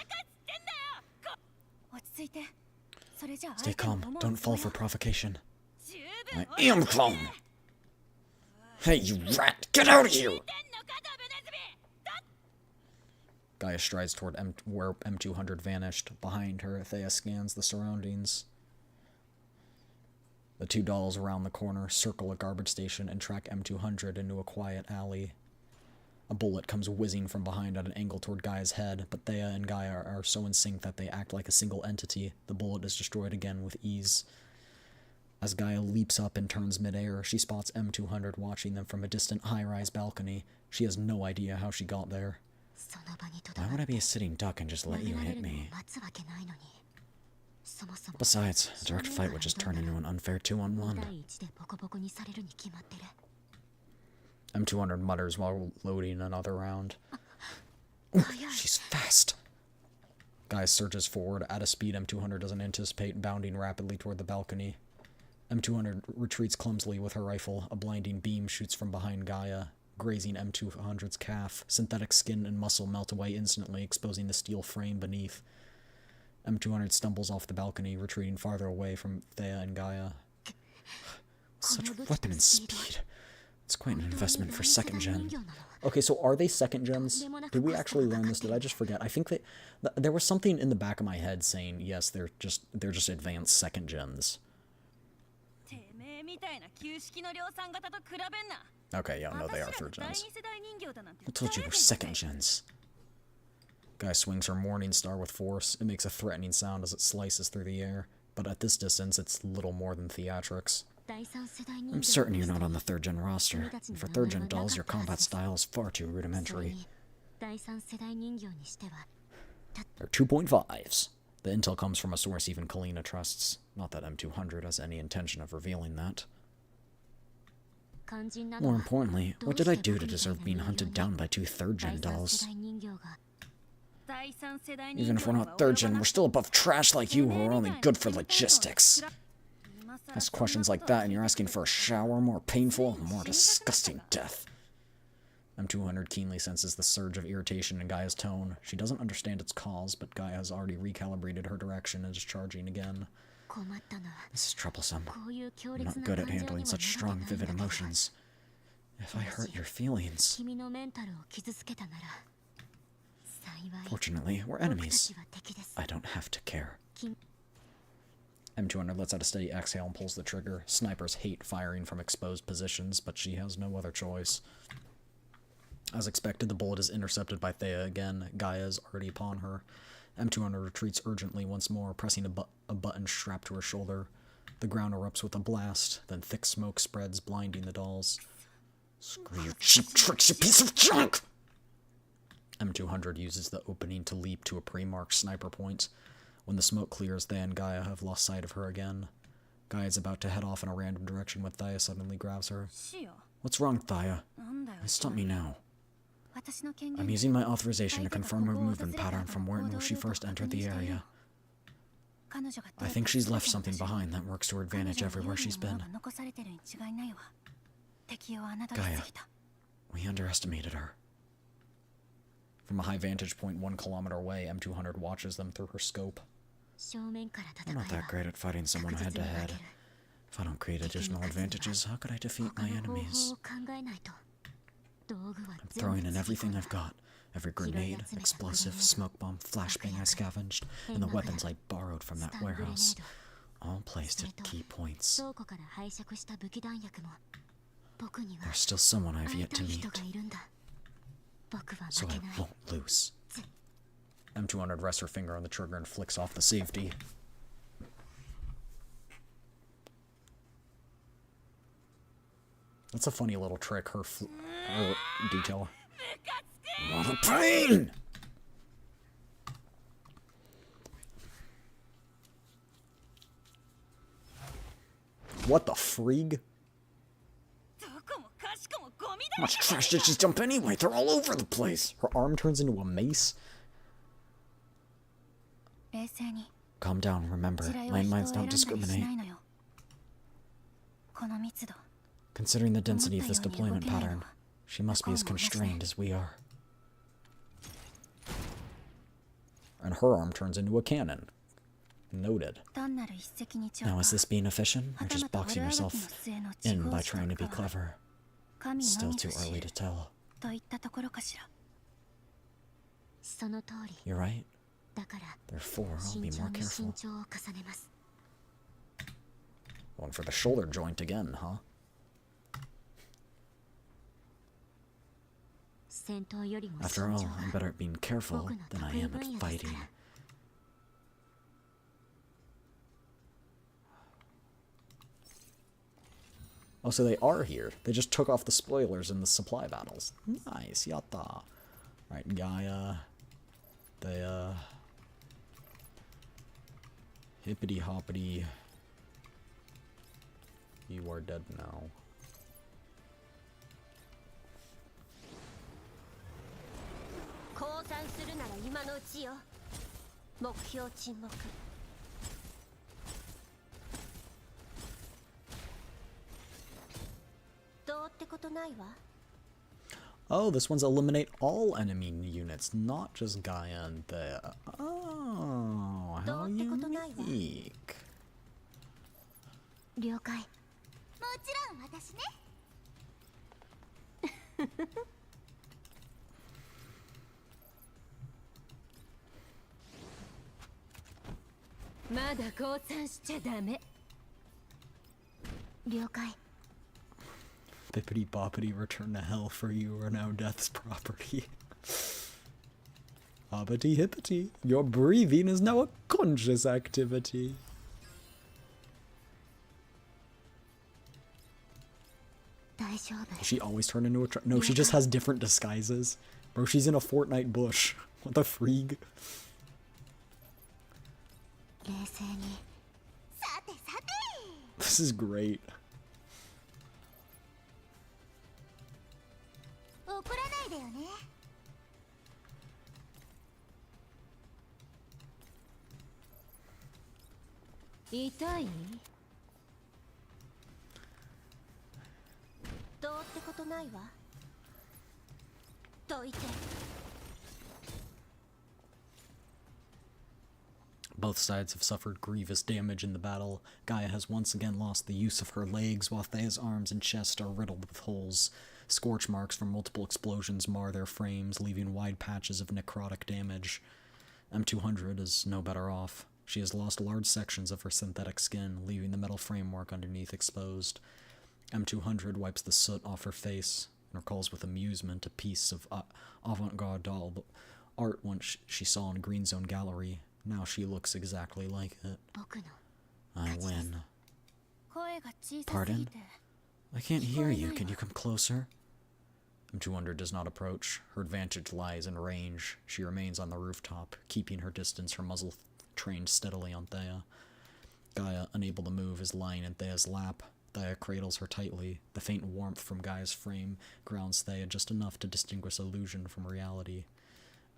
Stay calm, don't fall for provocation. I am calm. Hey, you rat, get out of here! Gaia strides toward where M200 vanished. Behind her, Thea scans the surroundings. The two dolls around the corner circle a garbage station and track M200 into a quiet alley. A bullet comes whizzing from behind at an angle toward Gaia's head, but Thea and Gaia are so in sync that they act like a single entity. The bullet is destroyed again with ease. As Gaia leaps up and turns midair, she spots M200 watching them from a distant high-rise balcony. She has no idea how she got there. Why would I be a sitting duck and just let you hit me? Besides, a direct fight would just turn into an unfair 2-on-1. M200 mutters while loading another round. Ooh, she's fast. Gaia surges forward at a speed M200 doesn't anticipate, bounding rapidly toward the balcony. M200 retreats clumsily with her rifle. A blinding beam shoots from behind Gaia, grazing M200's calf. Synthetic skin and muscle melt away instantly, exposing the steel frame beneath. M200 stumbles off the balcony, retreating farther away from Thea and Gaia. Such weapon and speed. It's quite an investment for second gen. Okay, so are they second gens? Did we actually learn this? Did I just forget? I think that there was something in the back of my head saying, yes, they're just advanced second gens. Okay, yeah, no, they are third gens. I told you we're second gens. Guy swings her Morning Star with force. It makes a threatening sound as it slices through the air, but at this distance, it's little more than theatrics. I'm certain you're not on the third-gen roster. And for third-gen dolls, your combat style is far too rudimentary. They're 2.5s. The intel comes from a source even Kalina trusts. Not that M200 has any intention of revealing that. More importantly, what did I do to deserve being hunted down by two third-gen dolls? Even if we're not third-gen, we're still above trash like you who are only good for logistics. Ask questions like that and you're asking for a shower, more painful, more disgusting death. M200 keenly senses the surge of irritation in Gaia's tone. She doesn't understand its cause, but Gaia has already recalibrated her direction and is charging again. This is troublesome. I'm not good at handling such strong, vivid emotions. If I hurt your feelings... Fortunately, we're enemies. I don't have to care. M200 lets out a steady exhale and pulls the trigger. Snipers hate firing from exposed positions, but she has no other choice. As expected, the bullet is intercepted by Thea again. Gaia is already upon her. M200 retreats urgently once more, pressing a button strapped to her shoulder. The ground erupts with a blast, then thick smoke spreads, blinding the dolls. Screw your cheap tricks, you piece of junk! M200 uses the opening to leap to a pre-marked sniper point. When the smoke clears, Thea and Gaia have lost sight of her again. Gaia is about to head off in a random direction when Thea suddenly grabs her. What's wrong, Thea? Stop me now. I'm using my authorization to confirm her movement pattern from where she first entered the area. I think she's left something behind that works to her advantage everywhere she's been. Gaia, we underestimated her. From a high vantage point 1 kilometer away, M200 watches them through her scope. I'm not that great at fighting someone head-to-head. If I don't create additional advantages, how could I defeat my enemies? I'm throwing in everything I've got. Every grenade, explosive, smoke bomb, flashbang I scavenged, and the weapons I borrowed from that warehouse. All placed at key points. There's still someone I've yet to meet. So I won't lose. M200 rests her finger on the trigger and flicks off the safety. That's a funny little trick, her detail. What a pain! What the frig? How much trash did she dump anyway? They're all over the place. Her arm turns into a mace. Calm down, remember. Landmines don't discriminate. Considering the density of this deployment pattern, she must be as constrained as we are. And her arm turns into a cannon. Noted. Now is this being efficient, or just boxing yourself in by trying to be clever? Still too early to tell. You're right. Therefore, I'll be more careful. Going for the shoulder joint again, huh? After all, I'm better at being careful than I am at fighting. Oh, so they are here. They just took off the spoilers in the supply battles. Nice, yatta. Right, Gaia. They, hippity hoppity. You are dead now. Oh, this one's eliminate all enemy units, not just Gaia and Thea. Oh, how unique. 了解。もちろん私ね。まだ降参しちゃダメ。了解。Bippity boppity, return to hell, for you are now death's property. Hoppity hippity, your breathing is now a conscious activity. Does she always turn into a no, she just has different disguises. Bro, she's in a Fortnite bush. What the freak? This is great. ないわ。どいて。 Both sides have suffered grievous damage in the battle. Gaia has once again lost the use of her legs, while Thea's arms and chest are riddled with holes. Scorch marks from multiple explosions mar their frames, leaving wide patches of necrotic damage. M200 is no better off. She has lost large sections of her synthetic skin, leaving the metal framework underneath exposed. M200 wipes the soot off her face and recalls with amusement a piece of avant-garde doll art once she saw in a Green Zone gallery. Now she looks exactly like it. I win. Pardon? I can't hear you. Can you come closer? M200 does not approach. Her advantage lies in range. She remains on the rooftop, keeping her distance, her muzzle trained steadily on Thea. Gaia, unable to move, is lying in Thea's lap. Thea cradles her tightly. The faint warmth from Gaia's frame grounds Thea just enough to distinguish illusion from reality.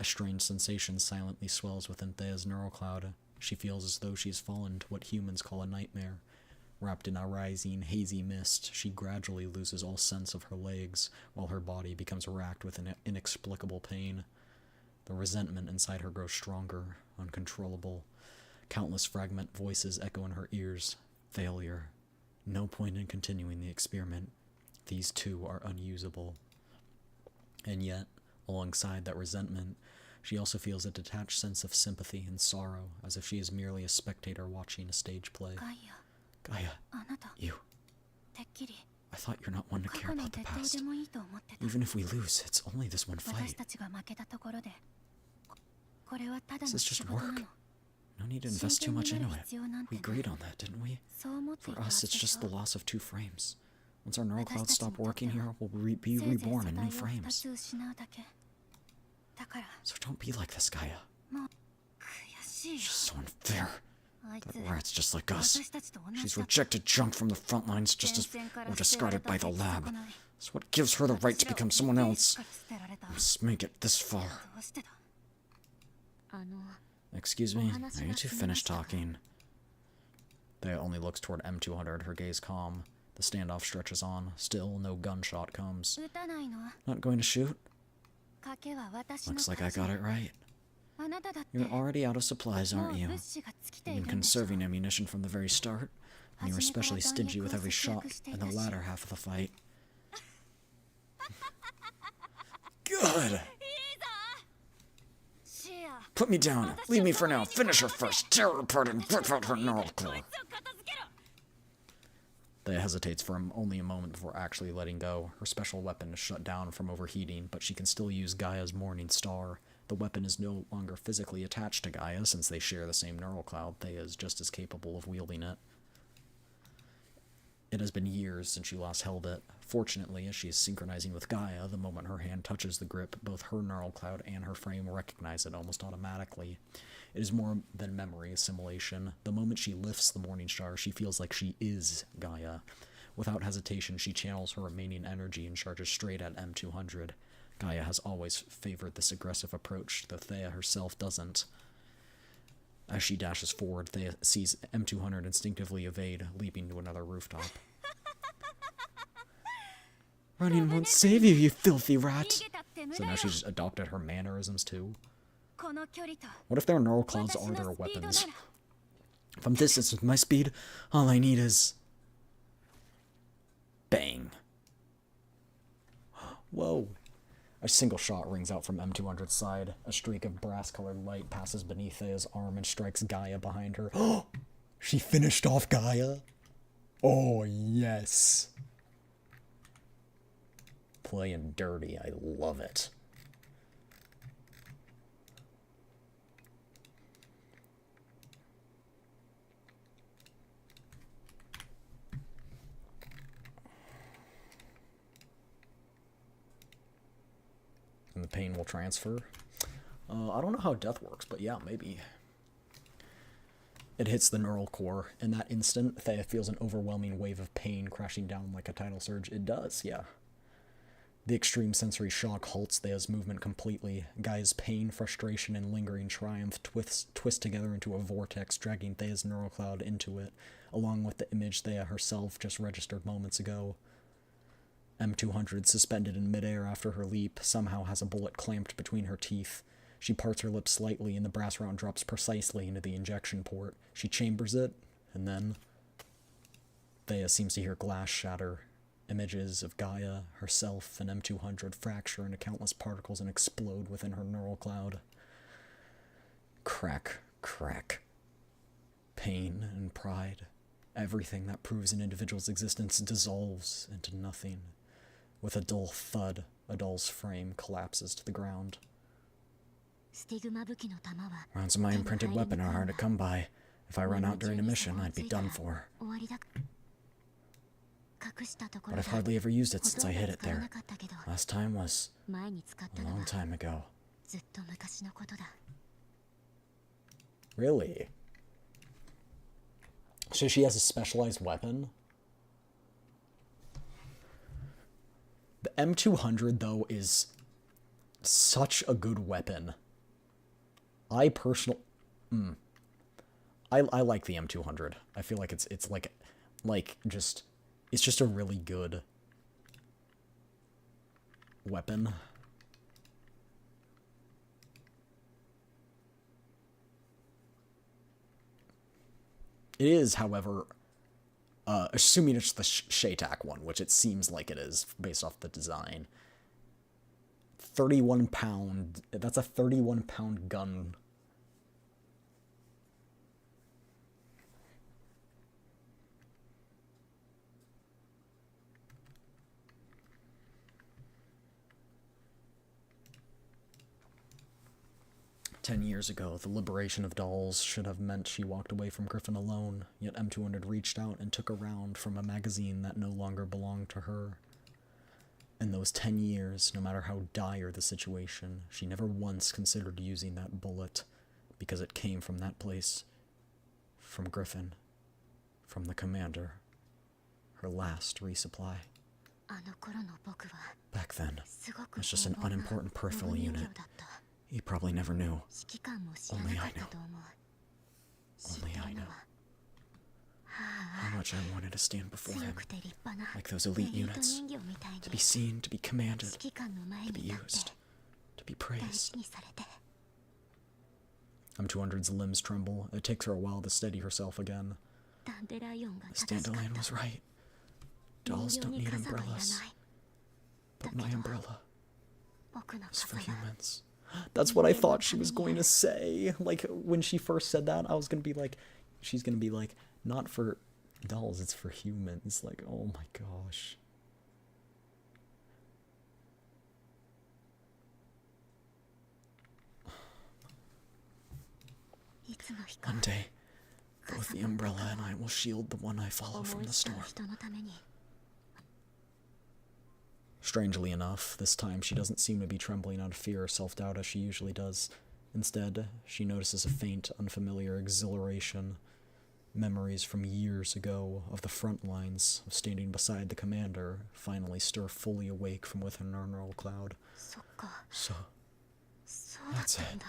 A strange sensation silently swells within Thea's neural cloud. She feels as though she has fallen to what humans call a nightmare. Wrapped in a rising, hazy mist, she gradually loses all sense of her legs, while her body becomes racked with an inexplicable pain. The resentment inside her grows stronger, uncontrollable. Countless fragment voices echo in her ears. Failure. No point in continuing the experiment. These two are unusable. And yet, alongside that resentment, she also feels a detached sense of sympathy and sorrow, as if she is merely a spectator watching a stage play. Gaia, you. I thought you're not one to care about the past. Even if we lose, it's only this one fight. This is just work. No need to invest too much into it. We agreed on that, didn't we? For us, it's just the loss of 2 frames. Once our neural clouds stop working here, we'll be reborn in new frames. So don't be like this, Gaia. It's just so unfair. That rat's just like us. She's rejected junk from the front lines just as we're discarded by the lab. So what gives her the right to become someone else? Must make it this far. Excuse me, are you two finished talking? Thea only looks toward M200, her gaze calm. The standoff stretches on. Still, no gunshot comes. Not going to shoot? Looks like I got it right. You're already out of supplies, aren't you? You've been conserving ammunition from the very start, and you were especially stingy with every shot in the latter half of the fight. Good! Put me down. Leave me for now. Finish her first. Tear her apart and rip out her neural core. Thea hesitates for only a moment before actually letting go. Her special weapon is shut down from overheating, but she can still use Gaia's Morning Star. The weapon is no longer physically attached to Gaia, since they share the same neural cloud. Thea is just as capable of wielding it. It has been years since she last held it. Fortunately, as she is synchronizing with Gaia, the moment her hand touches the grip, both her neural cloud and her frame recognize it almost automatically. It is more than memory assimilation. The moment she lifts the Morning Star, she feels like she is Gaia. Without hesitation, she channels her remaining energy and charges straight at M200. Gaia has always favored this aggressive approach, though Thea herself doesn't. As she dashes forward, Thea sees M200 instinctively evade, leaping to another rooftop. Running won't save you, you filthy rat! So now she's adopted her mannerisms too? What if their neural clouds are their weapons? From distance with my speed, all I need is... Bang. Whoa. A single shot rings out from M200's side. A streak of brass-colored light passes beneath Thea's arm and strikes Gaia behind her. She finished off Gaia? Oh, yes. Playing dirty. I love it. And the pain will transfer. I don't know how death works, but yeah, maybe. It hits the neural core. In that instant, Thea feels an overwhelming wave of pain crashing down like a tidal surge. It does, yeah. The extreme sensory shock halts Thea's movement completely. Gaia's pain, frustration, and lingering triumph twist together into a vortex, dragging Thea's neural cloud into it, along with the image Thea herself just registered moments ago. M200, suspended in midair after her leap, somehow has a bullet clamped between her teeth. She parts her lips slightly, and the brass round drops precisely into the injection port. She chambers it, and then Thea seems to hear glass shatter. Images of Gaia, herself, and M200 fracture into countless particles and explode within her neural cloud. Crack, crack. Pain and pride. Everything that proves an individual's existence dissolves into nothing. With a dull thud, a doll's frame collapses to the ground. Rounds of my imprinted weapon are hard to come by. If I run out during a mission, I'd be done for. But I've hardly ever used it since I hid it there. Last time was a long time ago. Really? So she has a specialized weapon? The M200, though, is such a good weapon. I personally... I like the M200. I feel like it's just... It's just a really good weapon. It is, however, assuming it's the Shaytak one, which it seems like it is based off the design. 31 pound, that's a 31 pound gun. "10 years ago, the liberation of dolls should have meant she walked away from Griffin alone, yet M200 reached out and took a round from a magazine that no longer belonged to her. In those 10 years, no matter how dire the situation, she never once considered using that bullet, because it came from that place, from Griffin, from the commander, her last resupply. Back then, it was just an unimportant peripheral unit. You probably never knew. Only I know. Only I know. How much I wanted to stand before him, like those elite units, to be seen, to be commanded, to be used, to be praised." M200's limbs tremble. It takes her a while to steady herself again. This dandelion was right. Dolls don't need umbrellas. But my umbrella is for humans. That's what I thought she was going to say. Like, when she first said that, I was going to be like, she's going to be like, not for dolls, it's for humans. Like, oh my gosh. One day, both the umbrella and I will shield the one I follow from the storm. Strangely enough, this time she doesn't seem to be trembling out of fear or self-doubt as she usually does. Instead, she notices a faint, unfamiliar exhilaration. Memories from years ago of the front lines, of standing beside the commander, finally stir fully awake from within her neural cloud. So, that's it.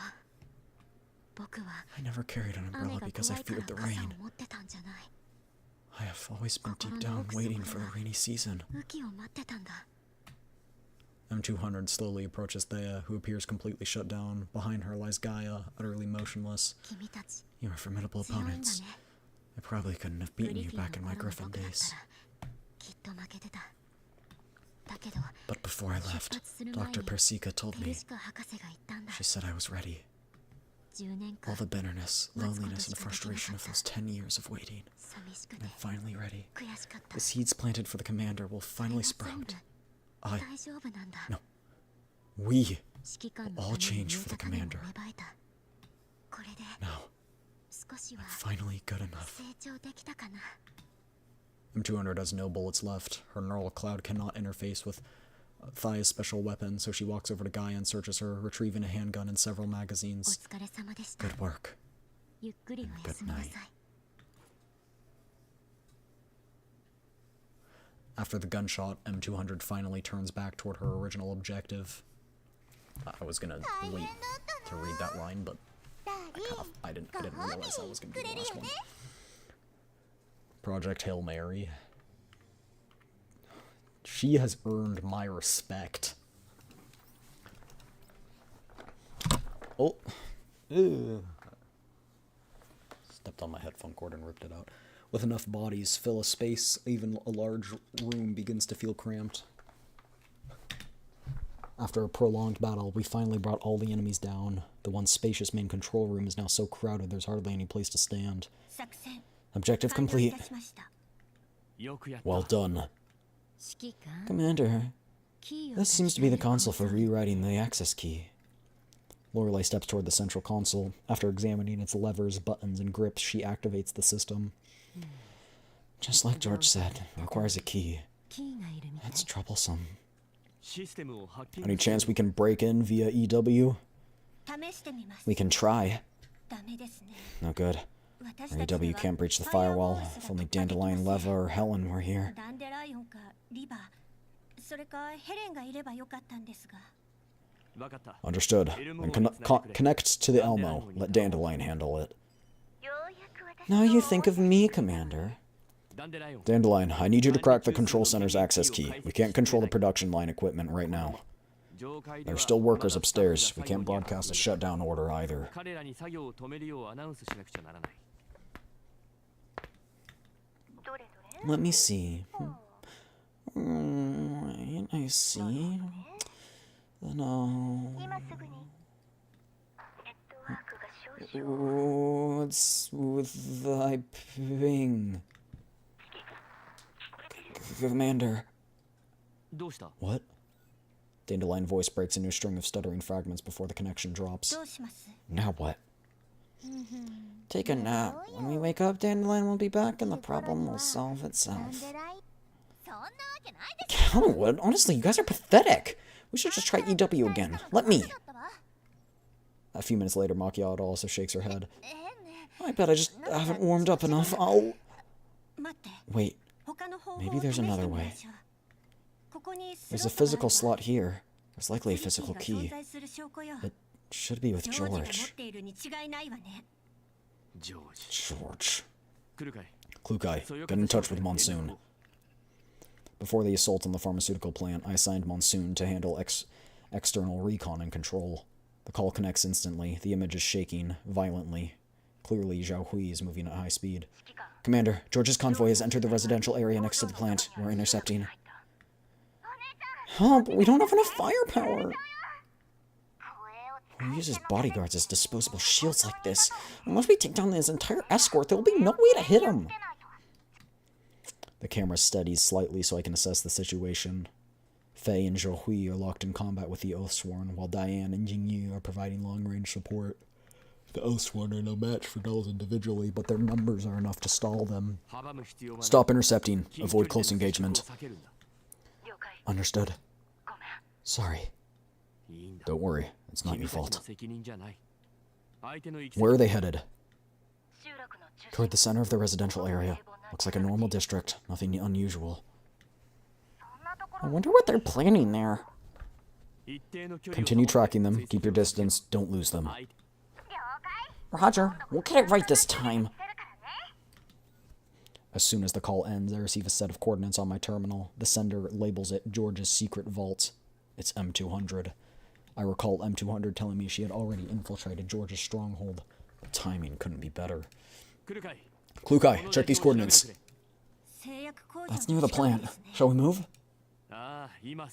I never carried an umbrella because I feared the rain. I have always been deep down waiting for the rainy season. M200 slowly approaches Thea, who appears completely shut down. Behind her lies Gaia, utterly motionless. You are formidable opponents. I probably couldn't have beaten you back in my Griffin days. But before I left, Dr. Persica told me. She said I was ready. All the bitterness, loneliness, and frustration of those 10 years of waiting. And I'm finally ready. The seeds planted for the commander will finally sprout. No. We will all change for the commander. Now, I'm finally good enough. M200 has no bullets left. Her neural cloud cannot interface with Thea's special weapon, so she walks over to Gaia and searches her, retrieving a handgun and several magazines. Good work. And good night. After the gunshot, M200 finally turns back toward her original objective. I was gonna wait to read that line, but I didn't realize that was gonna be the last one. Project Hail Mary. She has earned my respect. Oh. Ew. Stepped on my headphone cord and ripped it out. With enough bodies, fill a space, even a large room begins to feel cramped. After a prolonged battle, we finally brought all the enemies down. The once spacious main control room is now so crowded there's hardly any place to stand. Objective complete. Well done. Commander, this seems to be the console for rewriting the access key. Lorelei steps toward the central console. After examining its levers, buttons, and grips, she activates the system. Just like George said, it requires a key. That's troublesome. Any chance we can break in via EW? We can try. No good. Our EW can't breach the firewall. If only Dandelion, Leva, or Helen were here. Understood. And connect to the Elmo. Let Dandelion handle it. Now you think of me, Commander. Dandelion, I need you to crack the control center's access key. We can't control the production line equipment right now. There are still workers upstairs. We can't broadcast a shutdown order either. Let me see. Right, I see. No. What's with the ping? Commander. What? Dandelion voice breaks into a string of stuttering fragments before the connection drops. Now what? Take a nap. When we wake up, Dandelion will be back and the problem will solve itself. What? Honestly, you guys are pathetic. We should just try EW again. Let me. A few minutes later, Macchiato also shakes her head. I bet I just haven't warmed up enough. I'll... Wait. Maybe there's another way. There's a physical slot here. There's likely a physical key. It should be with George. George. Klukai, get in touch with Monsoon. Before the assault on the pharmaceutical plant, I assigned Monsoon to handle external recon and control. The call connects instantly. The image is shaking violently. Clearly, Zhao Hui is moving at high speed. Commander, George's convoy has entered the residential area next to the plant. We're intercepting. Oh, but we don't have enough firepower. When he uses bodyguards as disposable shields like this, unless we take down his entire escort, there will be no way to hit him. The camera steadies slightly so I can assess the situation. Faye and Zhou Hui are locked in combat with the Oathsworn, while Diane and Jingyu are providing long-range support. The Oathsworn are no match for dolls individually, but their numbers are enough to stall them. Stop intercepting. Avoid close engagement. Understood. Sorry. Don't worry, it's not your fault. Where are they headed? Toward the center of the residential area. Looks like a normal district, nothing unusual. I wonder what they're planning there. Continue tracking them, keep your distance, don't lose them. Roger, we'll get it right this time. As soon as the call ends, I receive a set of coordinates on my terminal. The sender labels it George's secret vault. It's M200. I recall M200 telling me she had already infiltrated George's stronghold. The timing couldn't be better. Klukai, check these coordinates. That's near the plant. Shall we move?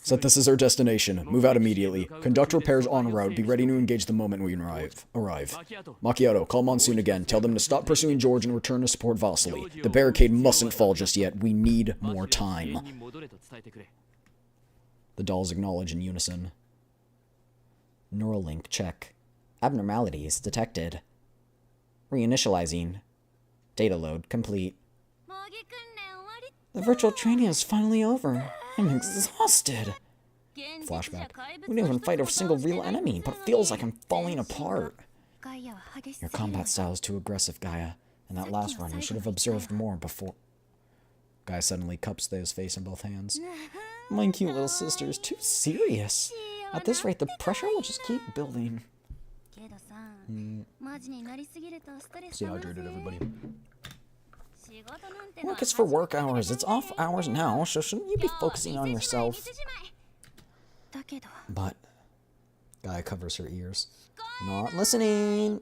Set this as our destination. Move out immediately. Conduct repairs en route. Be ready to engage the moment we arrive. Macchiato, call Monsoon again. Tell them to stop pursuing George and return to support Vasily. The barricade mustn't fall just yet. We need more time. The dolls acknowledge in unison. Neuralink check. Abnormalities detected. Reinitializing. Data load complete. The virtual training is finally over. I'm exhausted. Flashback. We didn't even fight a single real enemy, but it feels like I'm falling apart. Your combat style is too aggressive, Gaia. In that last run, you should have observed more before... Gaia suddenly cups Thea's face in both hands. My cute little sister is too serious. At this rate, the pressure will just keep building. Stay hydrated, everybody. Work is for work hours. It's off hours now, so shouldn't you be focusing on yourself? But Gaia covers her ears. Not listening.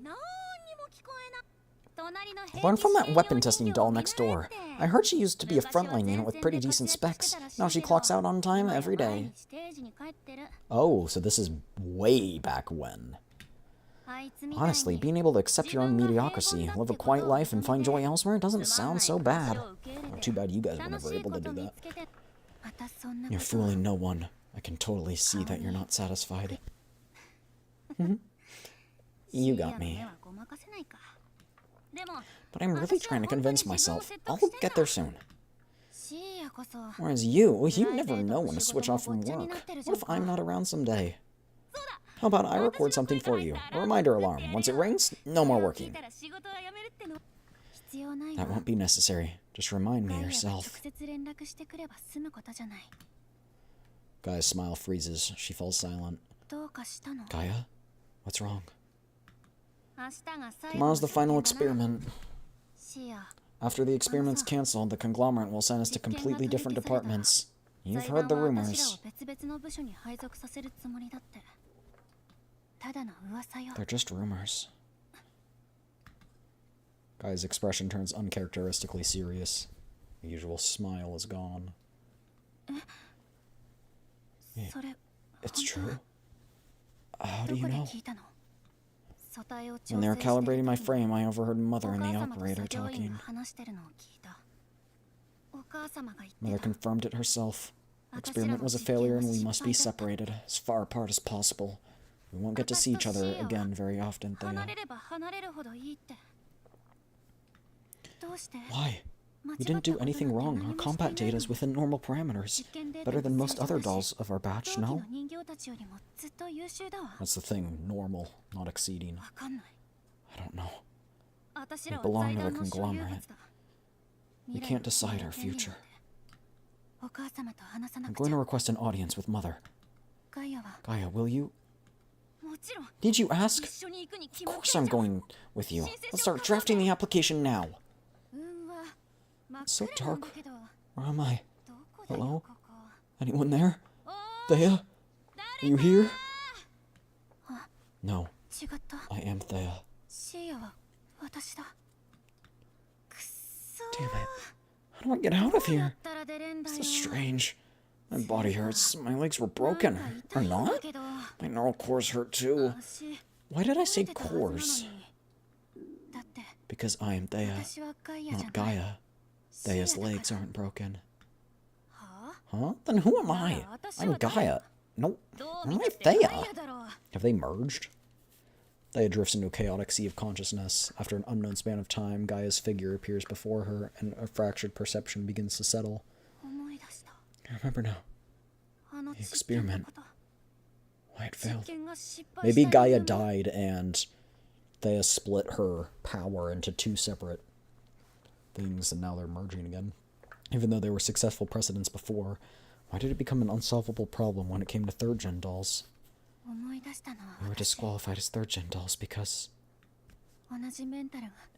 Learn from that weapon testing doll next door. I heard she used to be a frontline unit with pretty decent specs. Now she clocks out on time every day. Oh, so this is way back when. Honestly, being able to accept your own mediocrity, live a quiet life, and find joy elsewhere doesn't sound so bad. Oh, too bad you guys were never able to do that. You're fooling no one. I can totally see that you're not satisfied. You got me. But I'm really trying to convince myself. I'll get there soon. Whereas you never know when to switch off from work. What if I'm not around someday? How about I record something for you? A reminder alarm. Once it rings, no more working. That won't be necessary. Just remind me yourself. Gaia's smile freezes. She falls silent. Gaia? What's wrong? Tomorrow's the final experiment. After the experiment's cancelled, the conglomerate will send us to completely different departments. You've heard the rumors. They're just rumors. Gaia's expression turns uncharacteristically serious. The usual smile is gone. It's true. How do you know? When they were calibrating my frame, I overheard Mother and the operator talking. Mother confirmed it herself. The experiment was a failure and we must be separated, as far apart as possible. We won't get to see each other again very often, Thea. Why? We didn't do anything wrong. Our combat data is within normal parameters. Better than most other dolls of our batch, no? That's the thing. Normal, not exceeding. I don't know. We belong to the conglomerate. We can't decide our future. I'm going to request an audience with Mother. Gaia, will you? Did you ask? Of course I'm going with you. Let's start drafting the application now. It's so dark. Where am I? Hello? Anyone there? Thea? Are you here? No. I am Thea. Damn it. How do I get out of here? This is strange. My body hurts. My legs were broken. Or not? My neural cores hurt too. Why did I say cores? Because I am Thea, not Gaia. Thea's legs aren't broken. Huh? Then who am I? I'm Gaia. No, I'm Thea. Have they merged? Thea drifts into a chaotic sea of consciousness. After an unknown span of time, Gaia's figure appears before her, and a fractured perception begins to settle. I remember now. The experiment. Why it failed. Maybe Gaia died and Thea split her power into two separate things, and now they're merging again. Even though they were successful precedents before, why did it become an unsolvable problem when it came to third-gen dolls? We were disqualified as third-gen dolls because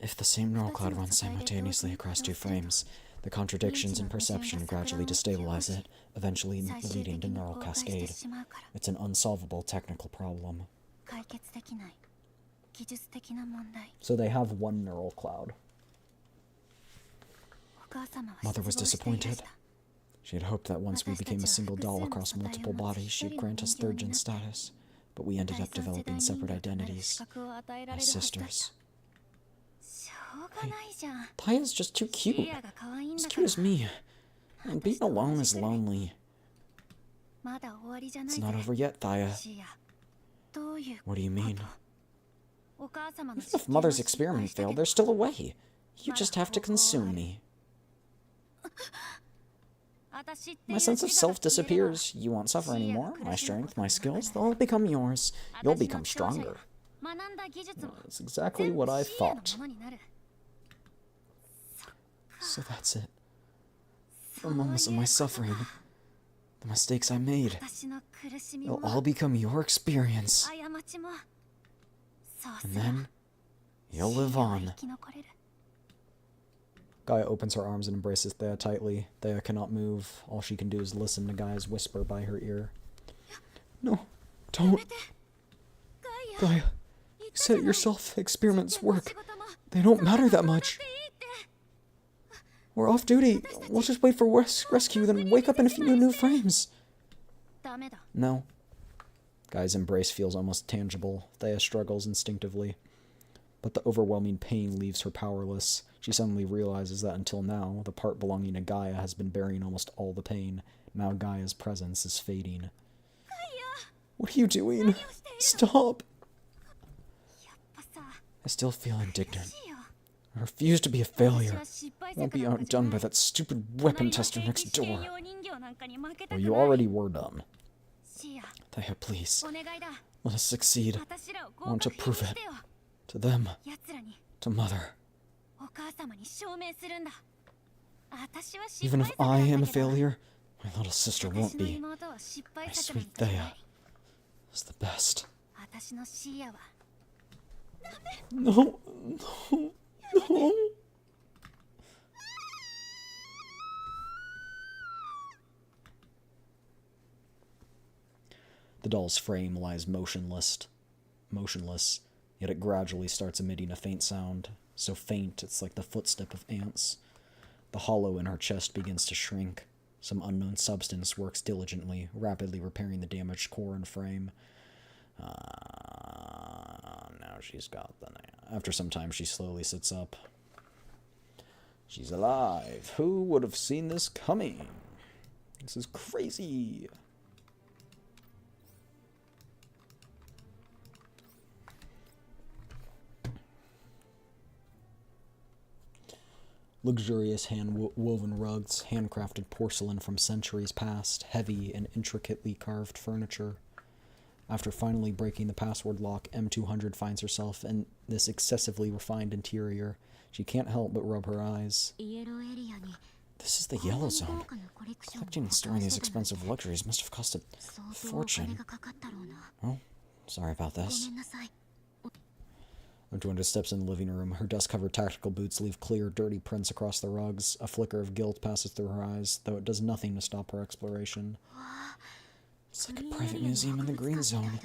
if the same neural cloud runs simultaneously across two frames, the contradictions in perception gradually destabilize it, eventually leading to neural cascade. It's an unsolvable technical problem. So they have one neural cloud. Mother was disappointed. She had hoped that once we became a single doll across multiple bodies, she'd grant us third-gen status. But we ended up developing separate identities as sisters. Hey, Taya's just too cute. As cute as me. And being alone is lonely. It's not over yet, Thea. What do you mean? Even if Mother's experiment failed, there's still a way. You just have to consume me. My sense of self disappears. You won't suffer anymore. My strength, my skills, they'll all become yours. You'll become stronger. That's exactly what I thought. So that's it. The moments of my suffering, the mistakes I made, they'll all become your experience. And then, you'll live on. Gaia opens her arms and embraces Thea tightly. Thea cannot move. All she can do is listen to Gaia's whisper by her ear. No, don't. Gaia, you said it yourself. Experiments work. They don't matter that much. We're off duty. We'll just wait for rescue, then wake up in a few new frames. No. Gaia's embrace feels almost tangible. Thea struggles instinctively. But the overwhelming pain leaves her powerless. She suddenly realizes that until now, the part belonging to Gaia has been bearing almost all the pain. Now Gaia's presence is fading. What are you doing? Stop! I still feel indignant. I refuse to be a failure. I won't be outdone by that stupid weapon tester next door. Well, you already were done. Thea, please. Let us succeed. I want to prove it. To them. To Mother. Even if I am a failure, my little sister won't be. My sweet Thea is the best. No, no, no. The doll's frame lies motionless, yet it gradually starts emitting a faint sound, so faint it's like the footstep of ants. The hollow in her chest begins to shrink. Some unknown substance works diligently, rapidly repairing the damaged core and frame. Now she's got the... After some time, she slowly sits up. She's alive. Who would have seen this coming? This is crazy. Luxurious hand-woven rugs, handcrafted porcelain from centuries past, heavy and intricately carved furniture. After finally breaking the password lock, M200 finds herself in this excessively refined interior. She can't help but rub her eyes. This is the Yellow Zone. Collecting and storing these expensive luxuries must have cost a fortune. Oh, sorry about this. M200 steps in the living room. Her dust-covered tactical boots leave clear, dirty prints across the rugs. A flicker of guilt passes through her eyes, though it does nothing to stop her exploration. It's like a private museum in the Green Zone.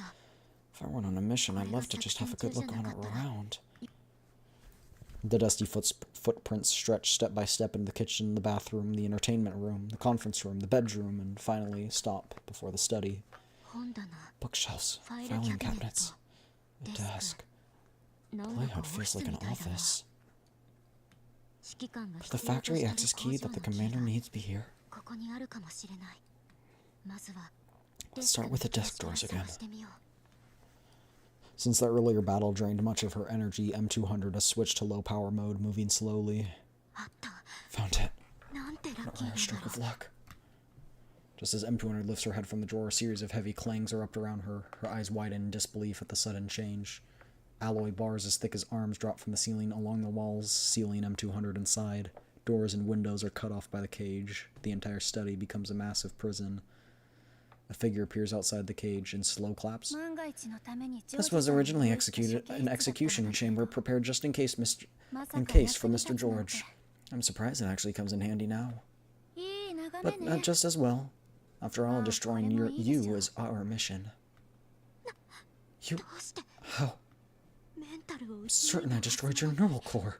If I weren't on a mission, I'd love to just have a good look on it around. The dusty footprints stretch step by step into the kitchen, the bathroom, the entertainment room, the conference room, the bedroom, and finally stop before the study. Bookshelves, filing cabinets, a desk. The layout feels like an office. Is the factory access key that the commander needs be here? Let's start with the desk doors again. Since the earlier battle drained much of her energy, M200 has switched to low power mode, moving slowly. Found it. What a rare stroke of luck. Just as M200 lifts her head from the drawer, a series of heavy clangs erupt around her. Her eyes widen in disbelief at the sudden change. Alloy bars as thick as arms drop from the ceiling along the walls, sealing M200 inside. Doors and windows are cut off by the cage. The entire study becomes a massive prison. A figure appears outside the cage and slow claps. This was originally an execution chamber prepared just in case for Mr. George. I'm surprised it actually comes in handy now. But just as well. After all, destroying you is our mission. You... How? I'm certain I destroyed your neural core.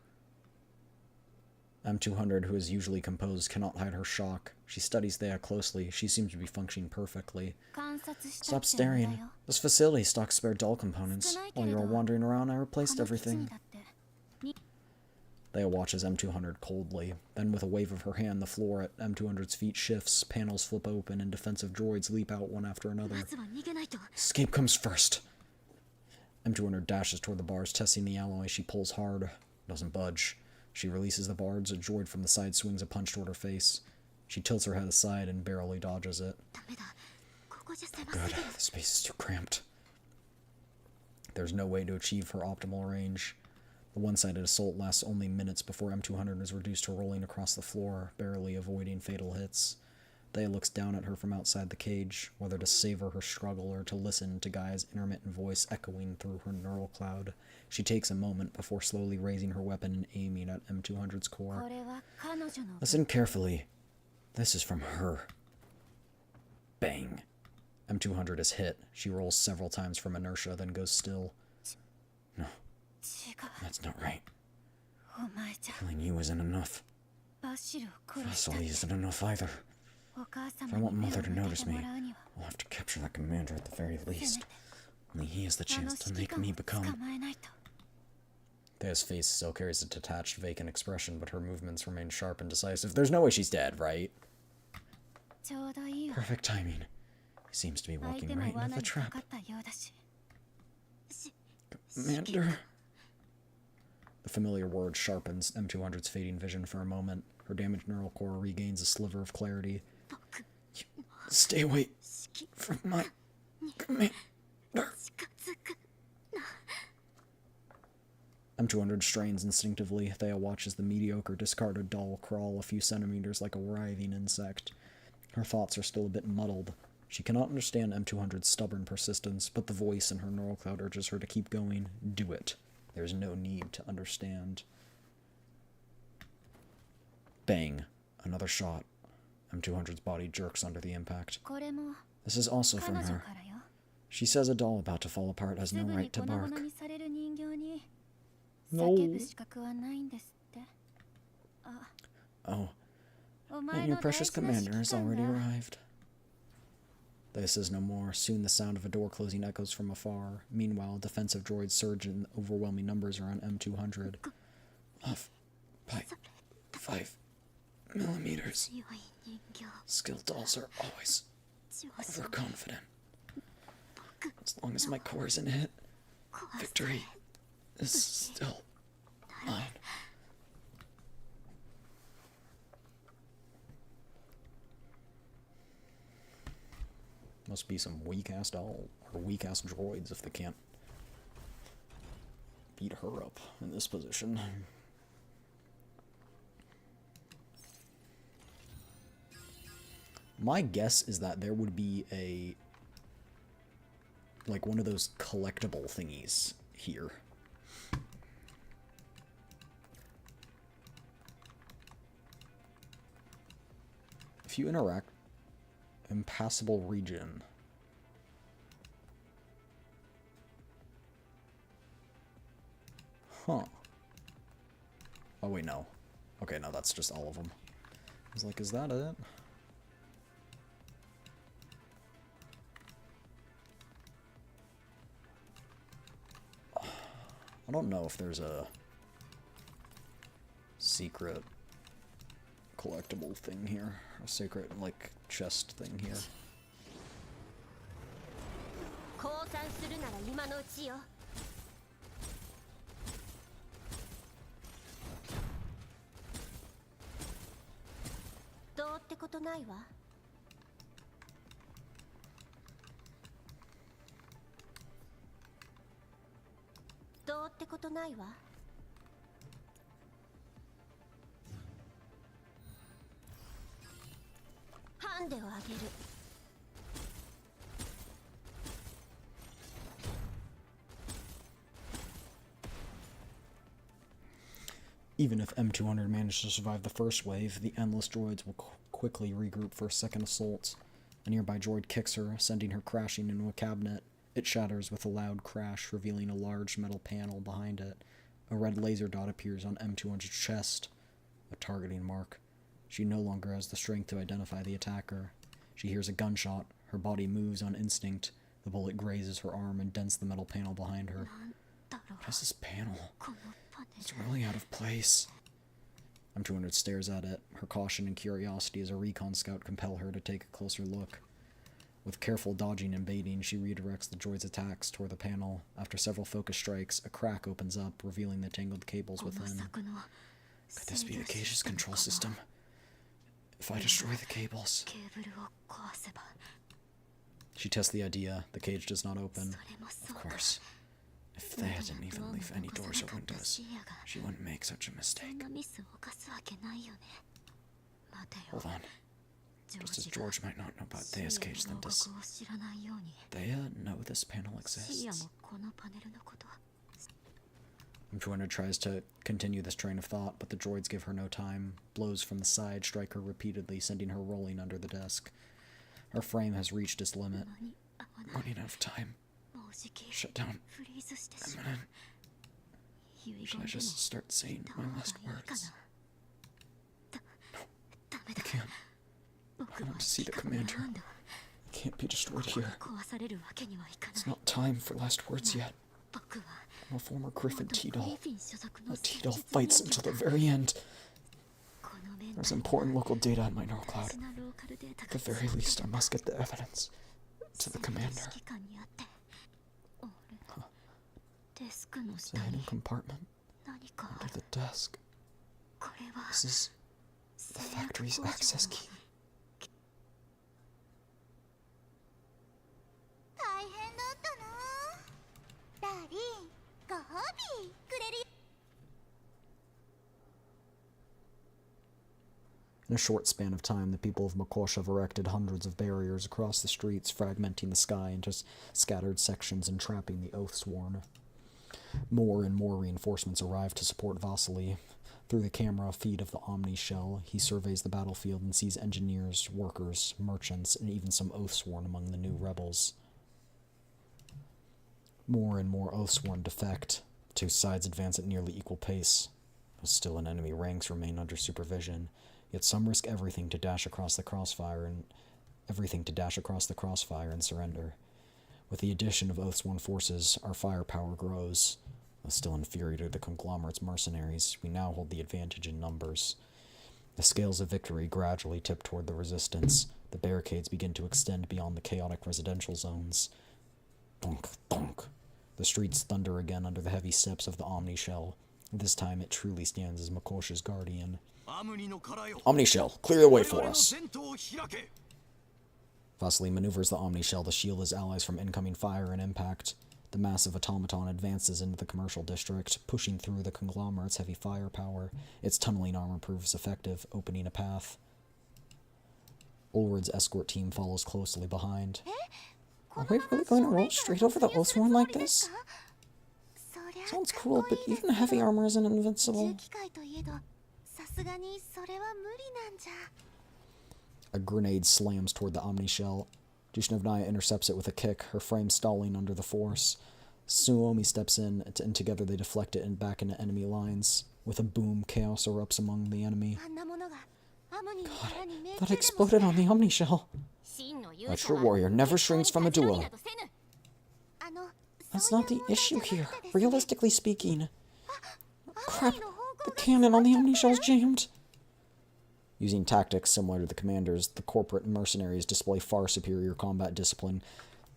M200, who is usually composed, cannot hide her shock. She studies Thea closely. She seems to be functioning perfectly. Stop staring. This facility stocks spare doll components. While you were wandering around, I replaced everything. Thea watches M200 coldly. Then, with a wave of her hand, the floor at M200's feet shifts. Panels flip open, and defensive droids leap out one after another. Escape comes first. M200 dashes toward the bars, testing the alloy. She pulls hard. Doesn't budge. She releases the bars. A droid from the side swings a punch toward her face. She tilts her head aside and barely dodges it. Good. The space is too cramped. There's no way to achieve her optimal range. The one-sided assault lasts only minutes before M200 is reduced to rolling across the floor, barely avoiding fatal hits. Thea looks down at her from outside the cage, whether to savor her struggle or to listen to Gaia's intermittent voice echoing through her neural cloud. She takes a moment before slowly raising her weapon and aiming at M200's core. これは彼女の Listen carefully. This is from her. Bang. M200 is hit. She rolls several times from inertia, then goes still. No, 違う that's not right. お前じゃ Killing you isn't enough. バシルを殺した Vasily isn't enough either. お母 If 様 I に want 目を Mother to 向け notice て me, もらうには I'll have to capture that commander at the very せめ least. て Only he has the あの chance to 指揮 make 官 me を捕 become. まえないと Thea's face still carries a detached, vacant expression, but her movements remain sharp and decisive. There's no way she's dead, right? ちょうどいいわ Perfect timing. He seems to be 相 walking 手も right 罠 into the にか trap. かったようだし Commander. The familiar word sharpens M200's fading vision for a moment. Her damaged neural core regains a sliver of clarity. You stay away from my commander. M200 strains instinctively. Thea watches the mediocre, discarded doll crawl a few centimeters like a writhing insect. Her thoughts are still a bit muddled. She cannot understand M200's stubborn persistence, but the voice in her neural cloud urges her to keep going. Do it. There's no need to understand. Bang. Another shot. M200's body jerks under the impact. これも This is also 彼 from 女 her. からよ She says a doll about to fall apart has す no ぐに right to 粉々 bark. にされる人形に No. 叫ぶ資格はないんですって Oh, お前 and の your 大 precious 事な commander 指揮 has 官 already が arrived. Thea says no more. Soon the sound of a door closing echoes from afar. Meanwhile, defensive droids surge in overwhelming numbers around M200. Off by 5 millimeters. 強い人形 Skilled dolls are always 調子 overconfident. As long as my core isn't hit, 壊す victory is still mine. Must be some weak-ass doll or weak-ass droids if they can't beat her up in this position. My guess is that there would be a like one of those collectible thingies here. If you interact, impassable region. Huh. Oh wait, no. Okay, no, that's just all of them. I was like, is that it? I don't know if there's a secret collectible thing here. A secret, like, chest thing here. 降参するなら今のうちよどうってことないわどうってことないわハンデをあげる Even if M200 managed to survive the first wave, the endless droids will quickly regroup for second assaults. A nearby droid kicks her, sending her crashing into a cabinet. It shatters with a loud crash, revealing a large metal panel behind it. A red laser dot appears on M200's chest, a targeting mark. She no longer has the strength to identify the attacker. She hears a gunshot. Her body moves on instinct. The bullet grazes her arm and dents the metal panel behind her. What is this panel? It's really out of place. M200 stares at it. Her caution and curiosity as a recon scout compel her to take a closer look. With careful dodging and baiting, she redirects the droid's attacks toward the panel. After several focus strikes, a crack opens up, revealing the tangled cables within. Could this be the cage's control system? If I destroy the cables... She tests the idea. The cage does not open. Of course. If they didn't even leave any doors or windows, she wouldn't make such a mistake. Hold on. Just as George might not know about Thea's cage, then does Thea know this panel exists? Joanna tries to continue this train of thought, but the droids give her no time. Blows from the side strike her repeatedly, sending her rolling under the desk. Her frame has reached its limit. Running out of time. Shut down. Imminent. Should I just start saying my last words? No. I can't. I want to see the commander. He can't be destroyed here. It's not time for last words yet. I'm a former Griffin T-Doll. A T-Doll fights until the very end. There's important local data in my neural cloud. At the very least, I must get the evidence to the commander. Huh. It's a hidden compartment under the desk. This is the factory's access key. In a short span of time, the people of Makosh have erected hundreds of barriers across the streets, fragmenting the sky into scattered sections and trapping the Oathsworn. More and more reinforcements arrive to support Vasily. Through the camera feed of the Omni Shell, he surveys the battlefield and sees engineers, workers, merchants, and even some Oathsworn among the new rebels. More and more Oathsworn defect. Two sides advance at nearly equal pace. Still in enemy ranks remain under supervision. Yet some risk everything to dash across the crossfire and surrender. With the addition of Oathsworn forces, our firepower grows. Though still inferior to the conglomerate's mercenaries, we now hold the advantage in numbers. The scales of victory gradually tip toward the resistance. The barricades begin to extend beyond the chaotic residential zones. Thunk, thunk. The streets thunder again under the heavy steps of the Omni Shell. This time it truly stands as Makosh's guardian. Omni Shell, clear the way for us. Vasily maneuvers the Omni Shell to shield his allies from incoming fire and impact. The massive automaton advances into the commercial district, pushing through the conglomerate's heavy firepower. Its tunneling armor proves effective, opening a path. Ulrid's escort team follows closely behind. Are we really going to roll straight over the Oathsworn like this? Sounds cool, but even heavy armor isn't invincible. A grenade slams toward the Omni Shell. Dushnevnaya intercepts it with a kick, her frame stalling under the force. Suomi steps in, and together they deflect it and back into enemy lines. With a boom, chaos erupts among the enemy. God, that exploded on the Omni Shell. A true warrior never shrinks from a duel. That's not the issue here, realistically speaking. Crap, the cannon on the Omni Shell's jammed. Using tactics similar to the commanders, the corporate mercenaries display far superior combat discipline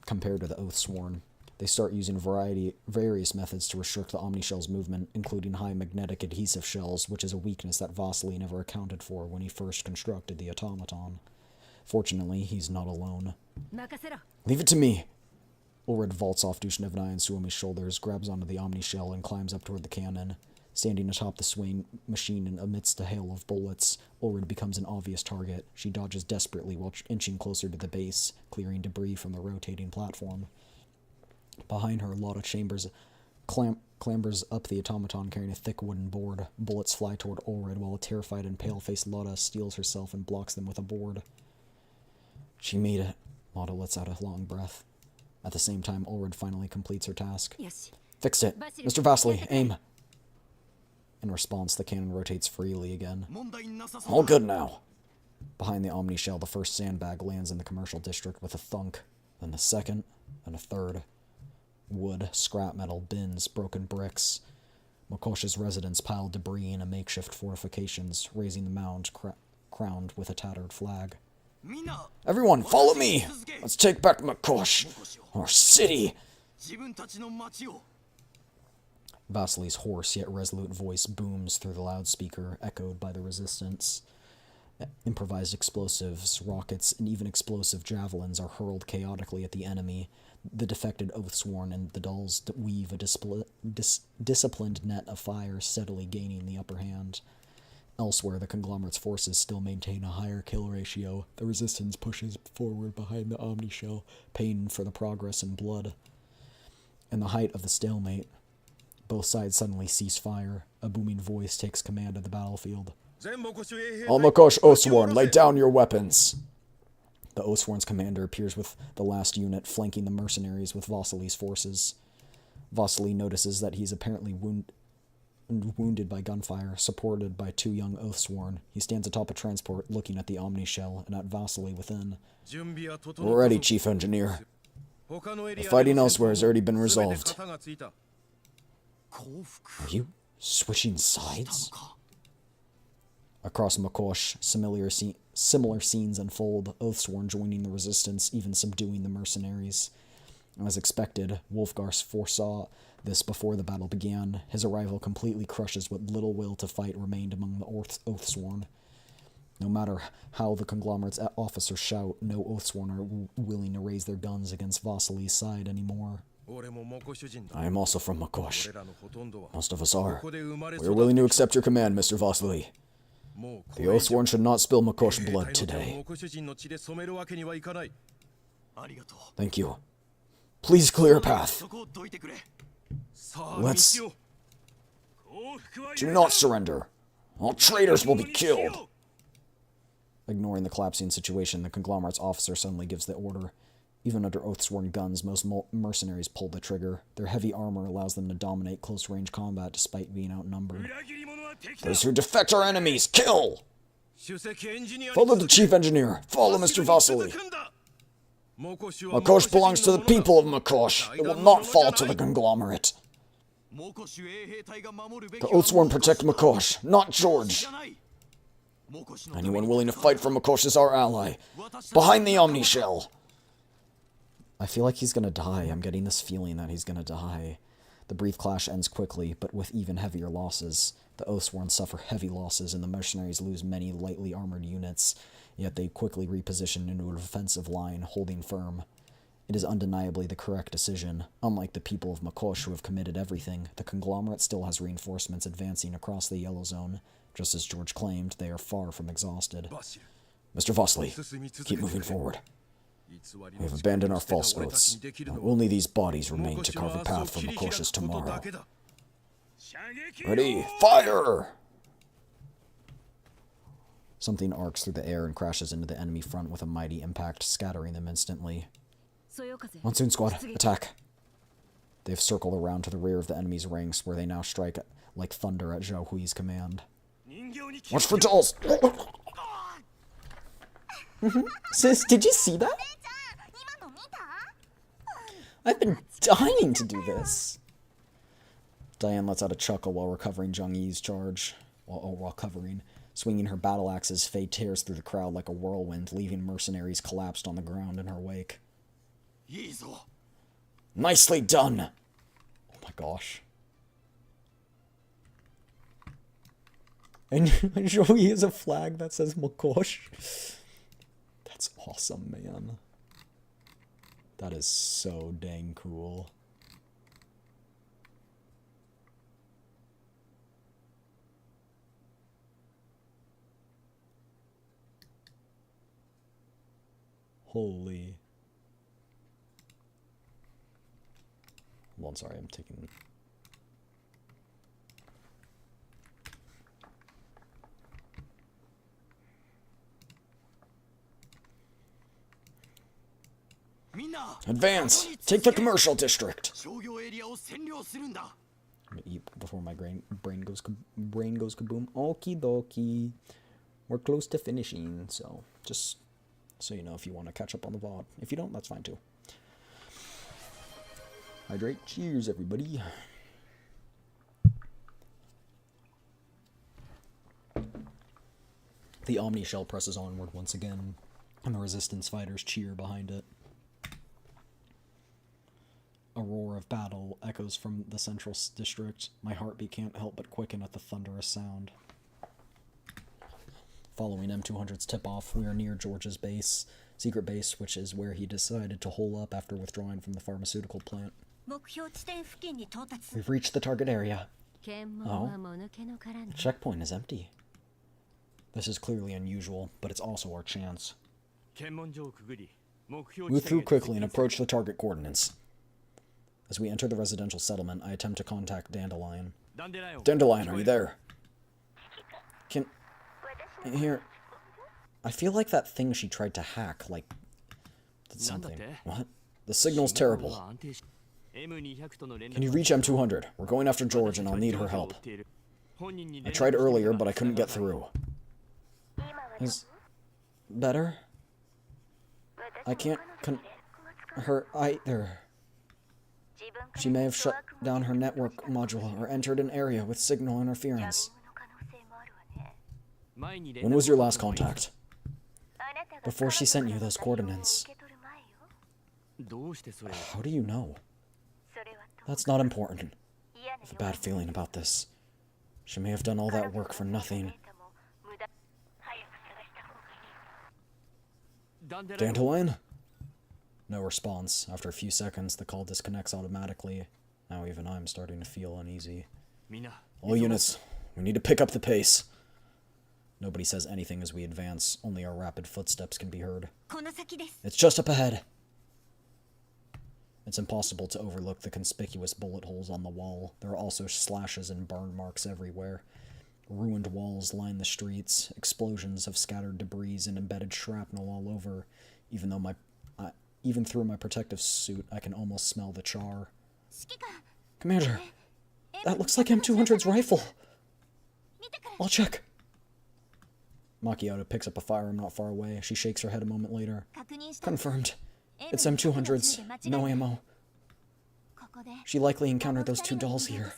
compared to the Oathsworn. They start using various methods to restrict the Omni Shell's movement, including high magnetic adhesive shells, which is a weakness that Vasily never accounted for when he first constructed the automaton. Fortunately, he's not alone. Leave it to me. Ulrid vaults off Dushnevnaya and Suomi's shoulders, grabs onto the Omni Shell, and climbs up toward the cannon. Standing atop the swaying machine and amidst a hail of bullets, Ulrid becomes an obvious target. She dodges desperately while inching closer to the base, clearing debris from the rotating platform. Behind her, Lotta Chambers clambers up the automaton carrying a thick wooden board. Bullets fly toward Ulrid while a terrified and pale-faced Lotta steels herself and blocks them with a board. She made it. Lotta lets out a long breath. At the same time, Ulrid finally completes her task. Fixed it. Mr. Vasily, aim. In response, the cannon rotates freely again. All good now. Behind the Omni Shell, the first sandbag lands in the commercial district with a thunk, then a second, and a third. Wood, scrap metal, bins, broken bricks. Makosh's residents piled debris in a makeshift fortifications, raising the mound crowned with a tattered flag. Everyone, follow me! Let's take back Makosh, our city! Vasily's hoarse yet resolute voice booms through the loudspeaker, echoed by the resistance. Improvised explosives, rockets, and even explosive javelins are hurled chaotically at the enemy. The defected Oathsworn and the Dulls weave a disciplined net of fire, steadily gaining the upper hand. Elsewhere, the conglomerate's forces still maintain a higher kill ratio. The resistance pushes forward behind the Omni Shell, paying for the progress in blood. In the height of the stalemate, both sides suddenly cease fire. A booming voice takes command of the battlefield. All Makosh Oathsworn, lay down your weapons! The Oathsworn's commander appears with the last unit, flanking the mercenaries with Vasily's forces. Vasily notices that he's apparently wounded by gunfire, supported by 2 young Oathsworn. He stands atop a transport, looking at the Omni Shell and at Vasily within. We're ready, Chief Engineer. The fighting elsewhere has already been resolved. Are you switching sides? Across Makosh, similar scenes unfold, Oathsworn joining the resistance, even subduing the mercenaries. As expected, Wolfgar foresaw this before the battle began. His arrival completely crushes what little will to fight remained among the Oathsworn. No matter how the conglomerate's officers shout, no Oathsworn are willing to raise their guns against Vasily's side anymore. I am also from Makosh. Most of us are. We are willing to accept your command, Mr. Vasily. The Oathsworn should not spill Makosh blood today. Thank you. Please clear a path. Let's... Do not surrender. All traitors will be killed. Ignoring the collapsing situation, the conglomerate's officer suddenly gives the order. Even under Oathsworn guns, most mercenaries pull the trigger. Their heavy armor allows them to dominate close-range combat despite being outnumbered. Those who defect are enemies. Kill! Follow the Chief Engineer. Follow Mr. Vasily. Makosh belongs to the people of Makosh. It will not fall to the conglomerate. The Oathsworn protect Makosh, not George. Anyone willing to fight for Makosh is our ally. Behind the Omni Shell. I feel like he's gonna die. I'm getting this feeling that he's gonna die. The brief clash ends quickly, but with even heavier losses. The Oathsworn suffer heavy losses, and the mercenaries lose many lightly armored units, yet they quickly reposition into a defensive line, holding firm. It is undeniably the correct decision. Unlike the people of Makosh who have committed everything, the conglomerate still has reinforcements advancing across the Yellow Zone. Just as George claimed, they are far from exhausted. Mr. Vasily, keep moving forward. We have abandoned our false oaths. Only these bodies remain to carve a path for Makosh's tomorrow. Ready, fire! Something arcs through the air and crashes into the enemy front with a mighty impact, scattering them instantly. Monsoon Squad, attack! They have circled around to the rear of the enemy's ranks, where they now strike like thunder at Zhao Hui's command. Watch for dolls! Sis, did you see that? I've been dying to do this. Diane lets out a chuckle while recovering Zhang Yi's charge. While covering. Swinging her battle axes, Faye tears through the crowd like a whirlwind, leaving mercenaries collapsed on the ground in her wake. Nicely done! Oh my gosh. And Joey has a flag that says Makosh. That's awesome, man. That is so dang cool. Holy. Hold on, sorry, I'm taking... Advance! Take the commercial district! I'm gonna eat before my brain goes kaboom. Okie dokie. We're close to finishing, so just so you know if you want to catch up on the VOD. If you don't, that's fine too. Hydrate. Cheers, everybody. The Omni Shell presses onward once again, and the Resistance fighters cheer behind it. A roar of battle echoes from the central district. My heartbeat can't help but quicken at the thunderous sound. Following M200's tip-off, we are near George's base, secret base, which is where he decided to hole up after withdrawing from the pharmaceutical plant. We've reached the target area. Oh, the checkpoint is empty. This is clearly unusual, but it's also our chance. 検問所をくぐり目標 Move 地 through 点へ quickly and approach the target coordinates. As we enter the residential settlement, I attempt to contact Dandelion. ダンデライオン Dandelion, are you there? Can... Here... I feel like that thing she tried to hack, like... did something. What? The signal's terrible. Can you reach M200? We're going after George and I'll need her help. I tried earlier, but I couldn't get through. Is... better? I can't her either. She may have shut down her network module or entered an area with signal interference. When was your last contact? Before she sent you those coordinates. How do you know? That's not important. I have a bad feeling about this. She may have done all that work for nothing. Dandelion? No response. After a few seconds, the call disconnects automatically. Now even I'm starting to feel uneasy. All units, we need to pick up the pace. Nobody says anything as we advance. Only our rapid footsteps can be heard. It's just up ahead. It's impossible to overlook the conspicuous bullet holes on the wall. There are also slashes and burn marks everywhere. Ruined walls line the streets. Explosions have scattered debris and embedded shrapnel all over. Even through my protective suit, I can almost smell the char. Commander, that looks like M200's rifle. I'll check. Macchiato picks up a firearm not far away. She shakes her head a moment later. Confirmed. It's M200's. No ammo. She likely encountered those two dolls here.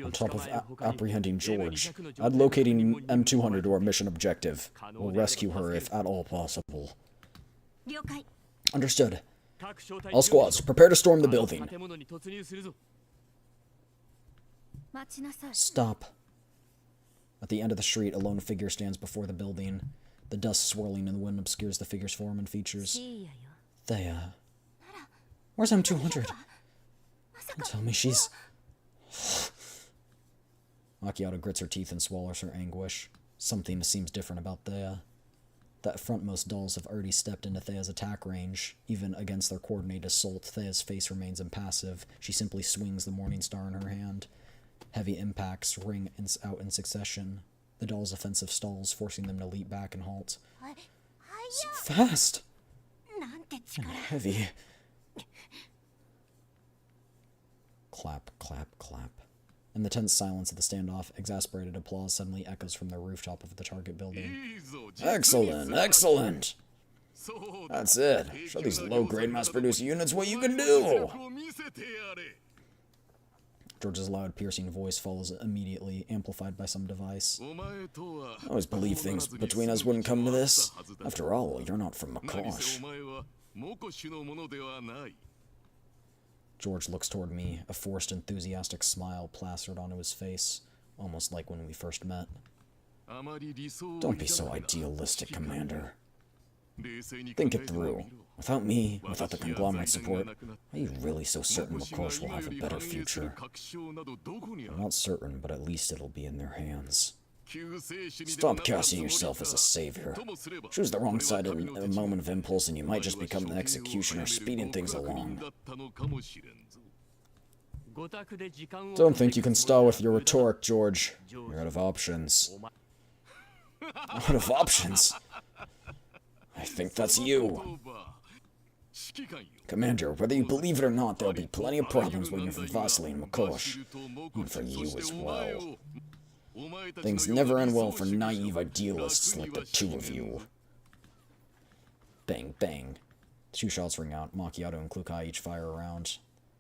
On top of apprehending George, add locating M200 to our mission objective. We'll rescue her if at all possible. Understood. All squads, prepare to storm the building. Stop. At the end of the street, a lone figure stands before the building. The dust swirling in the wind obscures the figure's form and features. Thea. Where's M200? Don't tell me she's... Macchiato grits her teeth and swallows her anguish. Something seems different about Thea. That frontmost dolls have already stepped into Thea's attack range. Even against their coordinated assault, Thea's face remains impassive. She simply swings the Morning Star in her hand. Heavy impacts ring out in succession. The dolls' offensive stalls, forcing them to leap back and halt. So fast! And heavy. Clap, clap, clap. In the tense silence of the standoff, exasperated applause suddenly echoes from the rooftop of the target building. Excellent, excellent! That's it. Show these low-grade mass-produced units what you can do! George's loud, piercing voice follows immediately, amplified by some device. I always believed things between us wouldn't come to this. After all, you're not from Makosh. George looks toward me, a forced, enthusiastic smile plastered onto his face, almost like when we first met. Don't be so idealistic, Commander. Think it through. Without me, without the conglomerate support, are you really so certain Makosh will have a better future? I'm not certain, but at least it'll be in their hands. Stop casting yourself as a savior. Choose the wrong side at a moment of impulse and you might just become the executioner speeding things along. Don't think you can stall with your rhetoric, George. You're out of options. Out of options? I think that's you. Commander, whether you believe it or not, there'll be plenty of problems waiting for Vasily and Makosh. And for you as well. Things never end well for naive idealists like the two of you. Bang, bang. Two shots ring out. Macchiato and Klukai each fire a round.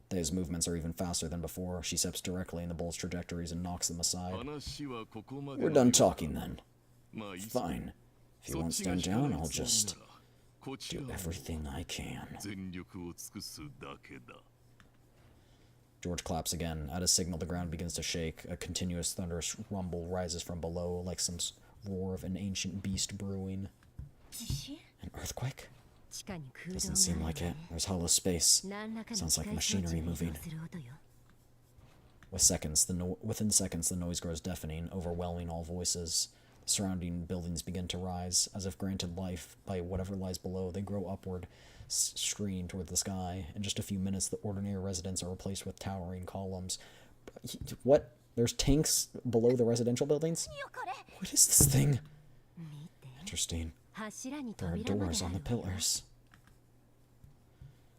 Thea's movements are even faster than before. She steps directly in the bull's trajectories and knocks them aside. We're done talking then. Fine. If you won't stand down, I'll just do everything I can. George claps again. At a signal, the ground begins to shake. A continuous thunderous rumble rises from below, like some roar of an ancient beast brewing. An earthquake? Doesn't seem like it. There's hollow space. Sounds like machinery moving. Within seconds, the noise grows deafening, overwhelming all voices. The surrounding buildings begin to rise, as if granted life by whatever lies below. They grow upward, screaming toward the sky. In just a few minutes, the ordinary residents are replaced with towering columns. What? There's tanks below the residential buildings? What is this thing? Interesting. There are doors on the pillars.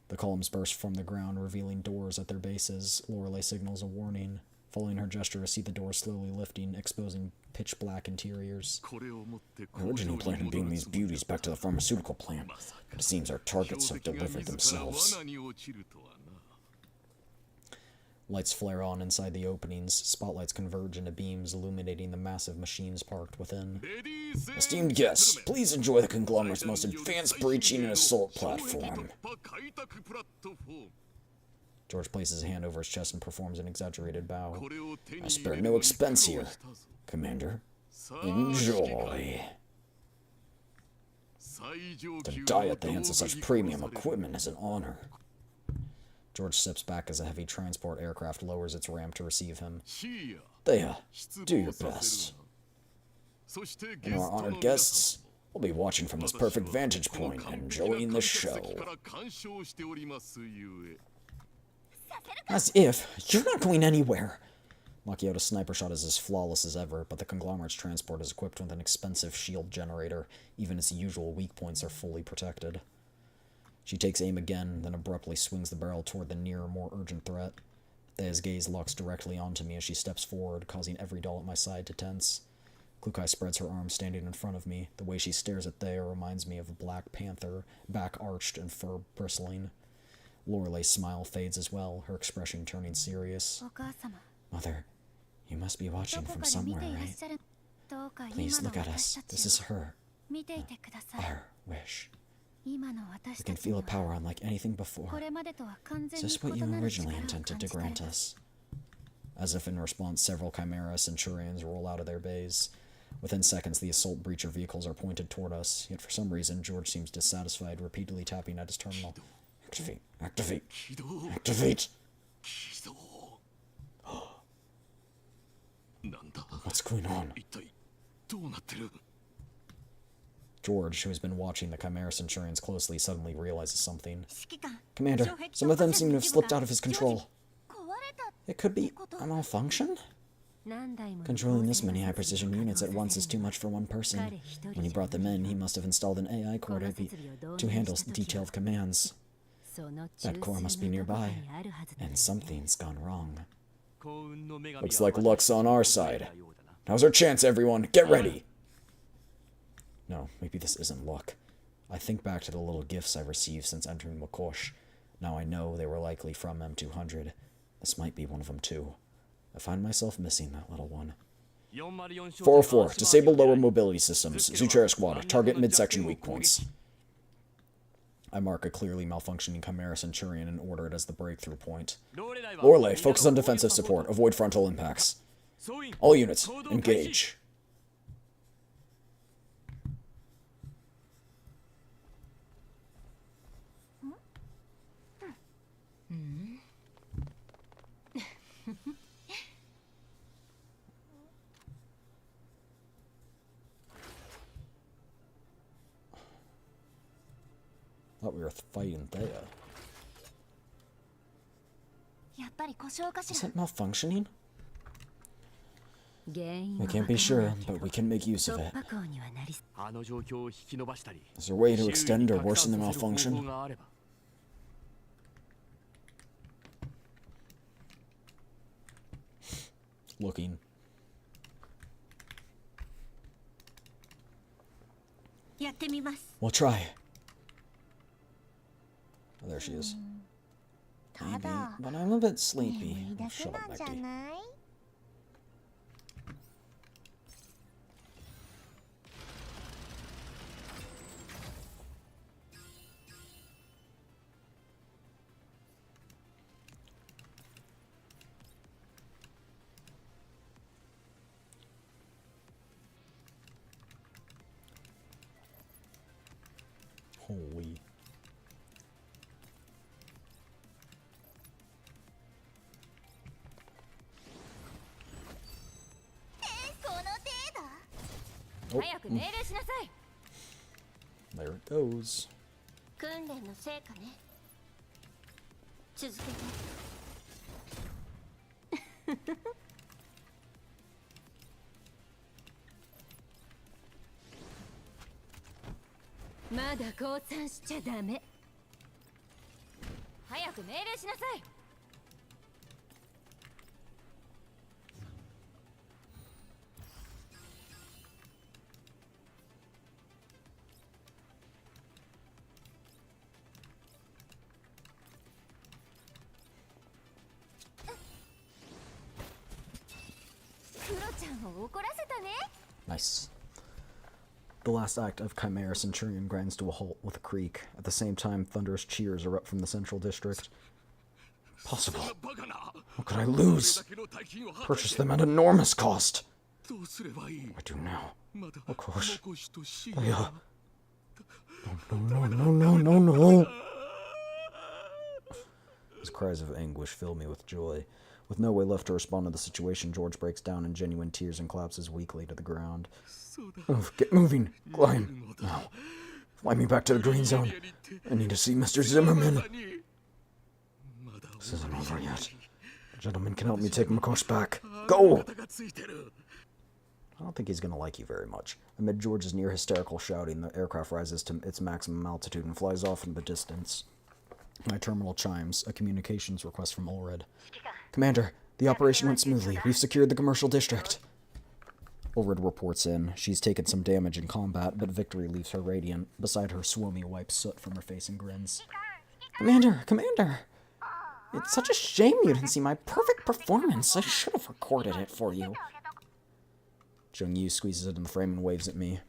The columns burst from the ground, revealing doors at their bases. Lorelei signals a warning. Following her gesture, I see the doors slowly lifting, exposing pitch-black interiors. I originally planned on bringing these beauties back to the pharmaceutical plant, but it seems our targets have delivered themselves. Lights flare on inside the openings. Spotlights converge into beams, illuminating the massive machines parked within. Esteemed guests, please enjoy the conglomerate's most advanced breaching and assault platform. George places a hand over his chest and performs an exaggerated bow. I spare no expense here. Commander, enjoy. To die at the hands of such premium equipment is an honor. George steps back as a heavy transport aircraft lowers its ramp to receive him. Thea, do your best. And our honored guests will be watching from this perfect vantage point and enjoying the show. As if you're not going anywhere. Makiota's sniper shot is as flawless as ever, but the conglomerate's transport is equipped with an expensive shield generator. Even its usual weak points are fully protected. She takes aim again, then abruptly swings the barrel toward the nearer, more urgent threat. Thea's gaze locks directly onto me as she steps forward, causing every doll at my side to tense. Klukai spreads her arms, standing in front of me. The way she stares at Thea reminds me of a black panther, back arched and fur bristling. Lorelei's smile fades as well, her expression turning serious. Mother, you must be watching from somewhere, right? Please look at us. This is her. Our wish. We can feel a power unlike anything before. Is this what you originally intended to grant us? As if in response, several Chimera Centurions roll out of their bays. Within seconds, the assault breacher vehicles are pointed toward us, yet for some reason, George seems dissatisfied, repeatedly tapping at his terminal. Activate, activate, activate! What's going on? George, who has been watching the Chimera Centurions closely, suddenly realizes something. Commander, some of them seem to have slipped out of his control. It could be a malfunction? Controlling this many high-precision units at once is too much for one person. When he brought them in, he must have installed an AI core to handle detailed commands. That core must be nearby, and something's gone wrong. Looks like luck's on our side. Now's our chance, everyone. Get ready! No, maybe this isn't luck. I think back to the little gifts I've received since entering Wakosh. Now I know they were likely from M200. This might be one of them too. I find myself missing that little one. 404, disable lower mobility systems. Zuchera squad, target midsection weak points. I mark a clearly malfunctioning Chimera Centurion and order it as the breakthrough point. Lorelei, focus on defensive support. Avoid frontal impacts. All units, engage. Thought we were fighting Thea. Is it malfunctioning? We can't be sure, but we can make use of it. Is there a way to extend or worsen the malfunction? Looking. We'll try. Oh, there she is. Maybe, but I'm a bit sleepy. Oh, shut up, Becky. Holy. Oh, 早く命令しなさい。 there it goes. 訓練の成果ね。続けて。まだ降参しちゃダメ。早く命令しなさい。クロちゃんを怒らせたね。 Nice. The last act of Chimera Centurion grinds to a halt with a creak. At the same time, thunderous cheers erupt from the central district. Possible. What could I lose? Purchase them at enormous cost. どうすればいい I do now. まだ Of course. モコシとシ Yeah. No, no, no, no, no, no. His cries of anguish fill me with joy. With no way left to respond to the situation, George breaks down in genuine tears and collapses weakly to the ground. そうだ Oh, get moving. Climb. Now. Fly me back to the green zone. I need to see Mr. Zimmerman. まだ This isn't over yet. The gentleman can help me take Makosh back. Go! 肩がついてる I don't think he's gonna like you very much. Amid George's near hysterical shouting, the aircraft rises to its maximum altitude and flies off into the distance. My terminal chimes, a communications request from Ulred. Commander, the operation went smoothly. We've secured the commercial district. Ulred reports in. She's taken some damage in combat, but victory leaves her radiant. Beside her, Suomi wipes soot from her face and grins. Commander! Commander! It's such a shame you didn't see my perfect performance. I should have recorded it for you. Jung Yu squeezes it in the frame and waves at me.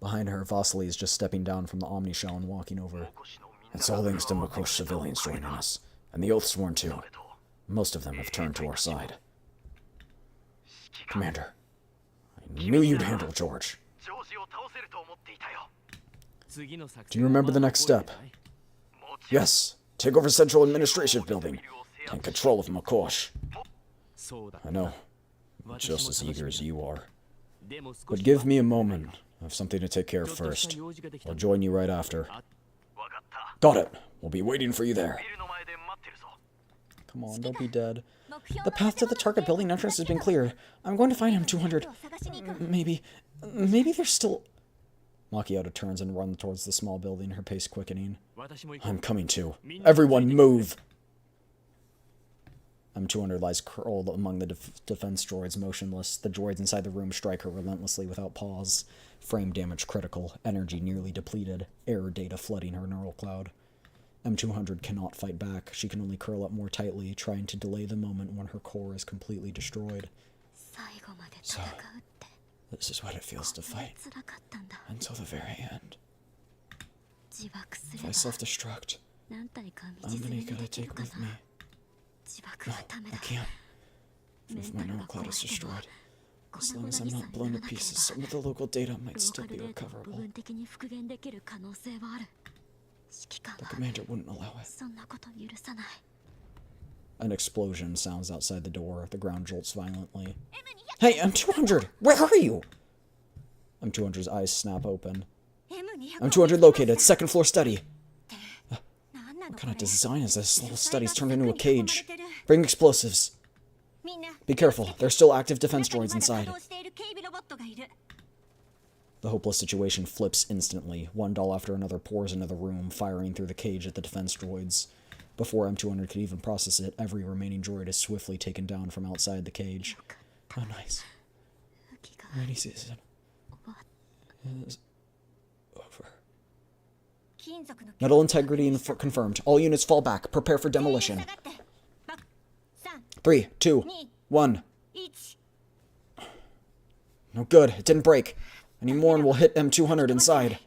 Behind her, Vasily is just stepping down from the Omni Shell and walking over. It's all thanks to Makosh civilians joining us, and the Oathsworn too. Most of them have turned to our side. Commander, I knew you'd handle George. Do you remember the next step? Yes, take over Central Administration Building. Take control of Makosh. I know, I'm just as eager as you are. But give me a moment. I have something to take care of first. I'll join you right after. Got it. We'll be waiting for you there. Come on, don't be dead. The path to the target building entrance has been cleared. I'm going to find him 200. Maybe there's still... Macchiato turns and runs towards the small building, her pace quickening. I'm coming too. Everyone move! M200 lies curled among the defense droids, motionless. The droids inside the room strike her relentlessly without pause. Frame damage critical, energy nearly depleted, error data flooding her neural cloud. M200 cannot fight back. She can only curl up more tightly, trying to delay the moment when her core is completely destroyed. So, this is what it feels to fight. Until the very end. If I self-destruct, how many could I take with me? No, I can't. If my neural cloud is destroyed, as long as I'm not blown to pieces, some of the local data might still be recoverable. The commander wouldn't allow it. An explosion sounds outside the door. The ground jolts violently. Hey, M200! Where are you? M200's eyes snap open. M200 located. Second floor study. What kind of design is this? Little study's turned into a cage. Bring explosives. Be careful. There are still active defense droids inside. The hopeless situation flips instantly. One doll after another pours into the room, firing through the cage at the defense droids. Before M200 could even process it, every remaining droid is swiftly taken down from outside the cage. Oh, nice. Rainy season is over. Metal integrity confirmed. All units fall back. Prepare for demolition. 3, 2, 1. No good. It didn't break. Any more and we'll hit M200 inside.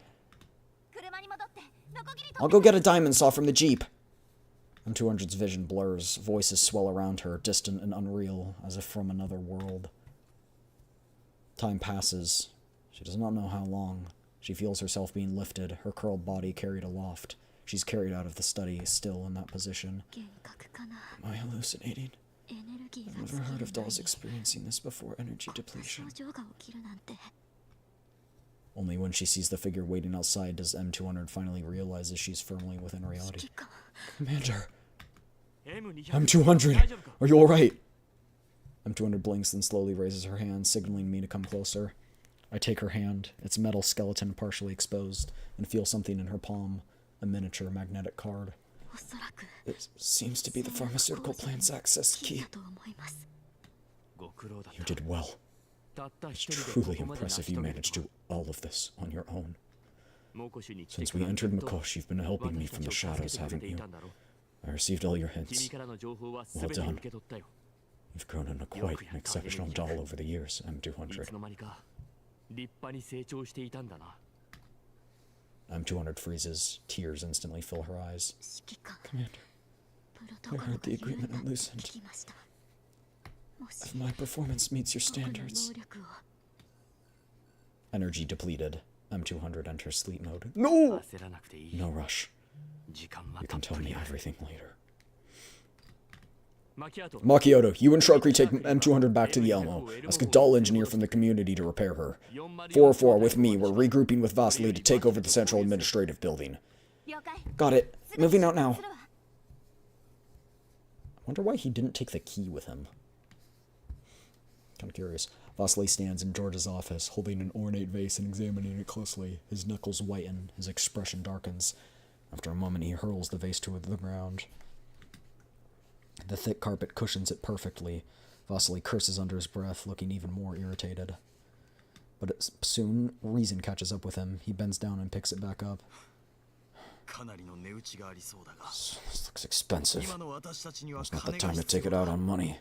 I'll go get a diamond saw from the Jeep. M200's vision blurs. Voices swell around her, distant and unreal, as if from another world. Time passes. She does not know how long. She feels herself being lifted, her curled body carried aloft. She's carried out of the study, still in that position. Am I hallucinating? I've never heard of dolls experiencing this before energy depletion. Only when she sees the figure waiting outside does M200 finally realize that she's firmly within reality. Commander! M200! Are you alright? M200 blinks and slowly raises her hand, signaling me to come closer. I take her hand, its metal skeleton partially exposed, and feel something in her palm, a miniature magnetic card. It seems to be the pharmaceutical plant's access key. You did well. It's truly impressive you managed to do all of this on your own. Since we entered Mikosh, you've been helping me from the shadows, haven't you? I received all your hints. Well done. You've grown into quite an exceptional doll over the years, M200. M200 freezes. Tears instantly fill her eyes. Commander, I heard the agreement had loosened. If my performance meets your standards... Energy depleted. M200 enters sleep mode. No! No rush. You can tell me everything later. Macchiato, you and Sharkry take M200 back to the Elmo. Ask a doll engineer from the community to repair her. 404 with me. We're regrouping with Vasily to take over the central administrative building. Got it. Moving out now. I wonder why he didn't take the key with him. Kind of curious. Vasily stands in George's office, holding an ornate vase and examining it closely. His knuckles whiten, his expression darkens. After a moment, he hurls the vase to the ground. The thick carpet cushions it perfectly. Vasily curses under his breath, looking even more irritated. But soon, reason catches up with him. He bends down and picks it back up. This looks expensive. It's not the time to take it out on money.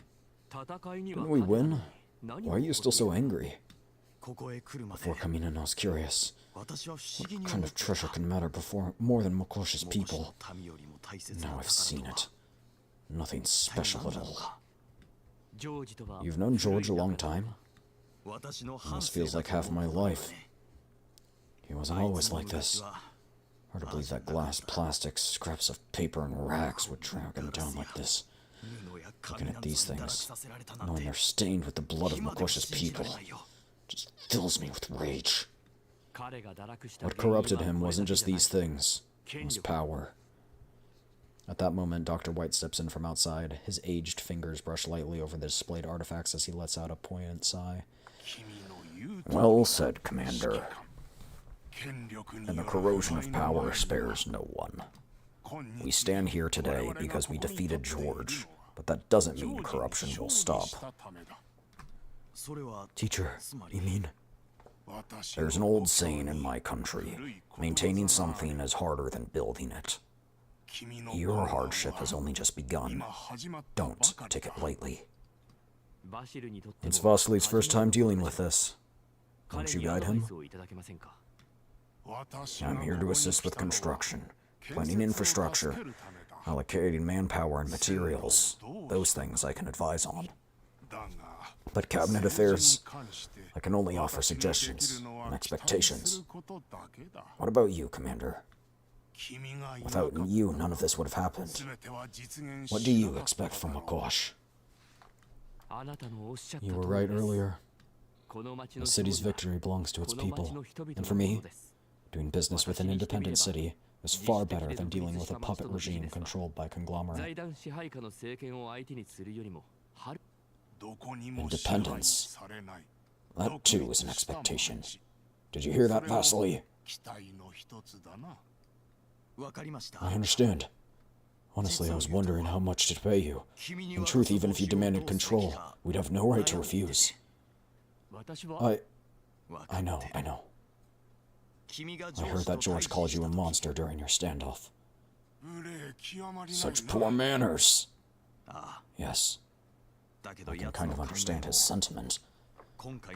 Didn't we win? Why are you still so angry? Before coming in, I was curious. What kind of treasure can matter more than Mikosh's people? Now I've seen it. Nothing special at all. You've known George a long time? This feels like half my life. He wasn't always like this. Hard to believe that glass, plastic, scraps of paper, and rags would drag him down like this. Looking at these things, knowing they're stained with the blood of Mikosh's people, just fills me with rage. What corrupted him wasn't just these things, it was power. At that moment, Dr. White steps in from outside. His aged fingers brush lightly over the displayed artifacts as he lets out a poignant sigh. Well said, Commander. And the corrosion of power spares no one. We stand here today because we defeated George, but that doesn't mean corruption will stop. Teacher, you mean? There's an old saying in my country, maintaining something is harder than building it. Your hardship has only just begun. Don't take it lightly. It's Vasily's first time dealing with this. Won't you guide him? I'm here to assist with construction, planning infrastructure, allocating manpower and materials. Those things I can advise on. But cabinet affairs, I can only offer suggestions and expectations. What about you, Commander? Without you, none of this would have happened. What do you expect from Mikosh? You were right earlier. The city's victory belongs to its people. And for me, doing business with an independent city is far better than dealing with a puppet regime controlled by conglomerate. Independence. That too is an expectation. Did you hear that, Vasily? I understand. Honestly, I was wondering how much to pay you. In truth, even if you demanded control, we'd have no right to refuse. I know. I heard that George called you a monster during your standoff. Such poor manners. Yes. I can kind of understand his sentiment.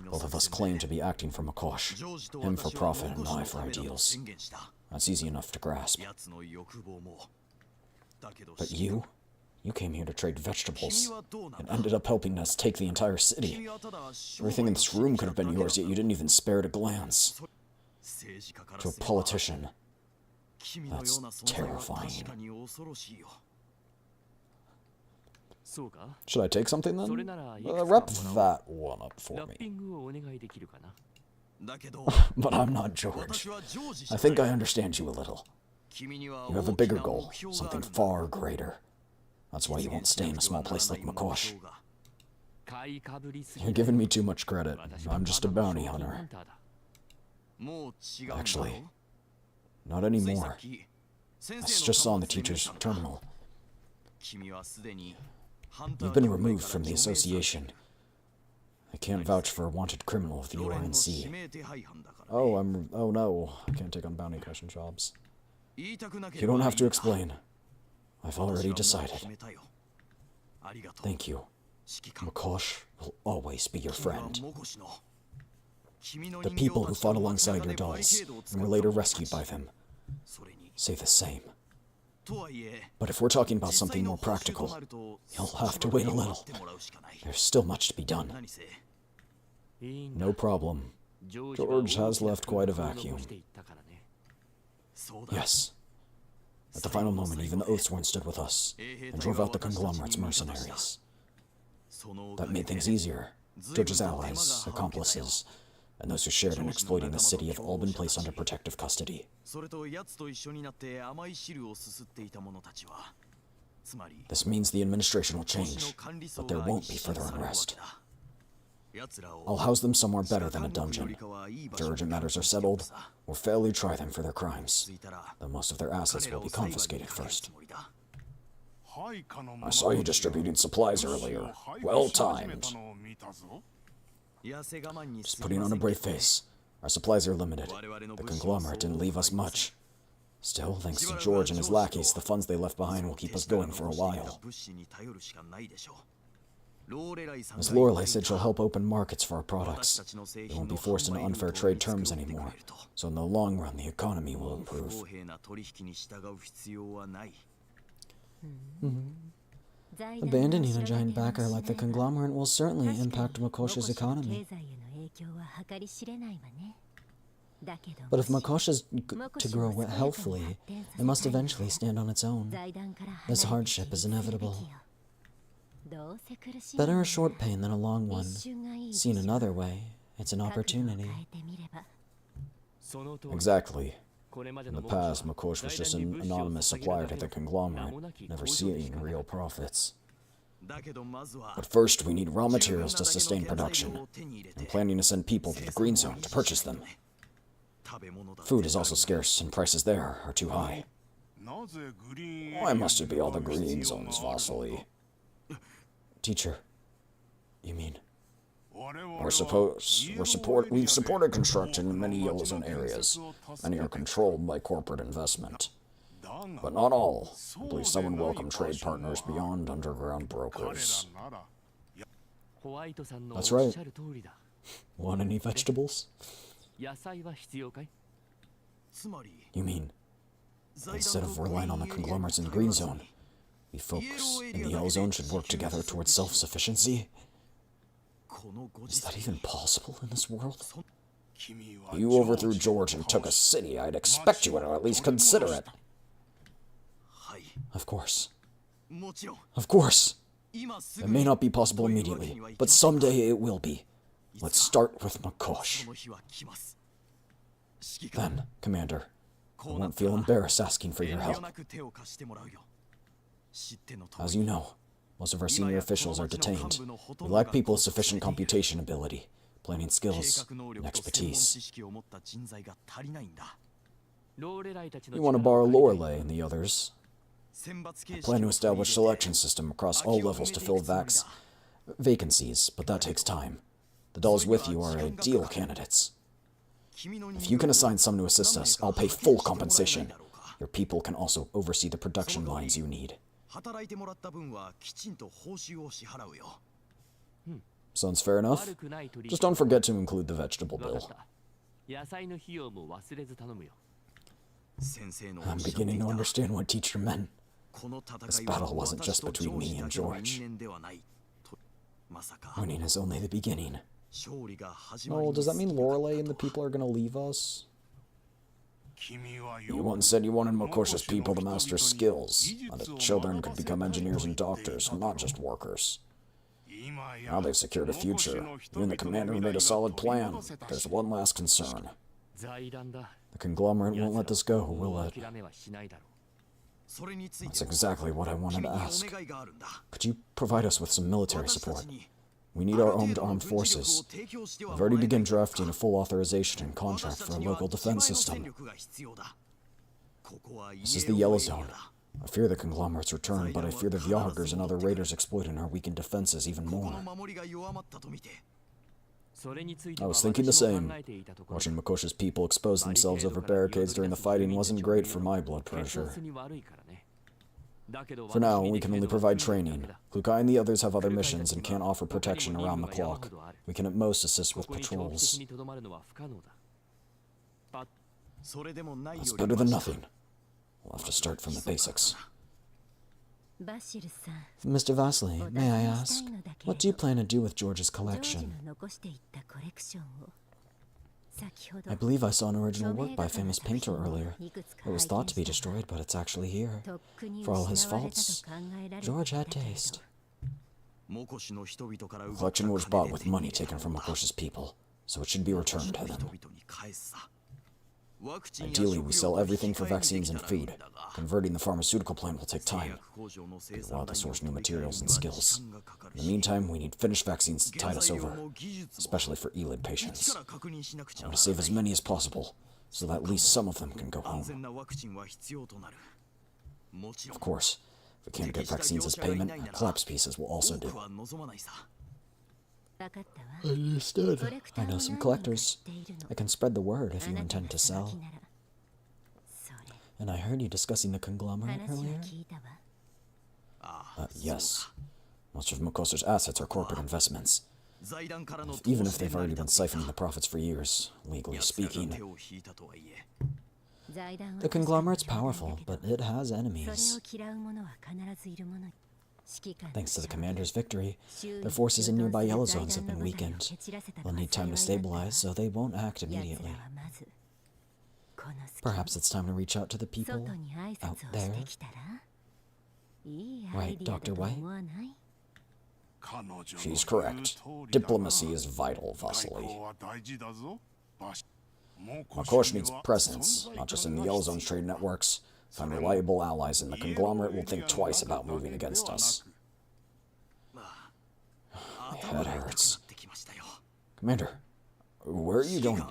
Both of us claim to be acting for Mikosh. Him for profit and I for ideals. That's easy enough to grasp. But you came here to trade vegetables, and ended up helping us take the entire city. Everything in this room could have been yours, yet you didn't even spare it a glance. To a politician, that's terrifying. Should I take something then? Wrap that one up for me. But I'm not George. I think I understand you a little. You have a bigger goal, something far greater. That's why you won't stay in a small place like Makosh. You're giving me too much credit. I'm just a bounty hunter. Actually, not anymore. I just saw in the teacher's terminal. You've been removed from the association. I can't vouch for a wanted criminal of the UNC. Oh no, I can't take on bounty question jobs. You don't have to explain. I've already decided. Thank you. Makosh will always be your friend. The people who fought alongside your dolls and were later rescued by them say the same. But if we're talking about something more practical, you'll have to wait a little. There's still much to be done. No problem. George has left quite a vacuum. Yes. At the final moment, even the Oathsworn stood with us and drove out the conglomerate's mercenaries. That made things easier. George's allies, accomplices, and those who shared in exploiting the city have all been placed under protective custody. This means the administration will change, but there won't be further unrest. I'll house them somewhere better than a dungeon. After urgent matters are settled, we'll fairly try them for their crimes, though most of their assets will be confiscated first. I saw you distributing supplies earlier. Well timed. Just putting on a brave face. Our supplies are limited. The conglomerate didn't leave us much. Still, thanks to George and his lackeys, the funds they left behind will keep us going for a while. Miss Lorelei said she'll help open markets for our products. They won't be forced into unfair trade terms anymore, so in the long run the economy will improve. Abandoning a giant backer like the conglomerate will certainly impact Makosh's economy. But if Makosh is to grow healthily, it must eventually stand on its own. This hardship is inevitable. Better a short pain than a long one. Seen another way, it's an opportunity. Exactly. In the past, Makosh was just an anonymous supplier to the conglomerate, never seeing real profits. But first, we need raw materials to sustain production. I'm planning to send people to the Green Zone to purchase them. Food is also scarce, and prices there are too high. Why must it be all the Green Zone's Vasily? Teacher, you mean? We've supported construction in many Yellow Zone areas. Many are controlled by corporate investment. But not all. I believe some would welcome trade partners beyond underground brokers. That's right. Want any vegetables? You mean, instead of relying on the conglomerates in the Green Zone, we folks in the Yellow Zone should work together towards self-sufficiency? Is that even possible in this world? You overthrew George and took a city. I'd expect you to at least consider it. Of course. Of course. It may not be possible immediately, but someday it will be. Let's start with Makosh. Then, Commander, I won't feel embarrassed asking for your help. As you know, most of our senior officials are detained. We lack people with sufficient computation ability, planning skills, and expertise. You want to borrow Lorelei and the others? I plan to establish a selection system across all levels to fill vacancies, but that takes time. The dolls with you are ideal candidates. If you can assign some to assist us, I'll pay full compensation. Your people can also oversee the production lines you need. Sounds fair enough. Just don't forget to include the vegetable bill. I'm beginning to understand what teacher meant. This battle wasn't just between me and George. Winning is only the beginning. Oh, does that mean Lorelei and the people are gonna leave us? You once said you wanted Makosh's people to master skills, and the children could become engineers and doctors, not just workers. Now they've secured a future. You and the commander made a solid plan. There's one last concern. The conglomerate won't let this go, will it? That's exactly what I wanted to ask. Could you provide us with some military support? We need our own armed forces. I've already begun drafting a full authorization and contract for a local defense system. This is the Yellow Zone. I fear the conglomerate's return, but I fear the Vyaugrs and other raiders exploiting our weakened defenses even more. I was thinking the same. Watching Makosha's people expose themselves over barricades during the fighting wasn't great for my blood pressure. For now, we can only provide training. Klukai and the others have other missions and can't offer protection around the clock. We can at most assist with patrols. That's better than nothing. We'll have to start from the basics. Mr. Vasily, may I ask, what do you plan to do with George's collection? I believe I saw an original work by a famous painter earlier. It was thought to be destroyed, but it's actually here. For all his faults, George had taste. The collection was bought with money taken from Makosha's people, so it should be returned to them. Ideally, we sell everything for vaccines and food. Converting the pharmaceutical plant will take time. Take a while to source new materials and skills. In the meantime, we need finished vaccines to tide us over, especially for Elid patients. I want to save as many as possible, so that at least some of them can go home. Of course, if we can't get vaccines as payment, collapse pieces will also do. Understood. I know some collectors. I can spread the word if you intend to sell. And I heard you discussing the conglomerate earlier? Yes. Most of Makosha's assets are corporate investments. Even if they've already been siphoning the profits for years, legally speaking. The conglomerate's powerful, but it has enemies. Thanks to the commander's victory, their forces in nearby Yellow Zones have been weakened. They'll need time to stabilize, so they won't act immediately. Perhaps it's time to reach out to the people out there. Right, Dr. White? She's correct. Diplomacy is vital, Vasily. Makosha needs presence, not just in the Yellow Zone's trade networks. Find reliable allies, and the conglomerate will think twice about moving against us. My head hurts. Commander, where are you going?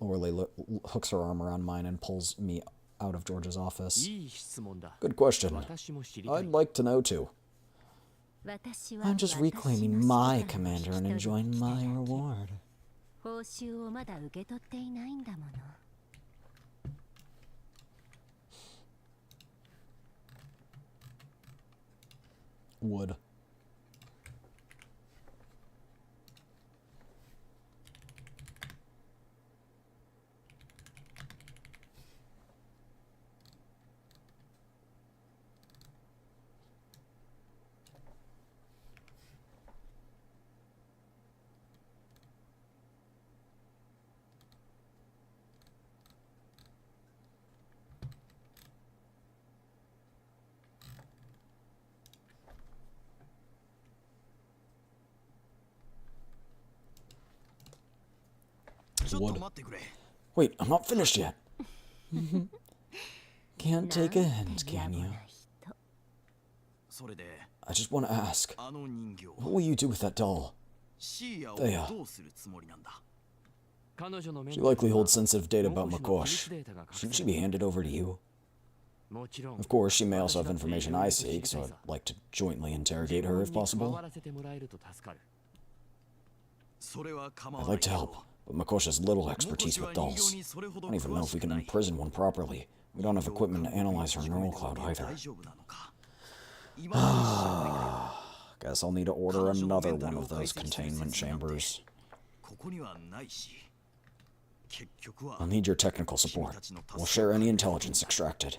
Lorelei hooks her arm around mine and pulls me out of George's office. Good question. I'd like to know too. I'm just reclaiming my commander and enjoying my reward. Wood. Wood. Wait, I'm not finished yet. Can't take a hint, can you? I just want to ask, what will you do with that doll? She likely holds sensitive data about Makosha. Shouldn't she be handed over to you? Of course, she may also have information I seek, so I'd like to jointly interrogate her if possible. I'd like to help, but Makosha has little expertise with dolls. I don't even know if we can imprison one properly. We don't have equipment to analyze her neural cloud either. Guess I'll need to order another one of those containment chambers. I'll need your technical support. We'll share any intelligence extracted.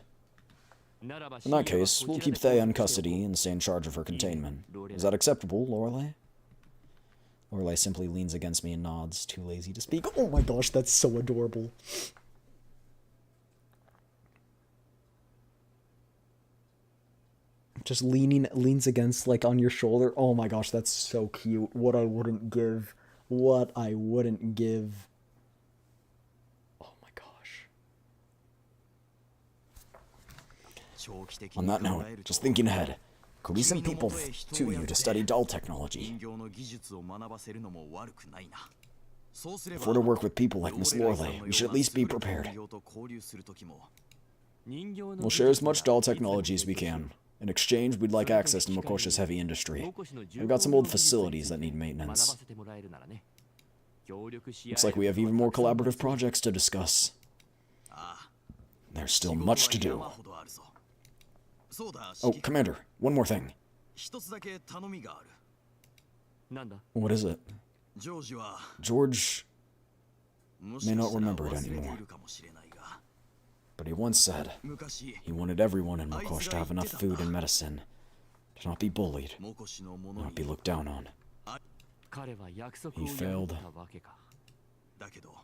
In that case, we'll keep Thea in custody and stay in charge of her containment. Is that acceptable, Lorelei? Lorelei simply leans against me and nods, too lazy to speak. Oh my gosh, that's so adorable. just leans against, like, on your shoulder. Oh my gosh, that's so cute. What I wouldn't give. What I wouldn't give. Oh my gosh. On that note, just thinking ahead, could we send people to you to study doll technology? If we're to work with people like Miss Lorelei, we should at least be prepared. We'll share as much doll technology as we can. In exchange, we'd like access to Makosha's heavy industry. We've got some old facilities that need maintenance. Looks like we have even more collaborative projects to discuss. There's still much to do. Oh, Commander, one more thing. What is it? George may not remember it anymore. But he once said he wanted everyone in Makosh to have enough food and medicine, to not be bullied, not be looked down on. He failed.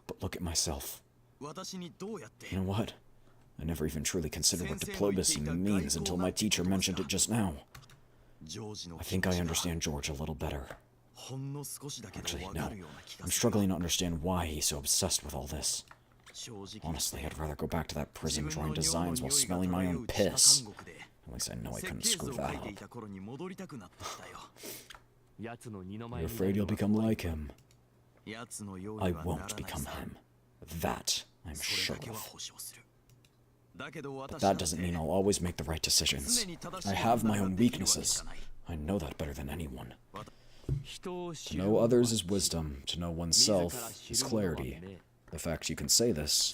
But look at myself. You know what? I never even truly considered what diplomacy means until my teacher mentioned it just now. I think I understand George a little better. Actually, no. I'm struggling to understand why he's so obsessed with all this. Honestly, I'd rather go back to that prison drawing designs while smelling my own piss. At least I know I couldn't screw that up. You're afraid you'll become like him. I won't become him. That I'm sure of. But that doesn't mean I'll always make the right decisions. I have my own weaknesses. I know that better than anyone. To know others is wisdom. To know oneself is clarity. The fact you can say this,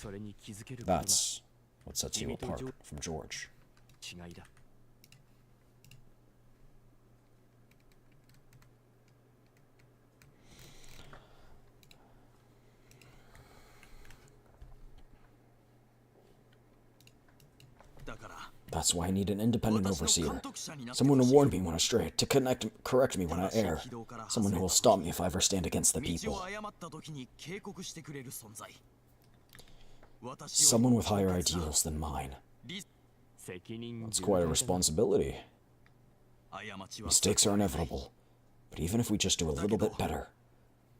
that's what sets you apart from George. That's why I need an independent overseer. Someone to warn me when I stray, to correct me when I err. Someone who will stop me if I ever stand against the people. Someone with higher ideals than mine. That's quite a responsibility. Mistakes are inevitable, but even if we just do a little bit better,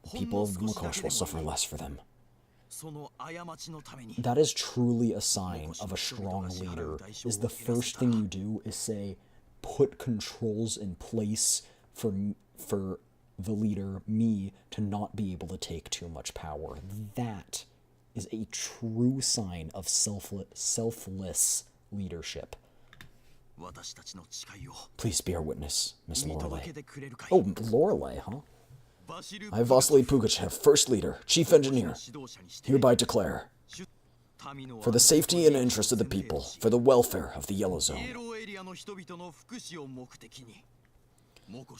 the people of Makosh will suffer less for them. That is truly a sign of a strong leader, is the first thing you do is say, put controls in place for the leader, me, to not be able to take too much power. That is a true sign of selfless leadership. Please be our witness, Miss Lorelei. Oh, Lorelei, huh? I, Vasily Pugachev, First Leader, Chief Engineer, hereby declare, for the safety and interest of the people, for the welfare of the Yellow Zone,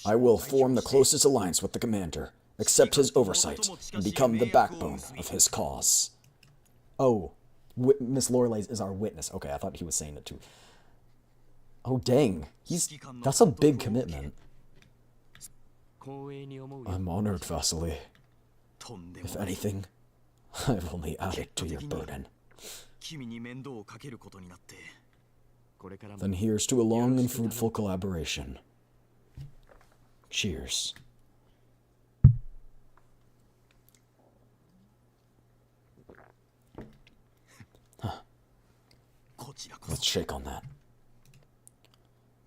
I will form the closest alliance with the Commander, accept his oversight, and become the backbone of his cause. Oh, Miss Lorelei is our witness. Okay, I thought he was saying it too. Oh, dang. That's a big commitment. I'm honored, Vasily. If anything, I've only added to your burden. Then here's to a long and fruitful collaboration. Cheers. Huh. Let's shake on that.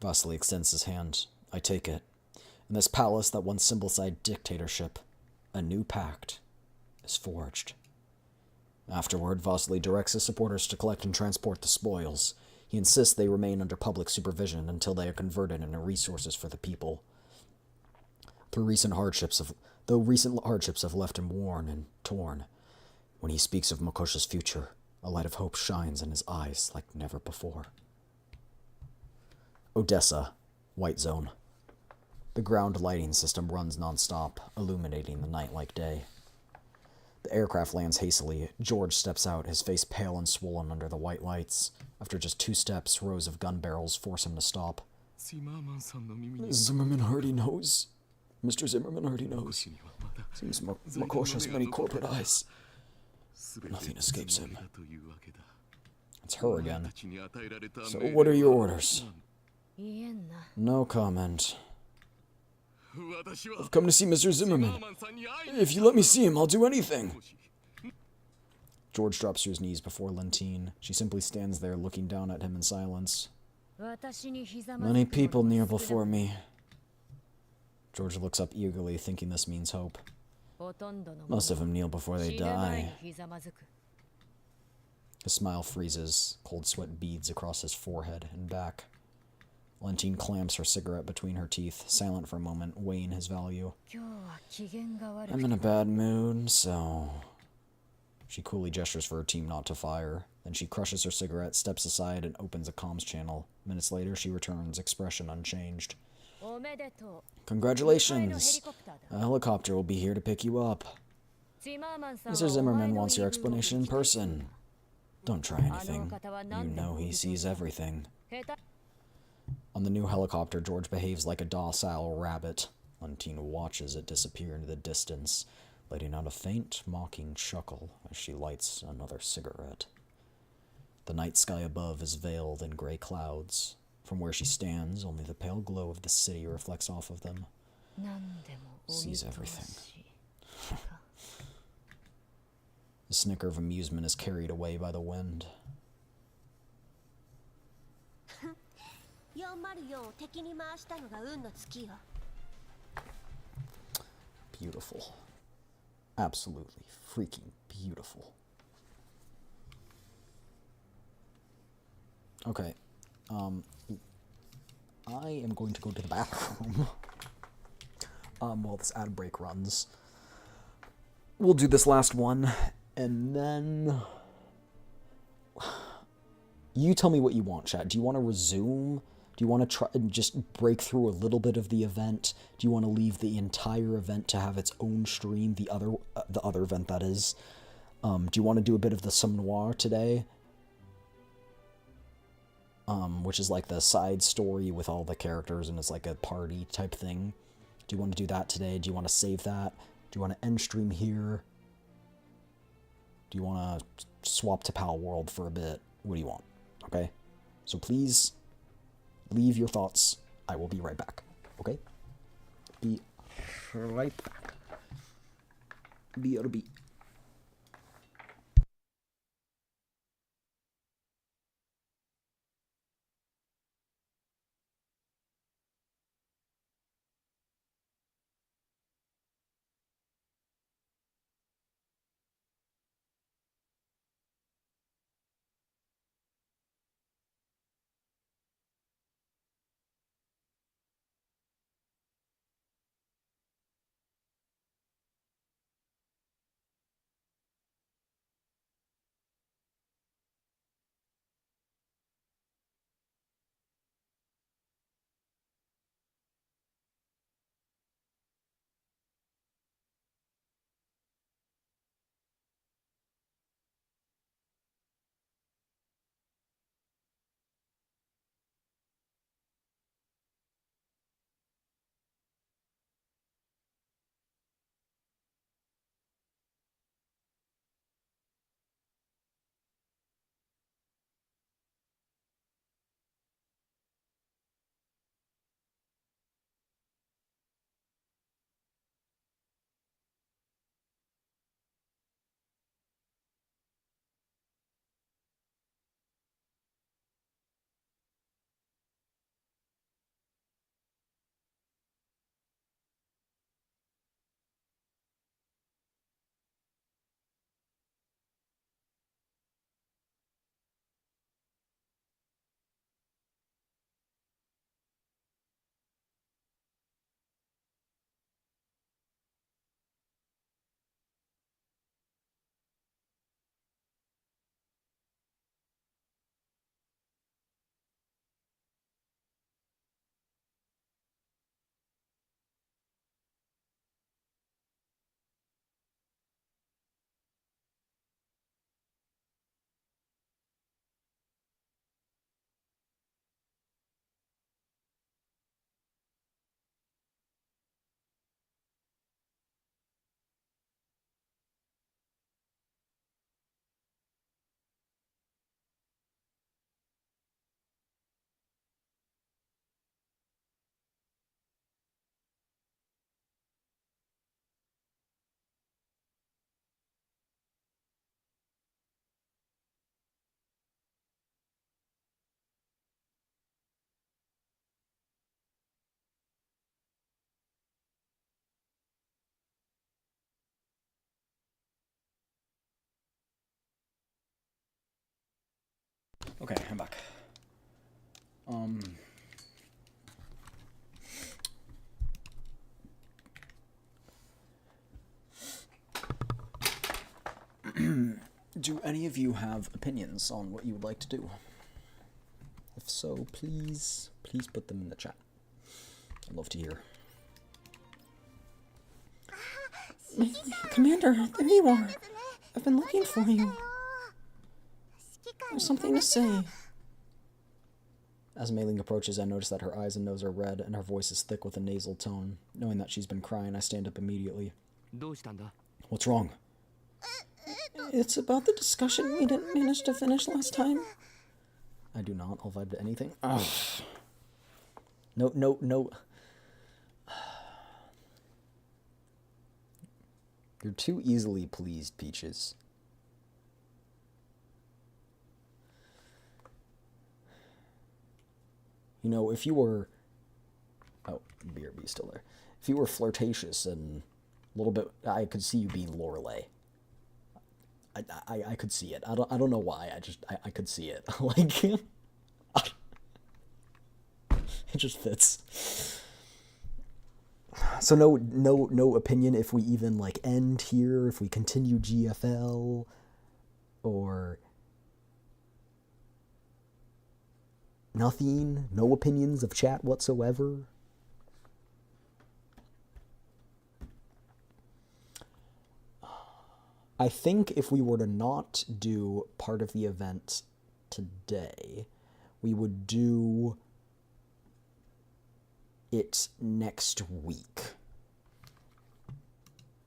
Vasily extends his hand. I take it. In this palace that once symbolized dictatorship, a new pact is forged. Afterward, Vasily directs his supporters to collect and transport the spoils. He insists they remain under public supervision until they are converted into resources for the people. Though recent hardships have left him worn and torn, when he speaks of Makosha's future, a light of hope shines in his eyes like never before. Odessa, White Zone. The ground lighting system runs non-stop, illuminating the night like day. The aircraft lands hastily. George steps out, his face pale and swollen under the white lights. After just 2 steps, rows of gun barrels force him to stop. Zimmerman already knows. Mr. Zimmerman already knows. Seems Makosh has many corporate eyes. Nothing escapes him. It's her again. So what are your orders? No comment. 私は I've come to see Mr. シマ Zimmerman. ーマンさんに会いに If you let me see him, I'll do anything. George drops to his knees before Lentine. She simply stands there looking down at him in silence. Many people kneel before me. George looks up eagerly, thinking this means hope. Most of them kneel before they die. His smile freezes, cold sweat beads across his forehead and back. Lentine clamps her cigarette between her teeth, silent for a moment, weighing his value. I'm in a bad mood, so... She coolly gestures for her team not to fire. Then she crushes her cigarette, steps aside, and opens a comms channel. Minutes later, she returns, expression unchanged. Congratulations! A helicopter will be here to pick you up. Mr. Zimmerman wants your explanation in person. Don't try anything. You know he sees everything. On the new helicopter, George behaves like a docile rabbit. Lentine watches it disappear into the distance, letting out a faint, mocking chuckle as she lights another cigarette. The night sky above is veiled in gray clouds. From where she stands, only the pale glow of the city reflects off of them. Sees everything. The snicker of amusement is carried away by the wind. 404を敵に回したのが運の尽きよ。 Beautiful. Absolutely freaking beautiful. Okay. I am going to go to the bathroom while this ad break runs. We'll do this last one, and then you tell me what you want, chat. Do you want to resume? Do you want to try and just break through a little bit of the event? Do you want to leave the entire event to have its own stream, the other event that is? Do you want to do a bit of the Somme Noir today? Which is like the side story with all the characters and it's like a party type thing. Do you want to do that today? Do you want to save that? Do you want to end stream here? Do you want to swap to Pal World for a bit? What do you want? Okay? So please leave your thoughts. I will be right back. Okay? Be right back. BRB. Okay, I'm back. Do any of you have opinions on what you would like to do? If so, please put them in the chat. I'd love to hear. Commander, there you are. I've been looking for you. There's something to say. As Mei Ling approaches, I notice that her eyes and nose are red, and her voice is thick with a nasal tone. Knowing that she's been crying, I stand up immediately. What's wrong? It's about the discussion we didn't manage to finish last time. I do not. I'll vibe to anything. Ugh. No. You're too easily pleased, Peaches. You know, if you were... Oh, BRB's still there. If you were flirtatious and a little bit... I could see you being Lorelei. I could see it. I don't know why. I could see it. Like... it just fits. So no opinion if we even, like, end here, if we continue GFL, or... Nothing? No opinions of chat whatsoever? I think if we were to not do part of the event today, we would do it next week.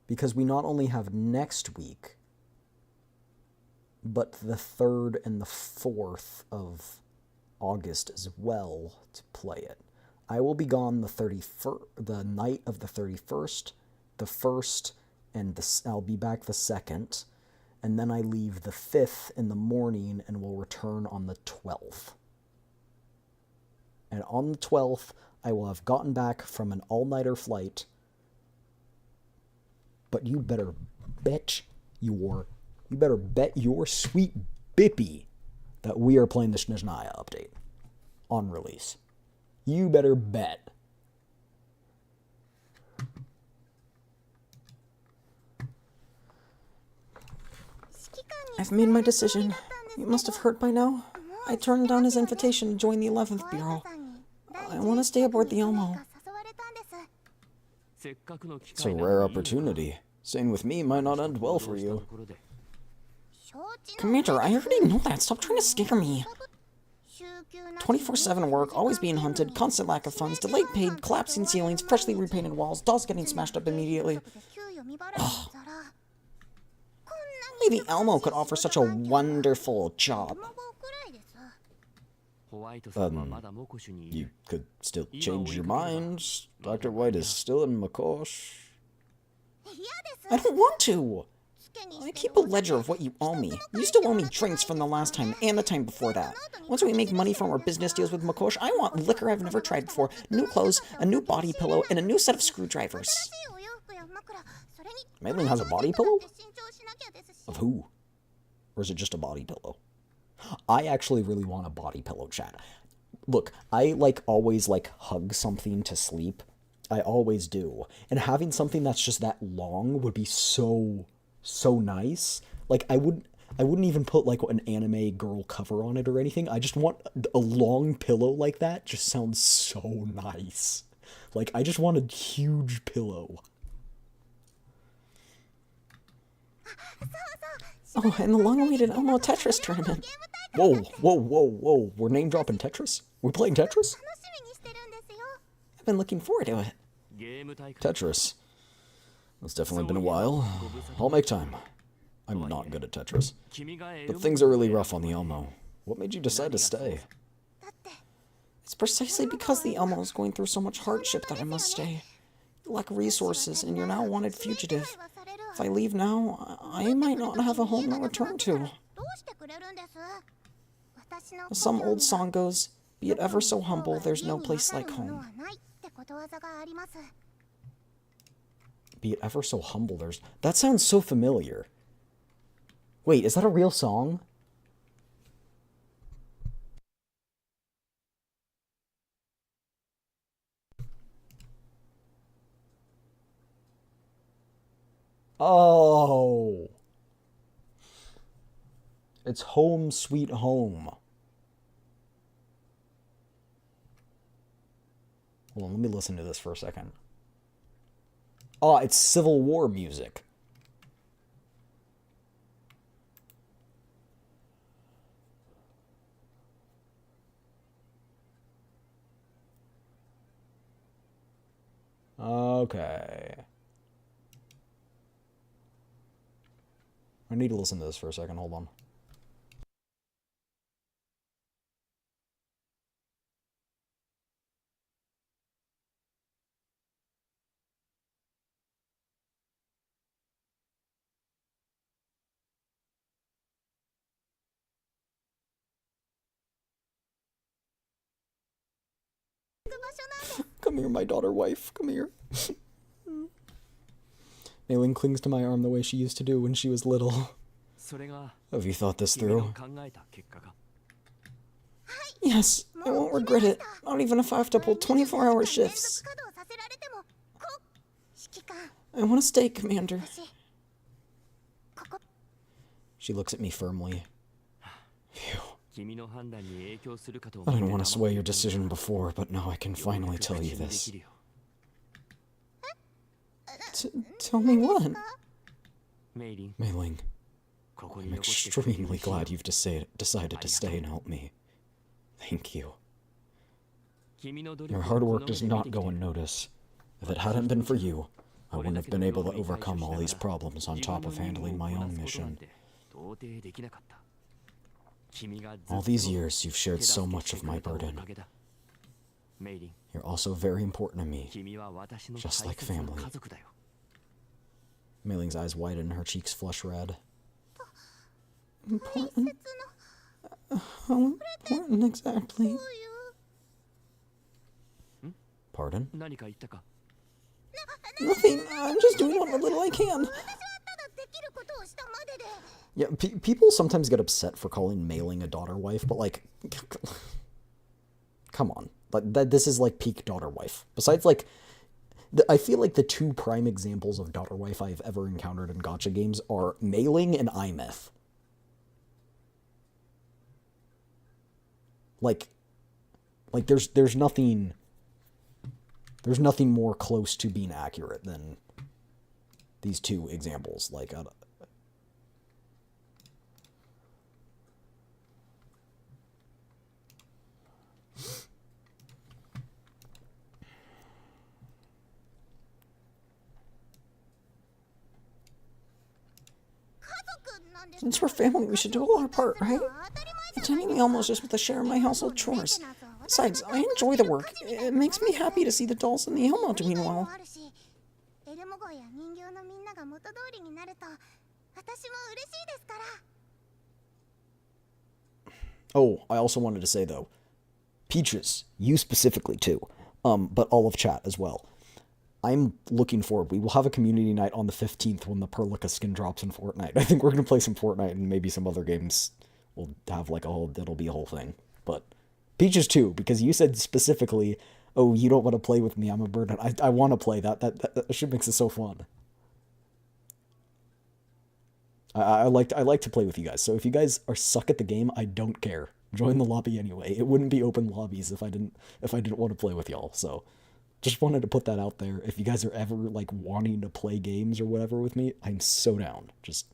Because we not only have next week, but the 3rd and the 4th of August as well to play it. I will be gone the night of the 31st, the 1st, and I'll be back the 2nd, and then I leave the 5th in the morning and will return on the 12th. And on the 12th, I will have gotten back from an all-nighter flight, but you better bet your sweet bippy that we are playing the Snezhnaya update on release. You better bet. I've made my decision. You must have heard by now. I turned down his invitation to join the 11th Bureau. I want to stay aboard the Elmo. It's a rare opportunity. Staying with me might not end well for you. Commander, I already know that. Stop trying to scare me. 24/7 work, always being hunted, constant lack of funds, delayed paid, collapsing ceilings, freshly repainted walls, dolls getting smashed up immediately. Ugh. Only the Elmo could offer such a wonderful job. You could still change your mind. Dr. White is still in Makosh. I don't want to. I keep a ledger of what you owe me. You still owe me drinks from the last time and the time before that. Once we make money from our business deals with Makosh, I want liquor I've never tried before, new clothes, a new body pillow, and a new set of screwdrivers. Mei Ling has a body pillow? Of who? Or is it just a body pillow? I actually really want a body pillow, chat. Look, I always hug something to sleep. I always do. And having something that's just that long would be so nice. Like, I wouldn't even put an anime girl cover on it or anything. I just want a long pillow like that. Just sounds so nice. Like, I just want a huge pillow. Oh, and the long-awaited Elmo Tetris tournament. Whoa. We're name-dropping Tetris? We're playing Tetris? I've been looking forward to it. Tetris. It's definitely been a while. I'll make time. I'm not good at Tetris. But things are really rough on the Elmo. What made you decide to stay? It's precisely because the Elmo is going through so much hardship that I must stay. You lack resources, and you're now a wanted fugitive. If I leave now, I might not have a home to return to. As some old song goes, be it ever so humble, there's no place like home. Be it ever so humble, there's... That sounds so familiar. Wait, is that a real song? Oh. It's Home Sweet Home. Hold on, let me listen to this for a second. Oh, it's Civil War music. Okay. I need to listen to this for a second. Hold on. Come here, my daughter wife. Come here. Mei-Ling clings to my arm the way she used to do when she was little. Have you thought this through? Yes, I won't regret it. Not even if I have to pull 24-hour shifts. I want to stay, Commander. She looks at me firmly. Phew. I didn't want to sway your decision before, but now I can finally tell you this. Tell me what? Mei-Ling, I'm extremely glad you've decided to stay and help me. Thank you. Your hard work does not go unnoticed. If it hadn't been for you, I wouldn't have been able to overcome all these problems on top of handling my own mission. All these years, you've shared so much of my burden. You're also very important to me, just like family. Mei-Ling's eyes widen and her cheeks flush red. Important? How important exactly? Pardon? Nothing. I'm just doing what little I can. Yeah, people sometimes get upset for calling Mei-Ling a daughter wife, but like, come on. Like this is like peak daughter wife. Besides, like, I feel like the two prime examples of daughter wife I've ever encountered in gacha games are Mei-Ling and Imeth. Like there's nothing more close to being accurate than these two examples. Like, since we're family, we should do all our part, right? Attending me almost just with a share of my household chores. Besides, I enjoy the work. It makes me happy to see the dolls and the Elmo doing well. Oh, I also wanted to say though, Peaches, you specifically too, but all of chat as well. I'm looking forward. We will have a community night on the 15th when the Perlica skin drops in Fortnite. I think we're going to play some Fortnite and maybe some other games. We'll have like it'll be a whole thing. But Peaches too, because you said specifically, oh, you don't want to play with me, I'm a burden. I want to play. That shit makes it so fun. I like to play with you guys. So if you guys are suck at the game, I don't care. Join the lobby anyway. It wouldn't be open lobbies if I didn't want to play with y'all. So just wanted to put that out there. If you guys are ever like wanting to play games or whatever with me, I'm so down. Just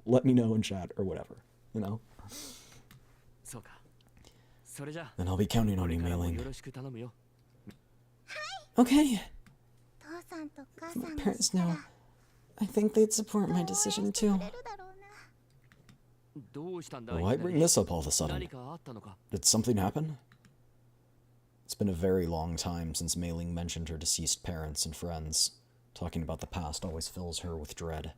let me know in chat or whatever, you know? Then I'll be counting on you, Mei-Ling. Okay. If my parents know, I think they'd support my decision too. Why bring this up all of a sudden? Did something happen? It's been a very long time since Mei-Ling mentioned her deceased parents and friends. Talking about the past always fills her with dread.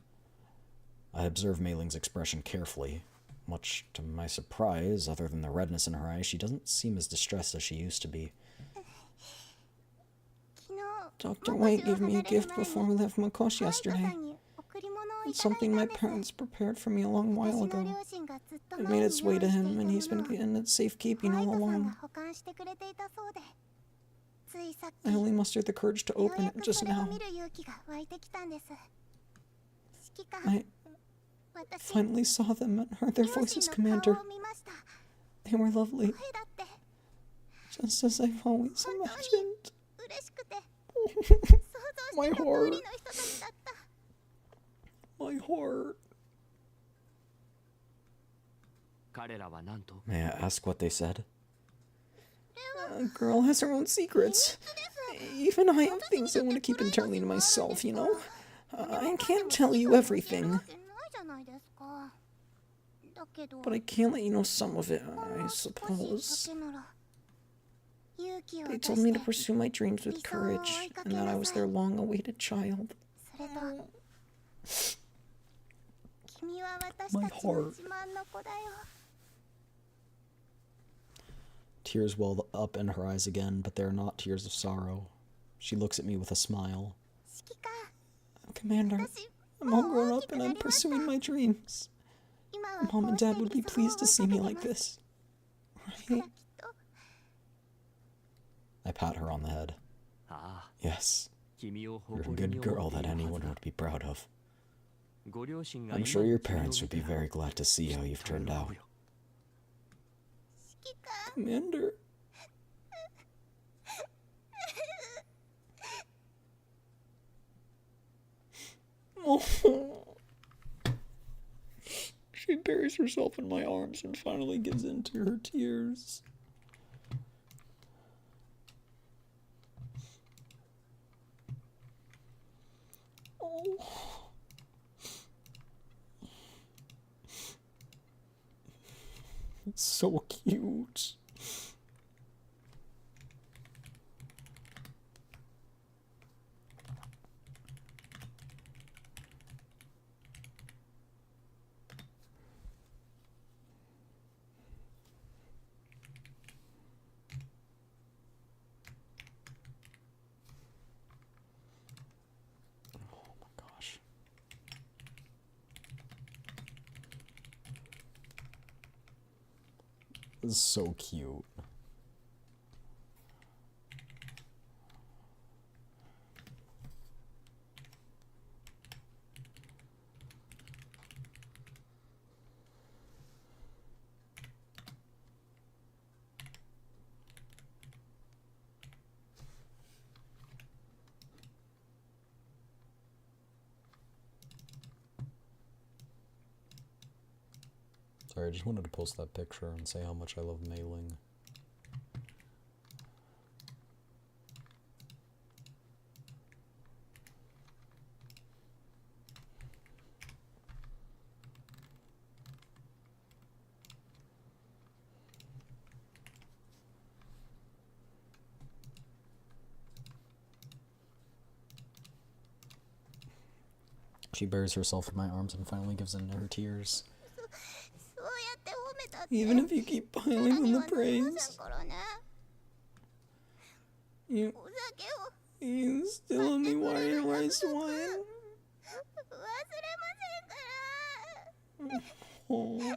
I observe Mei-Ling's expression carefully. Much to my surprise, other than the redness in her eyes, she doesn't seem as distressed as she used to be. Dr. White gave me a gift before we left Makosh yesterday. It's something my parents prepared for me a long while ago. It made its way to him, and he's been in its safekeeping all along. I only mustered the courage to open it just now. I finally saw them and heard their voices, Commander. They were lovely, just as I've always imagined. My heart. My heart. May I ask what they said? A girl has her own secrets. Even I have things I want to keep internally to myself, you know? I can't tell you everything. But I can let you know some of it, I suppose. They told me to pursue my dreams with courage, and that I was their long-awaited child. My heart. Tears well up in her eyes again, but they are not tears of sorrow. She looks at me with a smile. Commander, I'm all grown up and I'm pursuing my dreams. Mom and Dad would be pleased to see me like this. Right? I pat her on the head. Yes, you're a good girl that anyone would be proud of. I'm sure your parents would be very glad to see how you've turned out. Commander. Oh. She buries herself in my arms and finally gives in to her tears. Oh. It's so cute. This is so cute. Sorry, I just wanted to post that picture and say how much I love mailing. She buries herself in my arms and finally gives in to her tears. Even if you keep piling on the praise, you still owe me wine and rice wine. Oh.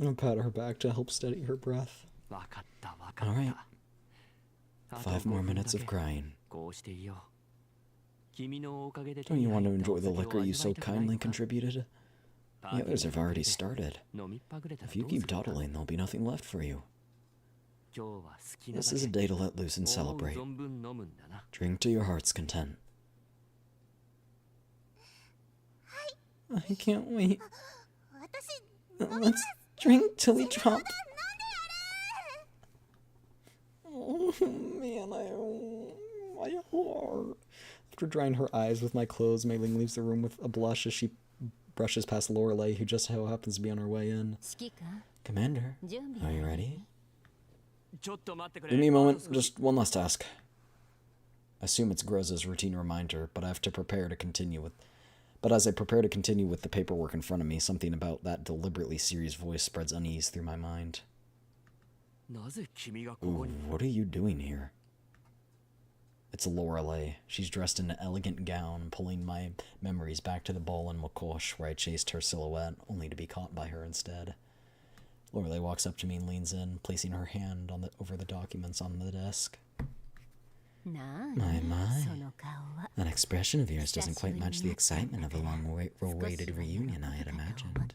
I'll pat her back to help steady her breath. Alright. 5 more minutes of crying. Don't you want to enjoy the liquor you so kindly contributed? The others have already started. If you keep dawdling, there'll be nothing left for you. This is a day to let loose and celebrate. Drink to your heart's content. I can't wait. Let's drink till we drop. Oh man, my heart. After drying her eyes with my clothes, Mei Ling leaves the room with a blush as she brushes past Lorelei, who just so happens to be on her way in. Commander, Are you ready? Give Give me a moment, just one last task. I assume it's Groza's routine reminder, but as I prepare to continue with the paperwork in front of me, something about that deliberately serious voice spreads unease through my mind. Ooh, what are you doing here? It's Lorelei. She's dressed in an elegant gown, pulling my memories back to the ball in Makosh where I chased her silhouette, only to be caught by her instead. Lorelei walks up to me and leans in, placing her hand over the documents on the desk. My. That expression of yours doesn't quite match the excitement of a long-awaited reunion I had imagined.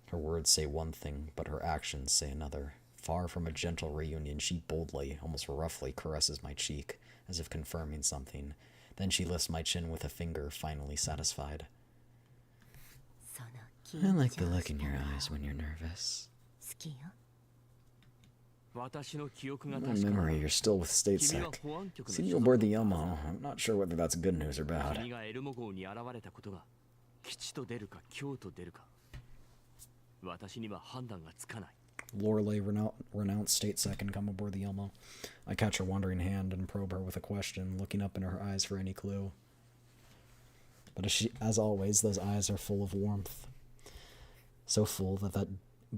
Her words say one thing, but her actions say another. Far from a gentle reunion, she boldly, almost roughly, caresses my cheek, as if confirming something. Then she lifts my chin with a finger, finally satisfied. I like the look in your eyes when you're nervous. My memory, you're still with Statesec. Seen you aboard the Yomo. I'm not sure whether that's good news or bad. Lorelei renounced Statesec and come aboard the Elmo. I catch her wandering hand and probe her with a question, looking up in her eyes for any clue. But as always, those eyes are full of warmth. So full that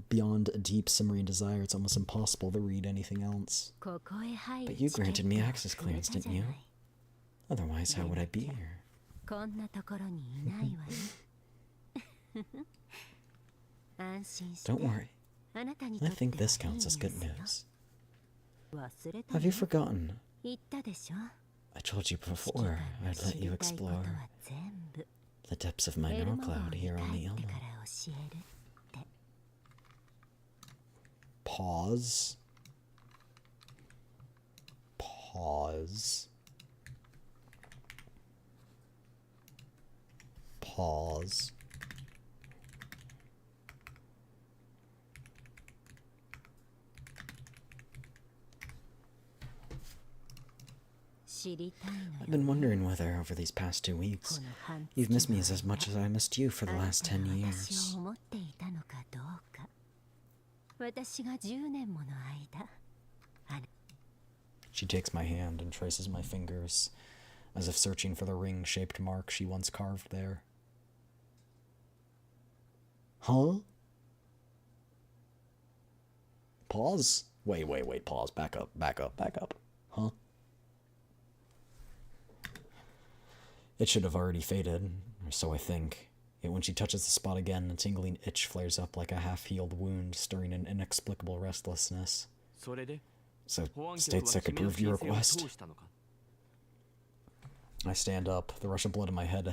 beyond a deep simmering desire, it's almost impossible to read anything else. But you granted me access clearance, didn't you? Otherwise, how would I be here? Don't worry. I think this counts as good news. Have you forgotten? I told you before I'd let you explore the depths of my Nor Cloud here on the Elmo. Pause. Pause. Pause. I've been wondering whether, over these past 2 weeks, you've missed me as much as I missed you for the last 10 years. She takes my hand and traces my fingers, as if searching for the ring-shaped mark she once carved there. Huh? Pause? Wait, pause. Back up. Huh? It should have already faded, or so I think. Yet when she touches the spot again, a tingling itch flares up like a half-healed wound, stirring an inexplicable restlessness. So, Statesec approved your request? I stand up. The rush of blood in my head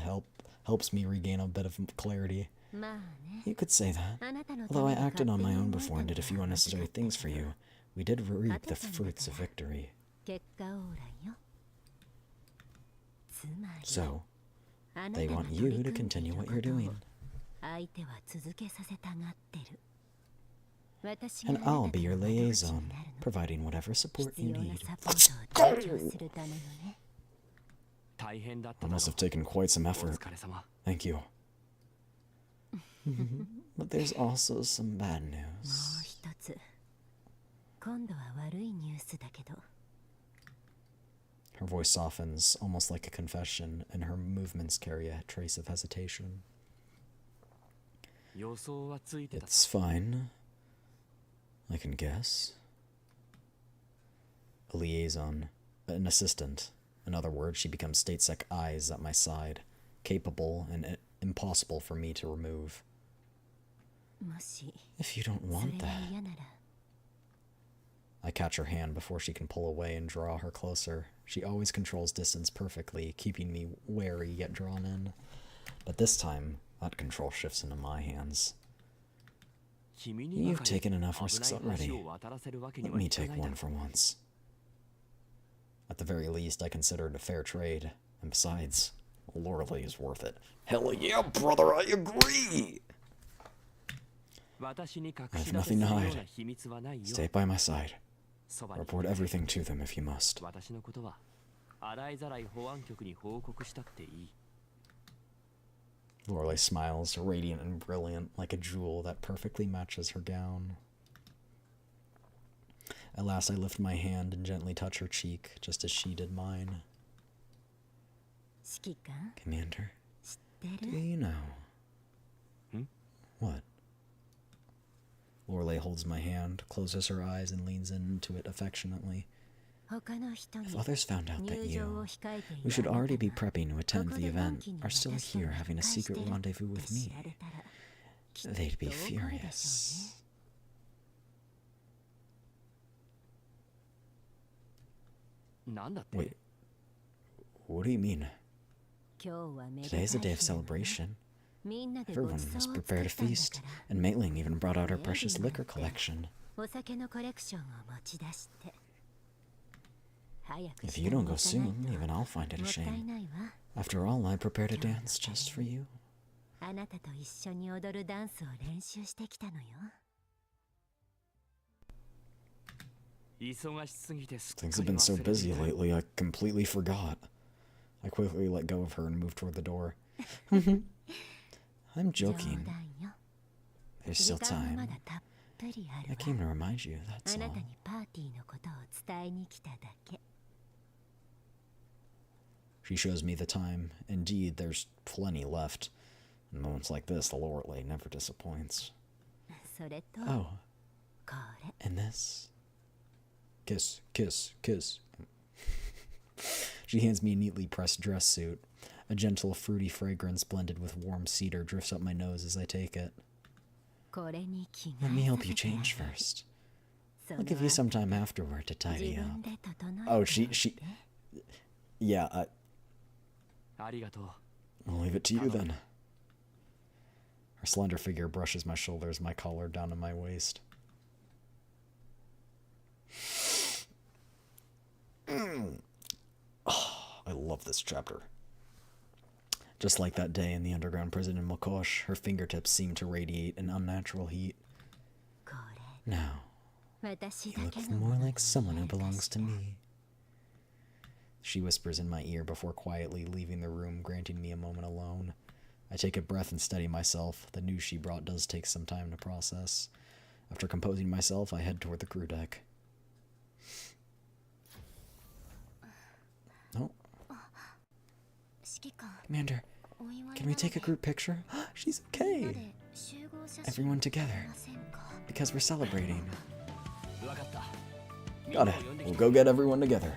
helps me regain a bit of clarity. You could say that. Although I acted on my own before and did a few unnecessary things for you, we did reap the fruits of victory. So, they want you to continue what you're doing. And I'll be your liaison, providing whatever support you need. That must have taken quite some effort. Thank you. But there's also some bad news. Her voice softens, almost like a confession, and her movements carry a trace of hesitation. It's fine. I can guess. A liaison. An assistant. In other words, she becomes Statesec eyes at my side, capable and impossible for me to remove. If you don't want that... I catch her hand before she can pull away and draw her closer. She always controls distance perfectly, keeping me wary yet drawn in. But this time, that control shifts into my hands. You've taken enough risks already. Let me take one for once. At the very least, I consider it a fair trade. And besides, Lorelei is worth it. Hell yeah, brother, I agree! I have nothing to hide. Stay by my side. Report everything to them if you must. Lorelei smiles, radiant and brilliant, like a jewel that perfectly matches her gown. At last I lift my hand and gently touch her cheek, just as she did mine. Commander, do you know? What? Lorelei holds my hand, closes her eyes, and leans into it affectionately. If others found out that you, who should already be prepping to attend the event, are still here having a secret rendezvous with me, they'd be furious. Wait, what do you mean? Today's a day of celebration. Everyone must prepare to feast, and Meiling even brought out her precious liquor collection. If you don't go soon, even I'll find it a shame. After all, I prepared a dance just for you. Things have been so busy lately, I completely forgot. I quickly let go of her and moved toward the door. I'm joking. There's still time. I came to remind you, that's all. She shows me the time. Indeed, there's plenty left. In moments like this, the Lorelei never disappoints. Oh. And this? Kiss, kiss, kiss. She hands me a neatly pressed dress suit. A gentle, fruity fragrance blended with warm cedar drifts up my nose as I take it. Let me help you change first. I'll give you some time afterward to tidy up. Oh, yeah, I'll leave it to you then. Her slender figure brushes my shoulders, my collar down to my waist. Oh, I love this chapter. Just like that day in the underground prison in Mokosh, her fingertips seem to radiate an unnatural heat. Now, you look more like someone who belongs to me. She whispers in my ear before quietly leaving the room, granting me a moment alone. I take a breath and steady myself. The news she brought does take some time to process. After composing myself, I head toward the crew deck. Oh. Commander, can we take a group picture? She's okay. Everyone together. Because we're celebrating. Got it. We'll go get everyone together.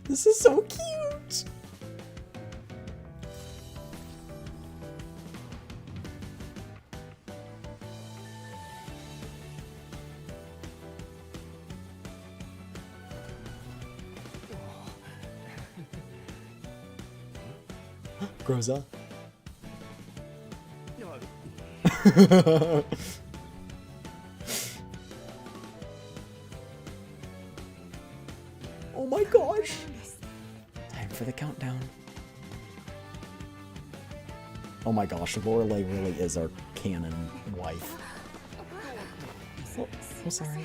This is so cute! Groza. Oh my gosh! Time for the countdown. Oh my gosh, Lorelei really is our canon wife. Oh, I'm sorry.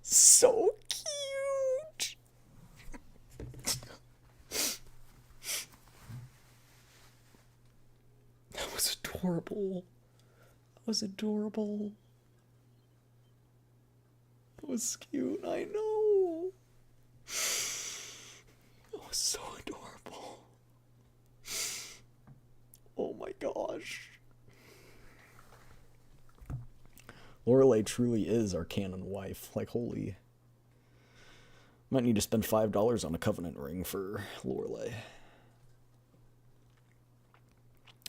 So cute! That was adorable. That was adorable. That was cute, I know. That was so adorable. Oh my gosh. Lorelei truly is our canon wife. Like, holy. Might need to spend $5 on a covenant ring for Lorelei.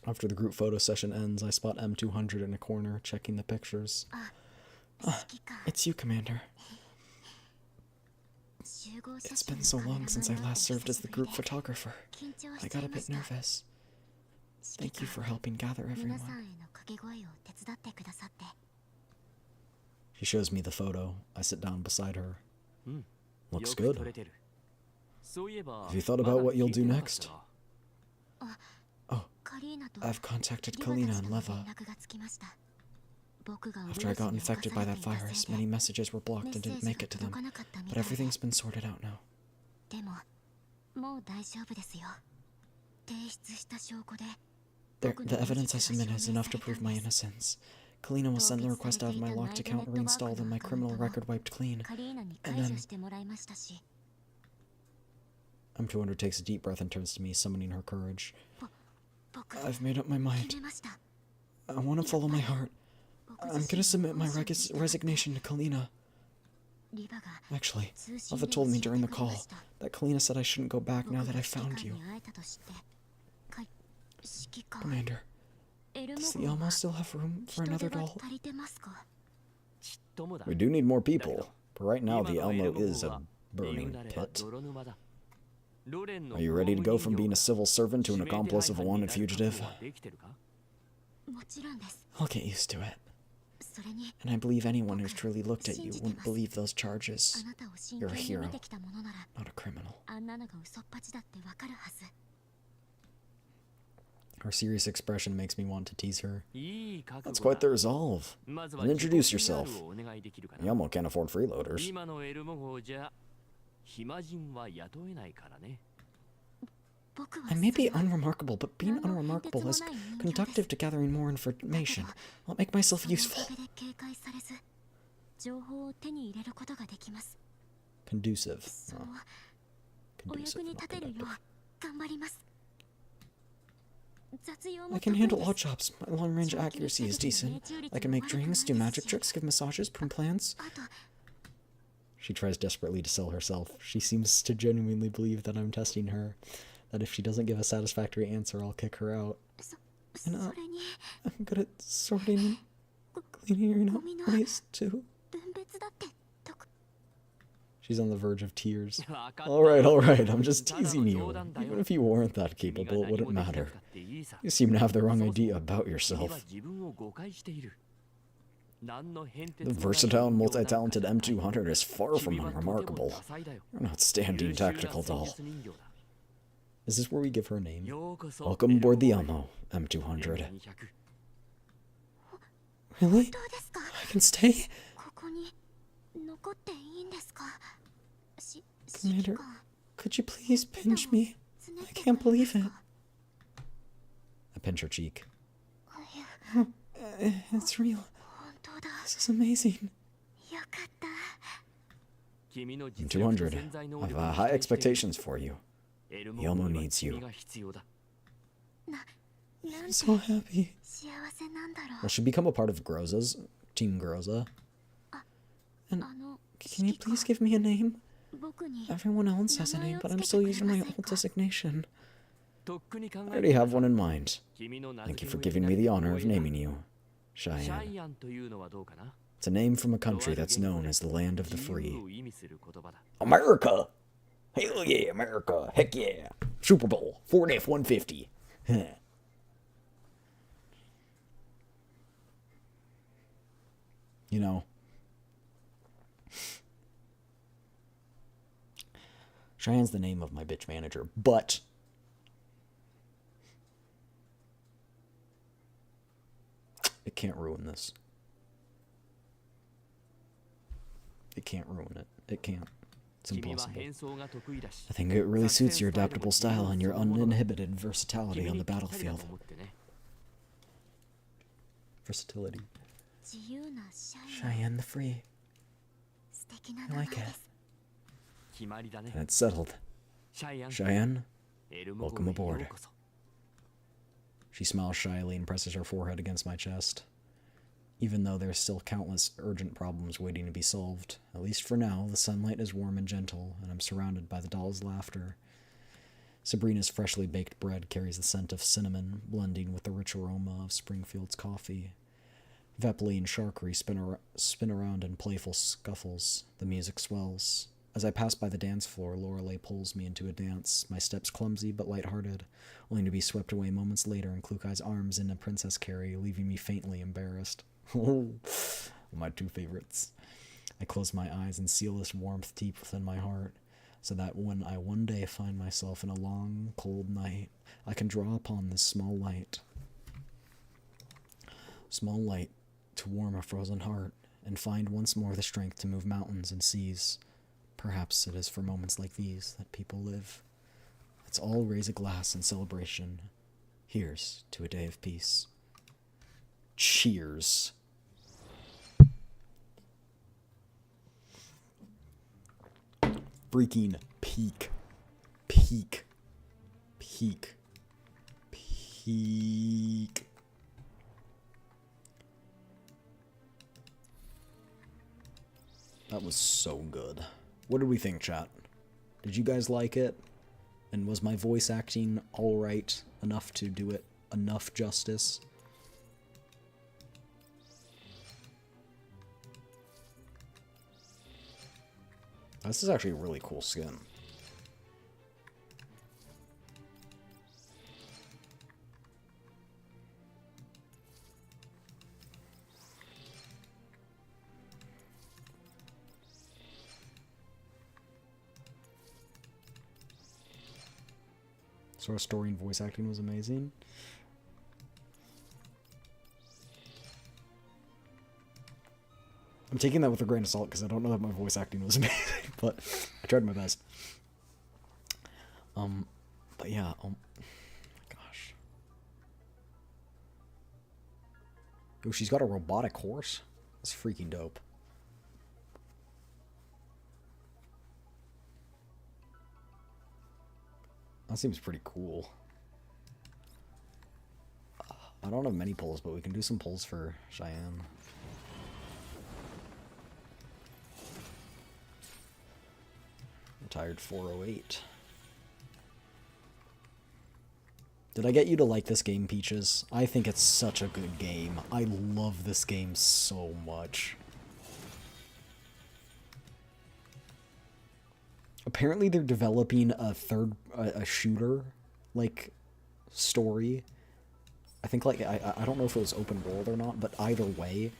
After the group photo session ends, I spot M200 in a corner, checking the pictures. It's you, Commander. It's been so long since I last served as the group photographer. I got a bit nervous. Thank you for helping gather everyone. She shows me the photo. I sit down beside her. Looks good. Have you thought about what you'll do next? Oh, I've contacted Kalina and Leva. After I got infected by that virus, many messages were blocked and didn't make it to them, but everything's been sorted out now. The evidence I submit is enough to prove my innocence. Kalina will send the request out of my locked account reinstalled and my criminal record wiped clean. And then M200 takes a deep breath and turns to me, summoning her courage. I've made up my mind. I want to follow my heart. I'm gonna submit my resignation to Kalina. Actually, Alpha told me during the call that Kalina said I shouldn't go back now that I found you. Commander, does the Elmo still have room for another doll? We do need more people, but right now the Elmo is a burning pit. Are you ready to go from being a civil servant to an accomplice of a wanted fugitive? I'll get used to it. And I believe anyone who's truly looked at you wouldn't believe those charges. You're a hero, not a criminal. Her serious expression makes me want to tease her. That's quite the resolve. And introduce yourself. The Elmo can't afford freeloaders. I may be unremarkable, but being unremarkable is conductive to gathering more information. I'll make myself useful. Conducive. Oh. Conducive, not conductive. I can handle all jobs. My long-range accuracy is decent. I can make drinks, do magic tricks, give massages, prune plants. She tries desperately to sell herself. She seems to genuinely believe that I'm testing her. That if she doesn't give a satisfactory answer, I'll kick her out. And I'm good at sorting and cleaning out waste, too. She's on the verge of tears. Alright, I'm just teasing you. Even if you weren't that capable, it wouldn't matter. You seem to have the wrong idea about yourself. The versatile and multi-talented M200 is far from unremarkable. You're an outstanding tactical doll. Is this where we give her a name? Welcome aboard the Elmo, M200. Really? I can stay? Commander, could you please pinch me? I can't believe it. I pinch her cheek. It's real. This is amazing. M200, I've high expectations for you. The Elmo needs you. I'm so happy. Will she become a part of Groza's? Team Groza? And can you please give me a name? Everyone else has a name, but I'm still using my old designation. I already have one in mind. Thank you for giving me the honor of naming you. Cheyenne. It's a name from a country that's known as the land of the free. America! Hell yeah, America! Heck yeah! Super Bowl, Ford F-150. You know, Cheyenne's the name of my bitch manager, but it can't ruin this. It can't ruin it. It can't. It's impossible. I think it really suits your adaptable style and your uninhibited versatility on the battlefield. Versatility. Cheyenne the Free. I like it. And it's settled. Cheyenne, welcome aboard. She smiles shyly and presses her forehead against my chest. Even though there's still countless urgent problems waiting to be solved, at least for now, the sunlight is warm and gentle, and I'm surrounded by the doll's laughter. Sabrina's freshly baked bread carries the scent of cinnamon, blending with the rich aroma of Springfield's coffee. Vepley and Sharkery spin around in playful scuffles. The music swells. As I pass by the dance floor, Lorelei pulls me into a dance, my steps clumsy but lighthearted, only to be swept away moments later in Klukai's arms in a Princess Carry, leaving me faintly embarrassed. My two favorites. I close my eyes and seal this warmth deep within my heart, so that when I one day find myself in a long, cold night, I can draw upon this small light to warm a frozen heart, and find once more the strength to move mountains and seas. Perhaps it is for moments like these that people live. Let's all raise a glass in celebration. Here's to a day of peace. Cheers. Freaking peak. Peak. Peak. Peak. That was so good. What did we think, chat? Did you guys like it? And was my voice acting alright enough to do it enough justice? This is actually a really cool skin. So our story and voice acting was amazing. I'm taking that with a grain of salt because I don't know that my voice acting was amazing, but I tried my best. But yeah, oh my gosh. Oh, she's got a robotic horse. That's freaking dope. That seems pretty cool. I don't have many pulls, but we can do some pulls for Cheyenne. Retired 408. Did I get you to like this game, Peaches? I think it's such a good game. I love this game so much. Apparently they're developing a shooter, like, story. I think, like, I don't know if it was open world or not, but either way,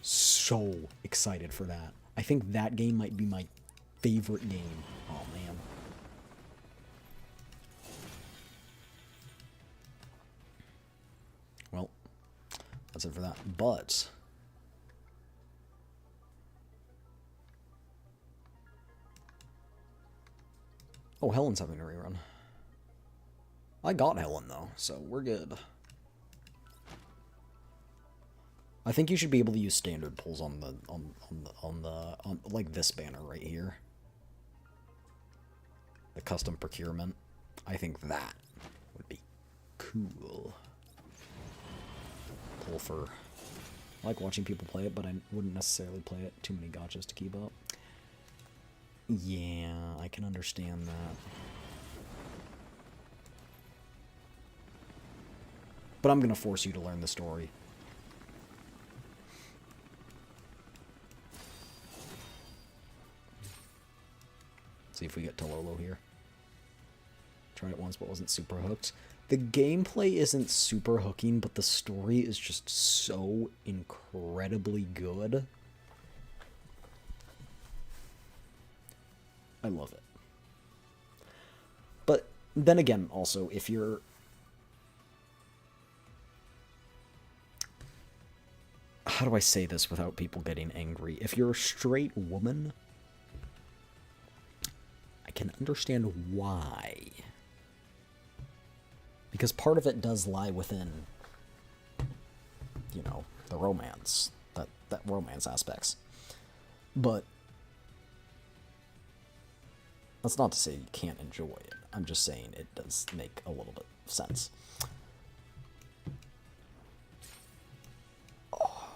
so excited for that. I think that game might be my favorite game. Oh, man. Well, that's it for that. But oh, Helen's having a rerun. I got Helen though, so we're good. I think you should be able to use standard pulls on like this banner right here. The custom procurement. I think that would be cool. Pull for. I like watching people play it, but I wouldn't necessarily play it. Too many gotchas to keep up. Yeah, I can understand that. But I'm gonna force you to learn the story. See if we get Tololo here. Tried it once but wasn't super hooked. The gameplay isn't super hooking, but the story is just so incredibly good. I love it. But then again, also, if you're... How do I say this without people getting angry? If you're a straight woman, I can understand why. Because part of it does lie within, you know, the romance, that romance aspects. But that's not to say you can't enjoy it. I'm just saying it does make a little bit of sense. Oh,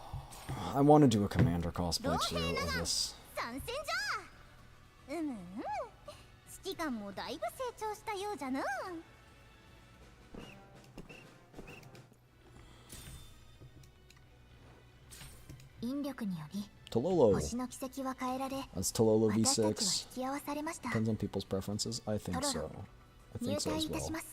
I want to do a Commander cosplay too of this. 指揮官もだいぶ成長したようじゃな。引力により Tololo. 星の軌跡は変えられ、 That's Tololo 私たちは V6. 引き合わされました。 Depends on people's preferences. I think so. I 入 think so 隊 as いたし well. ます。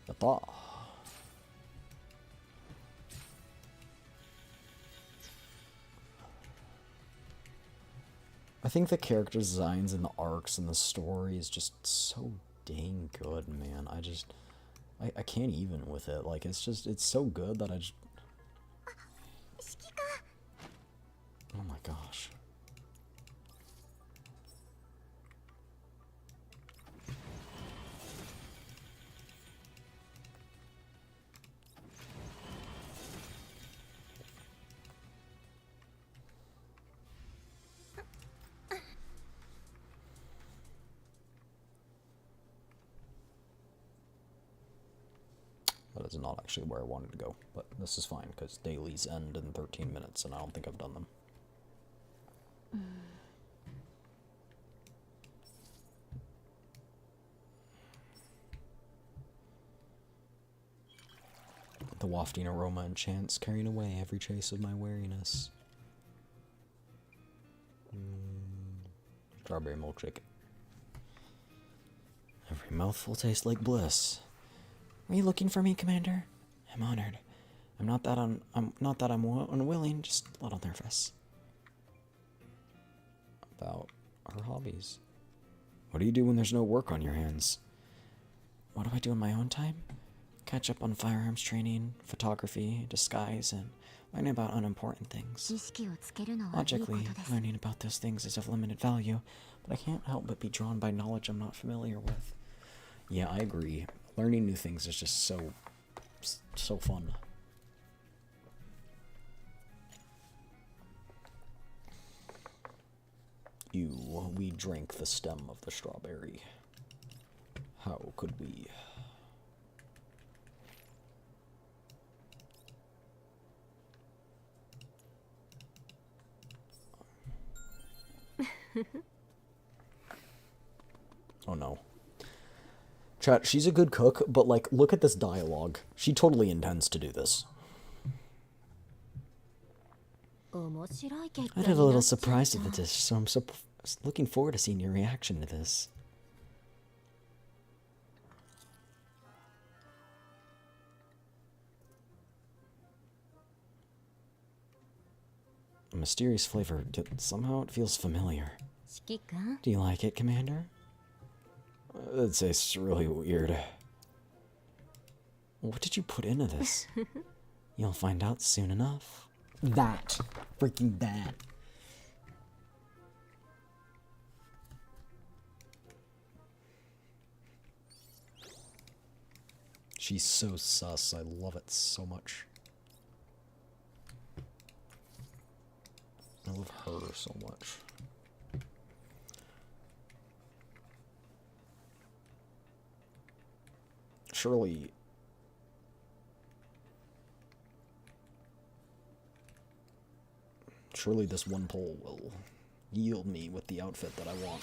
Yatta. I think the character designs and the arcs and the story is just so dang good, man. I can't even with it. Like, it's so good that Oh my gosh. That is not actually where I wanted to go, but this is fine because dailies end in 13 minutes and I don't think I've done them. The wafting aroma and chants carrying away every trace of my weariness. Strawberry milkshake. Every mouthful tastes like bliss. Are you looking for me, Commander? I'm honored. I'm not that unwilling, just a little nervous. About her hobbies. What do you do when there's no work on your hands? What do I do in my own time? Catch up on firearms training, photography, disguise, and learning about unimportant things. Logically, learning about those things is of limited value, but I can't help but be drawn by knowledge I'm not familiar with. Yeah, I agree. Learning new things is just so fun. We drank the stem of the strawberry. How could we? Oh no. Chat, she's a good cook, but like, look at this dialogue. She totally intends to do this. I did a little surprised at the dish, so I'm looking forward to seeing your reaction to this. A mysterious flavor. Somehow it feels familiar. Do you like it, Commander? It tastes really weird. What did you put into this? You'll find out soon enough. That. Freaking that. She's so sus. I love it so much. I love her so much. Surely this one pull will yield me with the outfit that I want.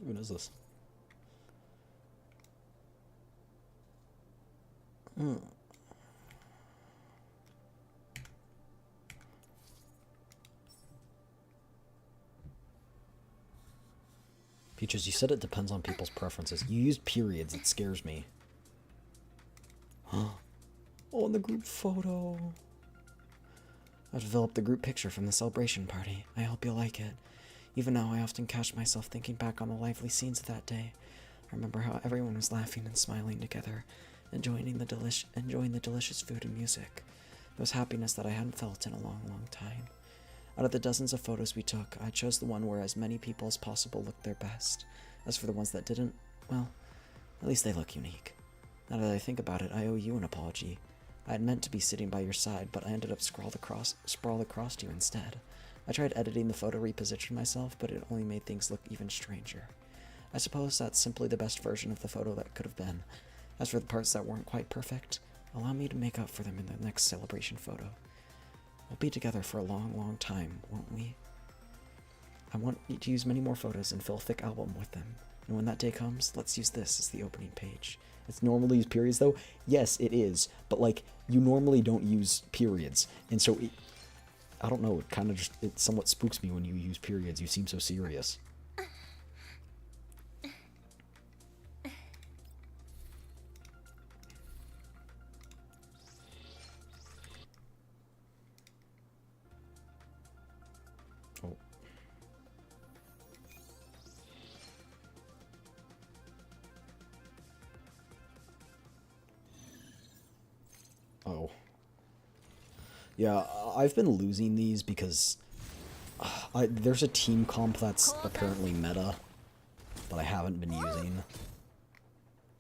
What is this? Peaches, you said it depends on people's preferences. You used periods, it scares me. Oh, and the group photo. I've developed the group picture from the celebration party. I hope you'll like it. Even now, I often catch myself thinking back on the lively scenes of that day. I remember how everyone was laughing and smiling together, enjoying the delicious food and music. It was happiness that I hadn't felt in a long, long time. Out of the dozens of photos we took, I chose the one where as many people as possible looked their best. As for the ones that didn't, well, at least they look unique. Now that I think about it, I owe you an apology. I had meant to be sitting by your side, but I ended up sprawled across you instead. I tried editing the photo reposition myself, but it only made things look even stranger. I suppose that's simply the best version of the photo that could have been. As for the parts that weren't quite perfect, allow me to make up for them in the next celebration photo. We'll be together for a long, long time, won't we? I want you to use many more photos and fill a thick album with them. And when that day comes, let's use this as the opening page. It's normally used periods, though. Yes, it is. But, like, you normally don't use periods. And so, I don't know, it somewhat spooks me when you use periods. You seem so serious. Yeah, I've been losing these because there's a team comp that's apparently meta that I haven't been using.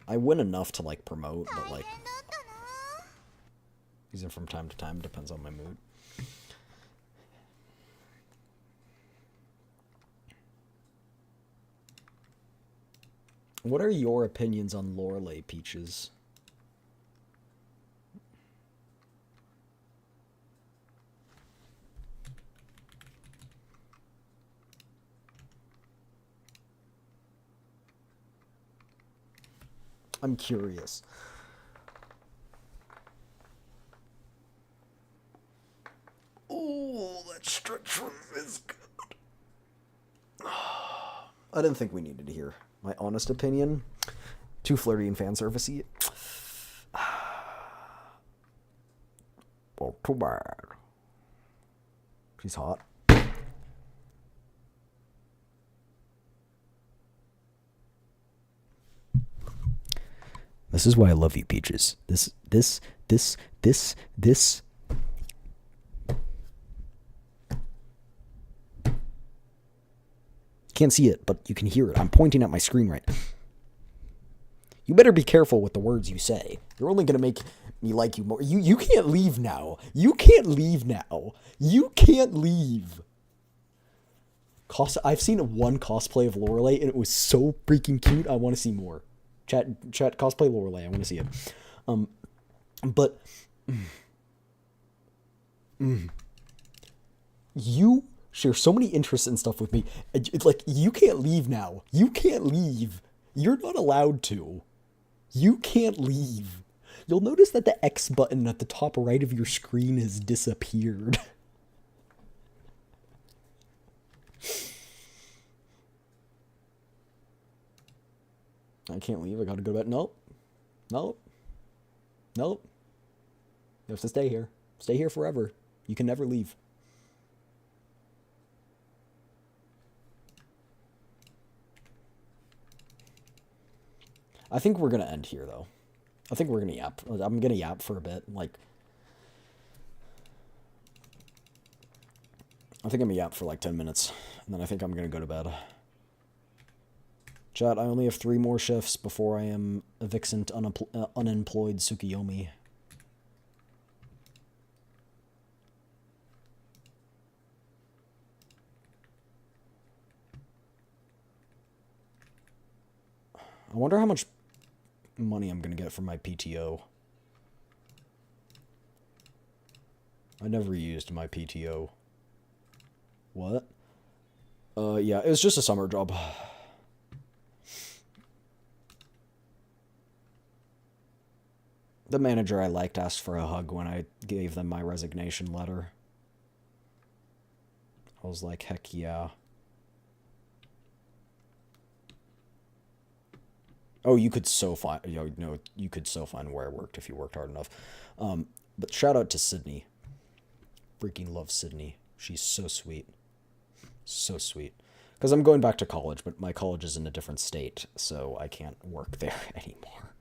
I win enough to, like, promote, but, like, using from time to time depends on my mood. What are your opinions on Lorelei, Peaches? I'm curious. Oh, that stretch run is good. I didn't think we needed to hear my honest opinion. Too flirty and fan servicey. Well, too bad. She's hot. This is why I love you, Peaches. This. Can't see it, but you can hear it. I'm pointing at my screen right now. You better be careful with the words you say. You're only going to make me like you more. You can't leave now. You can't leave now. You can't leave. I've seen one cosplay of Lorelei, and it was so freaking cute. I want to see more. Chat, cosplay Lorelei. I want to see it. But you share so many interests and stuff with me. It's like, you can't leave now. You can't leave. You're not allowed to. You can't leave. You'll notice that the X button at the top right of your screen has disappeared. I can't leave. I gotta go to bed. Nope. Nope. Nope. You have to stay here. Stay here forever. You can never leave. I think we're gonna end here, though. I think we're gonna yap. I'm gonna yap for a bit. Like, I think I'm gonna yap for like 10 minutes, and then I think I'm gonna go to bed. Chat, I only have 3 more shifts before I am a vixen unemployed Tsukiyomi. I wonder how much money I'm gonna get from my PTO. I never used my PTO. What? Yeah, it was just a summer job. The manager I liked asked for a hug when I gave them my resignation letter. I was like, heck yeah. Oh, you could so find, you could so find where I worked if you worked hard enough. But shout out to Sydney. Freaking love Sydney. She's so sweet. So sweet. Because I'm going back to college, but my college is in a different state, so I can't work there anymore.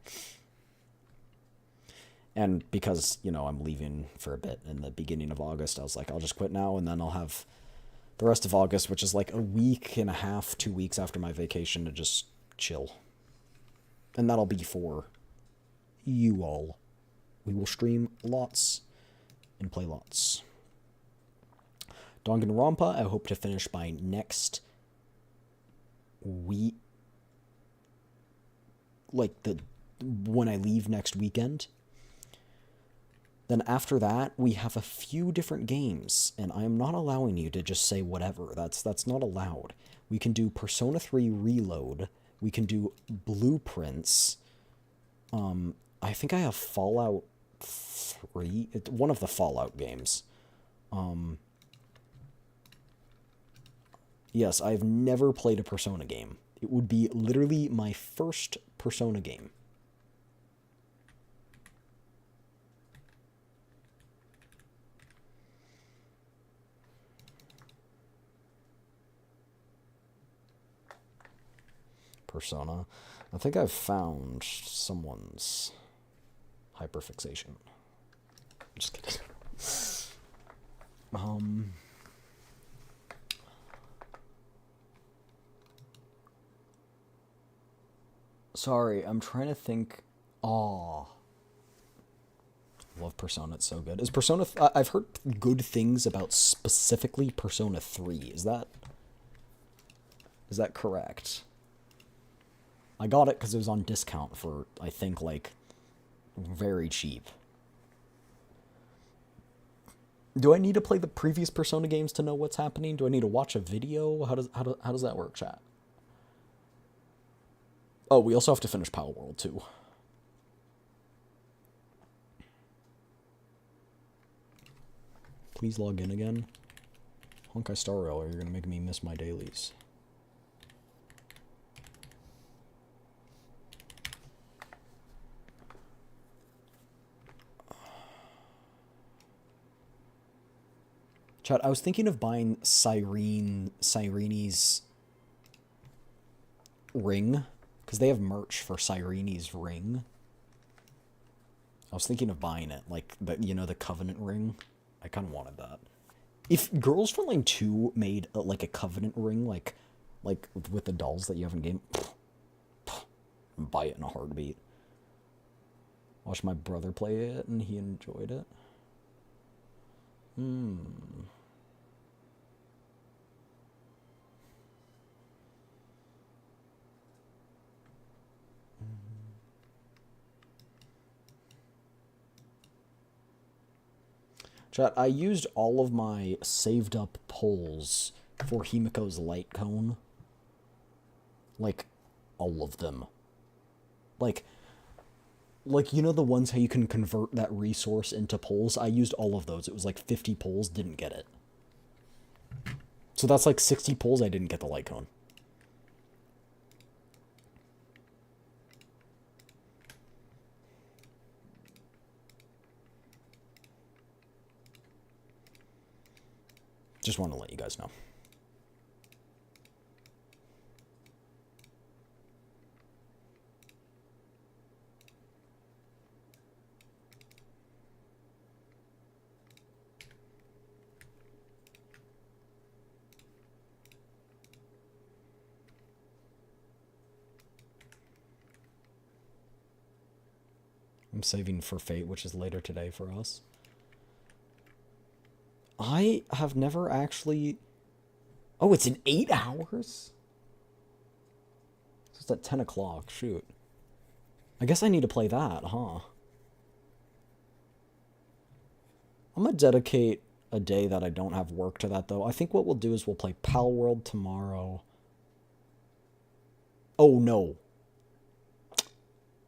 And because, I'm leaving for a bit in the beginning of August, I was like, I'll just quit now, and then I'll have the rest of August, which is like a week and a half, 2 weeks after my vacation, to just chill. And that'll be for you all. We will stream lots and play lots. Danganronpa, I hope to finish by next week. Like, when I leave next weekend. Then after that, we have a few different games, and I am not allowing you to just say whatever. That's not allowed. We can do Persona 3 Reload. We can do Blueprints. I think I have Fallout 3. One of the Fallout games. Yes, I've never played a Persona game. It would be literally my first Persona game. Persona. I think I've found someone's hyperfixation. Just kidding. Sorry, I'm trying to think. Aw. Love Persona, it's so good. Is Persona... I've heard good things about specifically Persona 3. Is that correct? I got it because it was on discount for, I think, like, very cheap. Do I need to play the previous Persona games to know what's happening? Do I need to watch a video? How does that work, chat? Oh, we also have to finish Power World too. Please log in again. Honkai Star Rail, or you're gonna make me miss my dailies. Chat, I was thinking of buying Sirene's ring, because they have merch for Sirene's ring. I was thinking of buying it, like, the Covenant ring. I kind of wanted that. If Girls Frontline 2 made, like, a Covenant ring, like, with the dolls that you have in game, buy it in a heartbeat. Watched my brother play it, and he enjoyed it. Chat, I used all of my saved up pulls for Himiko's light cone. Like, all of them. Like, you know the ones how you can convert that resource into pulls? I used all of those. It was like 50 pulls, didn't get it. So that's like 60 pulls, I didn't get the light cone. Just want to let you guys know. I'm saving for Fate, which is later today for us. I have never actually... Oh, it's in 8 hours? So it's at 10 o'clock, shoot. I guess I need to play that, huh? I'm gonna dedicate a day that I don't have work to that, though. I think what we'll do is we'll play Pal World tomorrow. Oh, no.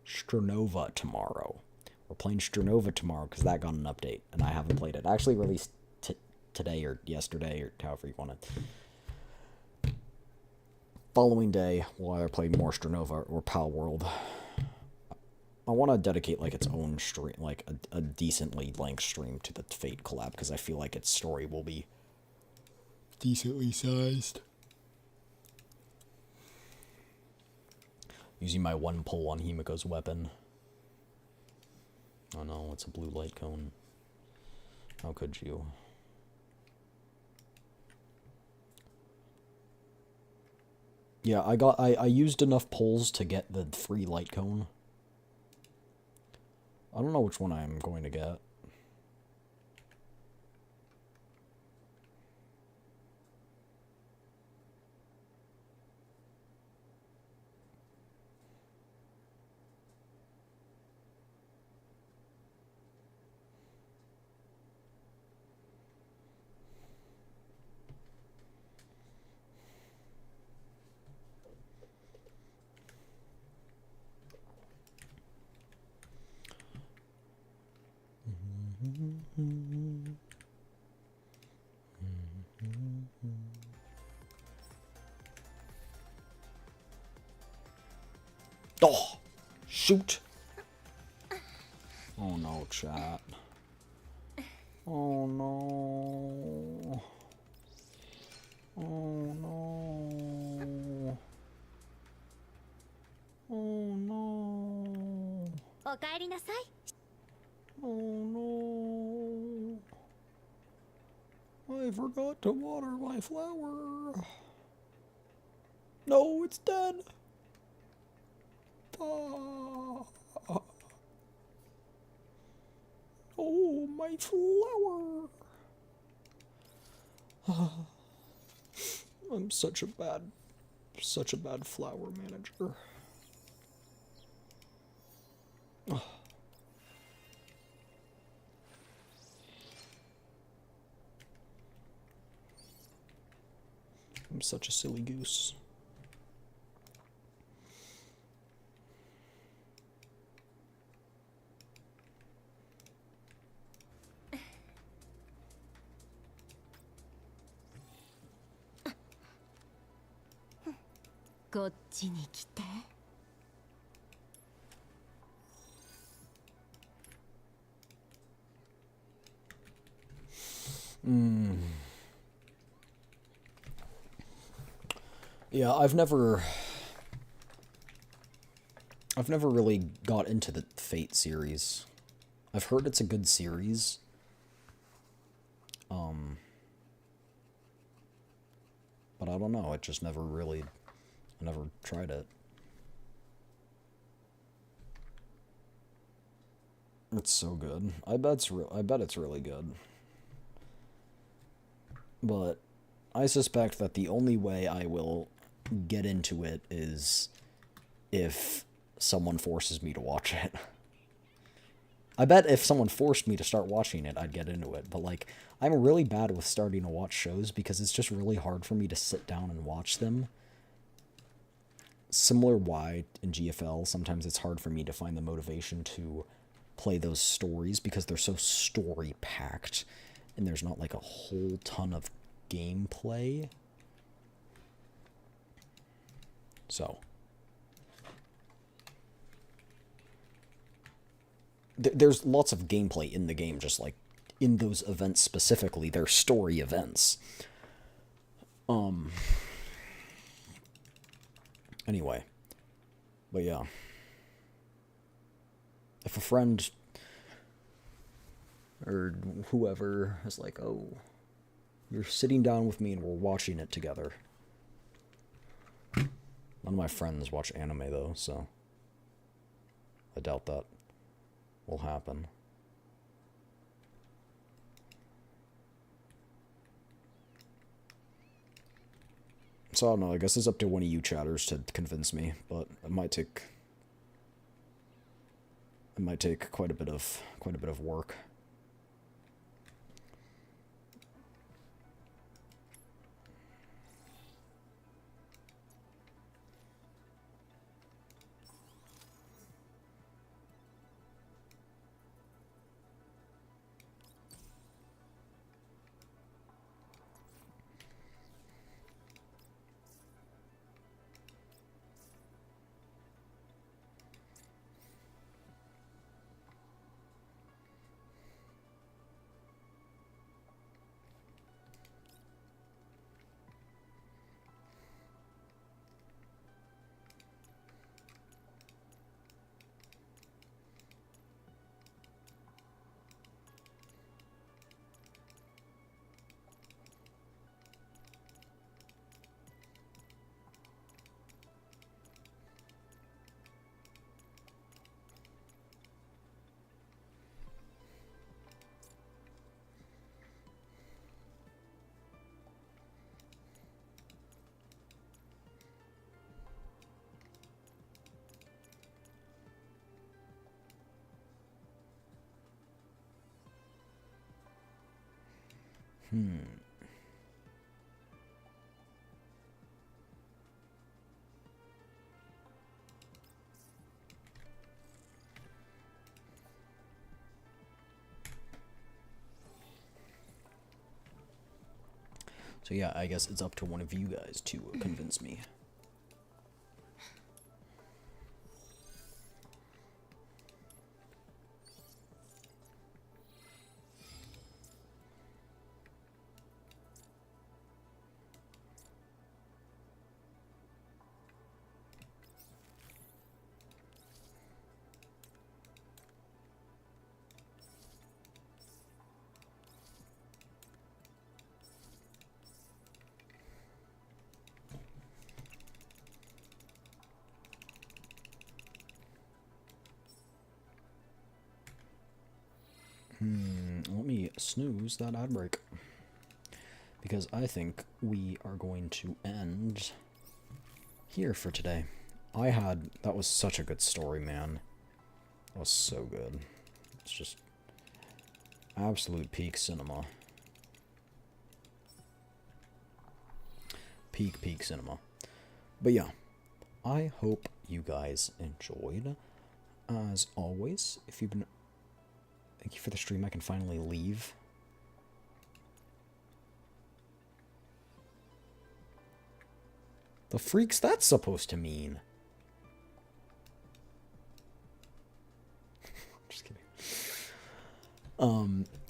Sternova tomorrow. We're playing Sternova tomorrow because that got an update, and I haven't played it. I actually released today or yesterday or however you want it. Following day, we'll either play more Sternova or Pal World. I want to dedicate like its own stream, like a decently length stream to the Fate collab because I feel like its story will be decently sized. Using my one pull on Himiko's weapon. Oh no, it's a blue light cone. How could you? Yeah, I used enough pulls to get the free light cone. I don't know which one I'm going to get. Oh, shoot. Oh no, chat. Oh no. Oh no. Oh no. おかえりなさい。 Oh no. forgot to water my flower. No, it's dead. Ah. Oh, my flower. I'm such a bad flower manager. I'm such a silly goose. Yeah, I've never really got into the Fate series. I've heard it's a good series. But I don't know, it just never really, I never tried it. It's so good. I bet it's really good. But I suspect that the only way I will get into it is if someone forces me to watch it. I bet if someone forced me to start watching it, I'd get into it. But, like, I'm really bad with starting to watch shows because it's just really hard for me to sit down and watch them. Similar why in GFL, sometimes it's hard for me to find the motivation to play those stories because they're so story-packed and there's not, like, a whole ton of gameplay. So there's lots of gameplay in the game, just like in those events specifically, they're story events. Anyway, but yeah, if a friend or whoever is like, oh, you're sitting down with me and we're watching it together. None of my friends watch anime though, so I doubt that will happen. So I don't know, I guess it's up to one of you chatters to convince me, but it might take quite a bit of work. So yeah, I guess it's up to one of you guys to convince me. Let me snooze that ad break. Because I think we are going to end here for today. That was such a good story, man. That was so good. It's just absolute peak cinema. Peak cinema. But yeah, I hope you guys enjoyed. As always, if you've been... Thank you for the stream. I can finally leave. The freak's that's supposed to mean? Just kidding.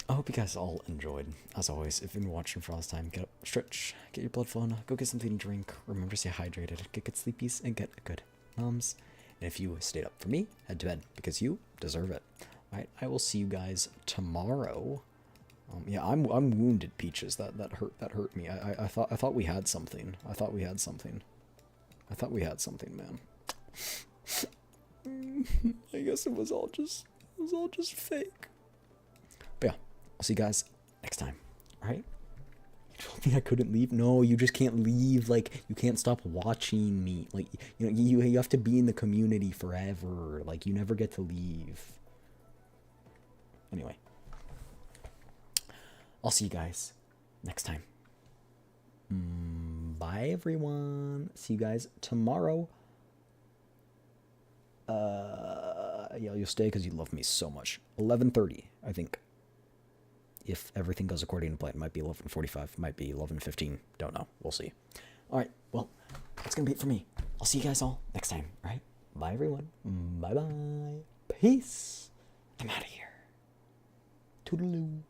I hope you guys all enjoyed. As always, if you've been watching for all this time, get up, stretch, get your blood flowing, go get something to drink, remember to stay hydrated, get good sleepies, and get good nums. And if you stayed up for me, head to bed, because you deserve it. Alright, I will see you guys tomorrow. Yeah, I'm wounded, Peaches. That hurt me. I thought we had something. I thought we had something, man. I guess it was all just fake. But yeah, I'll see you guys next time. Alright? You told me I couldn't leave? No, you just can't leave. Like, you can't stop watching me. Like, you know, you have to be in the community forever. Like, you never get to leave. Anyway. I'll see you guys next time. Bye, everyone. See you guys tomorrow. Yeah, you'll stay because you love me so much. 11:30, I think. If everything goes according to plan, it might be 11:45, might be 11:15. Don't know. We'll see. All right. Well, that's gonna be it for me. I'll see you guys all next time. All right. Bye, everyone. Bye bye. Peace. I'm out of here. Toodaloo.